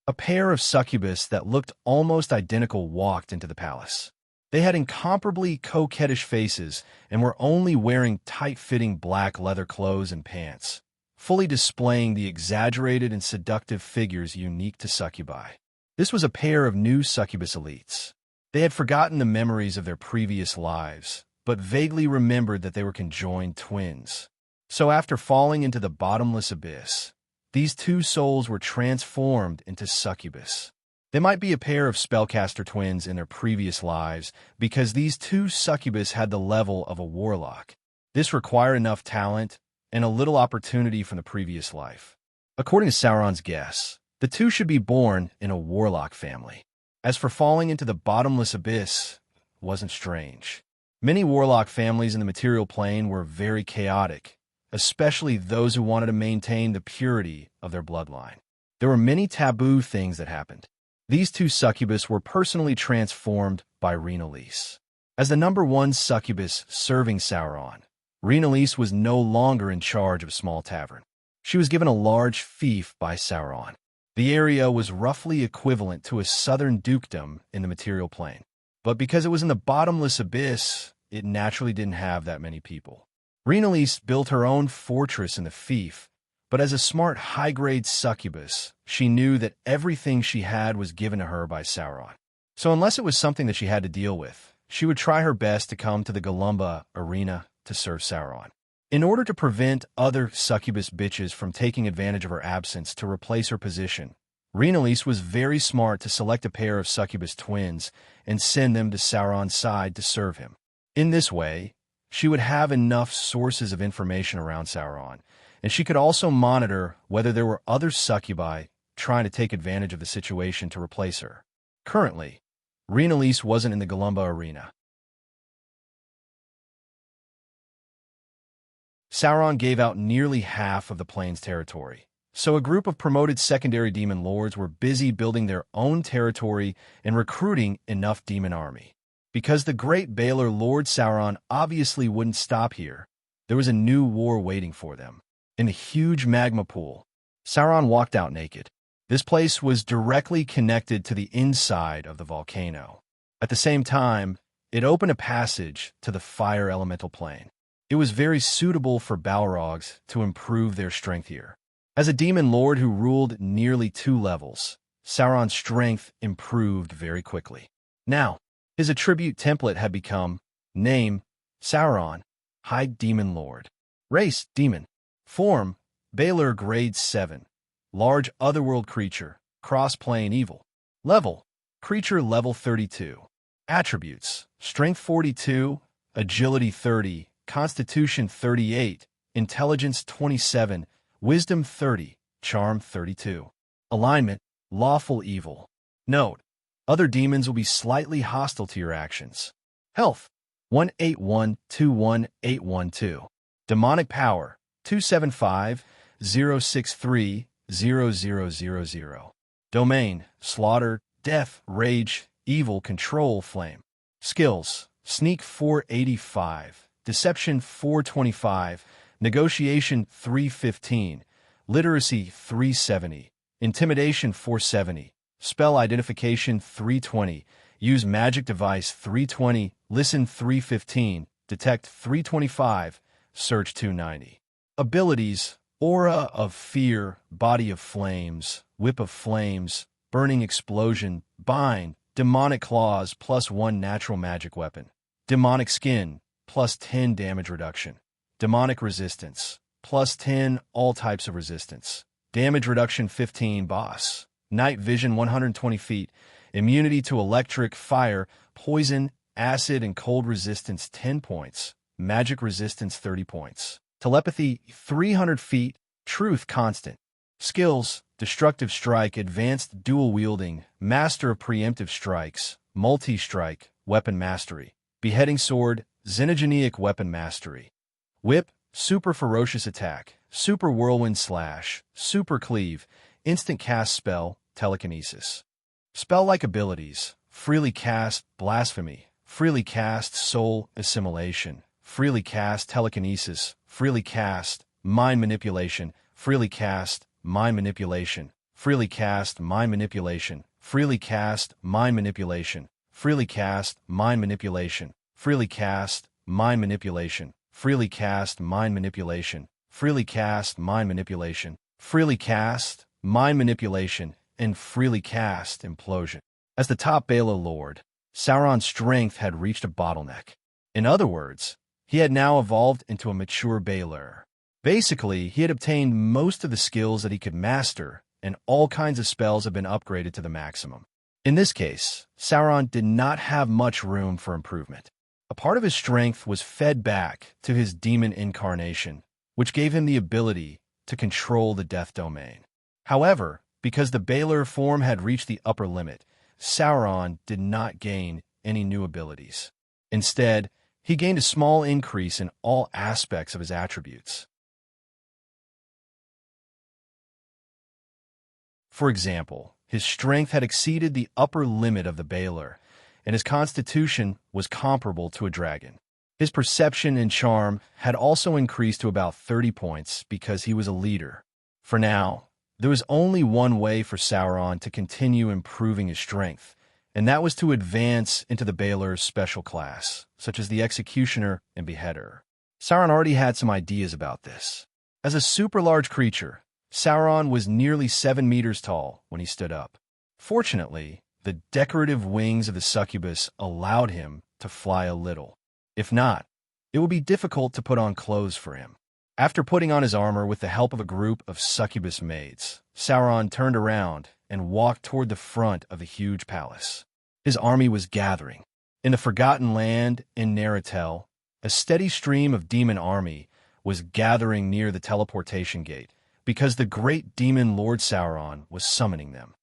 Speaker 1: A pair of succubus that looked almost identical walked into the palace. They had incomparably coquettish faces and were only wearing tight-fitting black leather clothes and pants, fully displaying the exaggerated and seductive figures unique to succubi. This was a pair of new succubus elites. They had forgotten the memories of their previous lives, but vaguely remembered that they were conjoined twins. So after falling into the bottomless abyss, these two souls were transformed into succubus. They might be a pair of spellcaster twins in their previous lives because these two succubus had the level of a warlock. This required enough talent and a little opportunity from the previous life. According to Sauron's guess, the two should be born in a warlock family. As for falling into the bottomless abyss, it wasn't strange. Many warlock families in the material plane were very chaotic, especially those who wanted to maintain the purity of their bloodline. There were many taboo things that happened. These two succubus were personally transformed by Rhaenys. As the #1 succubus serving Sauron, Rhaenys was no longer in charge of a small tavern. She was given a large fief by Sauron. The area was roughly equivalent to a southern dukedom in the material plane. But because it was in the bottomless abyss, it naturally didn't have that many people. Rhaenys built her own fortress in the fief, but as a smart high-grade succubus, she knew that everything she had was given to her by Sauron. So unless it was something that she had to deal with, she would try her best to come to the Galumba arena to serve Sauron. In order to prevent other succubus bitches from taking advantage of her absence to replace her position, Rhaenys was very smart to select a pair of succubus twins and send them to Sauron's side to serve him. In this way, she would have enough sources of information around Sauron, and she could also monitor whether there were other succubi trying to take advantage of the situation to replace her. Currently, Rhaenys wasn't in the Galumba arena. Sauron gave out nearly half of the plane's territory, so a group of promoted secondary demon lords were busy building their own territory and recruiting enough demon army. Because the great Baylor Lord Sauron obviously wouldn't stop here, there was a new war waiting for them. In the huge magma pool, Sauron walked out naked. This place was directly connected to the inside of the volcano. At the same time, it opened a passage to the fire elemental plane. It was very suitable for Balrogs to improve their strength here. As a demon lord who ruled nearly 2 levels, Sauron's strength improved very quickly. Now, his attribute template had become name, Sauron, High Demon Lord. Race, Demon. Form, Baylor Grade 7. Large Otherworld Creature, Cross-Plane Evil. Level, Creature Level 32. Attributes, Strength 42, Agility 30, Constitution 38, Intelligence 27, Wisdom 30, Charm 32. Alignment, Lawful Evil. Note, other demons will be slightly hostile to your actions. Health, 181-21812. Demonic Power, 275-063-0000. Domain, Slaughter, Death, Rage, Evil, Control, Flame. Skills, Sneak 485, Deception 425, Negotiation 315, Literacy 370, Intimidation 470, Spell Identification 320, Use Magic Device 320, Listen 315, Detect 325, Search 290. Abilities, Aura of Fear, Body of Flames, Whip of Flames, Burning Explosion, Bind, Demonic Claws +1 Natural Magic Weapon, Demonic Skin +10 Damage Reduction, Demonic Resistance plus 10, all types of resistance. Damage reduction 15, boss. Night vision 120 feet. Immunity to electric, fire, poison, acid, and cold resistance 10 points. Magic resistance 30 points. Telepathy 300 feet. Truth constant. Skills: Destructive Strike, Advanced Dual Wielding, Master of Preemptive Strikes, Multi-Strike, Weapon Mastery. Beheading Sword, Xenogeneic Weapon Mastery. Whip, Super Ferocious Attack, Super Whirlwind Slash, Super Cleave, Instant Cast Spell, Telekinesis. Spell-like abilities: Freely Cast Blasphemy, Freely Cast Soul Assimilation, Freely Cast Telekinesis, Freely Cast Mind Manipulation, Freely Cast Mind Manipulation, Freely Cast Mind Manipulation, Freely Cast Mind Manipulation, Freely Cast Mind Manipulation, Freely Cast Mind Manipulation, Freely Cast Mind Manipulation, Freely Cast Mind Manipulation, Freely Cast Mind Manipulation, and Freely Cast Implosion. As the top Bela Lord, Sauron's strength had reached a bottleneck. In other words, he had now evolved into a mature Baelor. Basically, he had obtained most of the skills that he could master, and all kinds of spells had been upgraded to the maximum. In this case, Sauron did not have much room for improvement. A part of his strength was fed back to his demon incarnation, which gave him the ability to control the death domain. However, because the Baelor form had reached the upper limit, Sauron did not gain any new abilities. Instead, he gained a small increase in all aspects of his attributes. For example, his strength had exceeded the upper limit of the Baelor, and his constitution was comparable to a dragon. His perception and charm had also increased to about 30 points because he was a leader. For now, there was only one way for Sauron to continue improving his strength, and that was to advance into the Baelor's special class, such as the Executioner and Beheader. Sauron already had some ideas about this. As a super-large creature, Sauron was nearly 7 meters tall when he stood up. Fortunately, the decorative wings of the succubus allowed him to fly a little. If not, it would be difficult to put on clothes for him. After putting on his armor with the help of a group of succubus maids, Sauron turned around and walked toward the front of the huge palace. His army was gathering. In the Forgotten Land in Narratel, a steady stream of demon army was gathering near the teleportation gate, because the great demon Lord Sauron was summoning them.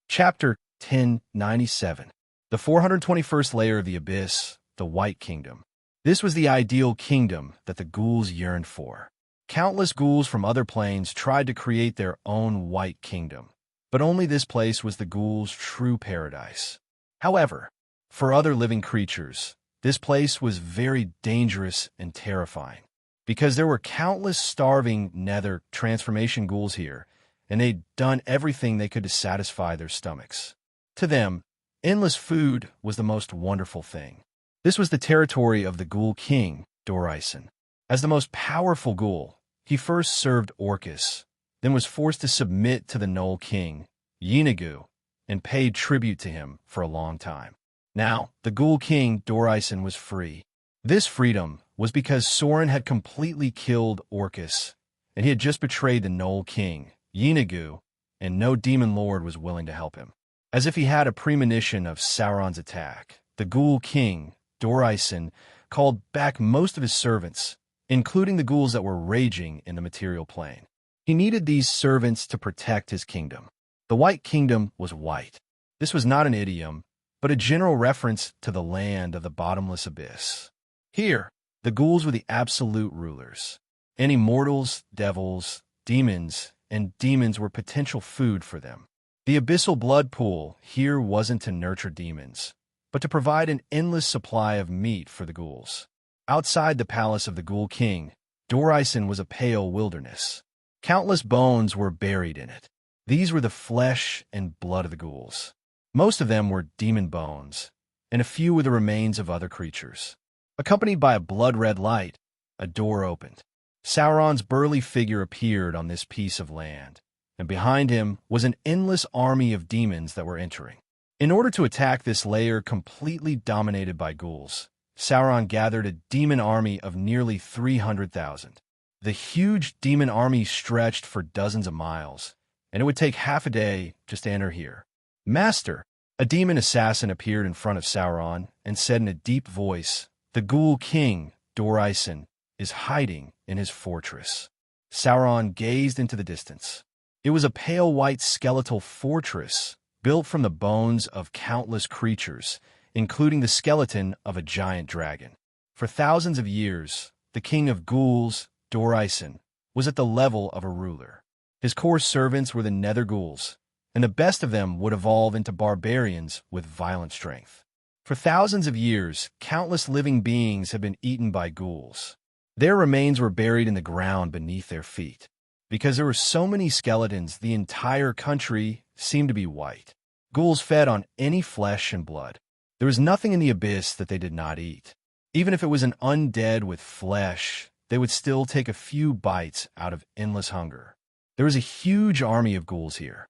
Speaker 1: Chapter 1097. The 421st layer of the Abyss, the White Kingdom. This was the ideal kingdom that the ghouls yearned for. Countless ghouls from other planes tried to create their own White Kingdom, but only this place was the ghouls' true paradise. However, for other living creatures, this place was very dangerous and terrifying, because there were countless starving nether transformation ghouls here, and they'd done everything they could to satisfy their stomachs. To them, endless food was the most wonderful thing. This was the territory of the Ghoul King, Dorison. As the most powerful ghoul, he first served Orcus, then was forced to submit to the Gnoll King, Yeenagu, and paid tribute to him for a long time. Now, the Ghoul King, Dorison, was free. This freedom was because Sorin had completely killed Orcus, and he had just betrayed the Gnoll King, Yeenagu, and no demon lord was willing to help him. As if he had a premonition of Sauron's attack, the Ghoul King, Dorison, called back most of his servants, including the ghouls that were raging in the material plane. He needed these servants to protect his kingdom. The White Kingdom was white. This was not an idiom, but a general reference to the land of the bottomless abyss. Here, the ghouls were the absolute rulers. Any mortals, devils, demons, and demons were potential food for them. The abyssal blood pool here wasn't to nurture demons, but to provide an endless supply of meat for the ghouls. Outside the palace of the Ghoul King, Dorison was a pale wilderness. Countless bones were buried in it. These were the flesh and blood of the ghouls. Most of them were demon bones, and a few were the remains of other creatures. Accompanied by a blood-red light, a door opened. Sauron's burly figure appeared on this piece of land, and behind him was an endless army of demons that were entering. In order to attack this layer completely dominated by ghouls, Sauron gathered a demon army of nearly 300,000. The huge demon army stretched for dozens of miles, and it would take half a day just to enter here. "Master," a demon assassin appeared in front of Sauron and said in a deep voice, "The ghoul king, Dor-Isen, is hiding in his fortress." Sauron gazed into the distance. It was a pale white skeletal fortress built from the bones of countless creatures, including the skeleton of a giant dragon. For thousands of years, the king of ghouls, Dor-Isen, was at the level of a ruler. His core servants were the nether ghouls, and the best of them would evolve into barbarians with violent strength. For thousands of years, countless living beings have been eaten by ghouls. Their remains were buried in the ground beneath their feet. Because there were so many skeletons, the entire country seemed to be white. Ghouls fed on any flesh and blood. There was nothing in the abyss that they did not eat. Even if it was an undead with flesh, they would still take a few bites out of endless hunger. There was a huge army of ghouls here.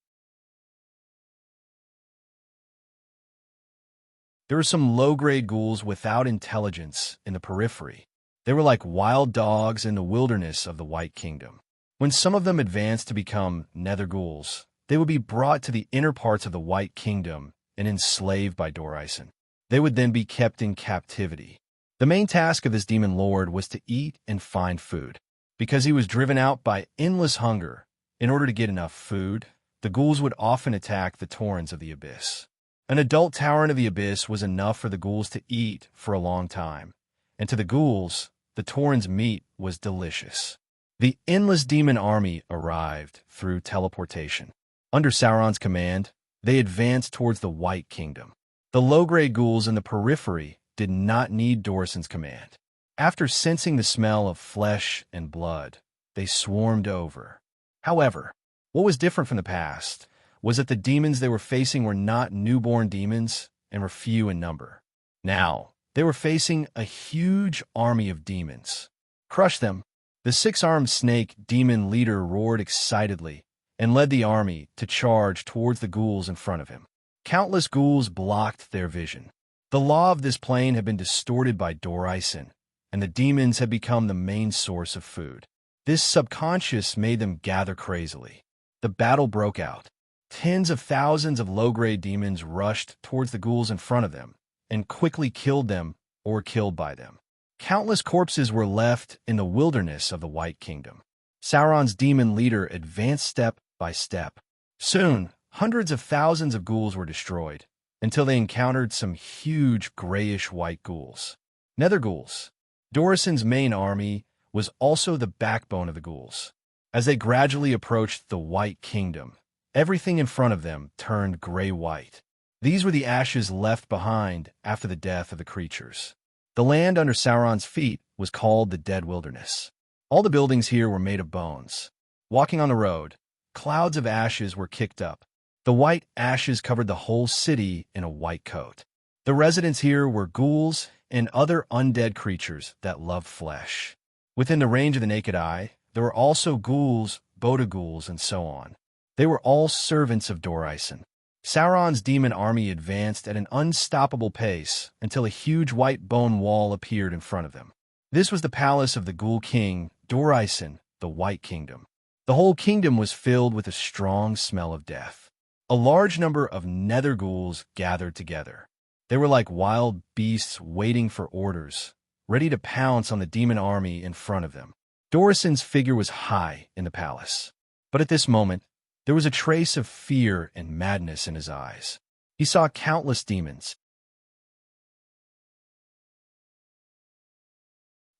Speaker 1: There were some low-grade ghouls without intelligence in the periphery. They were like wild dogs in the wilderness of the White Kingdom. When some of them advanced to become nether ghouls, they would be brought to the inner parts of the White Kingdom and enslaved by Dor-Isen. They would then be kept in captivity. The main task of this demon lord was to eat and find food. Because he was driven out by endless hunger, in order to get enough food, the ghouls would often attack the Taurens of the Abyss. An adult Tauren of the Abyss was enough for the ghouls to eat for a long time, and to the ghouls, the Taurens' meat was delicious. The endless demon army arrived through teleportation. Under Sauron's command, they advanced towards the White Kingdom. The low-grade ghouls in the periphery did not need Dor-Isen's command. After sensing the smell of flesh and blood, they swarmed over. However, what was different from the past was that the demons they were facing were not newborn demons and were few in number. Now, they were facing a huge army of demons. "Crush them!" The six-armed snake demon leader roared excitedly and led the army to charge towards the ghouls in front of him. Countless ghouls blocked their vision. The law of this plane had been distorted by Dor-Isen, and the demons had become the main source of food. This subconscious made them gather crazily. The battle broke out. Tens of thousands of low-grade demons rushed towards the ghouls in front of them and quickly killed them or were killed by them. Countless corpses were left in the wilderness of the White Kingdom. Sauron's demon leader advanced step by step. Soon, hundreds of thousands of ghouls were destroyed, until they encountered some huge grayish-white ghouls. Nether ghouls. Dor-Isen's main army was also the backbone of the ghouls. As they gradually approached the White Kingdom, everything in front of them turned gray-white. These were the ashes left behind after the death of the creatures. The land under Sauron's feet was called the Dead Wilderness. All the buildings here were made of bones. Walking on the road, clouds of ashes were kicked up. The white ashes covered the whole city in a white coat. The residents here were ghouls and other undead creatures that loved flesh. Within the range of the naked eye, there were also ghouls, boda-ghouls, and so on. They were all servants of Dor-Isen. Sauron's demon army advanced at an unstoppable pace until a huge white bone wall appeared in front of them. This was the palace of the Ghoul King, Dor-Isen, the White Kingdom. The whole kingdom was filled with a strong smell of death. A large number of nether ghouls gathered together. They were like wild beasts waiting for orders, ready to pounce on the demon army in front of them. Dor-Isen's figure was high in the palace, but at this moment, there was a trace of fear and madness in his eyes. He saw countless demons.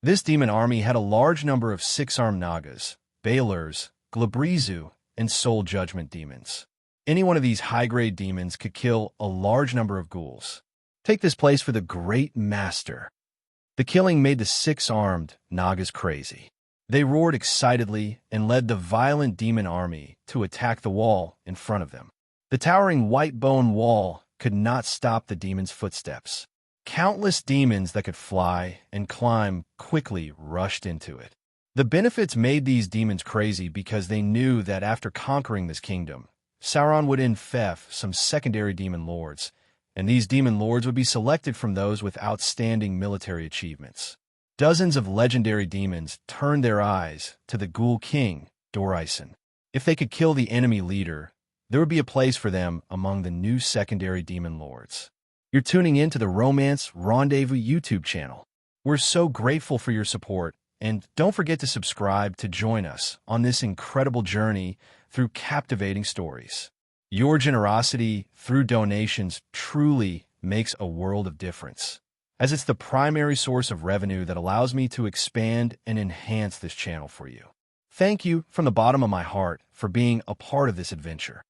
Speaker 1: This demon army had a large number of six-armed Nagas, Balers, Glabrizu, and Soul Judgment demons. Any one of these high-grade demons could kill a large number of ghouls. Take this place for the Great Master. The killing made the six-armed Nagas crazy. They roared excitedly and led the violent demon army to attack the wall in front of them. The towering white bone wall could not stop the demons' footsteps. Countless demons that could fly and climb quickly rushed into it. The benefits made these demons crazy because they knew that after conquering this kingdom, Sauron would infect some secondary demon lords, and these demon lords would be selected from those with outstanding military achievements. Dozens of legendary demons turned their eyes to the Ghoul King, Dorison. If they could kill the enemy leader, there would be a place for them among the new secondary demon lords. You're tuning in to the Romance Rendezvous YouTube channel. We're so grateful for your support, and don't forget to subscribe to join us on this incredible journey through captivating stories. Your generosity through donations truly makes a world of difference, as it's the primary source of revenue that allows me to expand and enhance this channel for you. Thank you from the bottom of my heart for being a part of this adventure.